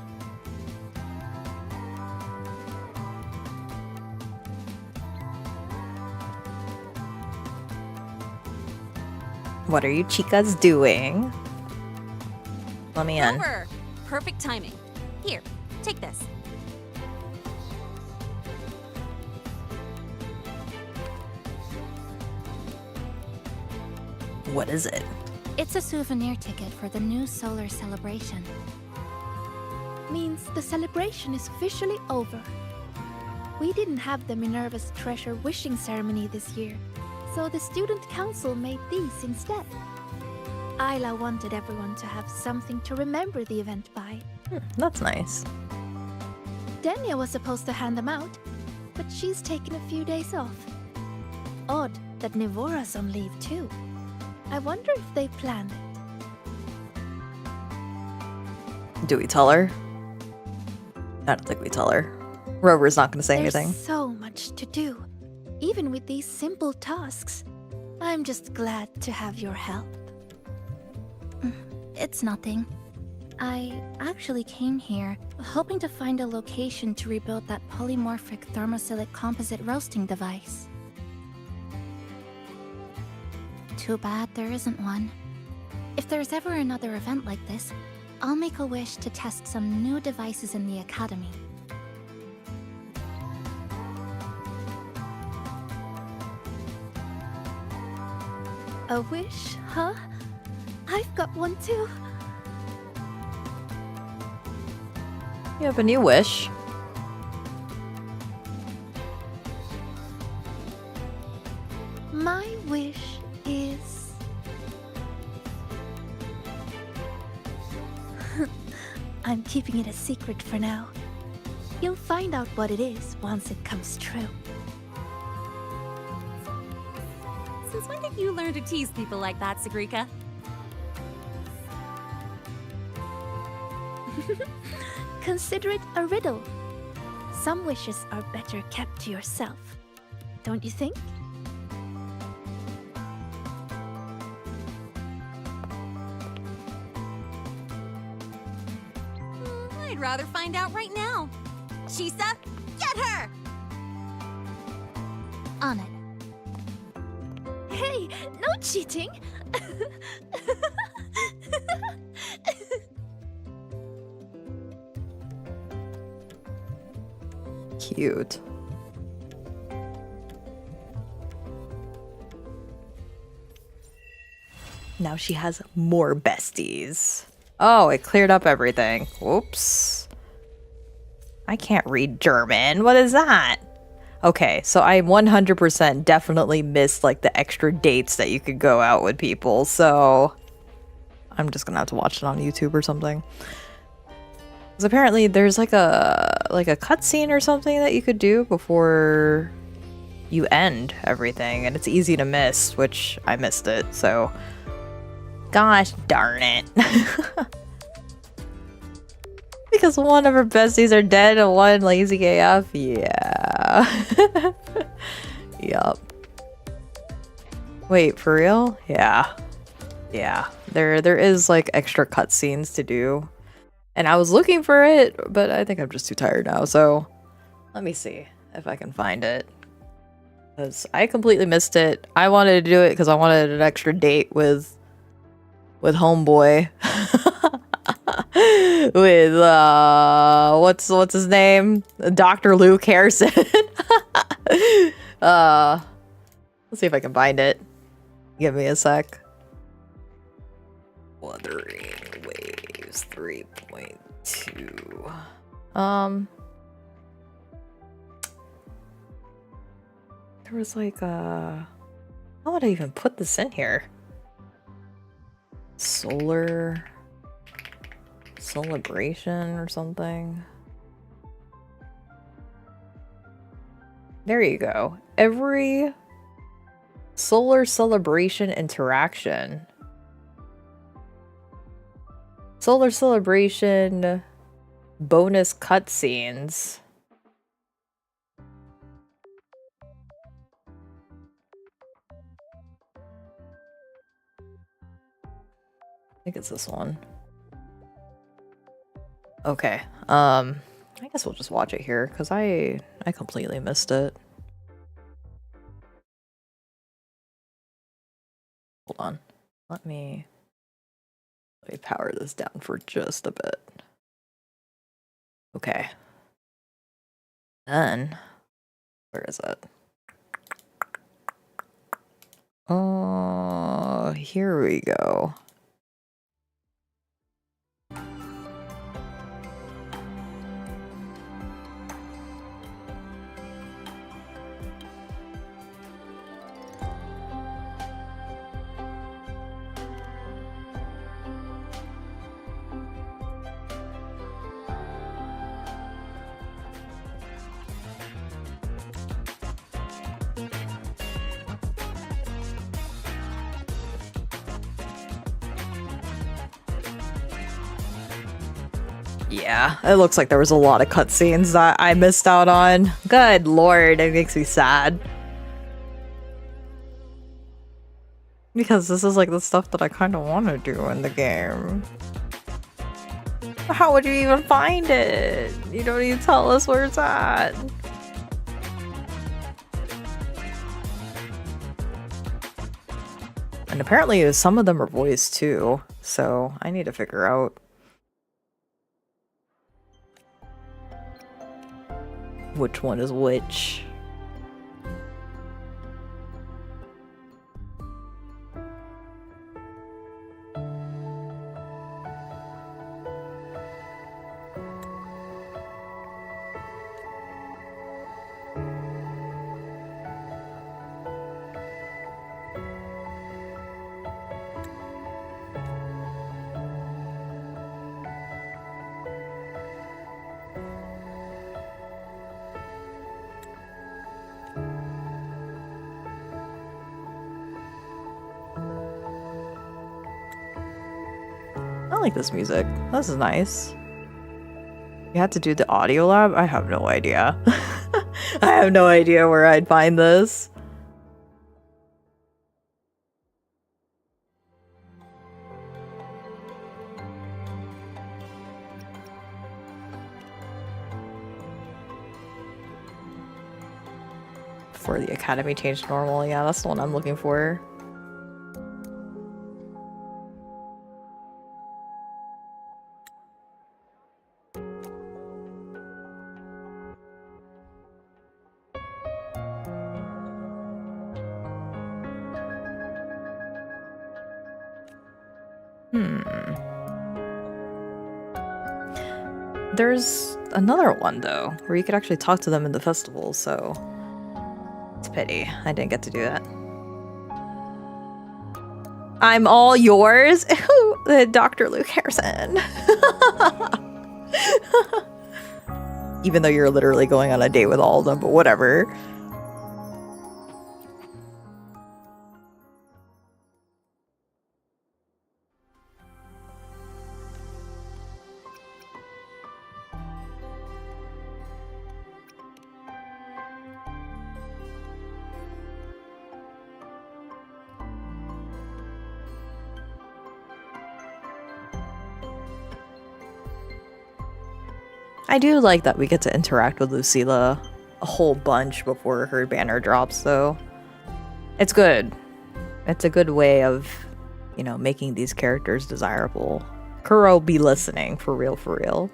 [SPEAKER 1] What are you chicas doing? Let me in.
[SPEAKER 2] Over. Perfect timing. Here, take this.
[SPEAKER 1] What is it?
[SPEAKER 10] It's a souvenir ticket for the new solar celebration.
[SPEAKER 9] Means the celebration is officially over. We didn't have the Minerva's Treasure wishing ceremony this year, so the student council made these instead. Isla wanted everyone to have something to remember the event by.
[SPEAKER 1] That's nice.
[SPEAKER 9] Denia was supposed to hand them out, but she's taken a few days off. Odd that Nivora's on leave too. I wonder if they planned it.
[SPEAKER 1] Do we tell her? I don't think we tell her. Rover's not going to say anything.
[SPEAKER 9] There's so much to do, even with these simple tasks. I'm just glad to have your help.
[SPEAKER 10] It's nothing. I actually came here hoping to find a location to rebuild that polymorphic thermophilic composite roasting device. Too bad there isn't one.
[SPEAKER 7] If there's ever another event like this, I'll make a wish to test some new devices in the Academy.
[SPEAKER 9] A wish, huh? I've got one too.
[SPEAKER 1] You have a new wish.
[SPEAKER 9] My wish is... I'm keeping it a secret for now. You'll find out what it is once it comes true.
[SPEAKER 2] Since when did you learn to tease people like that, Sagrika?
[SPEAKER 9] Consider it a riddle. Some wishes are better kept to yourself. Don't you think?
[SPEAKER 2] I'd rather find out right now. Chisa, get her!
[SPEAKER 7] On it.
[SPEAKER 9] Hey, no cheating!
[SPEAKER 1] Cute. Now she has more besties. Oh, it cleared up everything. Whoops. I can't read German. What is that? Okay, so I 100% definitely missed like the extra dates that you could go out with people. So I'm just gonna have to watch it on YouTube or something. Because apparently there's like a cutscene or something that you could do before you end everything, and it's easy to miss, which I missed it. So gosh darn it. Because one of her besties are dead and one lazy AF. Yeah. Yup. Wait, for real? Yeah. Yeah. There is like extra cutscenes to do. And I was looking for it, but I think I'm just too tired now. So let me see if I can find it. Because I completely missed it. I wanted to do it because I wanted an extra date with homeboy. With what's his name? Dr. Luke Harrison. Let's see if I can find it. Give me a sec. Wuthering Waves 3.2. There was like how would I even put this in here? Celebration or something. There you go. Every solar celebration interaction. Solar celebration bonus cutscenes. I think it's this one. Okay. I guess we'll just watch it here because I completely missed it. Hold on. Let me power this down for just a bit. Okay. Then where is it? Oh, here we go. Yeah, it looks like there was a lot of cutscenes that I missed out on. Good lord, it makes me sad. Because this is like the stuff that I kind of want to do in the game. How would you even find it? You don't even tell us where it's at. And apparently some of them are voiced too, so I need to figure out which one is which. I like this music. This is nice. You had to do the audio lab? I have no idea. I have no idea where I'd find this. Before the academy changed normal, yeah, that's the one I'm looking for. There's another one though, where you could actually talk to them in the festival, so it's a pity I didn't get to do that. I'm all yours, Dr. Luke Harrison. Even though you're literally going on a date with all of them, but whatever. I do like that we get to interact with Lucilla a whole bunch before her banner drops, though. It's good. It's a good way of, you know, making these characters desirable. Kuro be listening, for real, for real.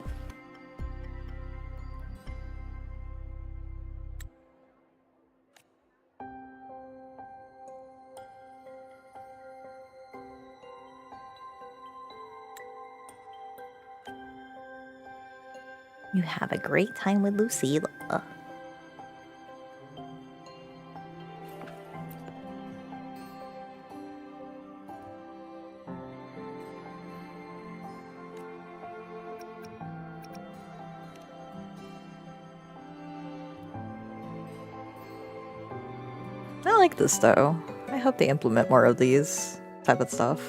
[SPEAKER 1] You have a great time with Lucilla. I like this though. I hope they implement more of these type of stuff.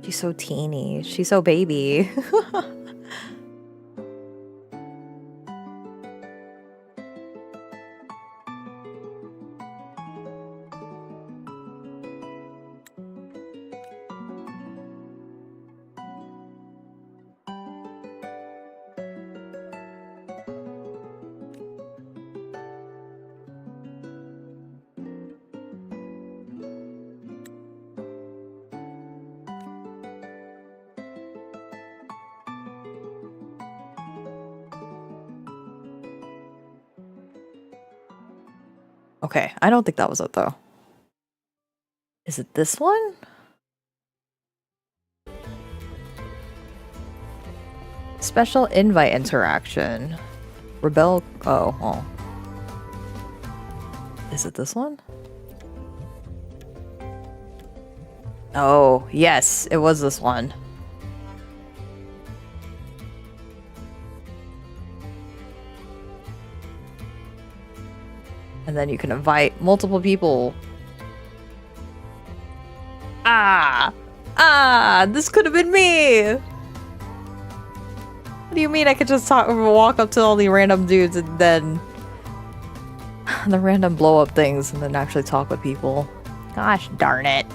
[SPEAKER 1] She's so teeny. She's so baby. Okay, I don't think that was it though. Is it this one? Special invite interaction. Rebel. Oh. Is it this one? Oh, yes, it was this one. And then you can invite multiple people. This could have been me. What do you mean I could just walk up to all the random dudes and then the random blow up things and then actually talk with people? Gosh darn it.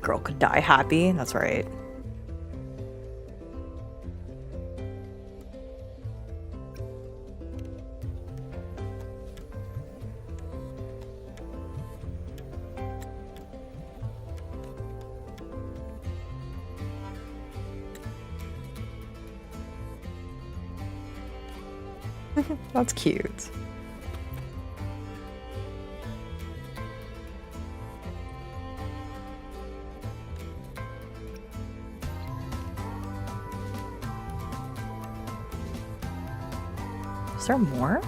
[SPEAKER 1] Girl could die happy. That's right. That's cute. Is there more?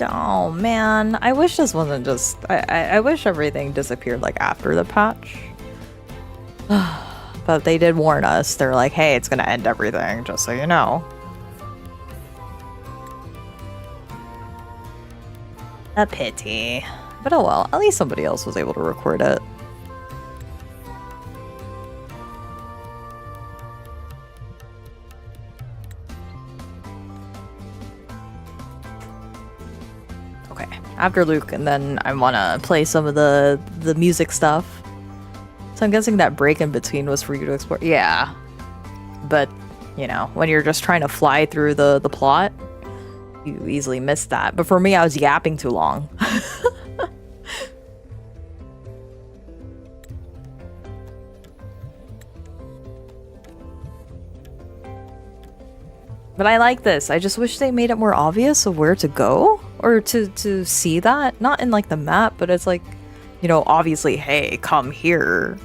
[SPEAKER 1] Oh man, I wish this wasn't just. I wish everything disappeared like after the patch. But they did warn us. They're like, hey, it's gonna end everything, just so you know. A pity. But oh well, at least somebody else was able to record it. Okay, after Luke, and then I want to play some of the music stuff. So I'm guessing that break in between was for you to explore. Yeah. But, you know, when you're just trying to fly through the plot, you easily miss that. But for me, I was yapping too long. But I like this. I just wish they made it more obvious of where to go or to see that. Not in like the map, but it's like, you know, obviously, hey, come here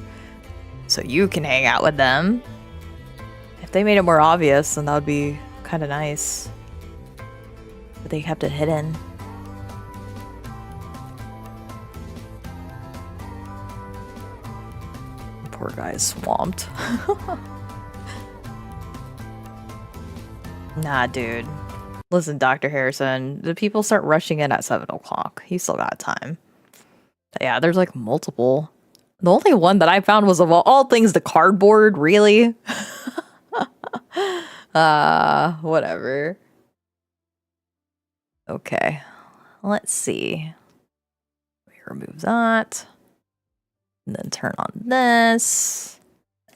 [SPEAKER 1] so you can hang out with them. If they made it more obvious, then that would be kind of nice. But they kept it hidden. Poor guy's swamped. Nah, dude. Listen, Dr. Harrison, the people start rushing in at 7 o'clock. You still got time. But yeah, there's like multiple. The only one that I found was of all things the cardboard, really? Whatever. Okay. Let's see. We remove that. And then turn on this.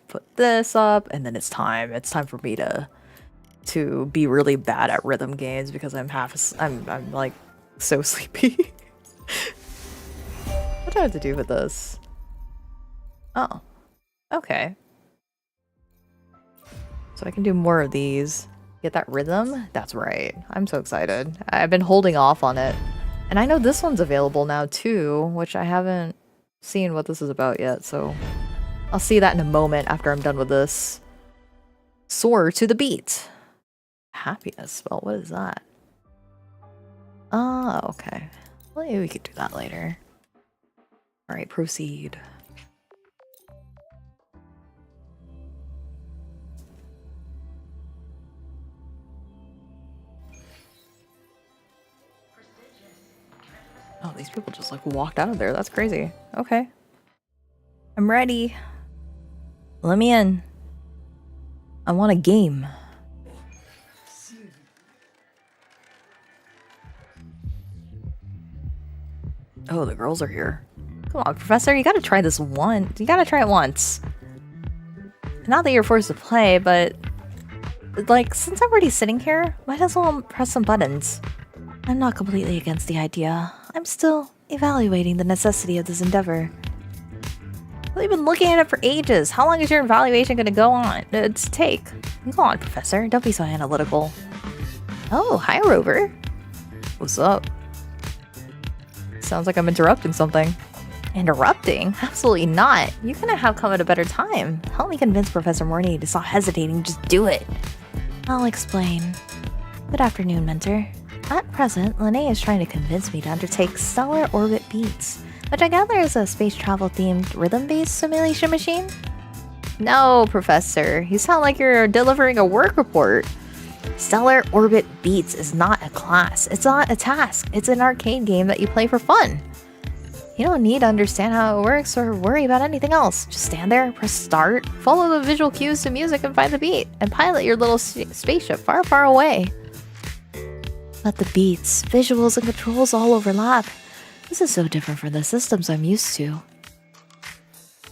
[SPEAKER 1] Put this up. And then it's time. It's time for me to be really bad at rhythm games because I'm like so sleepy. What do I have to do with this? Oh, okay. So I can do more of these. Get that rhythm? That's right. I'm so excited. I've been holding off on it. And I know this one's available now too, which I haven't seen what this is about yet, so I'll see that in a moment after I'm done with this. Soar to the beat. Happiness spell, what is that? Ah, okay. Well, maybe we could do that later. Alright, proceed. Oh, these people just like walked out of there. That's crazy. Okay. I'm ready. Let me in. I want a game. Oh, the girls are here. Come on, Professor, you gotta try this one. You gotta try it once. Not that you're forced to play, but like, since I'm already sitting here, might as well press some buttons. I'm not completely against the idea. I'm still evaluating the necessity of this endeavor. We've been looking at it for ages. How long is your evaluation gonna go on? Take. Go on, Professor. Don't be so analytical. Oh, hi, Rover. What's up? Sounds like I'm interrupting something. Interrupting? Absolutely not. You couldn't have come at a better time. Help me convince Professor Mornay to stop hesitating. Just do it. I'll explain. Good afternoon, Mentor. At present, Lene is trying to convince me to undertake Stellar Orbit Beats, which I gather is a space travel-themed rhythm-based simulation machine? No, Professor. You sound like you're delivering a work report. Stellar Orbit Beats is not a class. It's not a task. It's an arcade game that you play for fun. You don't need to understand how it works or worry about anything else. Just stand there, press start, follow the visual cues to music and find the beat, and pilot your little spaceship far, far away. Let the beats, visuals, and controls all overlap. This is so different from the systems I'm used to.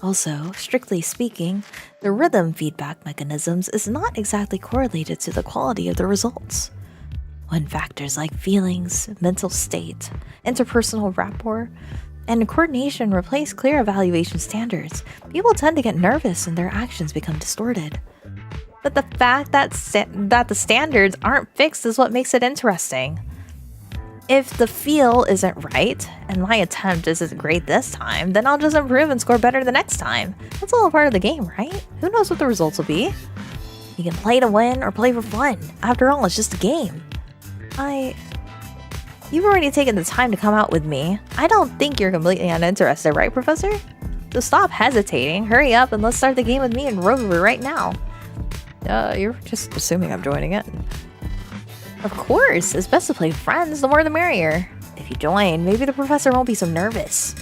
[SPEAKER 1] Also, strictly speaking, the rhythm feedback mechanisms is not exactly correlated to the quality of the results. When factors like feelings, mental state, interpersonal rapport, and coordination replace clear evaluation standards, people tend to get nervous and their actions become distorted. But the fact that the standards aren't fixed is what makes it interesting. If the feel isn't right, and my attempt isn't great this time, then I'll just improve and score better the next time. That's all a part of the game, right? Who knows what the results will be? You can play to win or play for fun. After all, it's just a game. You've already taken the time to come out with me. I don't think you're completely uninterested, right, Professor? So stop hesitating, hurry up, and let's start the game with me and Rover right now. You're just assuming I'm joining it. Of course, it's best to play friends, the more the merrier. If you join, maybe the professor won't be so nervous.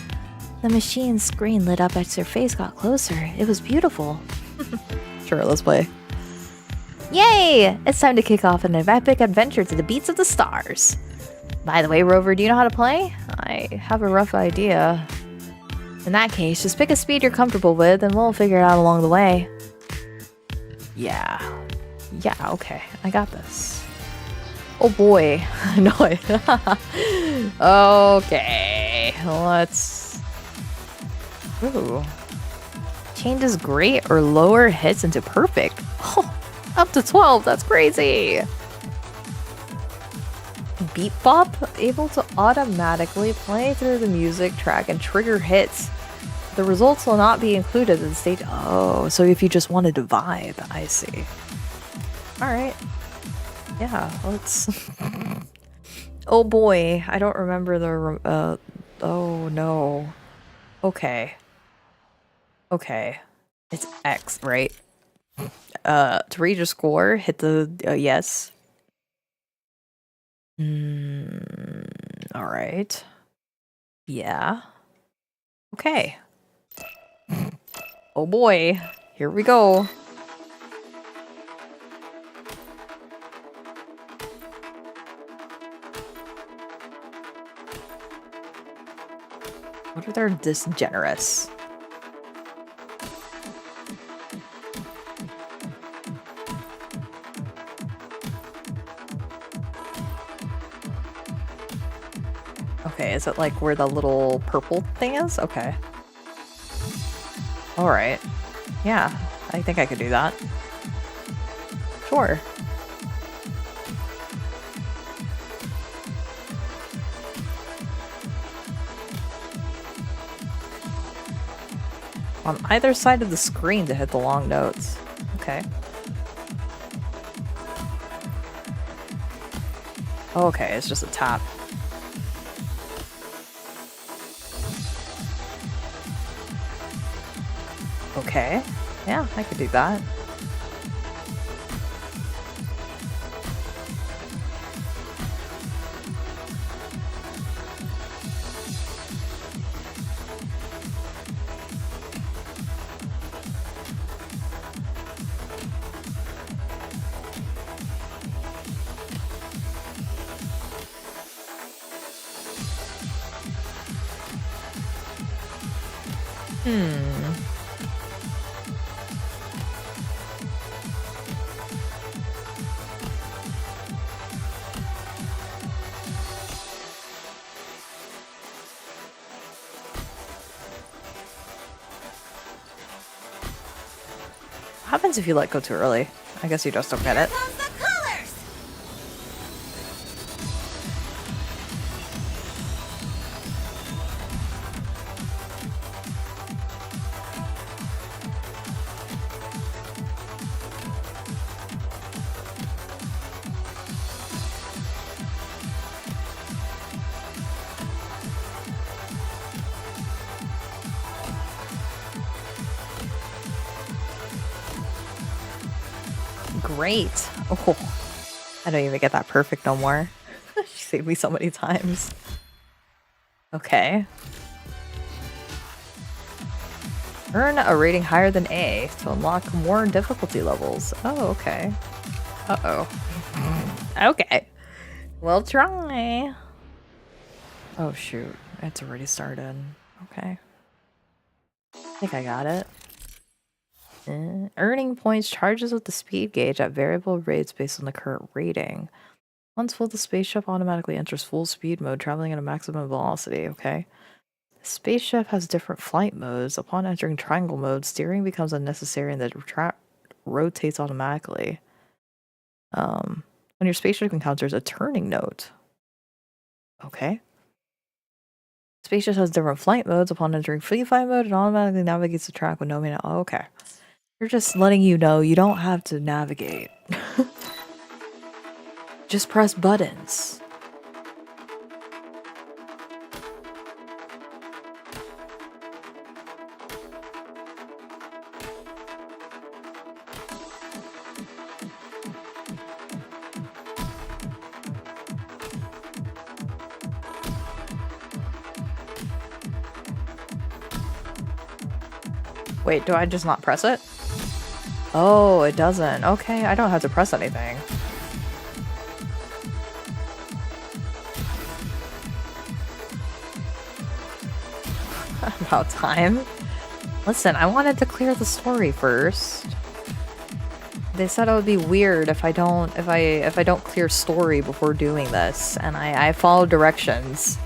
[SPEAKER 1] The machine's screen lit up as her face got closer. It was beautiful. Sure, let's play. Yay! It's time to kick off an epic adventure to the beats of the stars. By the way, Rover, do you know how to play? I have a rough idea. In that case, just pick a speed you're comfortable with and we'll figure it out along the way. Yeah, okay, I got this. Oh boy, no. Okay, let's... Ooh. Changes great or lower hits into perfect. Oh, up to 12, that's crazy. Beat Bop, able to automatically play through the music track and trigger hits. The results will not be included in the stage. Oh, so if you just wanted to vibe, I see. Alright. Yeah, let's... Oh boy, I don't remember the... oh no. Okay. Okay. It's X, right? To read your score, hit the... yes. Alright. Yeah. Okay. Oh boy, here we go. What are their disgenerous? Okay, is it like where the little purple thing is? Okay. Alright. Yeah, I think I could do that. Sure. On either side of the screen to hit the long notes. Okay. Okay, it's just a tap. Okay. Yeah, I could do that. What happens if you let go too early? I guess you just don't get it. Great. Oh, I don't even get that perfect no more. She saved me so many times. Okay. Earn a rating higher than A to unlock more difficulty levels. Oh, okay. Uh-oh. Okay. We'll try. Oh, shoot. It's already started. Okay. I think I got it. Earning points charges with the speed gauge at variable rates based on the current rating. Once full, the spaceship automatically enters full speed mode, traveling at a maximum velocity. Okay. The spaceship has different flight modes. Upon entering triangle mode, steering becomes unnecessary and the track rotates automatically. When your spaceship encounters a turning note. Okay. Spaceship has different flight modes. Upon entering free flight mode, it automatically navigates the track with no main. Oh, okay. They're just letting you know you don't have to navigate. Just press buttons. Wait, do I just not press it? Oh, it doesn't. Okay, I don't have to press anything. About time. Listen, I wanted to clear the story first. They said it would be weird if I don't clear story before doing this, and I follow directions.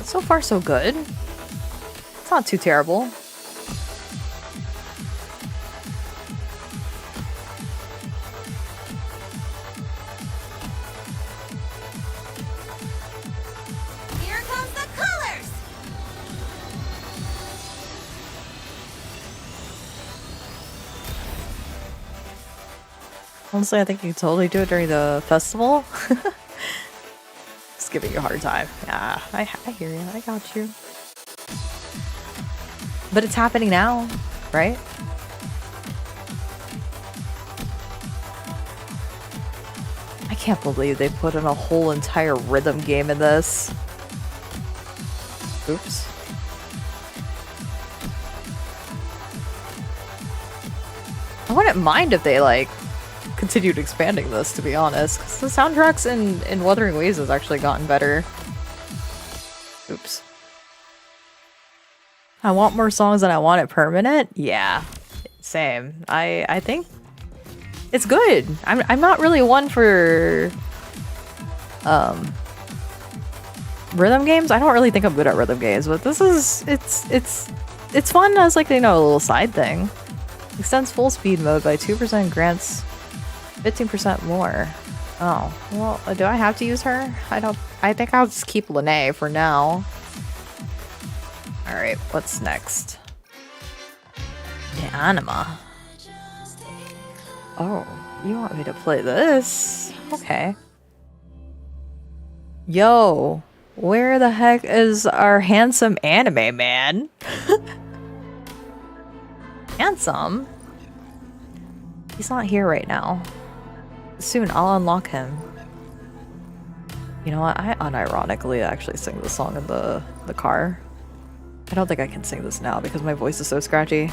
[SPEAKER 1] So far, so good. It's not too terrible.
[SPEAKER 2] Here comes the colors!
[SPEAKER 1] Honestly, I think you could totally do it during the festival. Just giving you a hard time. Yeah, I hear you. I got you. But it's happening now, right? I can't believe they put in a whole entire rhythm game in this. Oops. I wouldn't mind if they, like, continued expanding this, to be honest, because the soundtracks in Wuthering Waves has actually gotten better. Oops. I want more songs than I want it permanent? Yeah. Same. I think it's good. I'm not really one for rhythm games. I don't really think I'm good at rhythm games, but this is it's fun as, like, you know, a little side thing. Extends full speed mode by 2%, grants 15% more. Oh, well, do I have to use her? I think I'll just keep Lene for now. Alright, what's next? The anima. Oh, you want me to play this? Okay. Yo, where the heck is our handsome anime man? Handsome? He's not here right now. Soon I'll unlock him. You know what? I unironically actually sing this song in the car. I don't think I can sing this now because my voice is so scratchy.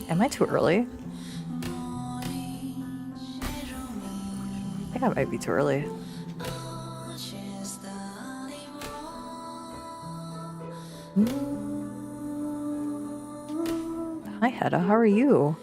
[SPEAKER 1] Am I too early? I think I might be too early. Hi Hedda, how are you?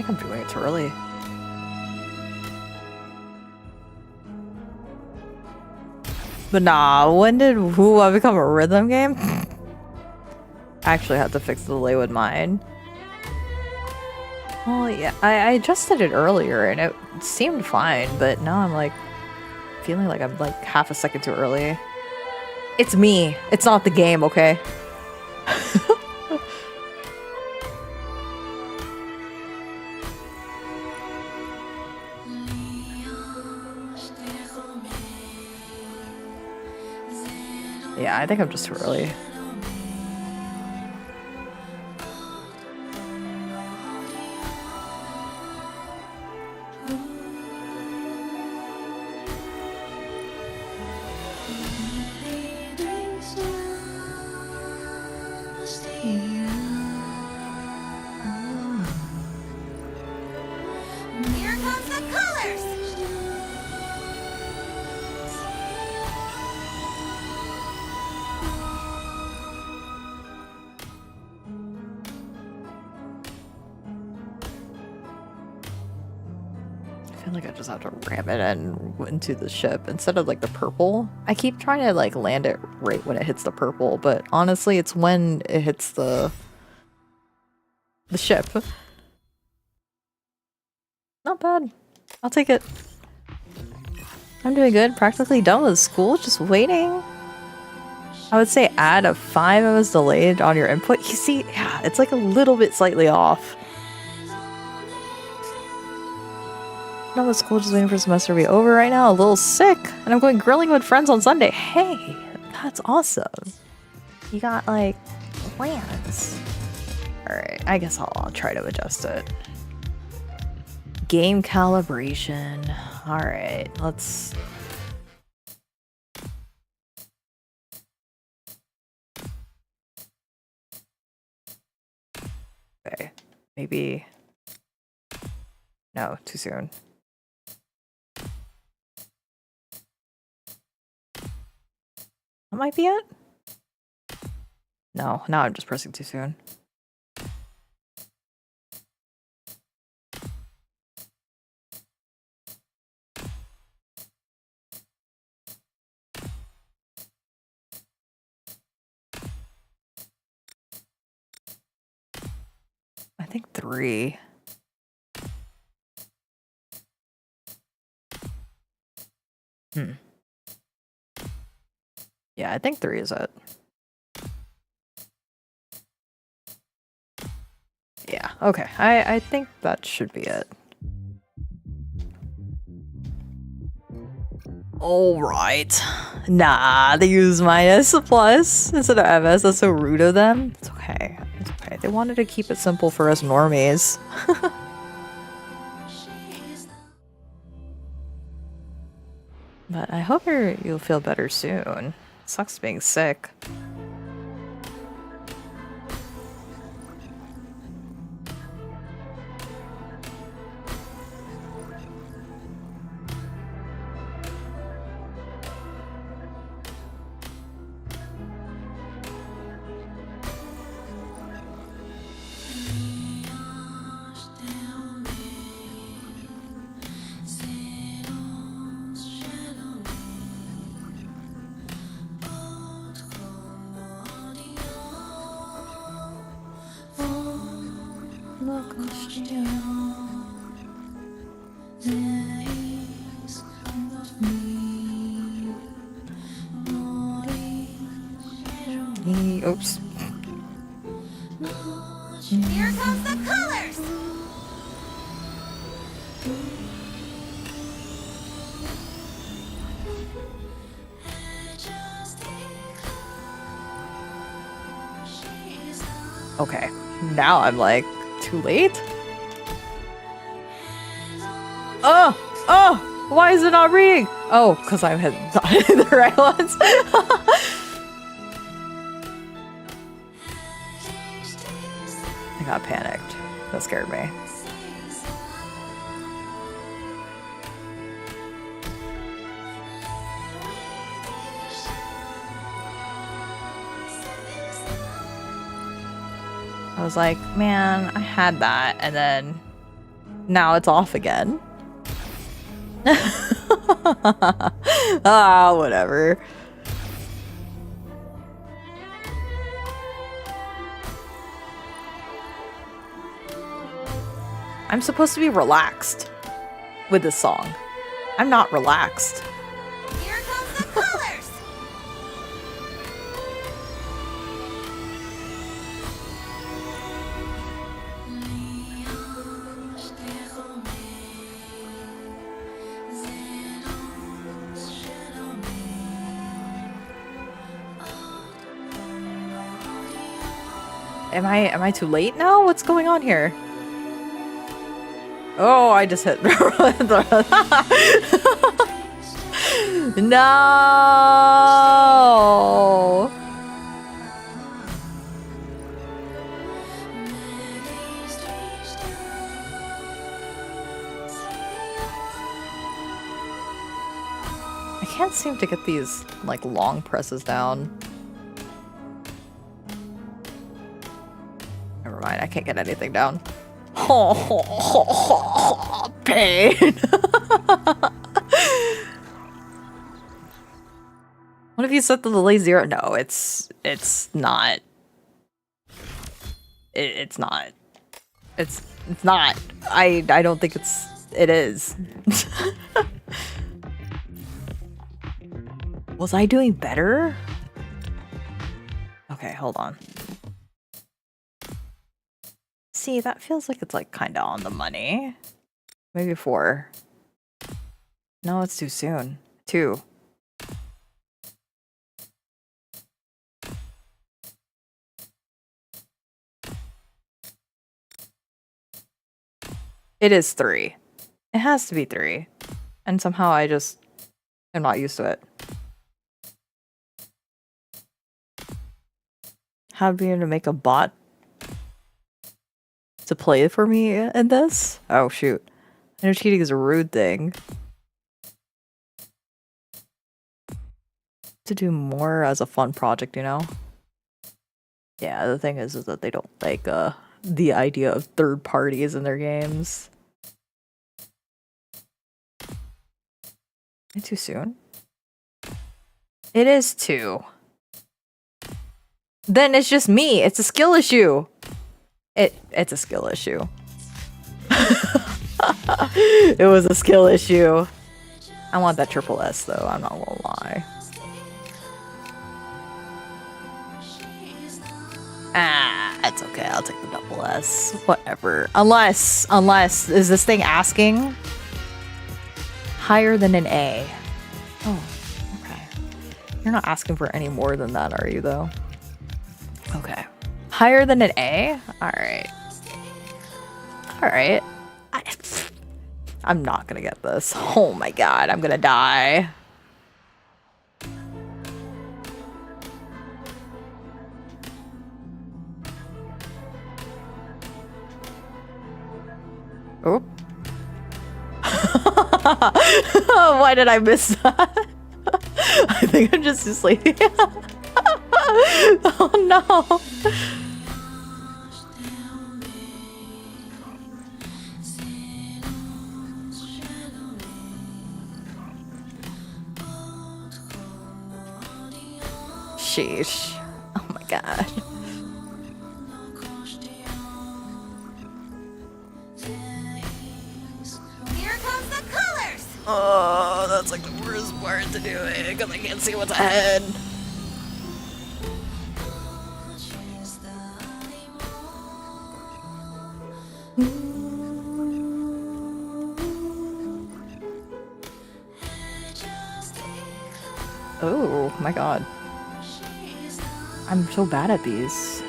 [SPEAKER 1] think I'm doing it too early. But nah, when did Wuwa become a rhythm game? I actually had to fix the delay with mine. Well, yeah, I adjusted it earlier and it seemed fine, but now I'm like feeling like I'm like half a second too early. It's me. It's not the game, okay? Yeah, I think I'm just too early.
[SPEAKER 10] Here comes the colors!
[SPEAKER 1] I feel like I just have to ram it into the ship instead of like the purple. I keep trying to like land it right when it hits the purple, but honestly it's when it hits the ship. Not bad. I'll take it. I'm doing good. Practically done with school. Just waiting. I would say add a 5 hours delayed on your input. You see, yeah, it's like a little bit slightly off. Done with school, just waiting for semester to be over right now. A little sick. And I'm going grilling with friends on Sunday. Hey, that's awesome. You got like plans. Alright, I guess I'll try to adjust it. Game calibration. Alright, let's... Okay, maybe... No, too soon. That might be it? No, now I'm just pressing too soon. I think 3. Yeah, I think 3 is it. Yeah, okay. I think that should be it. Alright. Nah, they use minus plus instead of MS. That's so rude of them. It's okay. It's okay. They wanted to keep it simple for us normies. But I hope you'll feel better soon. Sucks being sick. Oops.
[SPEAKER 10] Here comes the colors!
[SPEAKER 1] Okay, now I'm like, too late? Oh! Oh! Why is it not reading? Oh, because I had not hit the right ones. I got panicked. That scared me. I was like, man, I had that, and then Now it's off again. Ah, whatever. I'm supposed to be relaxed with this song. I'm not relaxed.
[SPEAKER 10] Here comes the colors!
[SPEAKER 1] Am I too late now? What's going on here? Oh, I just hit. No. I can't seem to get these like long presses down. Never mind, I can't get anything down. Pain. What if you set the delay 0? No, it's not. It's not. It's not. I don't think it is. Was I doing better? Okay, hold on. See, that feels like it's like kind of on the money. Maybe 4. No, it's too soon. 2. It is 3. It has to be 3. And somehow I just am not used to it. How to be able to make a bot to play for me in this? Oh shoot. I know cheating is a rude thing. To do more as a fun project, you know? Yeah, the thing is that they don't like the idea of third parties in their games. Is it too soon? It is 2. Then it's just me. It's a skill issue. It's a skill issue. It was a skill issue. I want that triple S though, I'm not gonna lie. Ah, it's okay, I'll take the double S. Whatever. Unless, is this thing asking? Higher than an A. Oh, okay. You're not asking for any more than that, are you though? Okay. Higher than an A? Alright. Alright. I'm not gonna get this. Oh my god, I'm gonna die. Oh. Why did I miss that? I think I'm just sleeping. Oh no. Sheesh. Oh my god.
[SPEAKER 10] Here comes the colors!
[SPEAKER 1] Oh, that's like the worst part to do it because I can't see what's ahead. Oh my god. I'm so bad at these.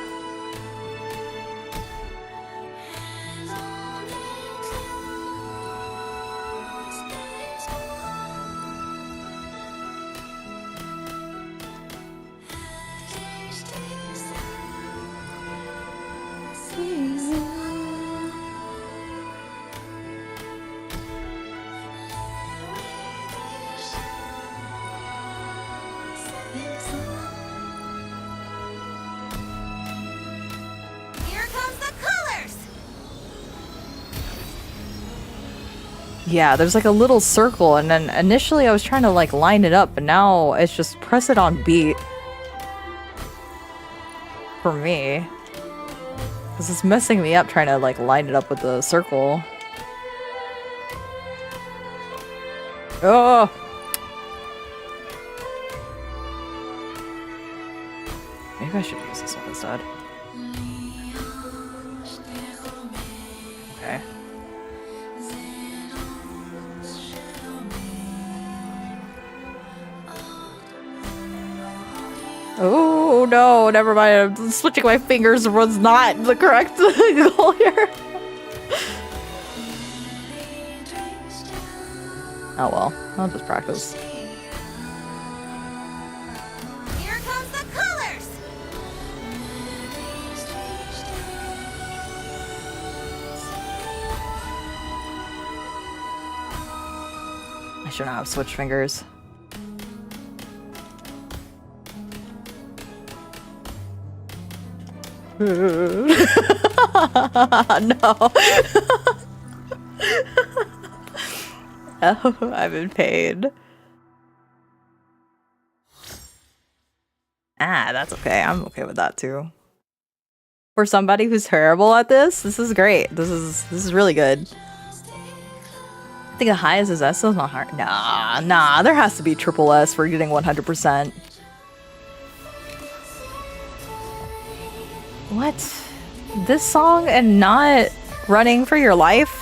[SPEAKER 1] Yeah, there's like a little circle, and then initially I was trying to like line it up, but now it's just press it on beat. For me. Because it's messing me up trying to like line it up with the circle. Oh! Maybe I should use this one instead. Okay. Oh no, never mind. I'm switching my fingers was not the correct goal here. Oh well, I'll just practice.
[SPEAKER 2] Here comes the colors!
[SPEAKER 1] I should not have switched fingers. No. Oh, I'm in pain. Ah, that's okay. I'm okay with that too. For somebody who's terrible at this is great. This is really good. I think the highest is S, so it's not hard. Nah, there has to be triple S for getting 100%. What? This song and not running for your life?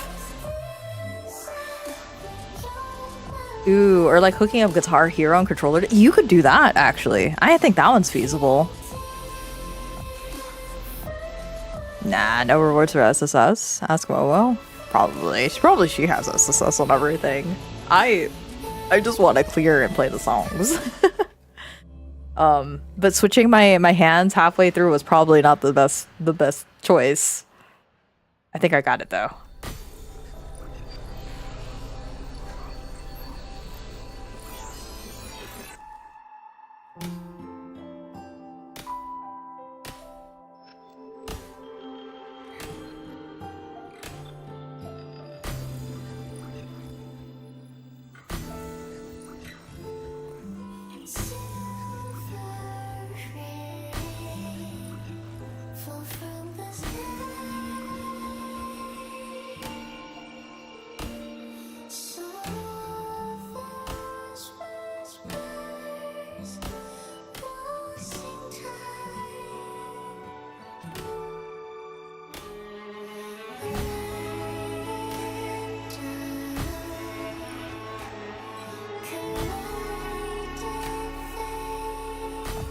[SPEAKER 1] Ooh, or like hooking up Guitar Hero and controller. You could do that, actually. I think that one's feasible. Nah, no rewards for SSS. Ask Momo. Probably she has SSS on everything. I just want to clear and play the songs. But switching my hands halfway through was probably not the best choice. I think I got it though.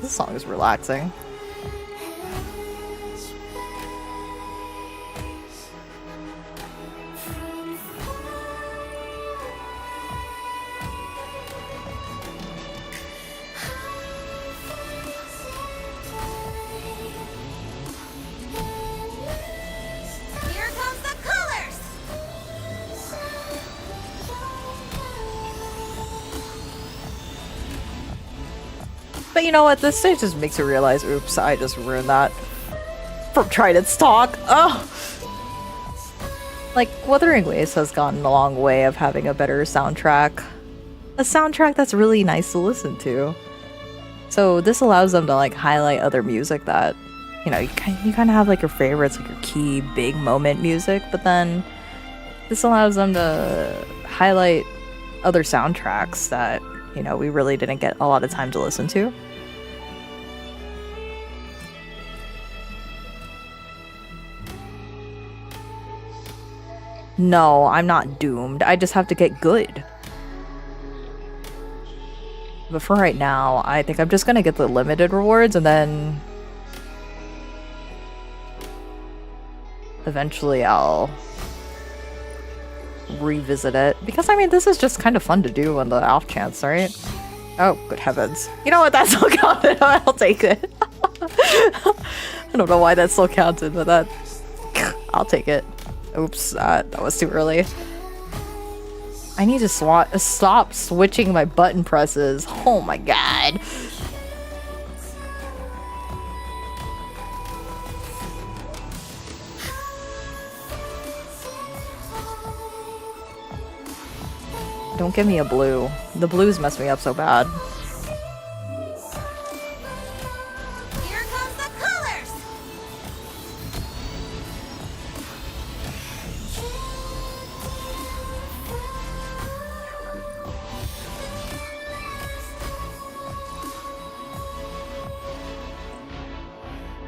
[SPEAKER 1] This song is relaxing.
[SPEAKER 2] Here comes the colors!
[SPEAKER 1] But you know what? This stage just makes you realize, oops, I just ruined that. From Trident's talk. Oh! Like, Wuthering Waves has gotten a long way of having a better soundtrack. A soundtrack that's really nice to listen to. So this allows them to like highlight other music that, you know, you kind of have like your favorites, like your key big moment music, but then this allows them to highlight other soundtracks that, you know, we really didn't get a lot of time to listen to. No, I'm not doomed. I just have to get good. But for right now, I think I'm just gonna get the limited rewards and then eventually I'll revisit it. Because I mean, this is just kind of fun to do on the off chance, right? Oh, good heavens. You know what? That still counted. I'll take it. I don't know why that still counted, but that... I'll take it. Oops, that was too early. I need to stop switching my button presses. Oh my god. Don't give me a blue. The blues mess me up so bad.
[SPEAKER 10] Here comes the colors!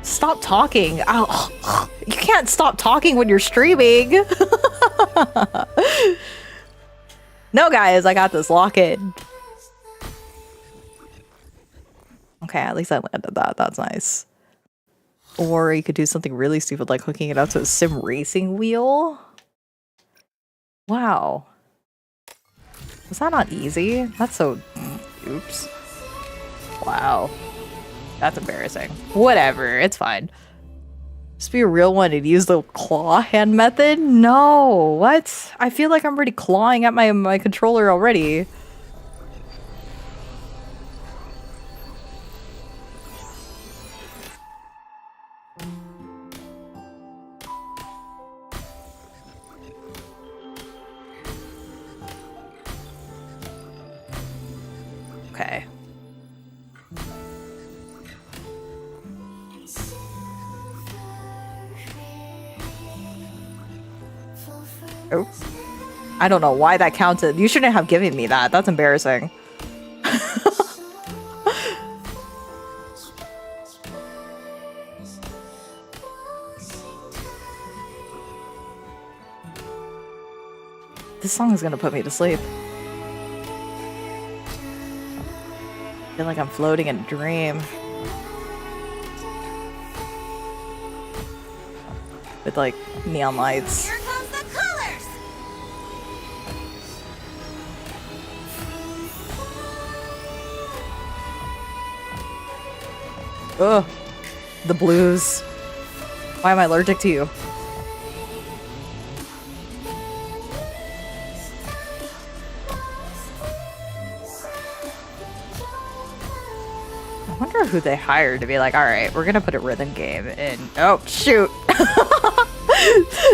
[SPEAKER 1] Stop talking. Ow. You can't stop talking when you're streaming. No, guys, I got this. Lock in. Okay, at least I landed that. That's nice. Or you could do something really stupid like hooking it up to a sim racing wheel. Wow. Was that not easy? That's so... Oops. Wow. That's embarrassing. Whatever, it's fine. Just be a real one and use the claw hand method? No, what? I feel like I'm already clawing at my controller already. Okay. Oh. I don't know why that counted. You shouldn't have given me that. That's embarrassing. This song is gonna put me to sleep. I feel like I'm floating in a dream. With like neon lights.
[SPEAKER 10] Here comes the colors!
[SPEAKER 1] Ugh. The blues. Why am I allergic to you? I wonder who they hired to be like, alright, we're gonna put a rhythm game in. Oh, shoot.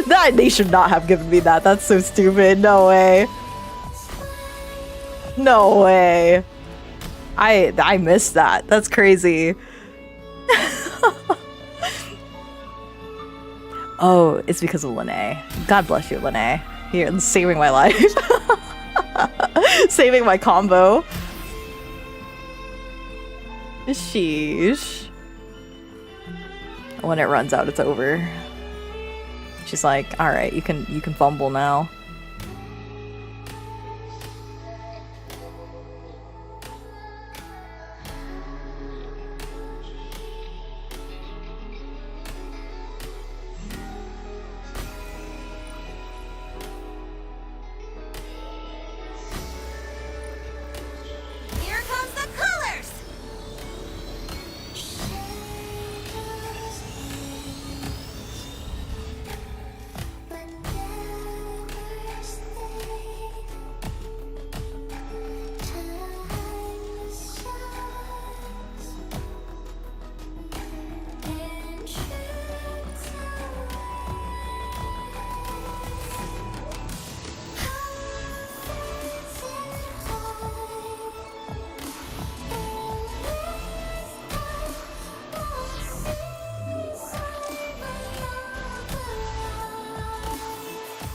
[SPEAKER 1] That they should not have given me that. That's so stupid. No way. No way. I missed that. That's crazy. Oh, it's because of Lene. God bless you, Lene. You're saving my life. Saving my combo. Sheesh. When it runs out, it's over. She's like, all right, you can fumble now.
[SPEAKER 10] Here comes the colors!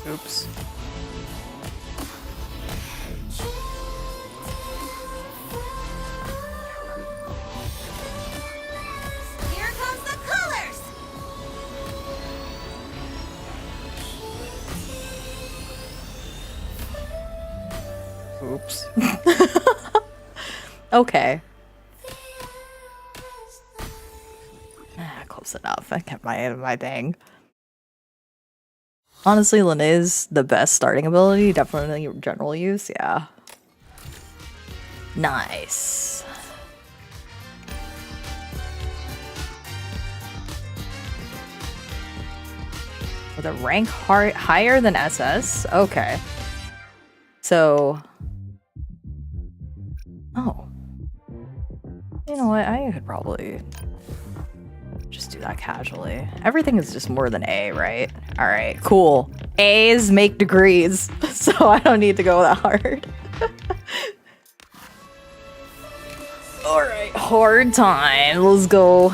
[SPEAKER 1] Oops.
[SPEAKER 10] Here comes the colors!
[SPEAKER 1] Oops. Okay. Close enough. I kept my thing. Honestly, Lene's the best starting ability. Definitely general use, yeah. Nice. With a rank higher than SS? Okay. So... Oh. You know what? I could probably just do that casually. Everything is just more than A, right? Alright, cool. A's make degrees, so I don't need to go that hard. Alright, hard time. Let's go.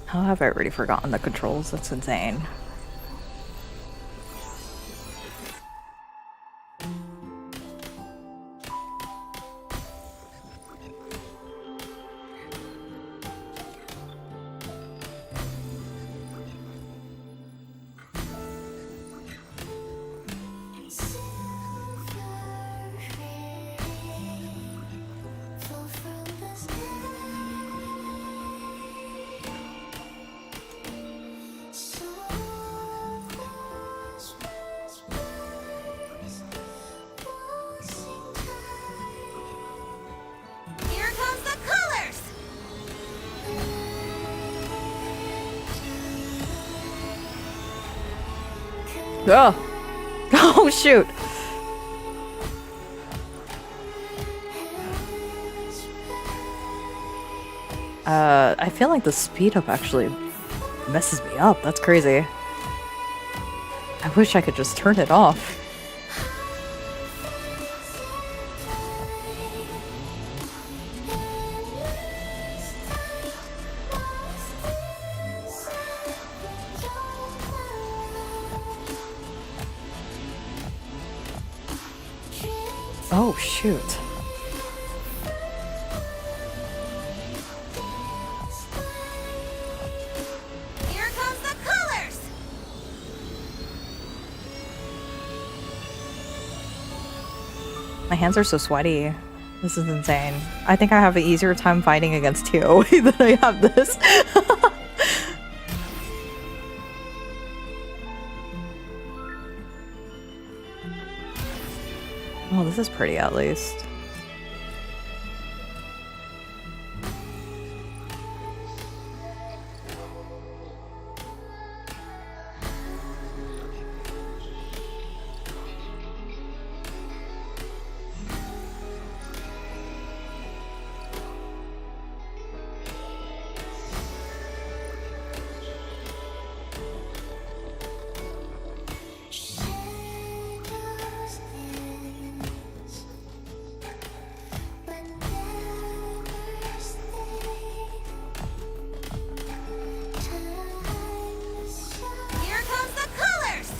[SPEAKER 1] How have I already forgotten the controls? That's insane.
[SPEAKER 2] Here comes the colors!
[SPEAKER 1] Oh! Oh shoot! I feel like the speed up actually messes me up. That's crazy. I wish I could just turn it off. Oh shoot.
[SPEAKER 2] Here comes the colors!
[SPEAKER 1] My hands are so sweaty. This is insane. I think I have an easier time fighting against TOE than I have this. Oh, this is pretty at least.
[SPEAKER 2] Here comes the colors!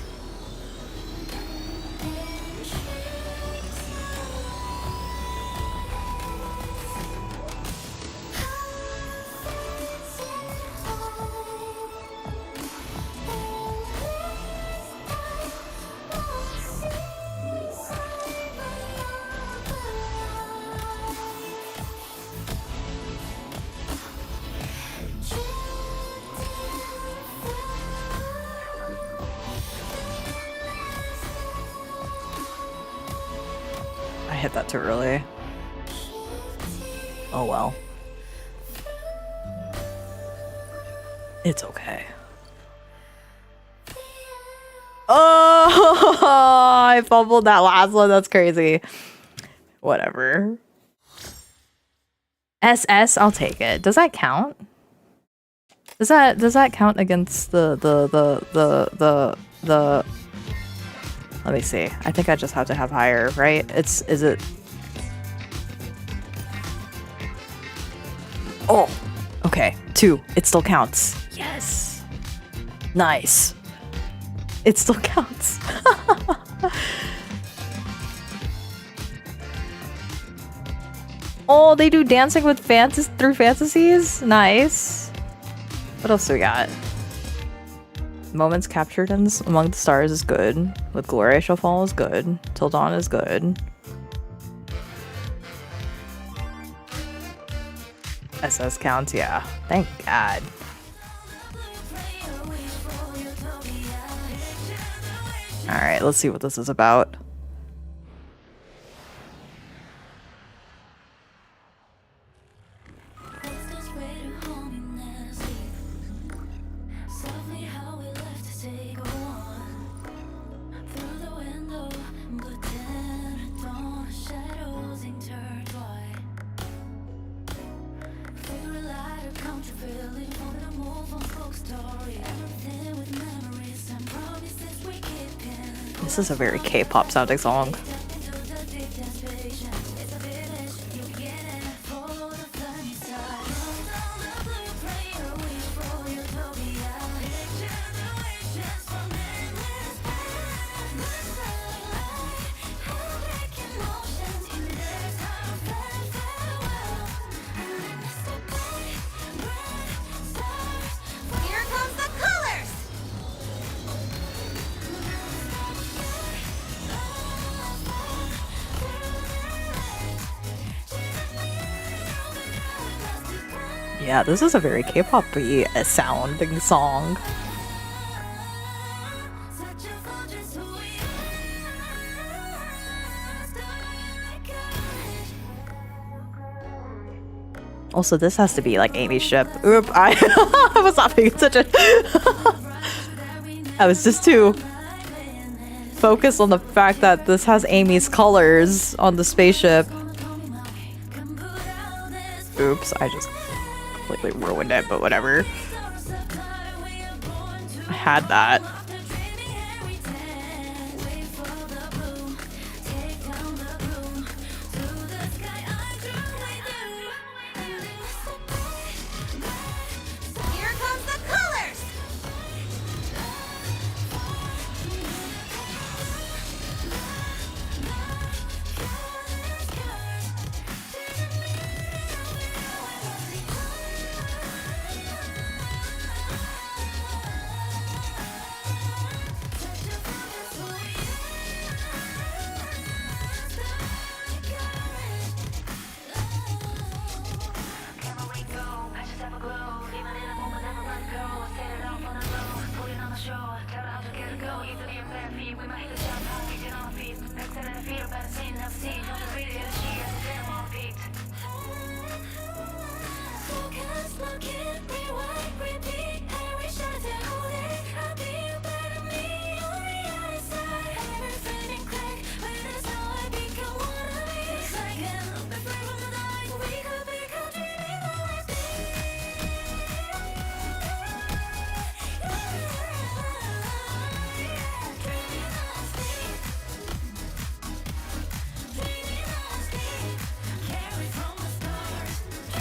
[SPEAKER 1] I hit that too early. Oh well. It's okay. Oh, I fumbled that last one. That's crazy. Whatever. SS, I'll take it. Does that count? Does that count against the let me see. I think I just have to have higher, right? Is it? Oh, okay. 2. It still counts. Yes. Nice. It still counts. Oh, they do dancing with through fantasies? Nice. What else do we got? Moments captured among the stars is good. With Glory Shall Fall is good. Till Dawn is good. SS counts, yeah. Thank God. Alright, let's see what this is about. This is a very K-pop sounding song.
[SPEAKER 2] Here comes the colors!
[SPEAKER 1] Yeah, this is a very K-pop-y sounding song. Also, this has to be like Amy's ship. Oop, I was not paying attention. I was just too focused on the fact that this has Amy's colors on the spaceship. Oops, I just completely ruined it, but whatever. I had that.
[SPEAKER 2] Here comes the colors!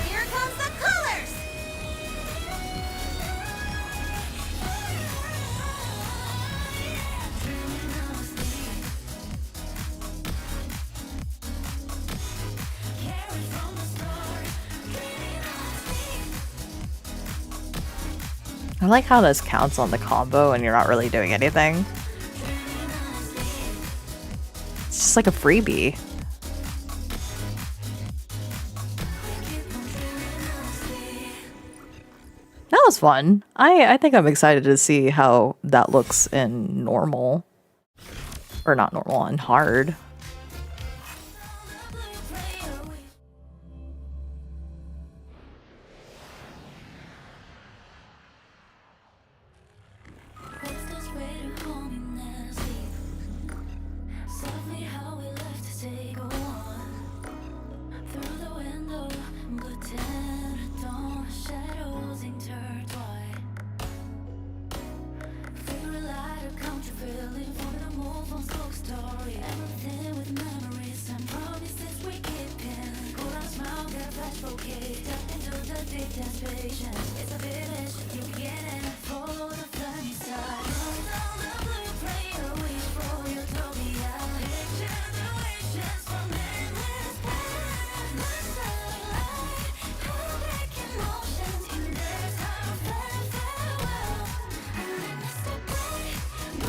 [SPEAKER 2] Here comes the colors!
[SPEAKER 1] I like how this counts on the combo and you're not really doing anything. It's just like a freebie. That was fun. I think I'm excited to see how that looks in normal. Or not normal, in hard.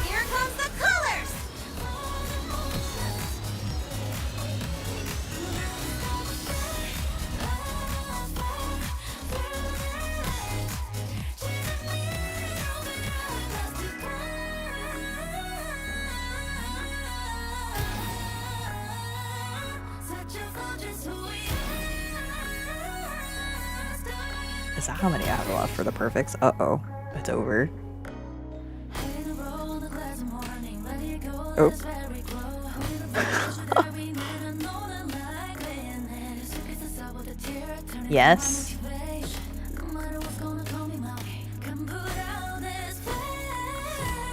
[SPEAKER 2] Here comes the colors!
[SPEAKER 1] Is that how many I have left for the perfects? Uh-oh. It's over. Oh. Yes.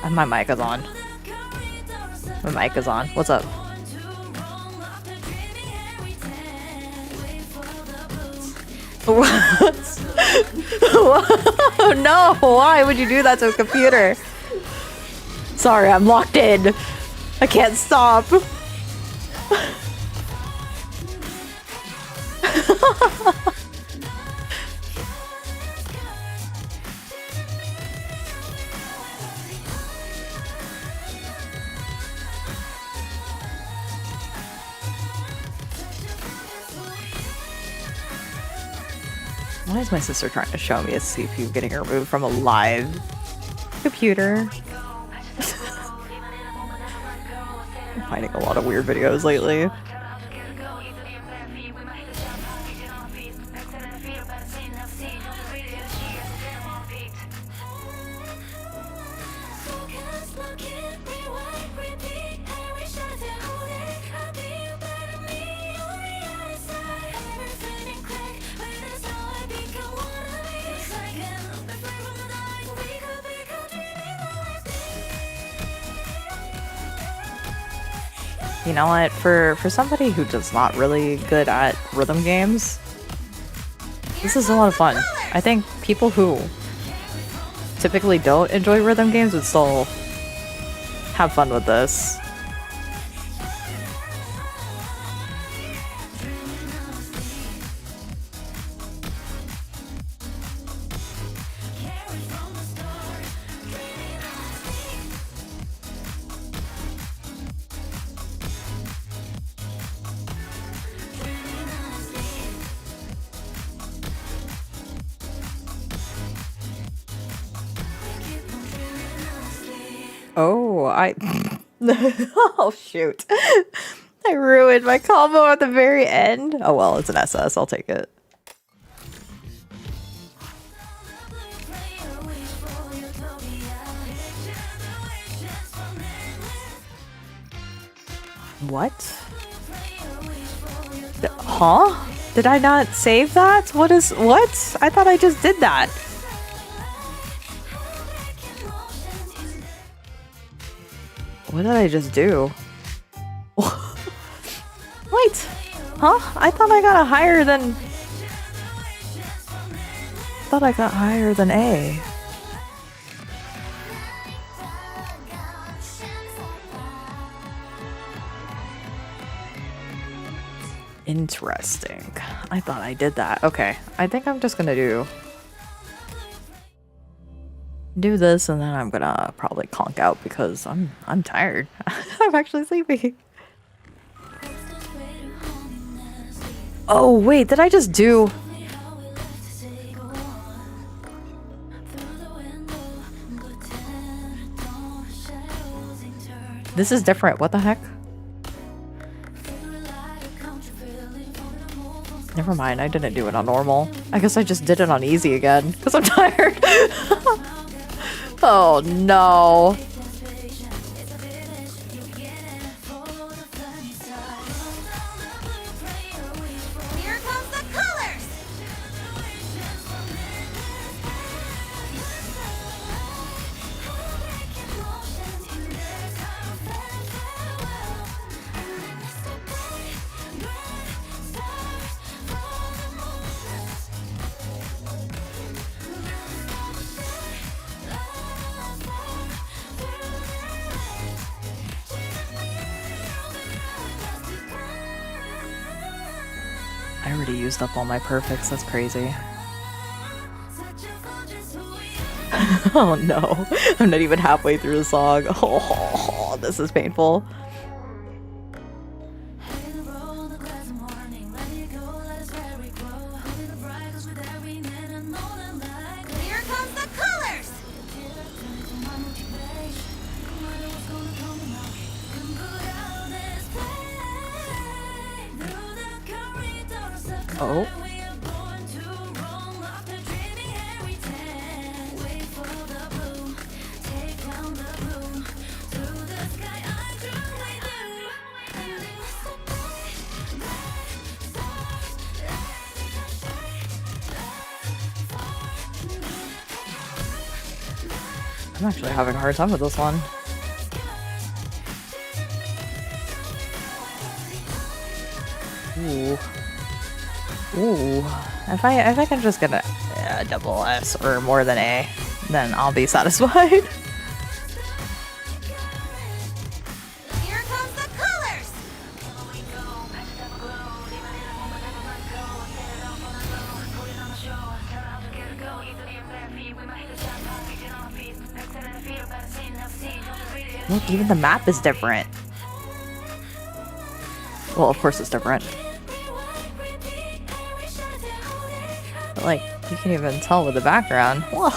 [SPEAKER 1] And my mic is on. My mic is on. What's up? What? No, why would you do that to a computer? Sorry, I'm locked in. I can't stop. Why is my sister trying to show me a CPU getting removed from a live computer? I'm finding a lot of weird videos lately. You know what? For somebody who just not really good at rhythm games, this is a lot of fun. I think people who typically don't enjoy rhythm games would still have fun with this. Oh, oh shoot. I ruined my combo at the very end. Oh well, it's an SS, I'll take it. What? Huh? Did I not save that? What? I thought I just did that. What did I just do? Wait. Huh? I thought I got a higher than... I thought I got higher than A. Interesting. I thought I did that. Okay. I think I'm just gonna do this, and then I'm gonna probably conk out because I'm tired. I'm actually sleepy. Oh wait, did I just do... This is different. What the heck? Never mind, I didn't do it on normal. I guess I just did it on easy again because I'm tired. Oh no.
[SPEAKER 2] Here comes the colors.
[SPEAKER 1] I already used up all my perfects, that's crazy. Oh no, I'm not even halfway through the song. Oh, this is painful.
[SPEAKER 2] Here comes the colors.
[SPEAKER 1] Oh. I'm actually having a hard time with this one. Ooh. Ooh. If I can just get a double S or more than A, then I'll be satisfied.
[SPEAKER 2] Here comes the colors!
[SPEAKER 1] Look, even the map is different. Well, of course it's different. But like, you can even tell with the background. Whoa.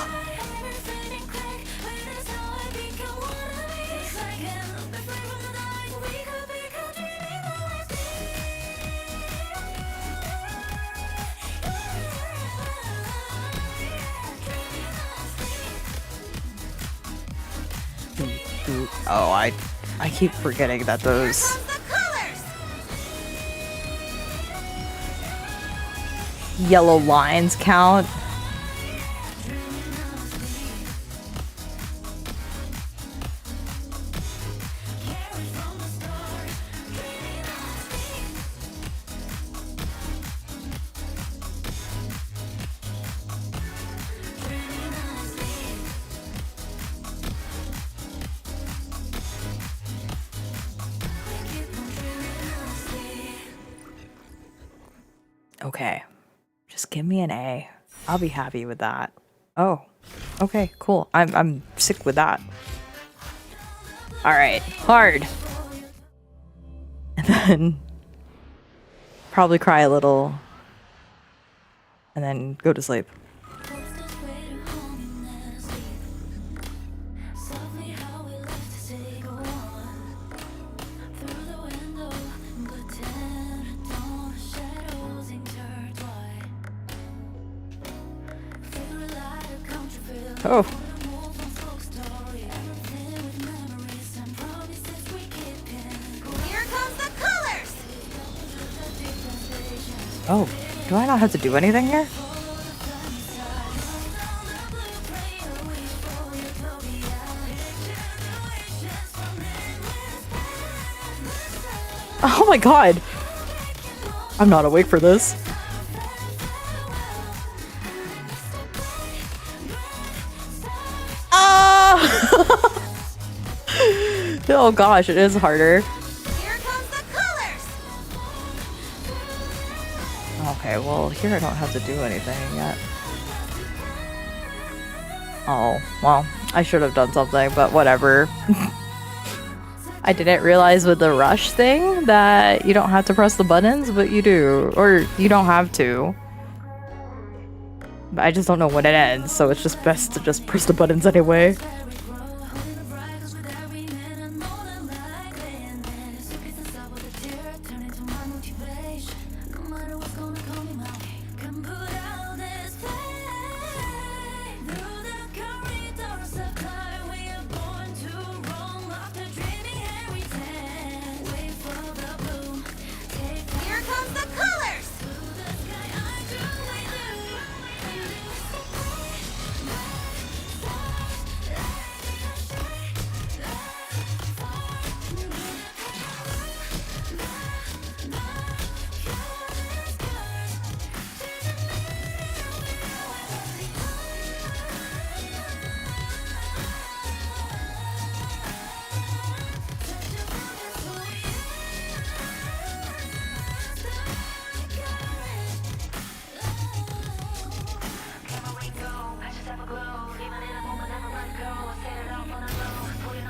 [SPEAKER 1] Oh, I keep forgetting that those yellow lines count. Okay. Just give me an A. I'll be happy with that. Oh. Okay, cool. I'm sick with that. Alright. Hard. And then probably cry a little. And then go to sleep. Oh.
[SPEAKER 2] Here comes the colors!
[SPEAKER 1] Oh. Do I not have to do anything here? Oh my god! I'm not awake for this. Oh gosh, it is harder.
[SPEAKER 2] Here comes the colors!
[SPEAKER 1] Okay, well, here I don't have to do anything yet. Oh, well, I should have done something, but whatever. I didn't realize with the rush thing that you don't have to press the buttons, but you do. Or you don't have to. But I just don't know when it ends, so it's just best to just press the buttons anyway.
[SPEAKER 2] Here comes the colors!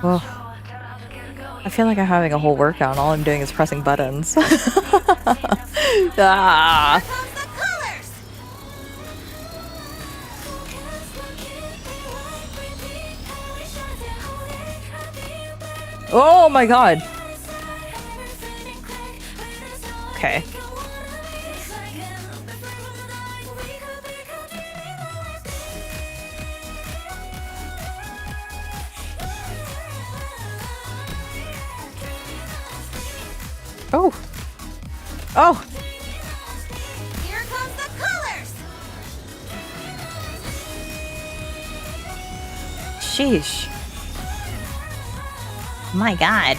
[SPEAKER 1] Well, I feel like I'm having a whole workout and all I'm doing is pressing buttons. Ah. Oh my god. Okay. Oh. Oh.
[SPEAKER 2] Here comes the colors!
[SPEAKER 1] Sheesh. My god.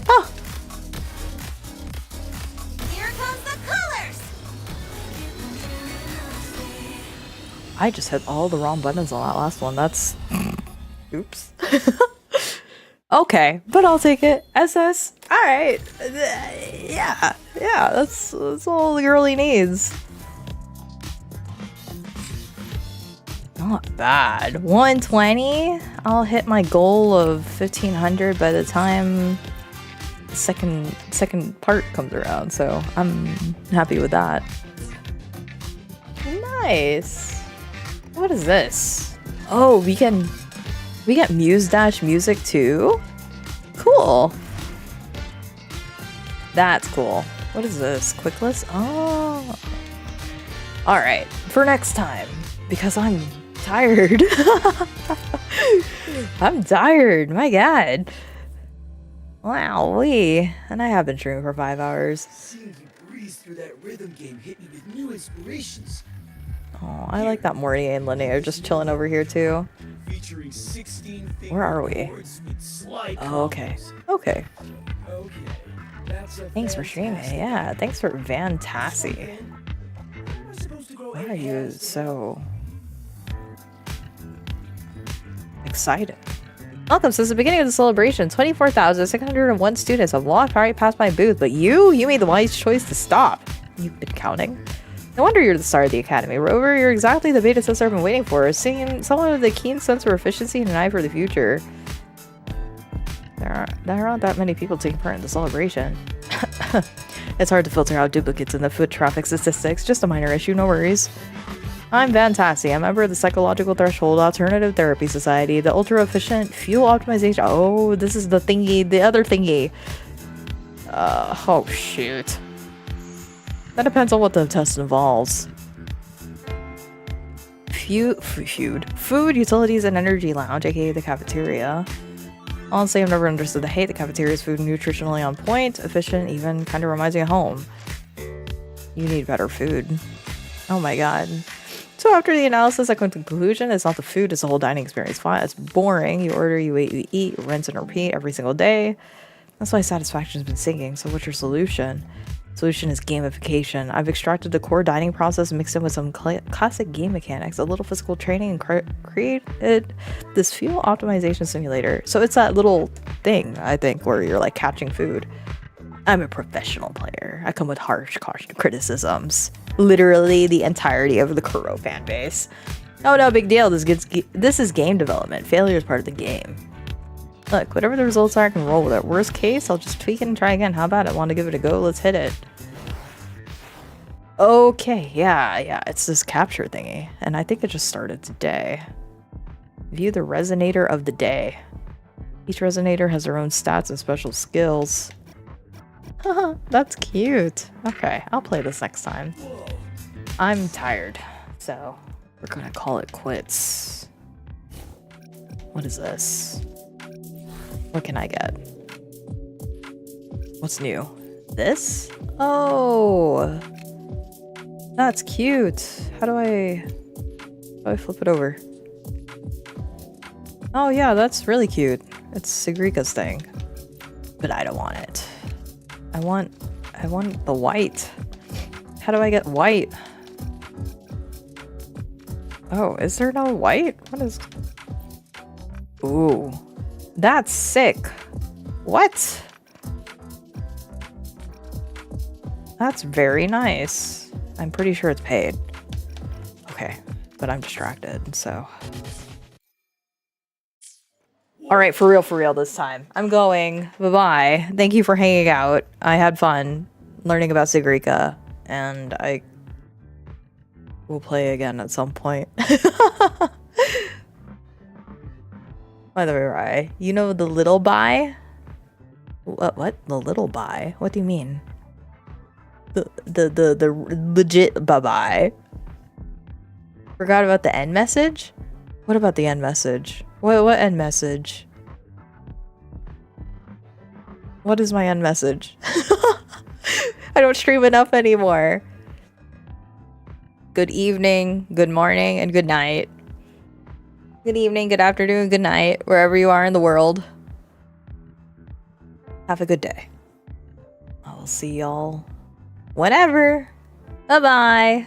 [SPEAKER 1] Oh.
[SPEAKER 10] Here comes the colors!
[SPEAKER 1] I just hit all the wrong buttons on that last one. That's... Oops. Okay, but I'll take it. SS. Alright. Yeah. Yeah, that's all the girlie needs. Not bad. 120? I'll hit my goal of 1500 by the time the second part comes around, so I'm happy with that. Nice. What is this? Oh, we get Muse Dash music too? Cool. That's cool. What is this? Quick list? Oh. Alright, for next time. Because I'm tired. I'm tired. My god. Wowee. And I have been streaming for 5 hours.
[SPEAKER 19] Seeing you breeze through that rhythm game hit me with new inspirations.
[SPEAKER 1] Oh, I like that Morty and Linnea are just chilling over here too.
[SPEAKER 19] Featuring 16
[SPEAKER 1] Where are we? Oh, okay. Okay. Thanks for streaming. Yeah, thanks for Fantasy. Why are you so excited? Welcome. Since the beginning of the celebration, 24,601 students have walked right past my booth, but you made the wise choice to stop. You've been counting. No wonder you're the star of the academy, Rover. You're exactly the beta tester I've been waiting for. Seeing someone with a keen sense of efficiency and an eye for the future. There aren't that many people taking part in the celebration. It's hard to filter out duplicates in the foot traffic statistics. Just a minor issue, no worries. I'm Fantasy. I'm a member of the Psychological Threshold Alternative Therapy Society, the ultra-efficient fuel optimization. Oh, this is the thingy, the other thingy. Oh shoot. That depends on what the test involves. Food, utilities, and energy lounge, aka the cafeteria. Honestly, I've never understood the hate. The cafeteria's food nutritionally on point, efficient, even kind of reminds me of home. You need better food. Oh my god. So after the analysis, I come to the conclusion it's not the food, it's the whole dining experience. Fine, it's boring. You order, you wait, you eat, rinse and repeat every single day. That's why satisfaction's been sinking. So what's your solution? Solution is gamification. I've extracted the core dining process and mixed in with some classic game mechanics, a little physical training, and created this fuel optimization simulator. So it's that little thing, I think, where you're like catching food. I'm a professional player. I come with harsh criticisms. Literally the entirety of the Kuro fan base. Oh, no big deal. This is game development. Failure is part of the game. Look, whatever the results are, I can roll with it. Worst case, I'll just tweak it and try again. How about it? Want to give it a go? Let's hit it. Okay, yeah, it's this capture thingy. And I think it just started today. View the resonator of the day. Each resonator has their own stats and special skills. Haha, that's cute. Okay, I'll play this next time. I'm tired, so we're gonna call it quits. What is this? What can I get? What's new? This? Oh, that's cute. How do I flip it over? Oh yeah, that's really cute. It's Sigrika's thing, but I don't want it. I want the white. How do I get white? Oh, is there no white? What is? Ooh. That's sick. What? That's very nice. I'm pretty sure it's paid. Okay, but I'm distracted, so. All right, for real this time. I'm going. Bye-bye. Thank you for hanging out. I had fun learning about Sigrika, and I will play again at some point. By the way, you know the little buy? What? The little buy? What do you mean? The legit bye-bye. Forgot about the end message? What about the end message? What end message? What is my end message? I don't stream enough anymore. Good evening, good morning, and good night. Good evening, good afternoon, good night, wherever you are in the world. Have a good day. I will see y'all whenever. Bye-bye.